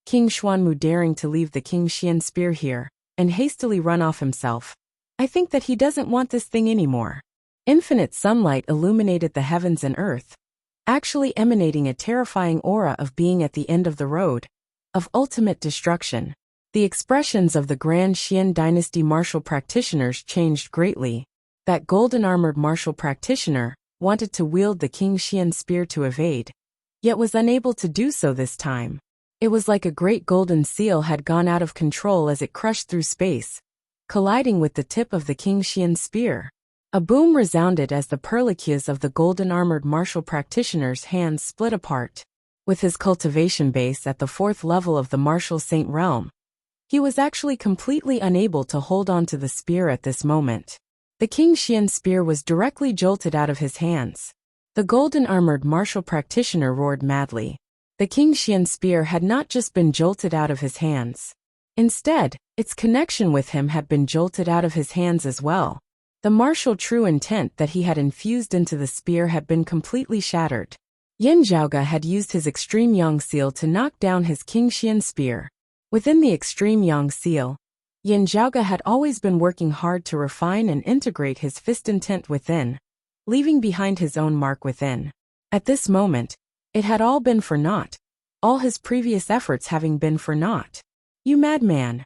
King Xuanmu daring to leave the King Xian spear here and hastily run off himself. "I think that he doesn't want this thing anymore." Infinite sunlight illuminated the heavens and earth, actually emanating a terrifying aura of being at the end of the road, of ultimate destruction. The expressions of the Grand Xian dynasty martial practitioners changed greatly. That golden-armored martial practitioner wanted to wield the King Xian spear to evade, yet was unable to do so this time. It was like a great golden seal had gone out of control as it crushed through space, colliding with the tip of the King Xian spear. A boom resounded as the perliquias of the golden-armored martial practitioner's hands split apart. With his cultivation base at the 4th level of the martial saint realm, he was actually completely unable to hold on to the spear at this moment. The King Xian spear was directly jolted out of his hands. The golden-armored martial practitioner roared madly. The King Xian spear had not just been jolted out of his hands. Instead, its connection with him had been jolted out of his hands as well. The martial true intent that he had infused into the spear had been completely shattered. Yin Zhaoge had used his extreme yang seal to knock down his King Xian spear. Within the extreme yang seal, Yin Zhaoge had always been working hard to refine and integrate his fist intent within, leaving behind his own mark within. At this moment, it had all been for naught, all his previous efforts having been for naught. "You madman!"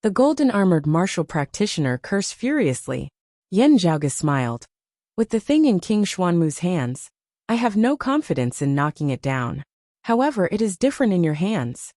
The golden-armored martial practitioner cursed furiously. Yin Zhaoge smiled. "With the thing in King Xuanmu's hands, I have no confidence in knocking it down. However, it is different in your hands."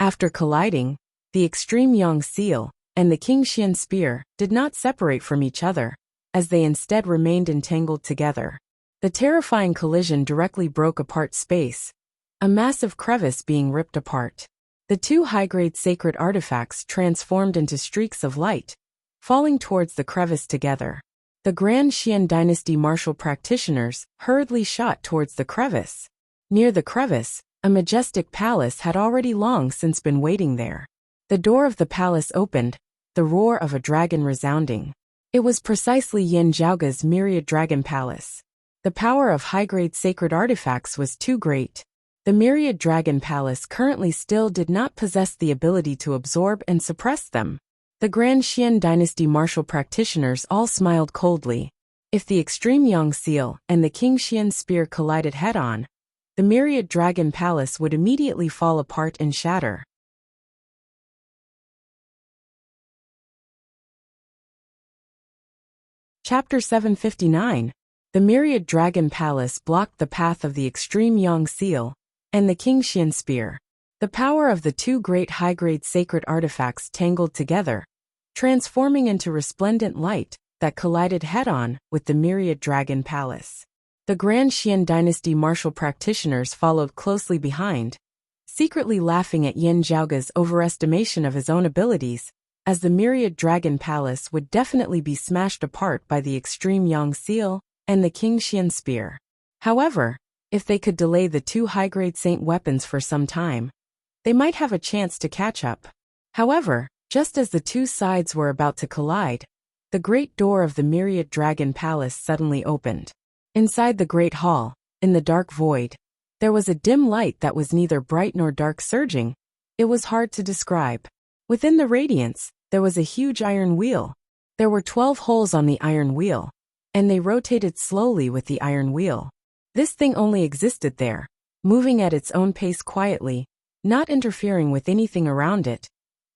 After colliding, the extreme yang seal and the King Xian spear did not separate from each other, as they instead remained entangled together. The terrifying collision directly broke apart space, a massive crevice being ripped apart. The two high-grade sacred artifacts transformed into streaks of light, falling towards the crevice together. The Grand Xian dynasty martial practitioners hurriedly shot towards the crevice. Near the crevice, a majestic palace had already long since been waiting there. The door of the palace opened, the roar of a dragon resounding. It was precisely Yin Zhaoge's myriad dragon palace. The power of high-grade sacred artifacts was too great. The myriad dragon palace currently still did not possess the ability to absorb and suppress them. The Grand Xian dynasty martial practitioners all smiled coldly. If the extreme yang seal and the King Xian spear collided head-on, the myriad dragon palace would immediately fall apart and shatter. Chapter 759. The myriad dragon palace blocked the path of the extreme yang seal and the King Xian spear. The power of the two great high-grade sacred artifacts tangled together, transforming into resplendent light that collided head-on with the myriad dragon palace. The Grand Xian dynasty martial practitioners followed closely behind, secretly laughing at Yin Zhaoge's overestimation of his own abilities, as the myriad dragon palace would definitely be smashed apart by the extreme yang seal and the King Qian spear. However, if they could delay the two high-grade saint weapons for some time, they might have a chance to catch up. However, just as the two sides were about to collide, the great door of the Myriad Dragon Palace suddenly opened. Inside the great hall, in the dark void, there was a dim light that was neither bright nor dark surging. It was hard to describe. Within the radiance, there was a huge iron wheel. There were 12 holes on the iron wheel, and they rotated slowly with the iron wheel. This thing only existed there, moving at its own pace quietly, not interfering with anything around it,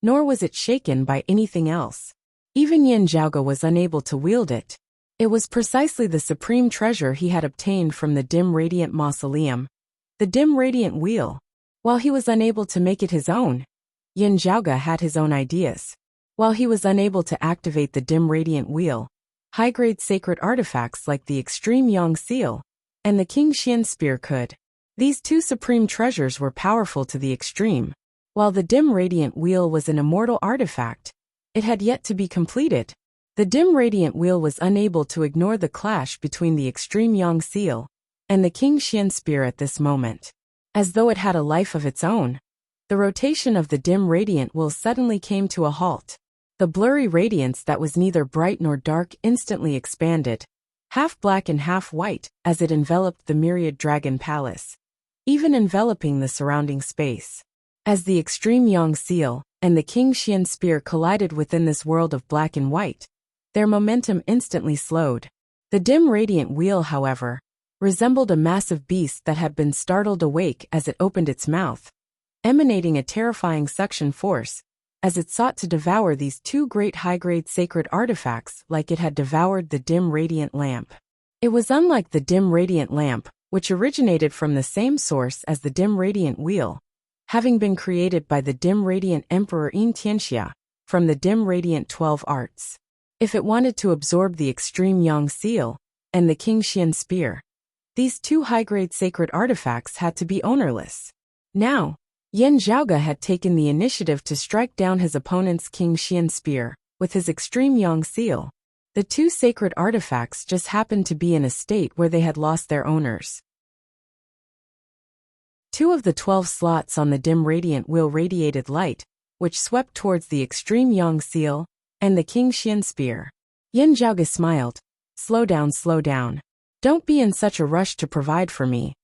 nor was it shaken by anything else. Even Yin Zhaoge was unable to wield it. It was precisely the supreme treasure he had obtained from the dim radiant mausoleum, the dim radiant wheel. While he was unable to make it his own, Yin Zhaoge had his own ideas. While he was unable to activate the dim radiant wheel, high-grade sacred artifacts like the extreme Yang seal and the King Qian spear could. These two supreme treasures were powerful to the extreme. While the dim radiant wheel was an immortal artifact, it had yet to be completed. The dim radiant wheel was unable to ignore the clash between the extreme Yang seal and the King Qian spear at this moment. As though it had a life of its own, the rotation of the dim radiant wheel suddenly came to a halt. The blurry radiance that was neither bright nor dark instantly expanded, half black and half white, as it enveloped the Myriad Dragon Palace, even enveloping the surrounding space. As the extreme Yang seal and the King Qian spear collided within this world of black and white, their momentum instantly slowed. The dim radiant wheel, however, resembled a massive beast that had been startled awake as it opened its mouth, emanating a terrifying suction force, as it sought to devour these two great high-grade sacred artifacts like it had devoured the dim radiant lamp. It was unlike the dim radiant lamp, which originated from the same source as the dim radiant wheel, having been created by the dim radiant Emperor Yin Tianxia from the dim radiant 12 arts. If it wanted to absorb the extreme Yang seal and the King Qian spear, these two high-grade sacred artifacts had to be ownerless. Now, Yin Zhaoge had taken the initiative to strike down his opponent's King Qian spear with his extreme Yang seal. The two sacred artifacts just happened to be in a state where they had lost their owners. Two of the 12 slots on the dim radiant wheel radiated light, which swept towards the extreme Yang seal and the King Qian spear. Yin Zhaoge smiled. Slow down, slow down. Don't be in such a rush to provide for me.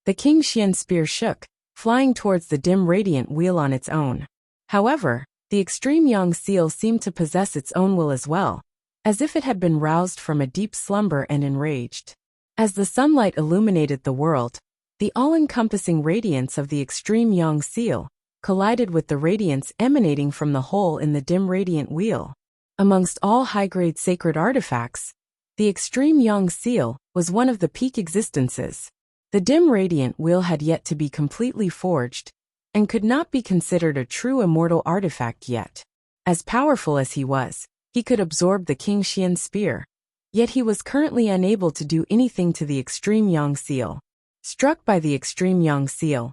The King Qian spear shook, flying towards the dim radiant wheel on its own. However, the extreme Yang seal seemed to possess its own will as well, as if it had been roused from a deep slumber and enraged. As the sunlight illuminated the world, the all-encompassing radiance of the extreme Yang seal collided with the radiance emanating from the hole in the dim radiant wheel. Amongst all high-grade sacred artifacts, the extreme Yang seal was one of the peak existences. The dim radiant wheel had yet to be completely forged, and could not be considered a true immortal artifact yet. As powerful as he could absorb the King Qian spear, yet he was currently unable to do anything to the extreme Yang seal. Struck by the extreme Yang seal,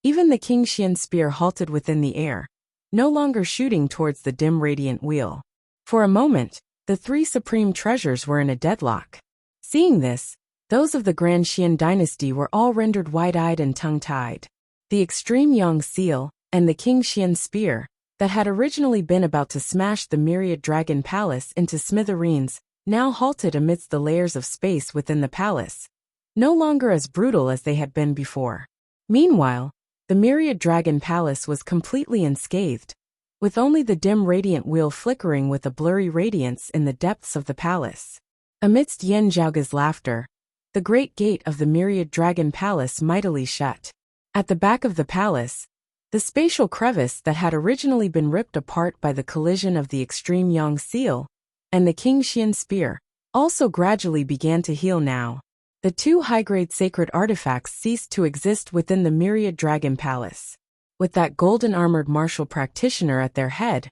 even the King Qian spear halted within the air, no longer shooting towards the dim radiant wheel. For a moment, the three supreme treasures were in a deadlock. Seeing this, those of the Grand Qian dynasty were all rendered wide-eyed and tongue-tied. The extreme Yang seal and the King Qian spear, that had originally been about to smash the Myriad Dragon Palace into smithereens, now halted amidst the layers of space within the palace, no longer as brutal as they had been before. Meanwhile, the Myriad Dragon Palace was completely unscathed, with only the dim radiant wheel flickering with a blurry radiance in the depths of the palace. Amidst Yin Zhaoge's laughter, the great gate of the Myriad Dragon Palace mightily shut. At the back of the palace, the spatial crevice that had originally been ripped apart by the collision of the extreme Yang seal and the King Qian spear also gradually began to heal now. The two high-grade sacred artifacts ceased to exist within the Myriad Dragon Palace. With that golden-armored martial practitioner at their head,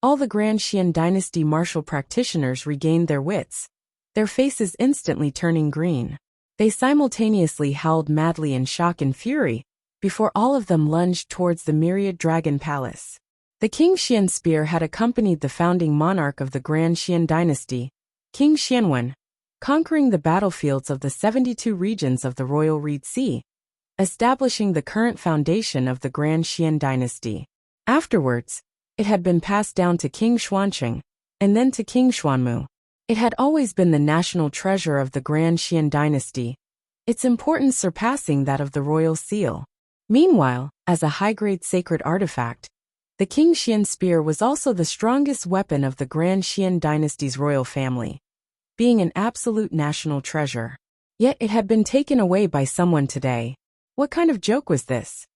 all the Grand Qian dynasty martial practitioners regained their wits, their faces instantly turning green. They simultaneously howled madly in shock and fury, before all of them lunged towards the Myriad Dragon Palace. The King Qian spear had accompanied the founding monarch of the Grand Qian dynasty, King Qianwen, conquering the battlefields of the 72 regions of the Royal Reed Sea, establishing the current foundation of the Grand Xian dynasty. Afterwards, it had been passed down to King Xuancheng, and then to King Xuanmu. It had always been the national treasure of the Grand Xian dynasty, its importance surpassing that of the royal seal. Meanwhile, as a high-grade sacred artifact, the King Xian spear was also the strongest weapon of the Grand Xian dynasty's royal family, being an absolute national treasure. Yet it had been taken away by someone today. What kind of joke was this?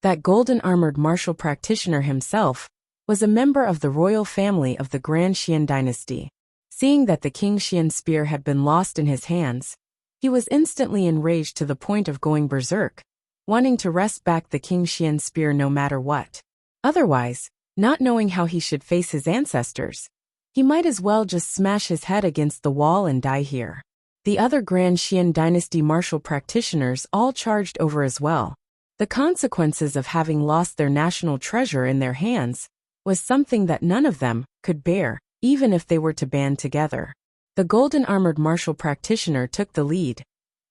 That golden-armored martial practitioner himself was a member of the royal family of the Grand Xian dynasty. Seeing that the King Xian spear had been lost in his hands, he was instantly enraged to the point of going berserk, wanting to wrest back the King Xian spear no matter what. Otherwise, not knowing how he should face his ancestors, he might as well just smash his head against the wall and die here. The other Grand Xian dynasty martial practitioners all charged over as well. The consequences of having lost their national treasure in their hands was something that none of them could bear, even if they were to band together. The golden-armored martial practitioner took the lead,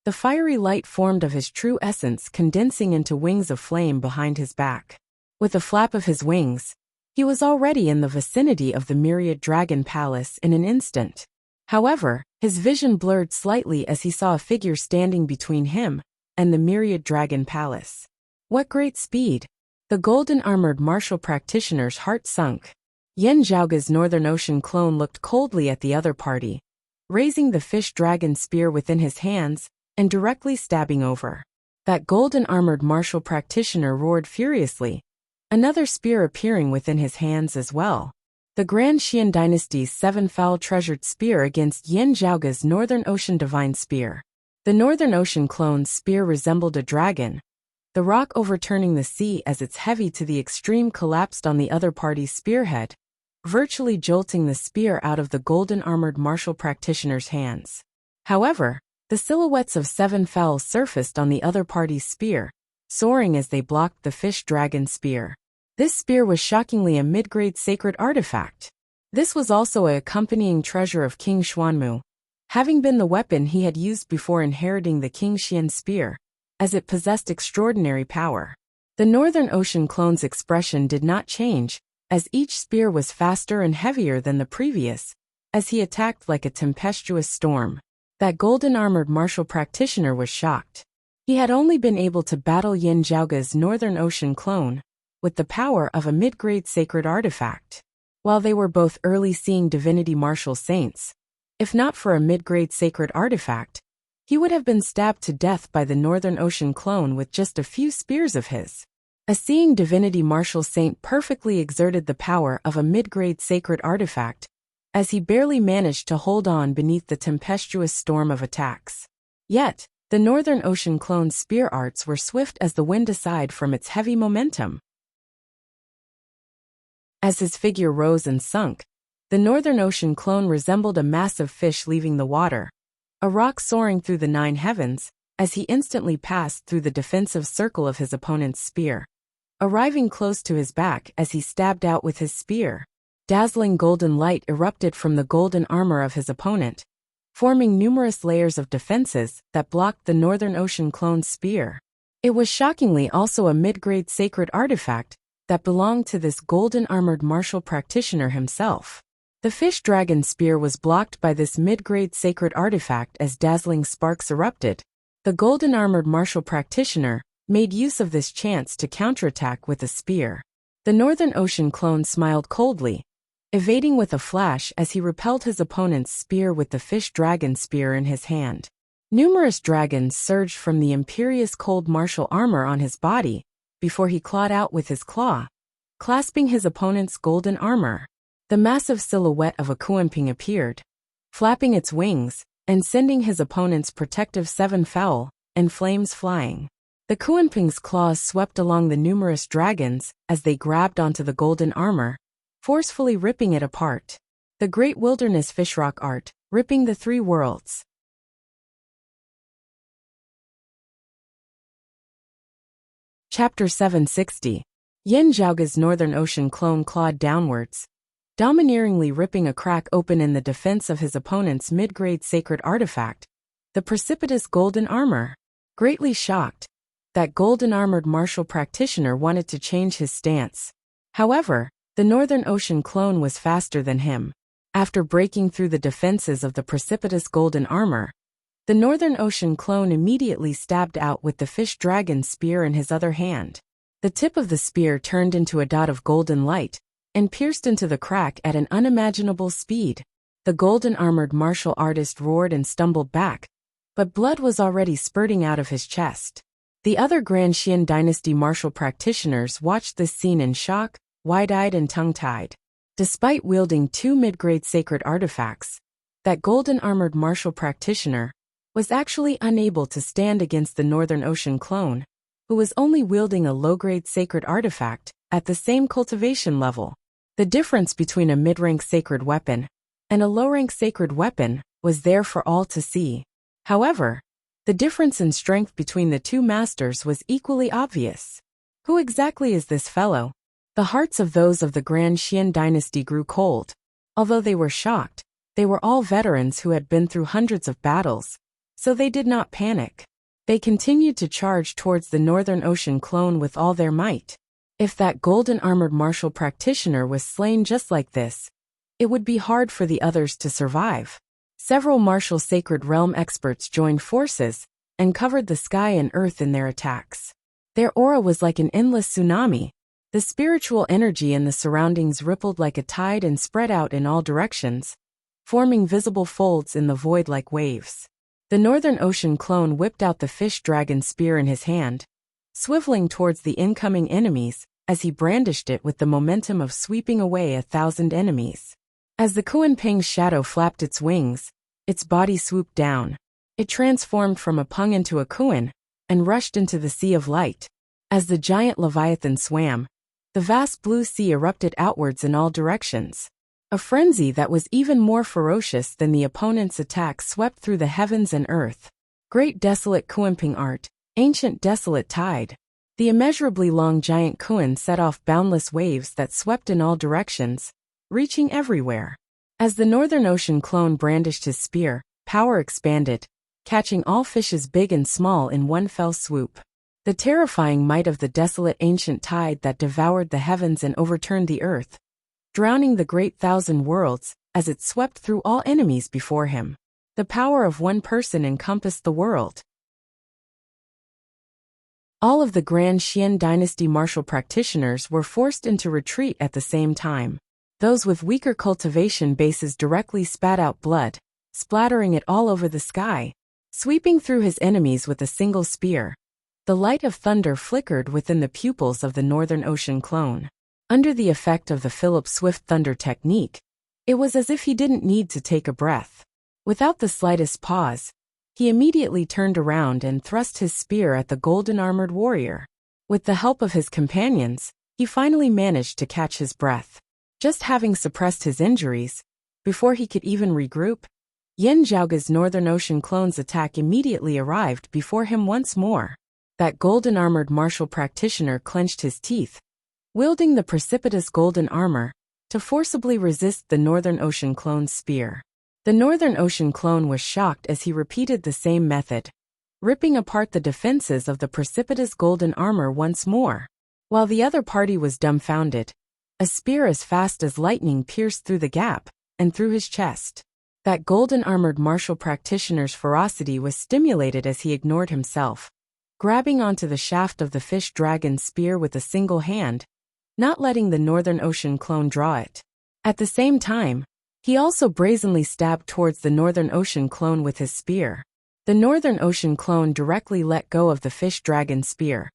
the fiery light formed of his true essence condensing into wings of flame behind his back. With a flap of his wings, he was already in the vicinity of the myriad dragon palace in an instant. However, his vision blurred slightly as he saw a figure standing between him and the myriad dragon palace. What great speed! The golden-armored martial practitioner's heart sunk. Yen Zhaoge's Northern Ocean clone looked coldly at the other party, raising the fish dragon spear within his hands and directly stabbing over. That golden-armored martial practitioner roared furiously, another spear appearing within his hands as well. The Grand Xian dynasty's 7-foul treasured spear against Yen Zhaoge's Northern Ocean divine spear. The Northern Ocean clone's spear resembled a dragon, the rock overturning the sea as its heavy to the extreme collapsed on the other party's spearhead, virtually jolting the spear out of the golden-armored martial practitioner's hands. However, the silhouettes of 7 fowls surfaced on the other party's spear, soaring as they blocked the fish dragon spear. This spear was shockingly a mid-grade sacred artifact. This was also an accompanying treasure of King Xuanmu, having been the weapon he had used before inheriting the King Xian spear, as it possessed extraordinary power. The Northern Ocean clone's expression did not change, as each spear was faster and heavier than the previous, as he attacked like a tempestuous storm. That golden-armored martial practitioner was shocked. He had only been able to battle Yen Zhaoge's Northern Ocean clone with the power of a mid-grade sacred artifact. While they were both early-seeing divinity martial saints, if not for a mid-grade sacred artifact, he would have been stabbed to death by the Northern Ocean clone with just a few spears of his. A seeing divinity martial saint perfectly exerted the power of a mid-grade sacred artifact, as he barely managed to hold on beneath the tempestuous storm of attacks. Yet, the Northern Ocean clone's spear arts were swift as the wind aside from its heavy momentum. As his figure rose and sunk, the Northern Ocean clone resembled a massive fish leaving the water, a rock soaring through the 9 heavens, as he instantly passed through the defensive circle of his opponent's spear, arriving close to his back as he stabbed out with his spear. Dazzling golden light erupted from the golden armor of his opponent, forming numerous layers of defenses that blocked the Northern Ocean clone's spear. It was shockingly also a mid-grade sacred artifact that belonged to this golden-armored martial practitioner himself. The fish dragon spear was blocked by this mid-grade sacred artifact as dazzling sparks erupted. The golden-armored martial practitioner made use of this chance to counterattack with a spear. The Northern Ocean clone smiled coldly, evading with a flash as he repelled his opponent's spear with the fish dragon spear in his hand. Numerous dragons surged from the imperious cold martial armor on his body before he clawed out with his claw, clasping his opponent's golden armor. The massive silhouette of a Kuanping appeared, flapping its wings and sending his opponent's protective 7 foul and flames flying. The Kuanping's claws swept along the numerous dragons as they grabbed onto the golden armor, forcefully ripping it apart. The great wilderness fishrock art, ripping the 3 worlds. Chapter 760. Yen Zhaoge's Northern Ocean clone clawed downwards, domineeringly ripping a crack open in the defense of his opponent's mid-grade sacred artifact, the precipitous golden armor. Greatly shocked, that golden-armored martial practitioner wanted to change his stance. However, the Northern Ocean clone was faster than him. After breaking through the defenses of the precipitous golden armor, the Northern Ocean clone immediately stabbed out with the fish dragon spear in his other hand. The tip of the spear turned into a dot of golden light and pierced into the crack at an unimaginable speed. The golden-armored martial artist roared and stumbled back, but blood was already spurting out of his chest. The other Grand Xian Dynasty martial practitioners watched this scene in shock, wide-eyed and tongue-tied. Despite wielding two mid-grade sacred artifacts, that golden-armored martial practitioner was actually unable to stand against the Northern Ocean clone, who was only wielding a low-grade sacred artifact at the same cultivation level. The difference between a mid-rank sacred weapon and a low-rank sacred weapon was there for all to see. However, the difference in strength between the two masters was equally obvious. Who exactly is this fellow? The hearts of those of the Grand Xian Dynasty grew cold. Although they were shocked, they were all veterans who had been through hundreds of battles, so they did not panic. They continued to charge towards the Northern Ocean clone with all their might. If that golden-armored martial practitioner was slain just like this, it would be hard for the others to survive. Several martial sacred realm experts joined forces and covered the sky and earth in their attacks. Their aura was like an endless tsunami. The spiritual energy in the surroundings rippled like a tide and spread out in all directions, forming visible folds in the void like waves. The Northern Ocean clone whipped out the fish dragon spear in his hand, swiveling towards the incoming enemies as he brandished it with the momentum of sweeping away 1,000 enemies. As the Kunpeng's shadow flapped its wings, its body swooped down. It transformed from a Peng into a Kun and rushed into the sea of light. As the giant Leviathan swam, the vast blue sea erupted outwards in all directions. A frenzy that was even more ferocious than the opponent's attack swept through the heavens and earth. Great desolate Kunpeng art, ancient desolate tide. The immeasurably long giant Kun set off boundless waves that swept in all directions, reaching everywhere. As the Northern Ocean clone brandished his spear, power expanded, catching all fishes big and small in one fell swoop. The terrifying might of the desolate ancient tide that devoured the heavens and overturned the earth, drowning the great thousand worlds as it swept through all enemies before him. The power of one person encompassed the world. All of the Grand Xian Dynasty martial practitioners were forced into retreat at the same time. Those with weaker cultivation bases directly spat out blood, splattering it all over the sky, sweeping through his enemies with a single spear. The light of thunder flickered within the pupils of the Northern Ocean clone. Under the effect of the Philip Swift thunder technique, it was as if he didn't need to take a breath. Without the slightest pause, he immediately turned around and thrust his spear at the golden-armored warrior. With the help of his companions, he finally managed to catch his breath. Just having suppressed his injuries, before he could even regroup, Yin Zhaoge's Northern Ocean clone's attack immediately arrived before him once more. That golden-armored martial practitioner clenched his teeth, wielding the precipitous golden armor to forcibly resist the Northern Ocean clone's spear. The Northern Ocean clone was shocked as he repeated the same method, ripping apart the defenses of the precipitous golden armor once more. While the other party was dumbfounded, a spear as fast as lightning pierced through the gap and through his chest. That golden-armored martial practitioner's ferocity was stimulated as he ignored himself, grabbing onto the shaft of the fish dragon spear with a single hand, not letting the Northern Ocean clone draw it. At the same time, he also brazenly stabbed towards the Northern Ocean clone with his spear. The Northern Ocean clone directly let go of the fish dragon spear,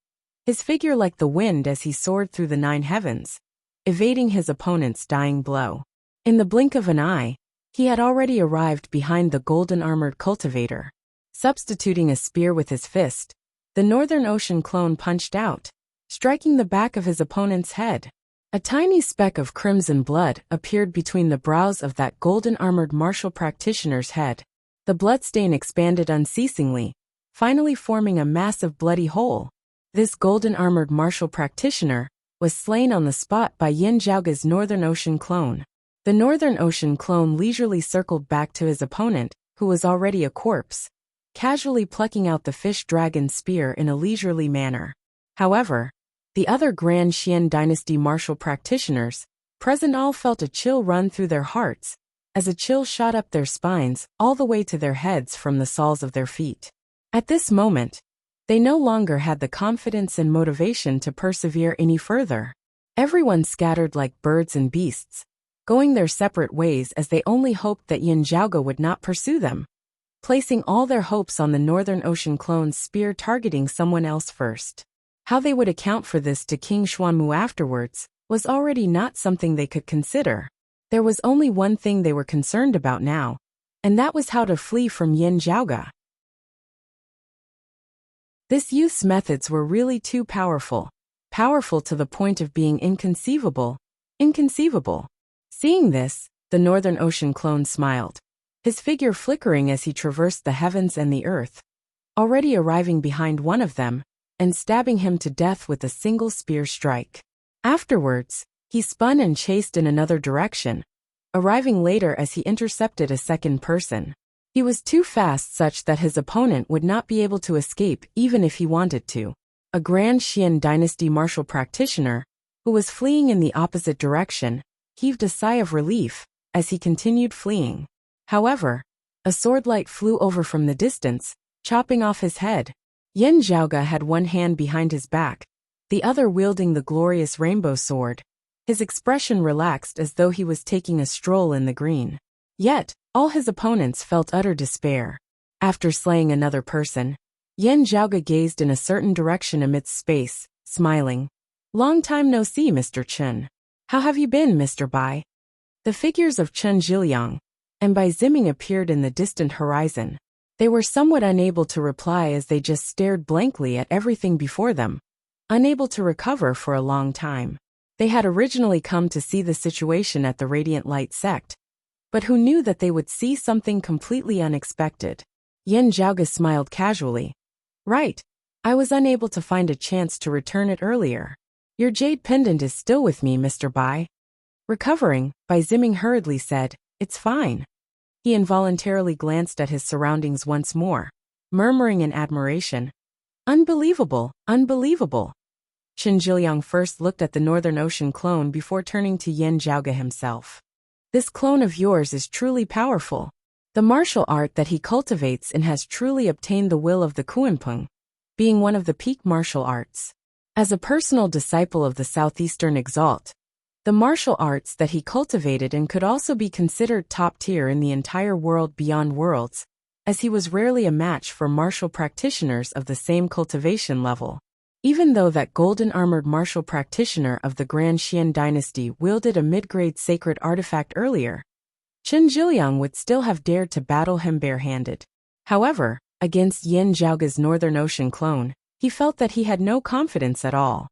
his figure like the wind as he soared through the 9 heavens, evading his opponent's dying blow. In the blink of an eye, he had already arrived behind the golden-armored cultivator. Substituting a spear with his fist, the Northern Ocean clone punched out, striking the back of his opponent's head. A tiny speck of crimson blood appeared between the brows of that golden-armored martial practitioner's head. The bloodstain expanded unceasingly, finally forming a massive bloody hole. This golden-armored martial practitioner was slain on the spot by Yin Zhaoge's Northern Ocean clone. The Northern Ocean clone leisurely circled back to his opponent, who was already a corpse, casually plucking out the fish dragon spear in a leisurely manner. However, the other Grand Xian Dynasty martial practitioners present all felt a chill run through their hearts, as a chill shot up their spines all the way to their heads from the soles of their feet. At this moment, they no longer had the confidence and motivation to persevere any further. Everyone scattered like birds and beasts, going their separate ways as they only hoped that Yin Zhaoge would not pursue them, placing all their hopes on the Northern Ocean clone's spear targeting someone else first. How they would account for this to King Xuanmu afterwards was already not something they could consider. There was only one thing they were concerned about now, and that was how to flee from Yin Zhaoge. This youth's methods were really too powerful to the point of being inconceivable. Seeing this, the Northern Ocean clone smiled, his figure flickering as he traversed the heavens and the earth, already arriving behind one of them, and stabbing him to death with a single spear strike. Afterwards, he spun and chased in another direction, arriving later as he intercepted a second person. He was too fast such that his opponent would not be able to escape even if he wanted to. A Grand Xian Dynasty martial practitioner, who was fleeing in the opposite direction, heaved a sigh of relief as he continued fleeing. However, a swordlight flew over from the distance, chopping off his head. Yin Zhaoge had one hand behind his back, the other wielding the glorious rainbow sword. His expression relaxed as though he was taking a stroll in the green. Yet, all his opponents felt utter despair. After slaying another person, Yin Zhaoge gazed in a certain direction amidst space, smiling. "Long time no see, Mr. Chen. How have you been, Mr. Bai?" The figures of Chen Zhiliang and Bai Ziming appeared in the distant horizon. They were somewhat unable to reply as they just stared blankly at everything before them, unable to recover for a long time. They had originally come to see the situation at the Radiant Light sect, but who knew that they would see something completely unexpected? Yin Zhaoge smiled casually. "Right. I was unable to find a chance to return it earlier. Your jade pendant is still with me, Mr. Bai." Recovering, Bai Ziming hurriedly said, "It's fine." He involuntarily glanced at his surroundings once more, murmuring in admiration, "Unbelievable, unbelievable." Chen Zhiliang first looked at the Northern Ocean clone before turning to Yin Zhaoge himself. "This clone of yours is truly powerful. The martial art that he cultivates and has truly obtained the will of the Kuanpeng, being one of the peak martial arts. As a personal disciple of the Southeastern Exalt, the martial arts that he cultivated and could also be considered top tier in the entire world beyond worlds, as he was rarely a match for martial practitioners of the same cultivation level. Even though that golden-armored martial practitioner of the Grand Xian Dynasty wielded a mid-grade sacred artifact earlier, Chen Zhiliang would still have dared to battle him barehanded. However, against Yin Zhaoge's Northern Ocean clone, he felt that he had no confidence at all.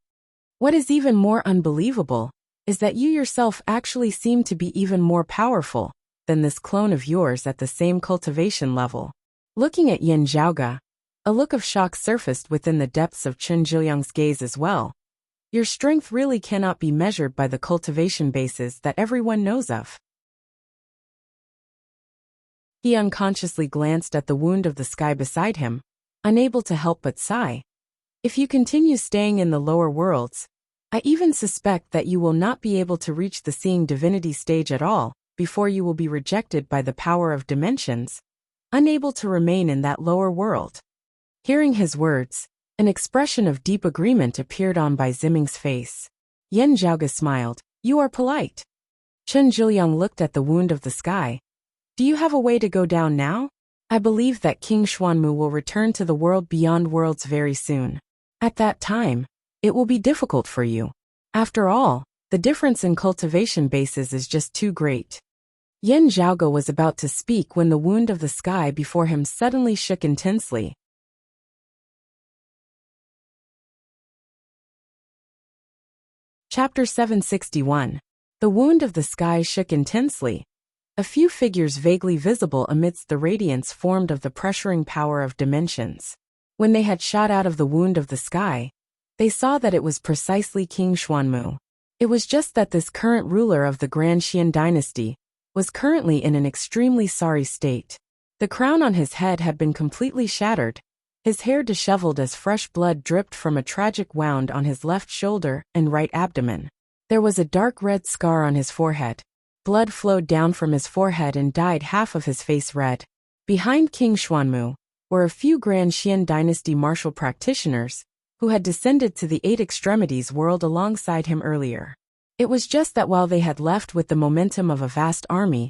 What is even more unbelievable is that you yourself actually seem to be even more powerful than this clone of yours at the same cultivation level. Looking at Yin Zhaoge, a look of shock surfaced within the depths of Chen Zhiliang's gaze as well. Your strength really cannot be measured by the cultivation bases that everyone knows of. He unconsciously glanced at the wound of the sky beside him, unable to help but sigh. If you continue staying in the lower worlds, I even suspect that you will not be able to reach the seeing divinity stage at all, before you will be rejected by the power of dimensions, unable to remain in that lower world. Hearing his words, an expression of deep agreement appeared on Bai Ziming's face. Yin Zhaoge smiled. "You are polite." Chen Zhiliang looked at the wound of the sky. "Do you have a way to go down now? I believe that King Xuanmu will return to the world beyond worlds very soon. At that time, it will be difficult for you. After all, the difference in cultivation bases is just too great." Yin Zhaoge was about to speak when the wound of the sky before him suddenly shook intensely. Chapter 761. The wound of the sky shook intensely. A few figures vaguely visible amidst the radiance formed of the pressuring power of dimensions. When they had shot out of the wound of the sky, they saw that it was precisely King Xuanmu. It was just that this current ruler of the Grand Qian dynasty was currently in an extremely sorry state. The crown on his head had been completely shattered, his hair disheveled as fresh blood dripped from a tragic wound on his left shoulder and right abdomen. There was a dark red scar on his forehead. Blood flowed down from his forehead and dyed half of his face red. Behind King Xuanmu were a few Grand Qian dynasty martial practitioners who had descended to the Eight Extremities world alongside him earlier. It was just that while they had left with the momentum of a vast army,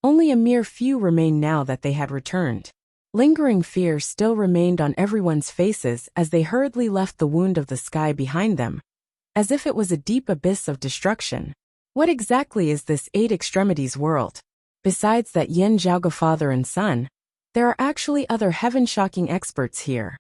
only a mere few remained now that they had returned. Lingering fear still remained on everyone's faces as they hurriedly left the wound of the sky behind them, as if it was a deep abyss of destruction. What exactly is this Eight Extremities world? Besides that Yin Zhaoge father and son, there are actually other heaven-shocking experts here.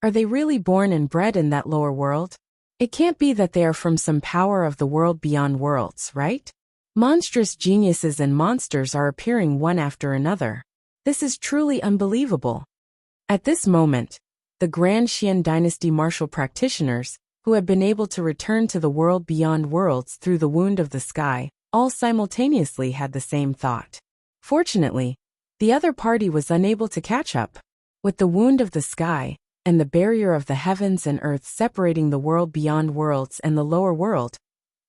Are they really born and bred in that lower world? It can't be that they are from some power of the world beyond worlds, right? Monstrous geniuses and monsters are appearing one after another. This is truly unbelievable. At this moment, the Grand Qian dynasty martial practitioners, who had been able to return to the world beyond worlds through the wound of the sky, all simultaneously had the same thought. Fortunately, the other party was unable to catch up. With the wound of the sky, and the barrier of the heavens and earth separating the world beyond worlds and the lower world,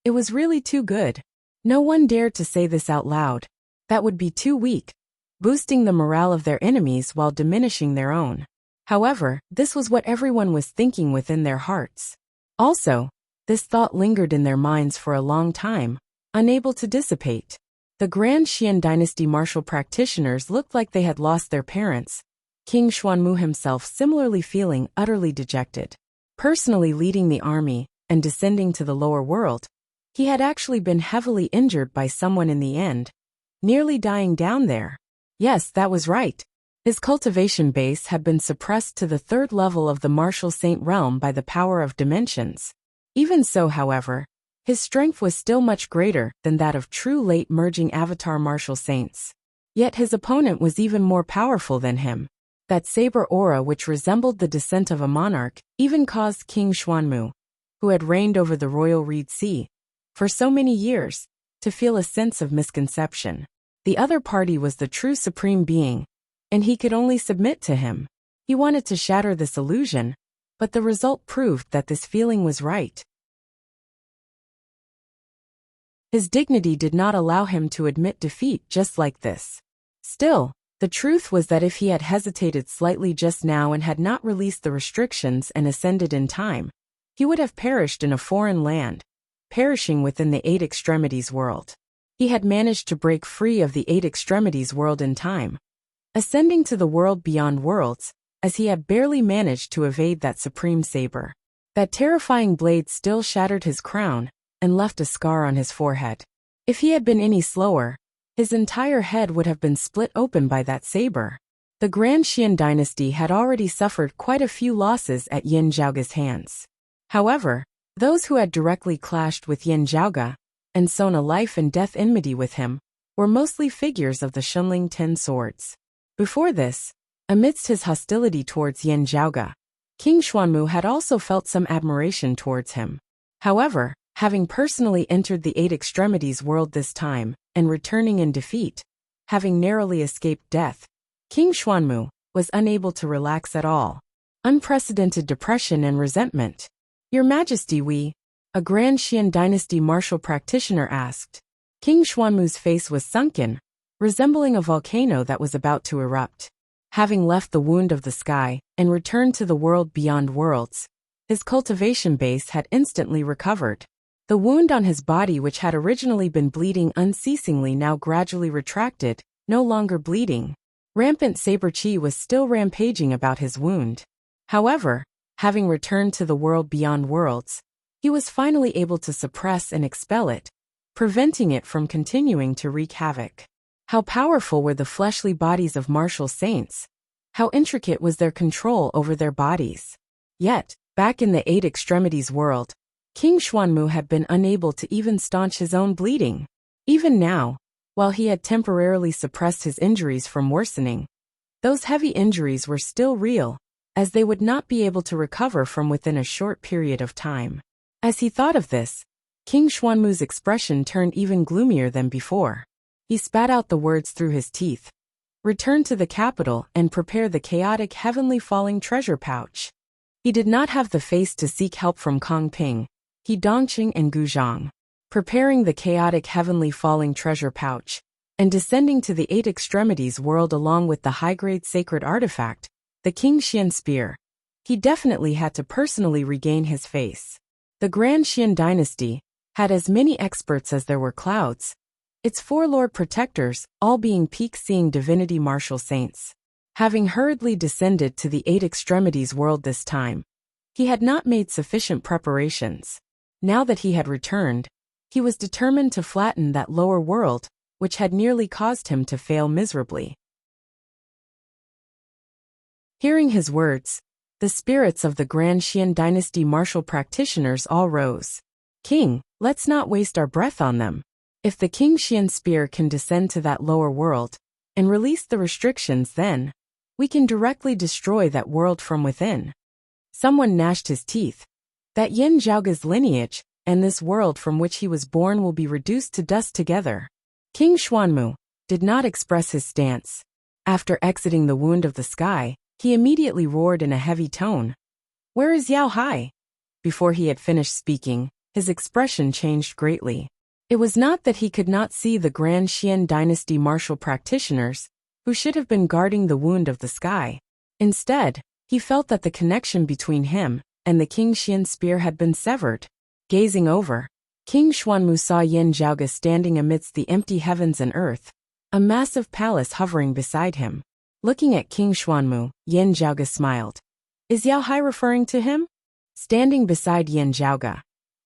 it was really too good. No one dared to say this out loud. That would be too weak, boosting the morale of their enemies while diminishing their own. However, this was what everyone was thinking within their hearts. Also, this thought lingered in their minds for a long time, unable to dissipate. The Grand Qian dynasty martial practitioners looked like they had lost their parents, King Xuanmu himself similarly feeling utterly dejected. Personally leading the army and descending to the lower world, he had actually been heavily injured by someone in the end, nearly dying down there. Yes, that was right. His cultivation base had been suppressed to the third level of the martial saint realm by the power of dimensions. Even so, however, his strength was still much greater than that of true late merging avatar martial saints. Yet his opponent was even more powerful than him. That saber aura which resembled the descent of a monarch even caused King Xuanmu, who had reigned over the royal Reed Sea for so many years, to feel a sense of misconception. The other party was the true supreme being, and he could only submit to him. He wanted to shatter this illusion, but the result proved that this feeling was right. His dignity did not allow him to admit defeat just like this. Still, the truth was that if he had hesitated slightly just now and had not released the restrictions and ascended in time, he would have perished in a foreign land, perishing within the Eight Extremities world. He had managed to break free of the Eight Extremities world in time, ascending to the world beyond worlds, as he had barely managed to evade that supreme saber. That terrifying blade still shattered his crown and left a scar on his forehead. If he had been any slower, his entire head would have been split open by that saber. The Grand Qian dynasty had already suffered quite a few losses at Yin Zhaoge's hands. However, those who had directly clashed with Yin Zhaoge and sown a life and death enmity with him were mostly figures of the Shunling 10 swords. Before this, amidst his hostility towards Yin Zhaoge, King Xuanmu had also felt some admiration towards him. However, having personally entered the Eight Extremities world this time, and returning in defeat, having narrowly escaped death, King Xuanmu was unable to relax at all. Unprecedented depression and resentment. Your Majesty, a Grand Qian dynasty martial practitioner asked. King Xuanmu's face was sunken, resembling a volcano that was about to erupt. Having left the wound of the sky and returned to the world beyond worlds, his cultivation base had instantly recovered. The wound on his body, which had originally been bleeding unceasingly, now gradually retracted, no longer bleeding. Rampant saber chi was still rampaging about his wound. However, having returned to the world beyond worlds, he was finally able to suppress and expel it, preventing it from continuing to wreak havoc. How powerful were the fleshly bodies of martial saints? How intricate was their control over their bodies? Yet, back in the Eight Extremities world, King Xuanmu had been unable to even staunch his own bleeding. Even now, while he had temporarily suppressed his injuries from worsening, those heavy injuries were still real, as they would not be able to recover from within a short period of time. As he thought of this, King Xuanmu's expression turned even gloomier than before. He spat out the words through his teeth. Return to the capital and prepare the chaotic heavenly falling treasure pouch. He did not have the face to seek help from Kong Ping, He Dongqing and Gu Zhang. Preparing the chaotic heavenly falling treasure pouch, and descending to the 8 extremities world along with the high-grade sacred artifact, the King Xian spear. He definitely had to personally regain his face. The Grand Xian dynasty had as many experts as there were clouds, its 4 lord protectors, all being peak-seeing divinity martial saints. Having hurriedly descended to the 8 extremities world this time, he had not made sufficient preparations. Now that he had returned, he was determined to flatten that lower world, which had nearly caused him to fail miserably. Hearing his words, the spirits of the Grand Xian dynasty martial practitioners all rose. King, let's not waste our breath on them. If the King Xian spear can descend to that lower world and release the restrictions, then we can directly destroy that world from within. Someone gnashed his teeth. That Yin Zhaoge's lineage and this world from which he was born will be reduced to dust together. King Xuanmu did not express his stance. After exiting the wound of the sky, he immediately roared in a heavy tone. Where is Yao Hai? Before he had finished speaking, his expression changed greatly. It was not that he could not see the Grand Xian dynasty martial practitioners, who should have been guarding the wound of the sky. Instead, he felt that the connection between him and the King Xian spear had been severed. Gazing over, King Xuanmu saw Yin Zhaoge standing amidst the empty heavens and earth, a massive palace hovering beside him. Looking at King Xuanmu, Yin Zhaoge smiled. Is Yao Hai referring to him? Standing beside Yin Zhaoge,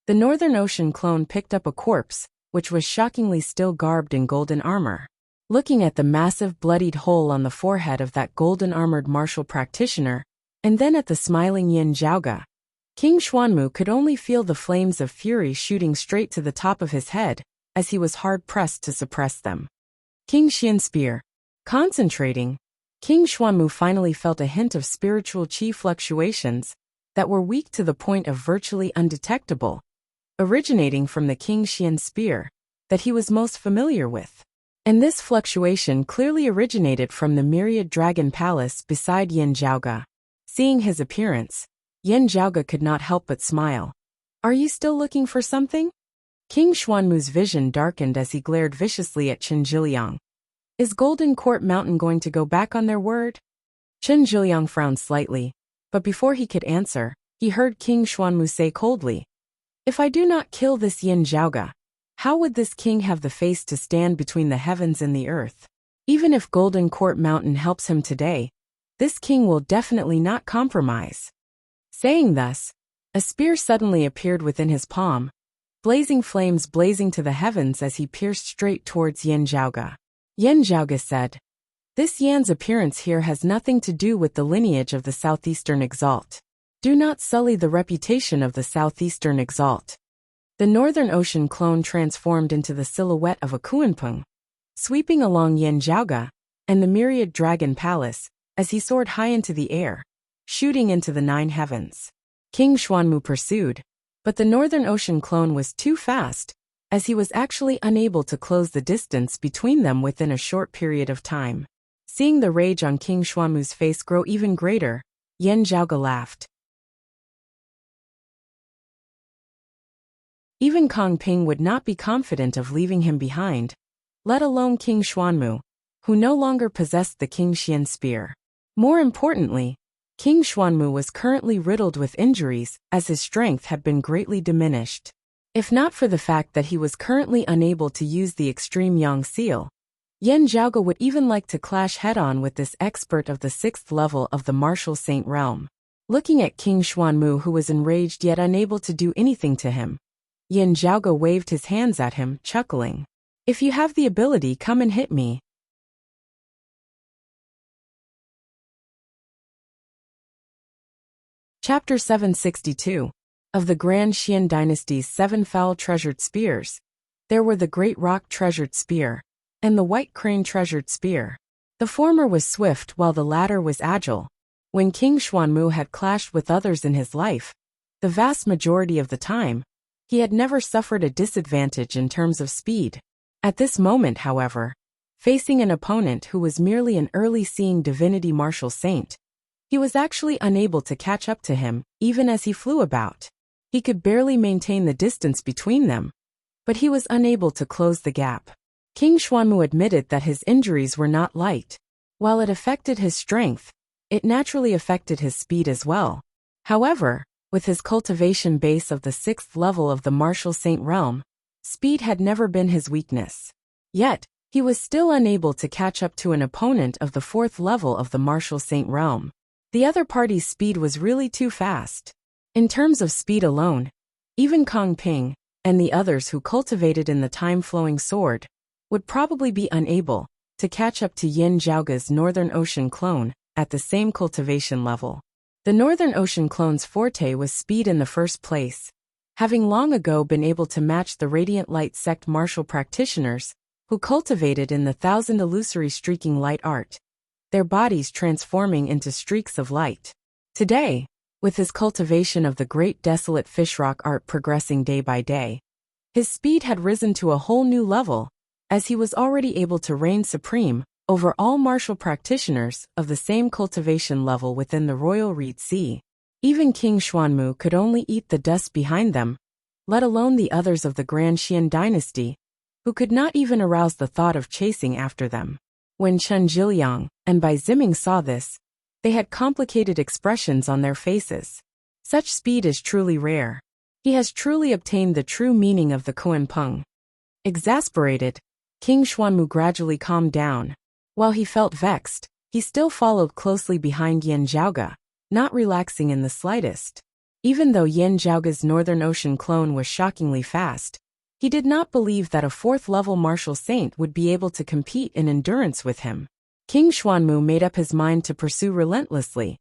the Northern Ocean clone picked up a corpse, which was shockingly still garbed in golden armor. Looking at the massive bloodied hole on the forehead of that golden-armored martial practitioner, and then at the smiling Yin Zhaoge, King Xuanmu could only feel the flames of fury shooting straight to the top of his head, as he was hard-pressed to suppress them. King Xian spear. Concentrating, King Xuanmu finally felt a hint of spiritual qi fluctuations that were weak to the point of virtually undetectable, originating from the King Xian spear that he was most familiar with. And this fluctuation clearly originated from the myriad dragon palace beside Yin Zhaoge. Seeing his appearance, Yin Zhaoge could not help but smile. Are you still looking for something? King Xuanmu's vision darkened as he glared viciously at Chen Zhiliang. Is Golden Court Mountain going to go back on their word? Chen Zhiliang frowned slightly, but before he could answer, he heard King Xuanmu say coldly, If I do not kill this Yin Zhaoge, how would this king have the face to stand between the heavens and the earth? Even if Golden Court Mountain helps him today, this king will definitely not compromise. Saying thus, a spear suddenly appeared within his palm, blazing flames blazing to the heavens as he pierced straight towards Yin Zhaoge. Yin Zhaoge said, This Yan's appearance here has nothing to do with the lineage of the Southeastern Exalt. Do not sully the reputation of the Southeastern Exalt. The Northern Ocean clone transformed into the silhouette of a Kuanpeng, sweeping along Yin Zhaoge and the myriad dragon palace as he soared high into the air, shooting into the 9 heavens. King Xuanmu pursued, but the Northern Ocean clone was too fast, as he was actually unable to close the distance between them within a short period of time. Seeing the rage on King Xuanmu's face grow even greater, Yin Zhaoge laughed. Even Kong Ping would not be confident of leaving him behind, let alone King Xuanmu, who no longer possessed the King Xian spear. More importantly, King Xuanmu was currently riddled with injuries as his strength had been greatly diminished. If not for the fact that he was currently unable to use the extreme Yang seal, Yin Zhaoge would even like to clash head-on with this expert of the 6th level of the martial saint realm. Looking at King Xuanmu, who was enraged yet unable to do anything to him, Yin Zhaoge waved his hands at him, chuckling. If you have the ability, come and hit me. Chapter 762. Of the Grand Xian dynasty's 7 foul treasured spears, there were the Great Rock treasured spear, and the White Crane treasured spear. The former was swift while the latter was agile. When King Xuanmu had clashed with others in his life, the vast majority of the time, He had never suffered a disadvantage in terms of speed. At this moment, however, facing an opponent who was merely an early-seeing divinity martial saint, he was actually unable to catch up to him, even as he flew about. He could barely maintain the distance between them, but he was unable to close the gap. King Xuanmu admitted that his injuries were not light. While it affected his strength, it naturally affected his speed as well. However, with his cultivation base of the 6th level of the martial saint realm, speed had never been his weakness. Yet, he was still unable to catch up to an opponent of the 4th level of the martial saint realm. The other party's speed was really too fast. In terms of speed alone, even Kong Ping, and the others who cultivated in the time-flowing sword, would probably be unable to catch up to Yin Zhaoge's Northern Ocean clone at the same cultivation level. The Northern Ocean clone's forte was speed in the first place, having long ago been able to match the Radiant Light sect martial practitioners who cultivated in the 1000 illusory streaking light art, their bodies transforming into streaks of light. Today, with his cultivation of the great desolate fishrock art progressing day by day, his speed had risen to a whole new level, as he was already able to reign supreme over all martial practitioners of the same cultivation level within the Royal Reed Sea. Even King Xuanmu could only eat the dust behind them, let alone the others of the Grand Qian dynasty, who could not even arouse the thought of chasing after them. When Chen Jiliang and Bai Ziming saw this, they had complicated expressions on their faces. Such speed is truly rare. He has truly obtained the true meaning of the Kuan Peng. Exasperated, King Xuanmu gradually calmed down. While he felt vexed, he still followed closely behind Yin Zhaoge, not relaxing in the slightest. Even though Yin Zhaoge's Northern Ocean clone was shockingly fast, he did not believe that a 4th-level martial saint would be able to compete in endurance with him. King Xuanmu made up his mind to pursue relentlessly,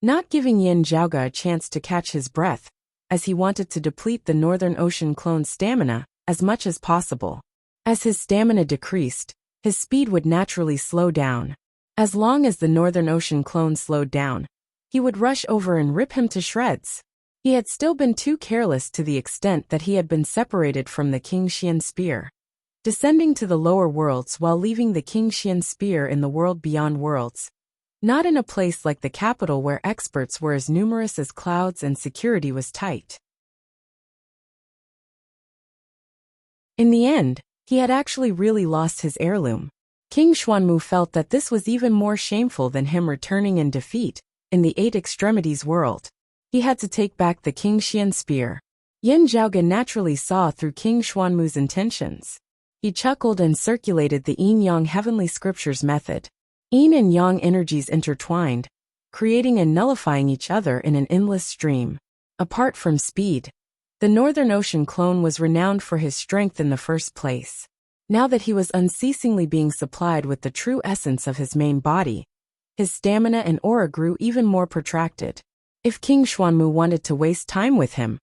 not giving Yin Zhaoge a chance to catch his breath, as he wanted to deplete the Northern Ocean clone's stamina as much as possible. As his stamina decreased, his speed would naturally slow down. As long as the Northern Ocean clone slowed down, he would rush over and rip him to shreds. He had still been too careless to the extent that he had been separated from the King Qian spear, descending to the lower worlds while leaving the King Qian spear in the world beyond worlds, not in a place like the capital where experts were as numerous as clouds and security was tight. In the end, he had actually really lost his heirloom. King Xuanmu felt that this was even more shameful than him returning in defeat in the 8 extremities world. He had to take back the King Qian spear. Yin Zhaoge naturally saw through King Xuanmu's intentions. He chuckled and circulated the yin-yang heavenly scriptures method. Yin and yang energies intertwined, creating and nullifying each other in an endless stream. Apart from speed, the Northern Ocean clone was renowned for his strength in the first place. Now that he was unceasingly being supplied with the true essence of his main body, his stamina and aura grew even more protracted. If King Xuanmu wanted to waste time with him,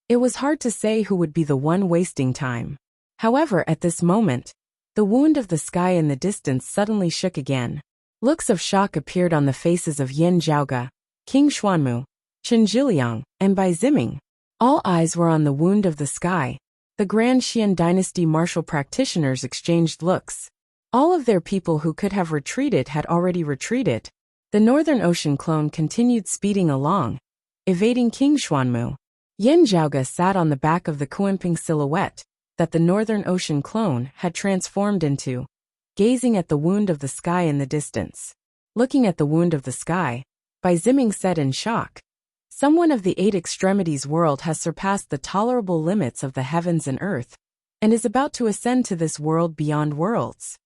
it was hard to say who would be the one wasting time. However, at this moment, the wound of the sky in the distance suddenly shook again. Looks of shock appeared on the faces of Yin Zhaoge, King Xuanmu, Chen Jiliang, and Bai Ziming. All eyes were on the wound of the sky. The Grand Qian dynasty martial practitioners exchanged looks. All of their people who could have retreated had already retreated. The Northern Ocean clone continued speeding along, evading King Xuanmu. Yin Zhaoge sat on the back of the Kuanping silhouette that the Northern Ocean clone had transformed into, gazing at the wound of the sky in the distance. Looking at the wound of the sky, Bai Ziming said in shock, "Someone of the 8 extremities world has surpassed the tolerable limits of the heavens and earth, and is about to ascend to this world beyond worlds."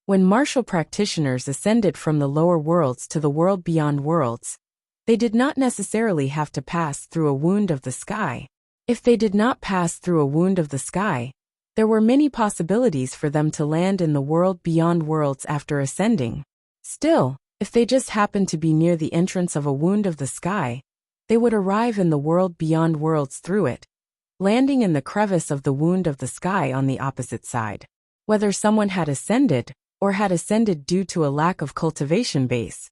When martial practitioners ascended from the lower worlds to the world beyond worlds, they did not necessarily have to pass through a wound of the sky. If they did not pass through a wound of the sky, there were many possibilities for them to land in the world beyond worlds after ascending. Still, if they just happened to be near the entrance of a wound of the sky, they would arrive in the world beyond worlds through it, landing in the crevice of the wound of the sky on the opposite side. Whether someone had ascended, or had ascended due to a lack of cultivation base,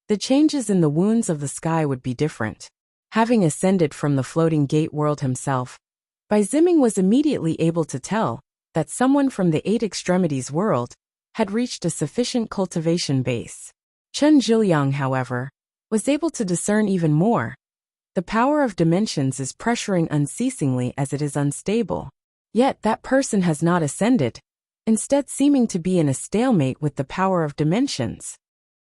the changes in the wounds of the sky would be different. Having ascended from the floating gate world himself, Bai Ziming was immediately able to tell that someone from the Eight Extremities world had reached a sufficient cultivation base. Chen Zhiliang, however, was able to discern even more. The power of dimensions is pressuring unceasingly as it is unstable. Yet that person has not ascended, instead seeming to be in a stalemate with the power of dimensions.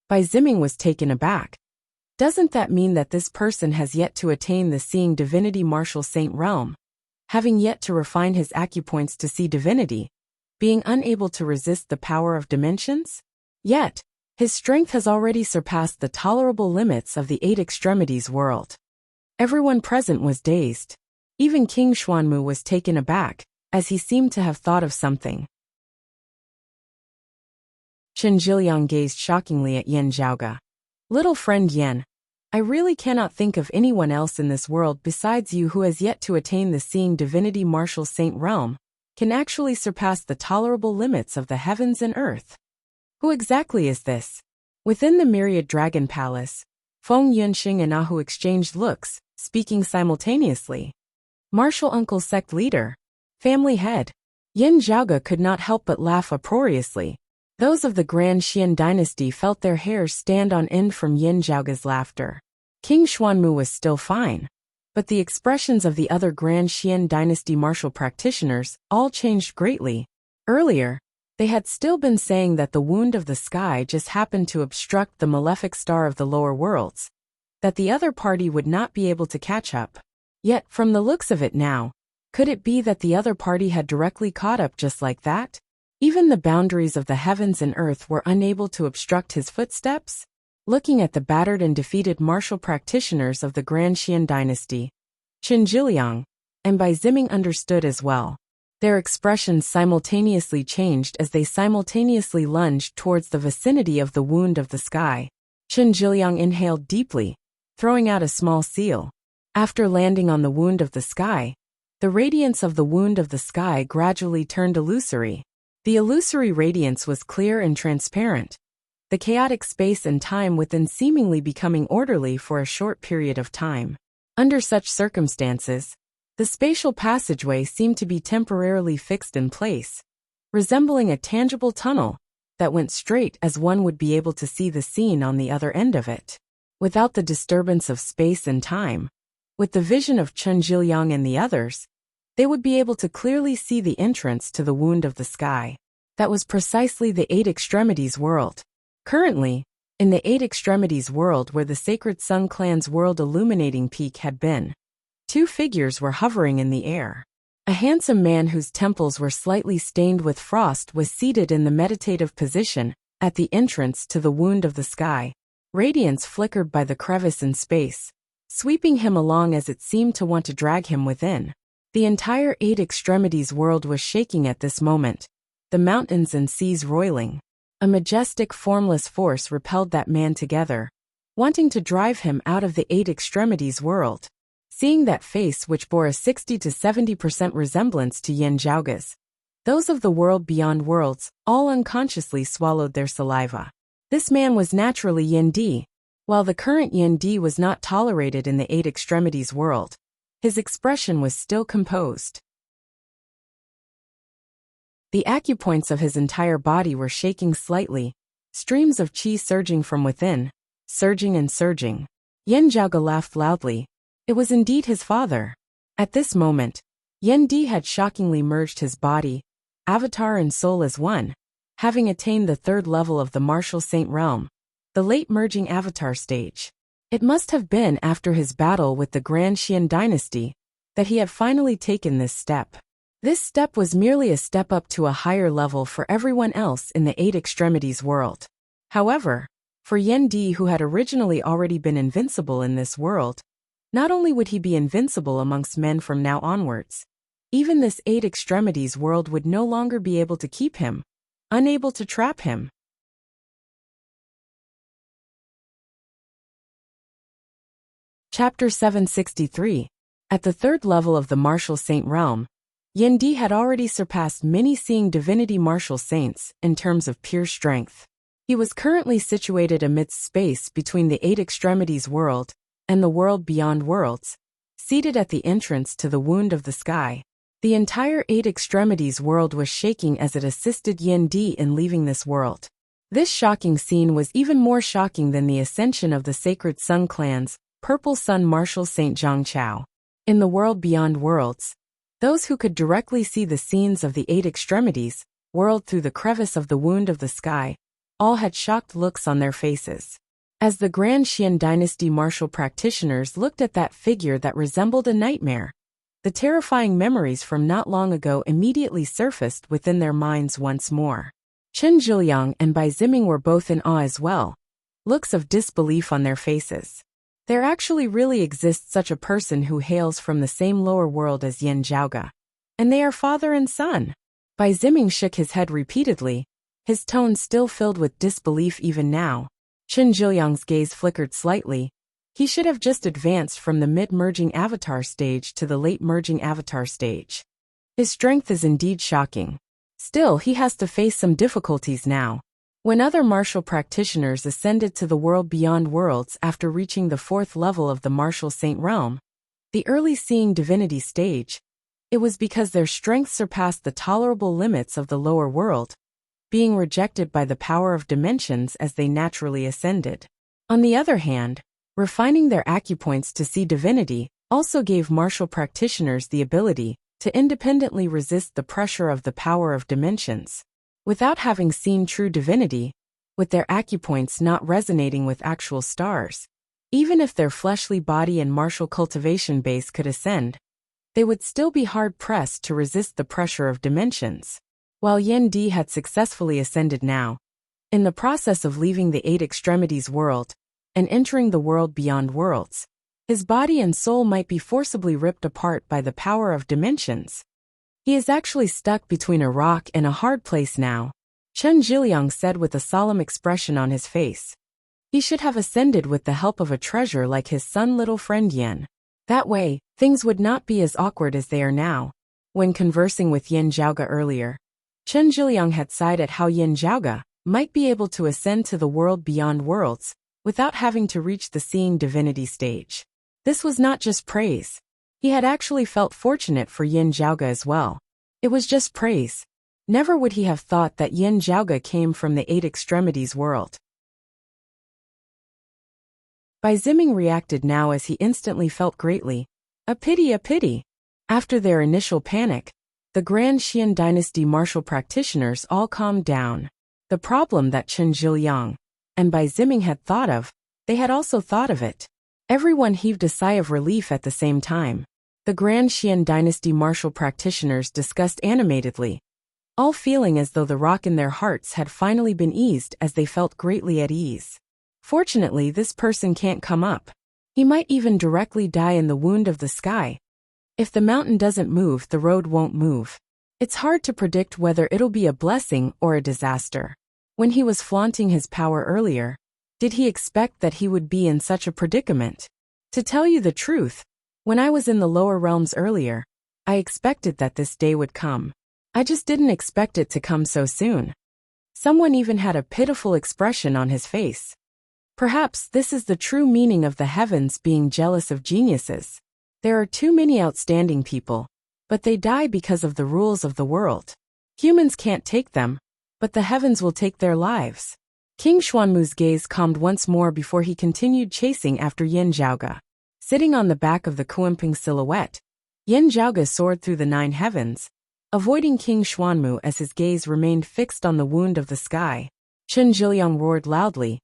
Bai Ziming was taken aback. Doesn't that mean that this person has yet to attain the seeing divinity martial saint realm, having yet to refine his acupoints to see divinity, being unable to resist the power of dimensions? Yet, his strength has already surpassed the tolerable limits of the Eight Extremities world. Everyone present was dazed. Even King Xuanmu was taken aback, as he seemed to have thought of something. Chen Zhiliang gazed shockingly at Yan Zhaoge. Little friend Yan, I really cannot think of anyone else in this world besides you who has yet to attain the seeing divinity martial saint realm, can actually surpass the tolerable limits of the heavens and earth. Who exactly is this? Within the myriad dragon palace, Feng Yunxing and Ahu exchanged looks, speaking simultaneously. Martial uncle sect leader. Family head. Yan Zhaoge could not help but laugh uproariously. Those of the Grand Xian dynasty felt their hairs stand on end from Yan Zhaoge's laughter. King Xuanmu was still fine, but the expressions of the other Grand Xian dynasty martial practitioners all changed greatly. Earlier, they had still been saying that the wound of the sky just happened to obstruct the malefic star of the lower worlds, that the other party would not be able to catch up. Yet, from the looks of it now, could it be that the other party had directly caught up just like that? Even the boundaries of the heavens and earth were unable to obstruct his footsteps? Looking at the battered and defeated martial practitioners of the Grand Xian dynasty, Chen Zhiliang and Bai Ziming understood as well. Their expressions simultaneously changed as they simultaneously lunged towards the vicinity of the wound of the sky. Chen Zhiliang inhaled deeply, throwing out a small seal. After landing on the wound of the sky, the radiance of the wound of the sky gradually turned illusory. The illusory radiance was clear and transparent, the chaotic space and time within seemingly becoming orderly for a short period of time. Under such circumstances, the spatial passageway seemed to be temporarily fixed in place, resembling a tangible tunnel that went straight as one would be able to see the scene on the other end of it. Without the disturbance of space and time, with the vision of Chen Zhiliang and the others, they would be able to clearly see the entrance to the wound of the sky. That was precisely the Eight Extremities world. Currently, in the Eight Extremities world where the Sacred Sun Clan's world illuminating peak had been, two figures were hovering in the air. A handsome man whose temples were slightly stained with frost was seated in the meditative position at the entrance to the wound of the sky. Radiance flickered by the crevice in space, sweeping him along as it seemed to want to drag him within. The entire Eight Extremities world was shaking at this moment, the mountains and seas roiling. A majestic formless force repelled that man together, wanting to drive him out of the Eight Extremities world. Seeing that face which bore a 60 to 70% resemblance to Yan Zhaoge's, those of the world beyond worlds all unconsciously swallowed their saliva. This man was naturally Yan Di. While the current Yan Di was not tolerated in the Eight Extremities world, his expression was still composed. The acupoints of his entire body were shaking slightly, streams of qi surging from within, surging and surging. Yan Zhaoge laughed loudly. It was indeed his father. At this moment, Yan Di had shockingly merged his body, avatar and soul as one, having attained the third level of the martial saint realm, the late merging avatar stage. It must have been after his battle with the Grand Xian dynasty that he had finally taken this step. This step was merely a step up to a higher level for everyone else in the Eight Extremities world. However, for Yan Di, who had originally already been invincible in this world, not only would he be invincible amongst men from now onwards, even this Eight Extremities world would no longer be able to keep him, unable to trap him. Chapter 763. At the third level of the martial saint realm, Yan Di had already surpassed many seeing divinity martial saints in terms of pure strength. He was currently situated amidst space between the Eight Extremities world and the world beyond worlds, seated at the entrance to the wound of the sky. The entire Eight Extremities world was shaking as it assisted Yin Di in leaving this world. This shocking scene was even more shocking than the ascension of the Sacred Sun Clan's Purple Sun Marshal Saint Zhang Chao. In the world beyond worlds, those who could directly see the scenes of the Eight Extremities whirled through the crevice of the wound of the sky, all had shocked looks on their faces. As the Grand Xian Dynasty martial practitioners looked at that figure that resembled a nightmare, the terrifying memories from not long ago immediately surfaced within their minds once more. Chen Zhiliang and Bai Ziming were both in awe as well, looks of disbelief on their faces. There actually really exists such a person who hails from the same lower world as Yin Zhaoge. And they are father and son. Bai Ziming shook his head repeatedly, his tone still filled with disbelief even now. Chen Zhiliang's gaze flickered slightly. He should have just advanced from the mid-merging avatar stage to the late-merging avatar stage. His strength is indeed shocking. Still, he has to face some difficulties now. When other martial practitioners ascended to the world beyond worlds after reaching the 4th level of the Martial Saint Realm, the early seeing divinity stage, it was because their strength surpassed the tolerable limits of the lower world, being rejected by the power of dimensions as they naturally ascended. On the other hand, refining their acupoints to see divinity also gave martial practitioners the ability to independently resist the pressure of the power of dimensions. Without having seen true divinity, with their acupoints not resonating with actual stars, even if their fleshly body and martial cultivation base could ascend, they would still be hard-pressed to resist the pressure of dimensions. While Yin Di had successfully ascended now, in the process of leaving the Eight Extremities world and entering the world beyond worlds, his body and soul might be forcibly ripped apart by the power of dimensions. He is actually stuck between a rock and a hard place now, Chen Zhiliang said with a solemn expression on his face. He should have ascended with the help of a treasure like his son little friend Yin. That way, things would not be as awkward as they are now. When conversing with Yin Zhaoge earlier, Chen Zhiliang had sighed at how Yin Zhaoge might be able to ascend to the world beyond worlds without having to reach the seeing divinity stage. This was not just praise. He had actually felt fortunate for Yin Zhaoge as well. It was just praise. Never would he have thought that Yin Zhaoge came from the Eight Extremities world. Bai Ziming reacted now as he instantly felt greatly. A pity, a pity. After their initial panic, the Grand Xian Dynasty martial practitioners all calmed down. The problem that Chen Zhiliang and Bai Ziming had thought of, they had also thought of it. Everyone heaved a sigh of relief at the same time. The Grand Xian Dynasty martial practitioners discussed animatedly, all feeling as though the rock in their hearts had finally been eased as they felt greatly at ease. Fortunately, this person can't come up. He might even directly die in the wound of the sky. If the mountain doesn't move, the road won't move. It's hard to predict whether it'll be a blessing or a disaster. When he was flaunting his power earlier, did he expect that he would be in such a predicament? To tell you the truth, when I was in the lower realms earlier, I expected that this day would come. I just didn't expect it to come so soon. Someone even had a pitiful expression on his face. Perhaps this is the true meaning of the heavens being jealous of geniuses. There are too many outstanding people, but they die because of the rules of the world. Humans can't take them, but the heavens will take their lives. King Xuanmu's gaze calmed once more before he continued chasing after Yin Zhaoge. Sitting on the back of the Kuimping silhouette, Yin Zhaoge soared through the 9 heavens, avoiding King Xuanmu as his gaze remained fixed on the wound of the sky. Chen Zhiliang roared loudly,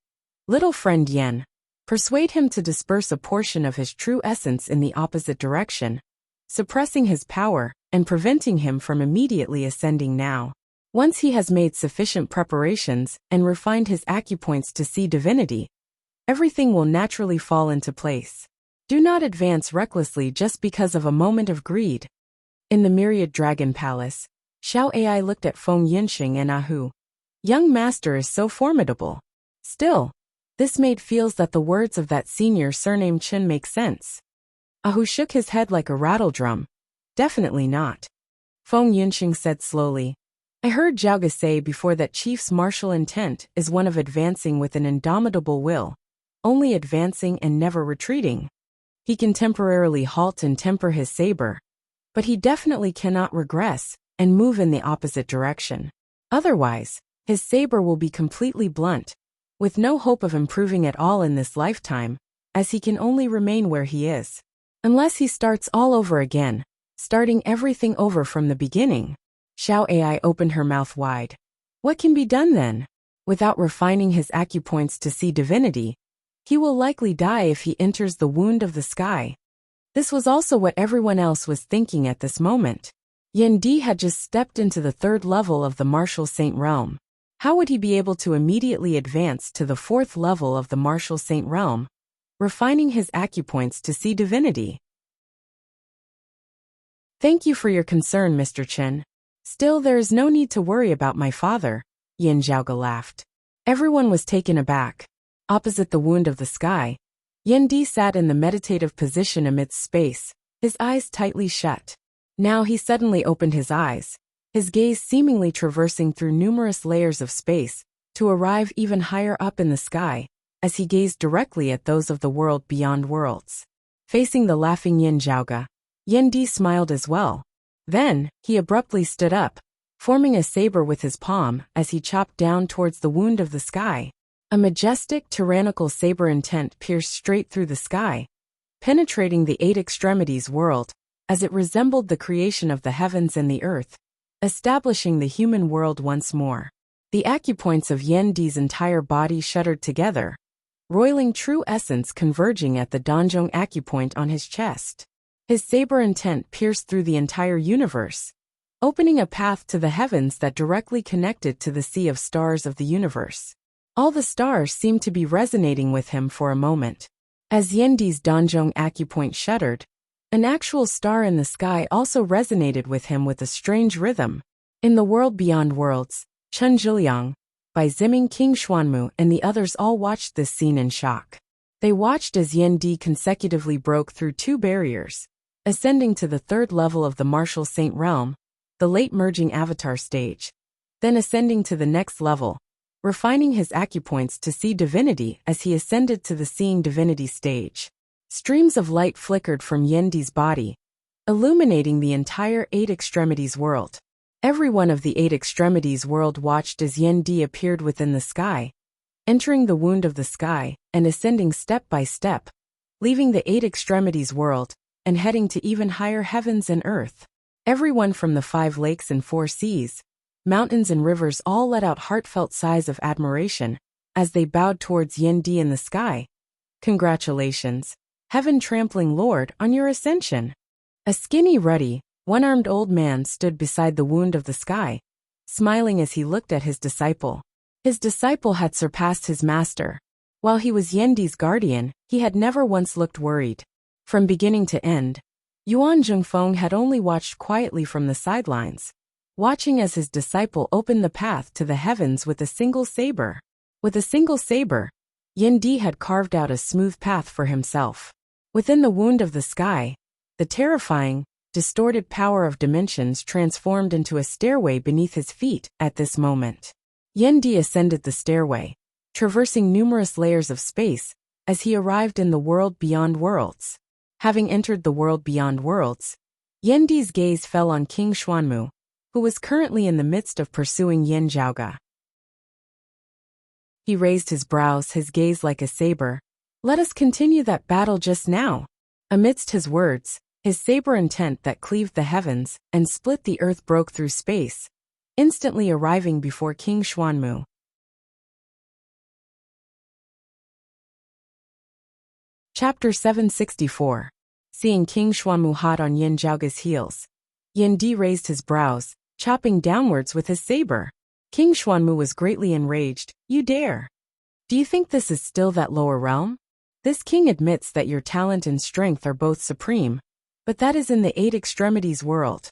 "Little friend Yen, persuade him to disperse a portion of his true essence in the opposite direction, suppressing his power and preventing him from immediately ascending now. Once he has made sufficient preparations and refined his acupoints to see divinity, everything will naturally fall into place. Do not advance recklessly just because of a moment of greed." In the Myriad Dragon Palace, Xiao Ai looked at Feng Yinxing and Ahu. Young master is so formidable. Still, this maid feels that the words of that senior surnamed Chen make sense. Ahu shook his head like a rattledrum. Definitely not. Feng Yinxing said slowly, I heard Zhaoge say before that chief's martial intent is one of advancing with an indomitable will, only advancing and never retreating. He can temporarily halt and temper his saber, but he definitely cannot regress and move in the opposite direction. Otherwise, his saber will be completely blunt, with no hope of improving at all in this lifetime, as he can only remain where he is. Unless he starts all over again, starting everything over from the beginning. Xiao Ai opened her mouth wide. What can be done then? Without refining his acupoints to see divinity, he will likely die if he enters the wound of the sky. This was also what everyone else was thinking at this moment. Yan Di had just stepped into the 3rd level of the martial saint realm. How would he be able to immediately advance to the 4th level of the martial saint realm, refining his acupoints to see divinity? Thank you for your concern, Mr. Chen. Still, there is no need to worry about my father, Yin Zhaoge laughed. Everyone was taken aback. Opposite the wound of the sky, Yan Di sat in the meditative position amidst space, his eyes tightly shut. Now he suddenly opened his eyes, his gaze seemingly traversing through numerous layers of space, to arrive even higher up in the sky, as he gazed directly at those of the world beyond worlds. Facing the laughing Yin Zhaoge, Yan Di smiled as well. Then, he abruptly stood up, forming a saber with his palm as he chopped down towards the wound of the sky. A majestic, tyrannical saber intent pierced straight through the sky, penetrating the 8 extremities world, as it resembled the creation of the heavens and the earth, establishing the human world once more. The acupoints of Yan Di's entire body shuddered together, roiling true essence converging at the Danzhong acupoint on his chest. His saber intent pierced through the entire universe, opening a path to the heavens that directly connected to the sea of stars of the universe. All the stars seemed to be resonating with him for a moment. As Yan Di's Danzhong acupoint shuddered, an actual star in the sky also resonated with him with a strange rhythm. In the world beyond worlds, Chen Zhiliang, Bai Ziming, King Xuanmu, and the others all watched this scene in shock. They watched as Yan Di consecutively broke through 2 barriers, ascending to the 3rd level of the martial saint realm, the late merging avatar stage, then ascending to the next level, refining his acupoints to see divinity as he ascended to the seeing divinity stage. Streams of light flickered from Yan Di's body, illuminating the entire 8 extremities world. Every one of the 8 extremities world watched as Yan Di appeared within the sky, entering the wound of the sky and ascending step by step, leaving the 8 extremities world and heading to even higher heavens and earth. Everyone from the 5 lakes and 4 seas, mountains and rivers all let out heartfelt sighs of admiration as they bowed towards Yan Di in the sky. Congratulations, heaven-trampling lord, on your ascension. A skinny, ruddy, one-armed old man stood beside the wound of the sky, smiling as he looked at his disciple. His disciple had surpassed his master. While he was Yan Di's guardian, he had never once looked worried. From beginning to end, Yuan Zhengfeng had only watched quietly from the sidelines, watching as his disciple opened the path to the heavens with a single saber. With a single saber, Yan Di had carved out a smooth path for himself. Within the wound of the sky, the terrifying, distorted power of dimensions transformed into a stairway beneath his feet at this moment. Yan Di ascended the stairway, traversing numerous layers of space, as he arrived in the world beyond worlds. Having entered the world beyond worlds, Yan Di's gaze fell on King Xuanmu, who was currently in the midst of pursuing Yin Zhaoge. He raised his brows, his gaze like a saber. Let us continue that battle just now. Amidst his words, his saber intent that cleaved the heavens and split the earth broke through space, instantly arriving before King Xuanmu. Chapter 764. Seeing King Xuanmu hot on Yin Zhaoge's heels, Yan Di raised his brows, chopping downwards with his saber. King Xuanmu was greatly enraged. You dare? Do you think this is still that lower realm? This king admits that your talent and strength are both supreme, but that is in the 8 extremities world.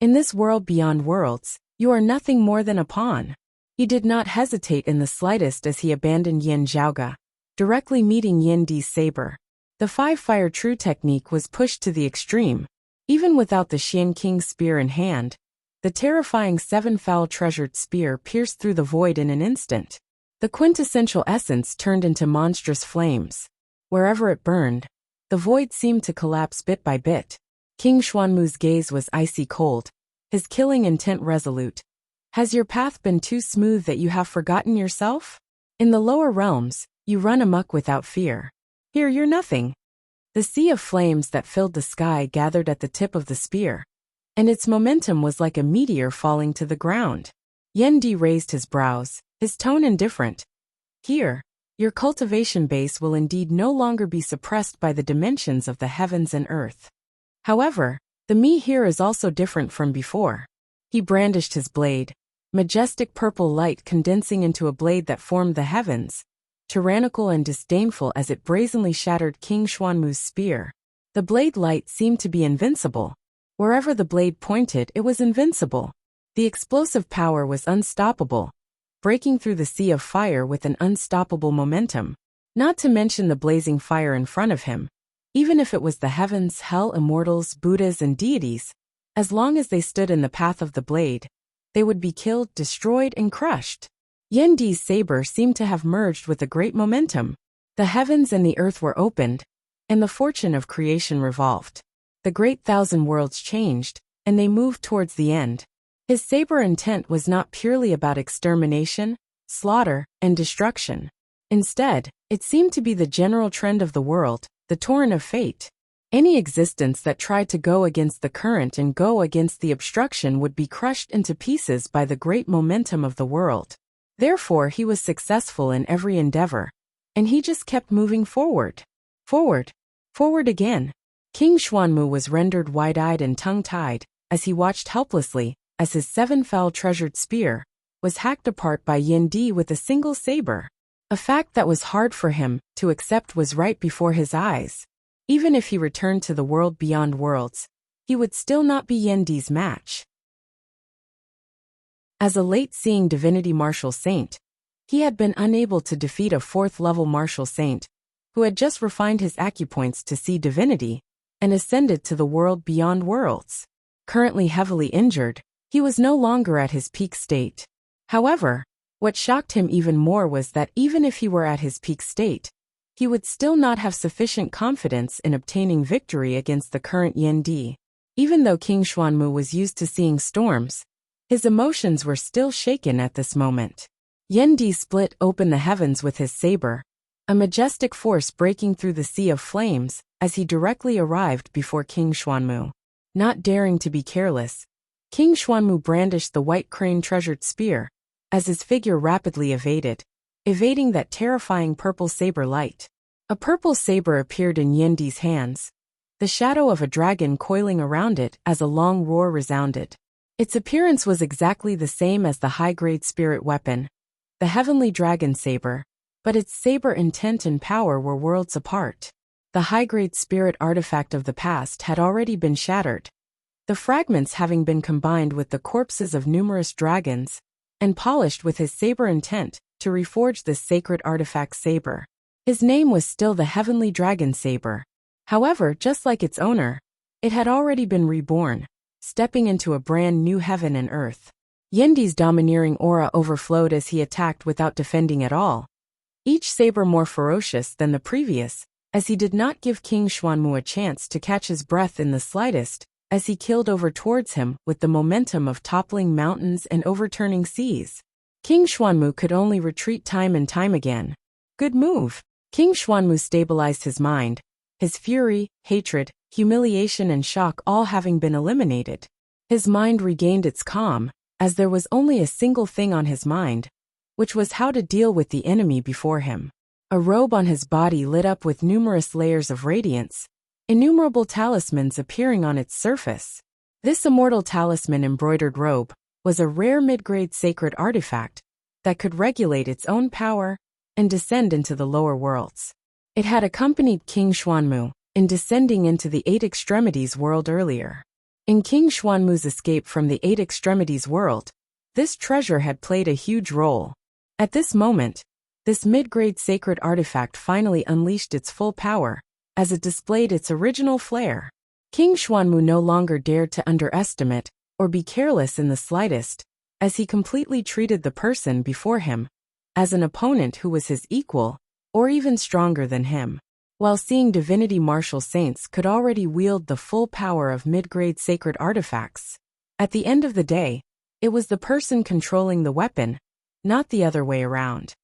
In this world beyond worlds, you are nothing more than a pawn. He did not hesitate in the slightest as he abandoned Yin Zhaoge, directly meeting Yan Di's saber. The 5-fire true technique was pushed to the extreme. Even without the Xian King's spear in hand, the terrifying 7-foul treasured spear pierced through the void in an instant. The quintessential essence turned into monstrous flames. Wherever it burned, The void seemed to collapse bit by bit. King Xuanmu's gaze was icy cold, his killing intent resolute. Has your path been too smooth that you have forgotten yourself? In the lower realms, you run amok without fear. Here you're nothing. The sea of flames that filled the sky gathered at the tip of the spear, and its momentum was like a meteor falling to the ground. Yan Di raised his brows, his tone indifferent. Here, your cultivation base will indeed no longer be suppressed by the dimensions of the heavens and earth. However, the me here is also different from before. He brandished his blade, majestic purple light condensing into a blade that formed the heavens, tyrannical and disdainful as it brazenly shattered King Xuanmu's spear. The blade light seemed to be invincible. Wherever the blade pointed, it was invincible. The explosive power was unstoppable, breaking through the sea of fire with an unstoppable momentum. Not to mention the blazing fire in front of him. Even if it was the heavens, hell, immortals, Buddhas, and deities, as long as they stood in the path of the blade, they would be killed, destroyed, and crushed. Yan Di's saber seemed to have merged with a great momentum. The heavens and the earth were opened, and the fortune of creation revolved. The great thousand worlds changed, and they moved towards the end. His saber intent was not purely about extermination, slaughter, and destruction. Instead, it seemed to be the general trend of the world, the torrent of fate. Any existence that tried to go against the current and go against the obstruction would be crushed into pieces by the great momentum of the world. Therefore, he was successful in every endeavor, and he just kept moving forward. Forward. Forward again. King Xuanmu was rendered wide-eyed and tongue-tied, as he watched helplessly, as his seven-foul treasured spear was hacked apart by Yan Di with a single saber. A fact that was hard for him to accept was right before his eyes. Even if he returned to the world beyond worlds, he would still not be Yan Di's match. As a late-seeing divinity martial saint, he had been unable to defeat a fourth-level martial saint, who had just refined his acupoints to see divinity, and ascended to the world beyond worlds. Currently heavily injured, he was no longer at his peak state. However, what shocked him even more was that even if he were at his peak state, he would still not have sufficient confidence in obtaining victory against the current Yan Di. Even though King Xuanmu was used to seeing storms, his emotions were still shaken at this moment. Yan Di split open the heavens with his saber, a majestic force breaking through the sea of flames as he directly arrived before King Xuanmu. Not daring to be careless, King Xuanmu brandished the white crane treasured spear, as his figure rapidly evading that terrifying purple saber light. A purple saber appeared in Yan Di's hands, the shadow of a dragon coiling around it as a long roar resounded. Its appearance was exactly the same as the high-grade spirit weapon, the heavenly dragon saber, but its saber intent and power were worlds apart. The high-grade spirit artifact of the past had already been shattered, the fragments having been combined with the corpses of numerous dragons, and polished with his saber intent to reforge this sacred artifact saber. His name was still the heavenly dragon saber. However, just like its owner, it had already been reborn, stepping into a brand new heaven and earth. Yan Di's domineering aura overflowed as he attacked without defending at all, each saber more ferocious than the previous, as he did not give King Xuanmu a chance to catch his breath in the slightest, as he killed over towards him with the momentum of toppling mountains and overturning seas. King Xuanmu could only retreat time and time again. Good move. King Xuanmu stabilized his mind, his fury, hatred, humiliation and shock all having been eliminated. His mind regained its calm, as there was only a single thing on his mind, which was how to deal with the enemy before him. A robe on his body lit up with numerous layers of radiance, innumerable talismans appearing on its surface. This immortal talisman embroidered robe was a rare mid-grade sacred artifact that could regulate its own power and descend into the lower worlds. It had accompanied King Xuanmu in descending into the Eight Extremities world earlier. In King Xuanmu's escape from the Eight Extremities world, this treasure had played a huge role. At this moment, this mid-grade sacred artifact finally unleashed its full power, as it displayed its original flair. King Xuanmu no longer dared to underestimate or be careless in the slightest, as he completely treated the person before him as an opponent who was his equal, or even stronger than him. while seeing divinity martial saints could already wield the full power of mid-grade sacred artifacts. At the end of the day, it was the person controlling the weapon, not the other way around.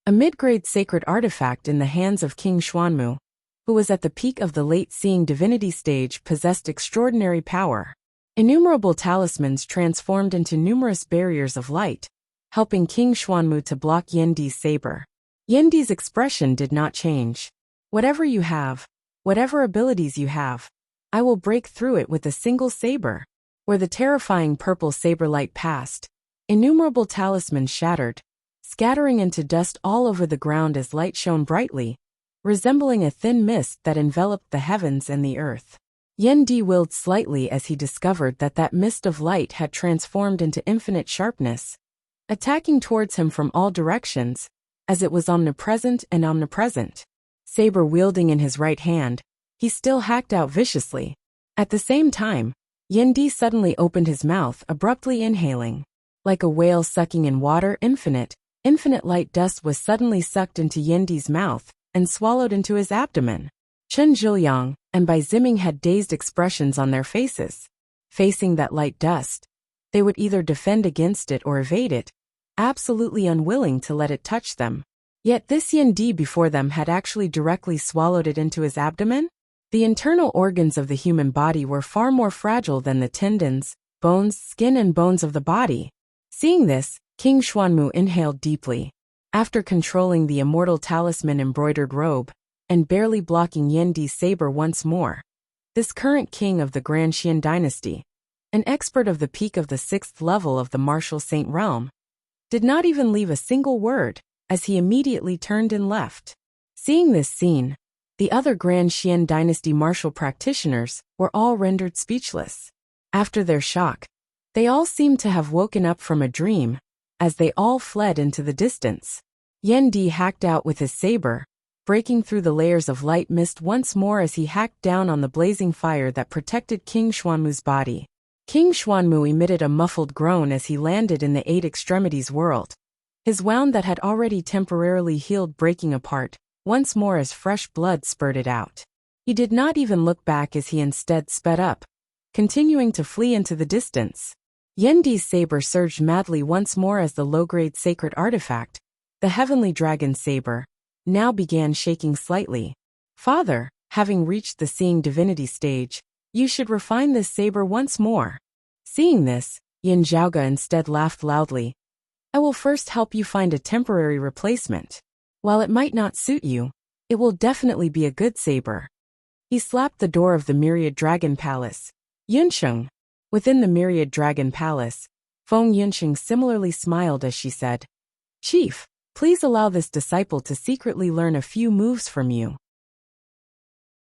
A mid-grade sacred artifact in the hands of King Xuanmu, who was at the peak of the late-seeing divinity stage, possessed extraordinary power. Innumerable talismans transformed into numerous barriers of light, helping King Xuanmu to block Yandi's saber. Yandi's expression did not change. Whatever you have, whatever abilities you have, I will break through it with a single saber. Where the terrifying purple saber light passed, innumerable talismans shattered, scattering into dust all over the ground as light shone brightly, resembling a thin mist that enveloped the heavens and the earth. Yendi willed slightly as he discovered that that mist of light had transformed into infinite sharpness, attacking towards him from all directions, as it was omnipresent and omnipresent. Saber wielding in his right hand, he still hacked out viciously. At the same time, Yendi suddenly opened his mouth, abruptly inhaling. Like a whale sucking in water, infinite light dust was suddenly sucked into Yendi's mouth and swallowed into his abdomen. Chen Zhiliang and Bai Ziming had dazed expressions on their faces. Facing that light dust, they would either defend against it or evade it, absolutely unwilling to let it touch them. Yet this Yendi before them had actually directly swallowed it into his abdomen? The internal organs of the human body were far more fragile than the tendons, bones, skin and bones of the body. Seeing this, King Xuanmu inhaled deeply. After controlling the immortal talisman embroidered robe, and barely blocking Yendi's saber once more, this current king of the Grand Xian dynasty, an expert of the peak of the 6th level of the martial saint realm, did not even leave a single word, as he immediately turned and left. Seeing this scene, the other Grand Xian dynasty martial practitioners were all rendered speechless. After their shock, they all seemed to have woken up from a dream, as they all fled into the distance. Yendi hacked out with his saber, breaking through the layers of light mist once more as he hacked down on the blazing fire that protected King Xuanmu's body. King Xuanmu emitted a muffled groan as he landed in the 8 extremities world, his wound that had already temporarily healed breaking apart, once more as fresh blood spurted out. He did not even look back as he instead sped up, continuing to flee into the distance. Yendi's saber surged madly once more as the low-grade sacred artifact, the heavenly dragon saber, now began shaking slightly. Father, having reached the seeing divinity stage, you should refine this saber once more. Seeing this, Yin Zhaoge instead laughed loudly. I will first help you find a temporary replacement. While it might not suit you, it will definitely be a good saber. He slapped the door of the Myriad Dragon Palace. Yunsheng. Within the Myriad Dragon Palace, Feng Yunsheng similarly smiled as she said, Chief, please allow this disciple to secretly learn a few moves from you.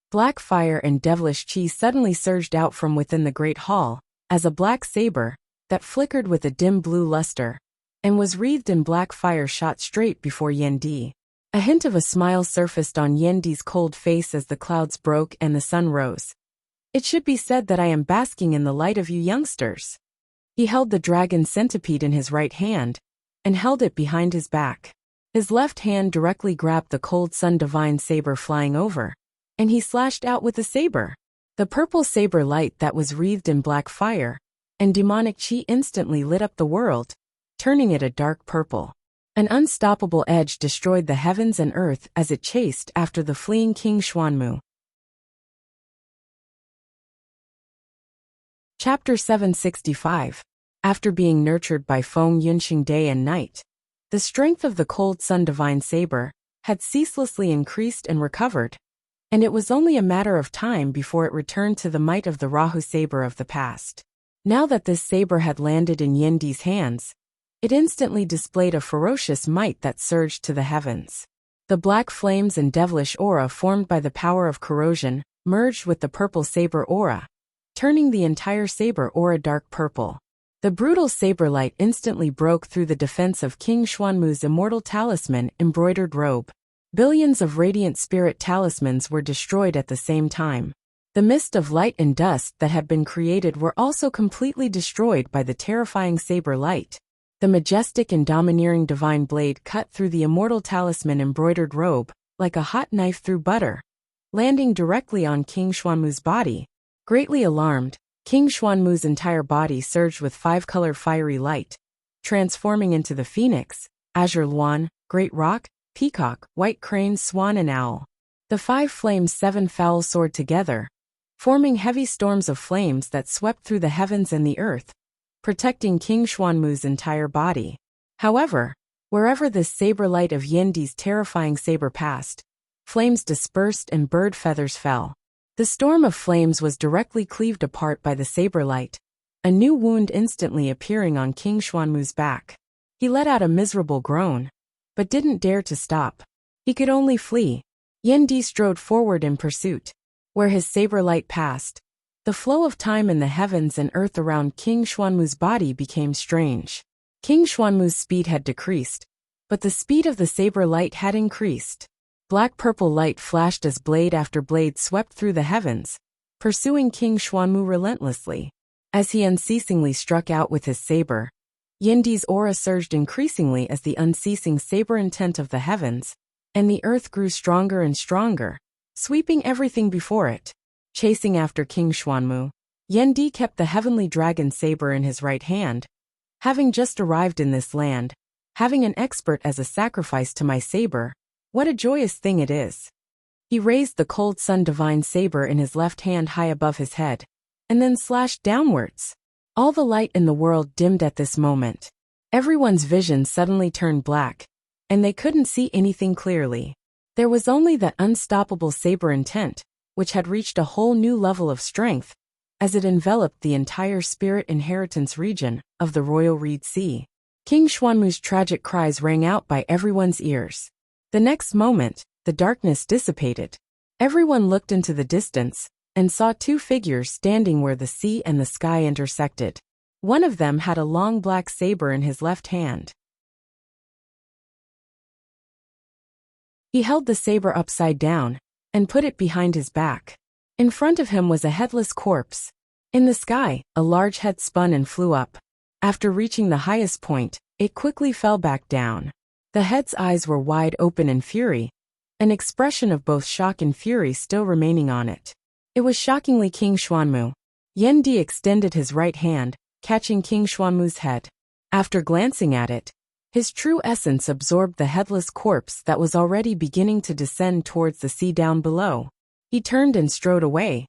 Black fire and devilish chi suddenly surged out from within the great hall, as a black saber, that flickered with a dim blue luster, and was wreathed in black fire shot straight before Yendi. A hint of a smile surfaced on Yendi's cold face as the clouds broke and the sun rose. It should be said that I am basking in the light of you youngsters. He held the dragon centipede in his right hand, and held it behind his back. His left hand directly grabbed the cold sun divine saber flying over, and he slashed out with the saber. The purple saber light that was wreathed in black fire, and demonic chi instantly lit up the world, turning it a dark purple. An unstoppable edge destroyed the heavens and earth as it chased after the fleeing King Xuanmu. Chapter 765. After being nurtured by Feng Yunsheng day and night, the strength of the cold sun divine saber had ceaselessly increased and recovered, and it was only a matter of time before it returned to the might of the Rahu saber of the past. Now that this saber had landed in Yendi's hands, it instantly displayed a ferocious might that surged to the heavens. The black flames and devilish aura formed by the power of corrosion merged with the purple saber aura, turning the entire saber aura dark purple. The brutal saber light instantly broke through the defense of King Xuanmu's immortal talisman embroidered robe. Billions of radiant spirit talismans were destroyed at the same time. The mist of light and dust that had been created were also completely destroyed by the terrifying saber light. The majestic and domineering divine blade cut through the immortal talisman embroidered robe, like a hot knife through butter, landing directly on King Xuanmu's body. Greatly alarmed, King Xuanmu's entire body surged with five-color fiery light, transforming into the phoenix, azure luan, great roc, peacock, white crane, swan and owl. The five flames seven-fowl soared together, forming heavy storms of flames that swept through the heavens and the earth, protecting King Xuanmu's entire body. However, wherever this saber light of Yandi's terrifying saber passed, flames dispersed and bird feathers fell. The storm of flames was directly cleaved apart by the saber light, a new wound instantly appearing on King Xuanmu's back. He let out a miserable groan, but didn't dare to stop. He could only flee. Yandi strode forward in pursuit. Where his saber light passed, the flow of time in the heavens and earth around King Xuanmu's body became strange. King Xuanmu's speed had decreased, but the speed of the saber light had increased. Black-purple light flashed as blade after blade swept through the heavens, pursuing King Xuanmu relentlessly. As he unceasingly struck out with his saber, Yandi's aura surged increasingly as the unceasing saber intent of the heavens, and the earth grew stronger and stronger, sweeping everything before it. Chasing after King Xuanmu, Yandi kept the heavenly dragon saber in his right hand. Having just arrived in this land, having an expert as a sacrifice to my saber, what a joyous thing it is. He raised the cold sun divine saber in his left hand high above his head, and then slashed downwards. All the light in the world dimmed at this moment. Everyone's vision suddenly turned black, and they couldn't see anything clearly. There was only that unstoppable saber intent, which had reached a whole new level of strength, as it enveloped the entire spirit inheritance region of the Royal Reed Sea. King Xuanmu's tragic cries rang out by everyone's ears. The next moment, the darkness dissipated. Everyone looked into the distance, and saw two figures standing where the sea and the sky intersected. One of them had a long black saber in his left hand. He held the saber upside down, and put it behind his back. In front of him was a headless corpse. In the sky, a large head spun and flew up. After reaching the highest point, it quickly fell back down. The head's eyes were wide open in fury, an expression of both shock and fury still remaining on it. It was shockingly King Xuanmu. Yandi extended his right hand, catching King Xuanmu's head. After glancing at it, his true essence absorbed the headless corpse that was already beginning to descend towards the sea down below. He turned and strode away,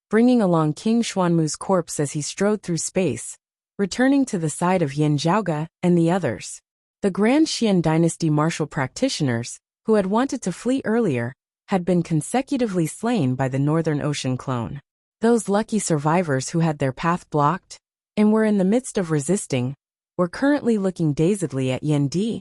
bringing along King Xuanmu's corpse as he strode through space, returning to the side of Yin Zhaoge and the others. The Grand Xian dynasty martial practitioners, who had wanted to flee earlier, had been consecutively slain by the Northern Ocean clone. Those lucky survivors who had their path blocked, and were in the midst of resisting, were currently looking dazedly at Yandi,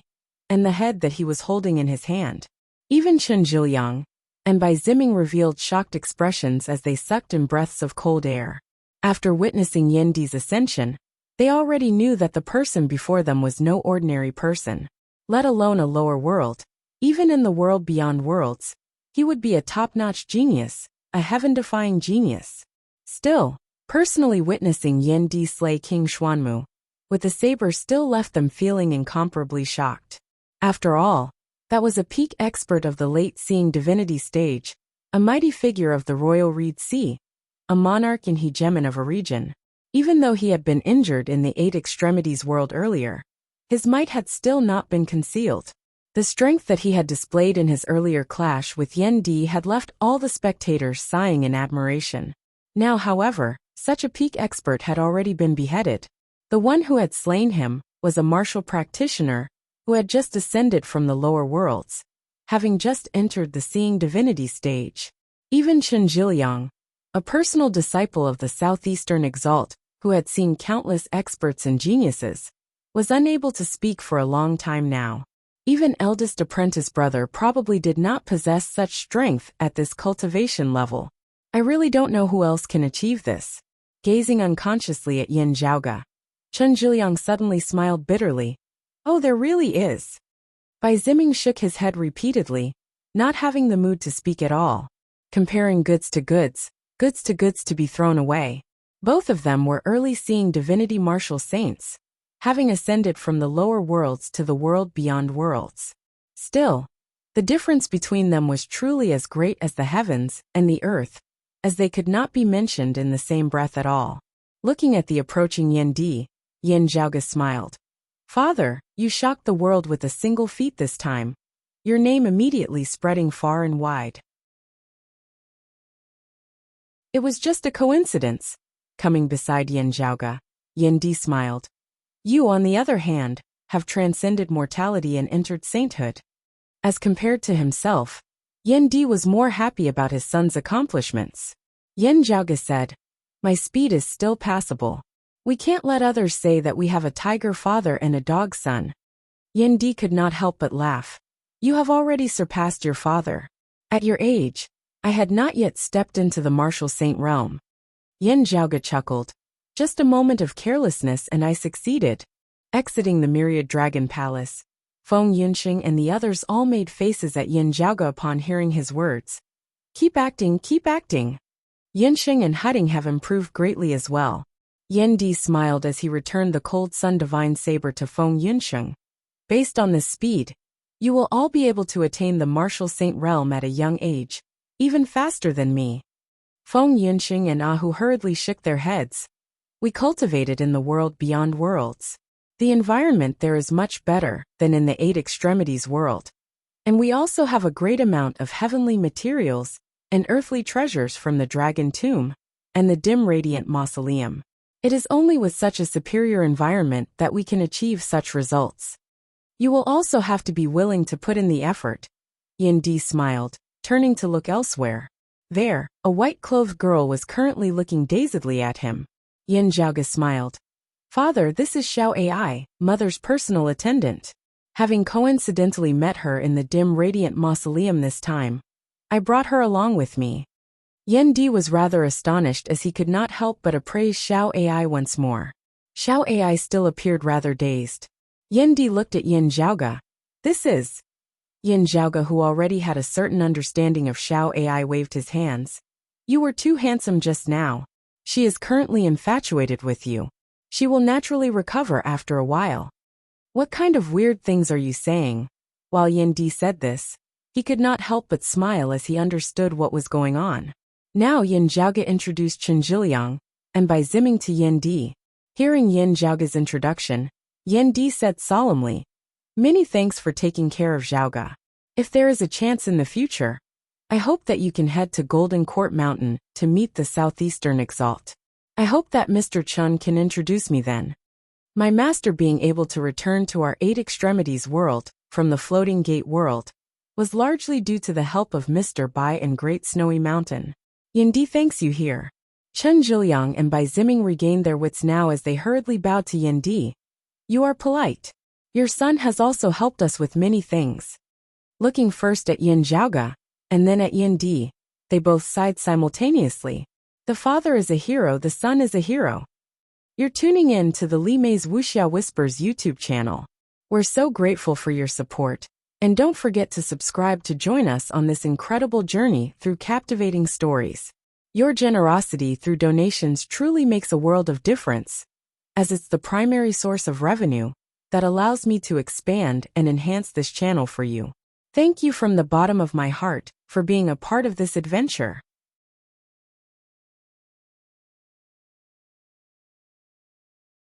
and the head that he was holding in his hand. Even Chen Zhiliang and Bai Ziming revealed shocked expressions as they sucked in breaths of cold air. After witnessing Yandi's ascension, they already knew that the person before them was no ordinary person, let alone a lower world. Even in the world beyond worlds, he would be a top-notch genius, a heaven-defying genius. Still, personally witnessing Yandi slay King Xuanmu with the saber still left them feeling incomparably shocked. After all, that was a peak expert of the late-seeing divinity stage, a mighty figure of the Royal Reed Sea, a monarch and hegemon of a region. Even though he had been injured in the Eight Extremities world earlier, his might had still not been concealed. The strength that he had displayed in his earlier clash with Yandi had left all the spectators sighing in admiration. Now, however, such a peak expert had already been beheaded. The one who had slain him was a martial practitioner who had just ascended from the lower worlds, having just entered the seeing divinity stage. Even Chen Zhiliang, a personal disciple of the Southeastern Exalt, who had seen countless experts and geniuses, was unable to speak for a long time now. Even eldest apprentice brother probably did not possess such strength at this cultivation level. I really don't know who else can achieve this. Gazing unconsciously at Yin Zhaoge, Chen Zhiliang suddenly smiled bitterly. Oh, there really is. Bai Ziming shook his head repeatedly, not having the mood to speak at all. Comparing goods to goods to be thrown away. Both of them were early seeing divinity martial saints, having ascended from the lower worlds to the world beyond worlds. Still, The difference between them was truly as great as the heavens and the earth, as they could not be mentioned in the same breath at all. Looking at the approaching Yendi, Yin Zhaoge smiled. Father, you shocked the world with a single feat this time, your name immediately spreading far and wide. It was just a coincidence. Coming beside Yin Zhaoge, Yendi smiled. You, on the other hand, have transcended mortality and entered sainthood. As compared to himself, Yendi was more happy about his son's accomplishments. Yin Zhaoge said, My speed is still passable. We can't let others say that we have a tiger father and a dog son. Yendi could not help but laugh. You have already surpassed your father. At your age, I had not yet stepped into the martial saint realm. Yin Zhaoge chuckled. Just a moment of carelessness and I succeeded. Exiting the myriad dragon palace, Feng Yunxing and the others all made faces at Yin Zhaoge upon hearing his words. Keep acting, keep acting. Yunxing and Hutting have improved greatly as well. Yendi smiled as he returned the cold sun divine saber to Feng Yunxing. Based on this speed, you will all be able to attain the martial saint realm at a young age, even faster than me. Feng Yunxing and Ahu hurriedly shook their heads. We cultivated in the world beyond worlds. The environment there is much better than in the eight extremities world. And we also have a great amount of heavenly materials and earthly treasures from the Dragon Tomb and the dim radiant mausoleum. It is only with such a superior environment that we can achieve such results. You will also have to be willing to put in the effort. Yendi smiled, turning to look elsewhere. There, a white-clothed girl was currently looking dazedly at him. Yin Zhaoge smiled. Father, this is Xiao Ai, Mother's personal attendant. Having coincidentally met her in the dim radiant mausoleum this time, I brought her along with me. Yendi was rather astonished as he could not help but appraise Xiao Ai once more. Xiao Ai still appeared rather dazed. Yendi looked at Yin Zhaoge. This is... Yin Zhaoge, who already had a certain understanding of Xiao Ai, waved his hands. You were too handsome just now. She is currently infatuated with you. She will naturally recover after a while. What kind of weird things are you saying? While Yendi said this, he could not help but smile as he understood what was going on. Now Yin Zhaoge introduced Chen Zhiliang, and by zimming to Yendi. Hearing Yin Zhaoge's introduction, Yendi said solemnly, Many thanks for taking care of Zhaoge. If there is a chance in the future, I hope that you can head to Golden Court Mountain to meet the Southeastern Exalt. I hope that Mr. Chun can introduce me then. My master being able to return to our eight extremities world from the floating gate world was largely due to the help of Mr. Bai and Great Snowy Mountain. Yendi thanks you here. Chen Zhiliang and Bai Zimming regained their wits now as they hurriedly bowed to Yendi. You are polite. Your son has also helped us with many things. Looking first at Yin Zhaoge, and then at Yendi, they both sighed simultaneously. The father is a hero, the son is a hero. You're tuning in to the Li Mei's Wuxia Whispers YouTube channel. We're so grateful for your support, and don't forget to subscribe to join us on this incredible journey through captivating stories. Your generosity through donations truly makes a world of difference, as it's the primary source of revenue that allows me to expand and enhance this channel for you. Thank you from the bottom of my heart for being a part of this adventure.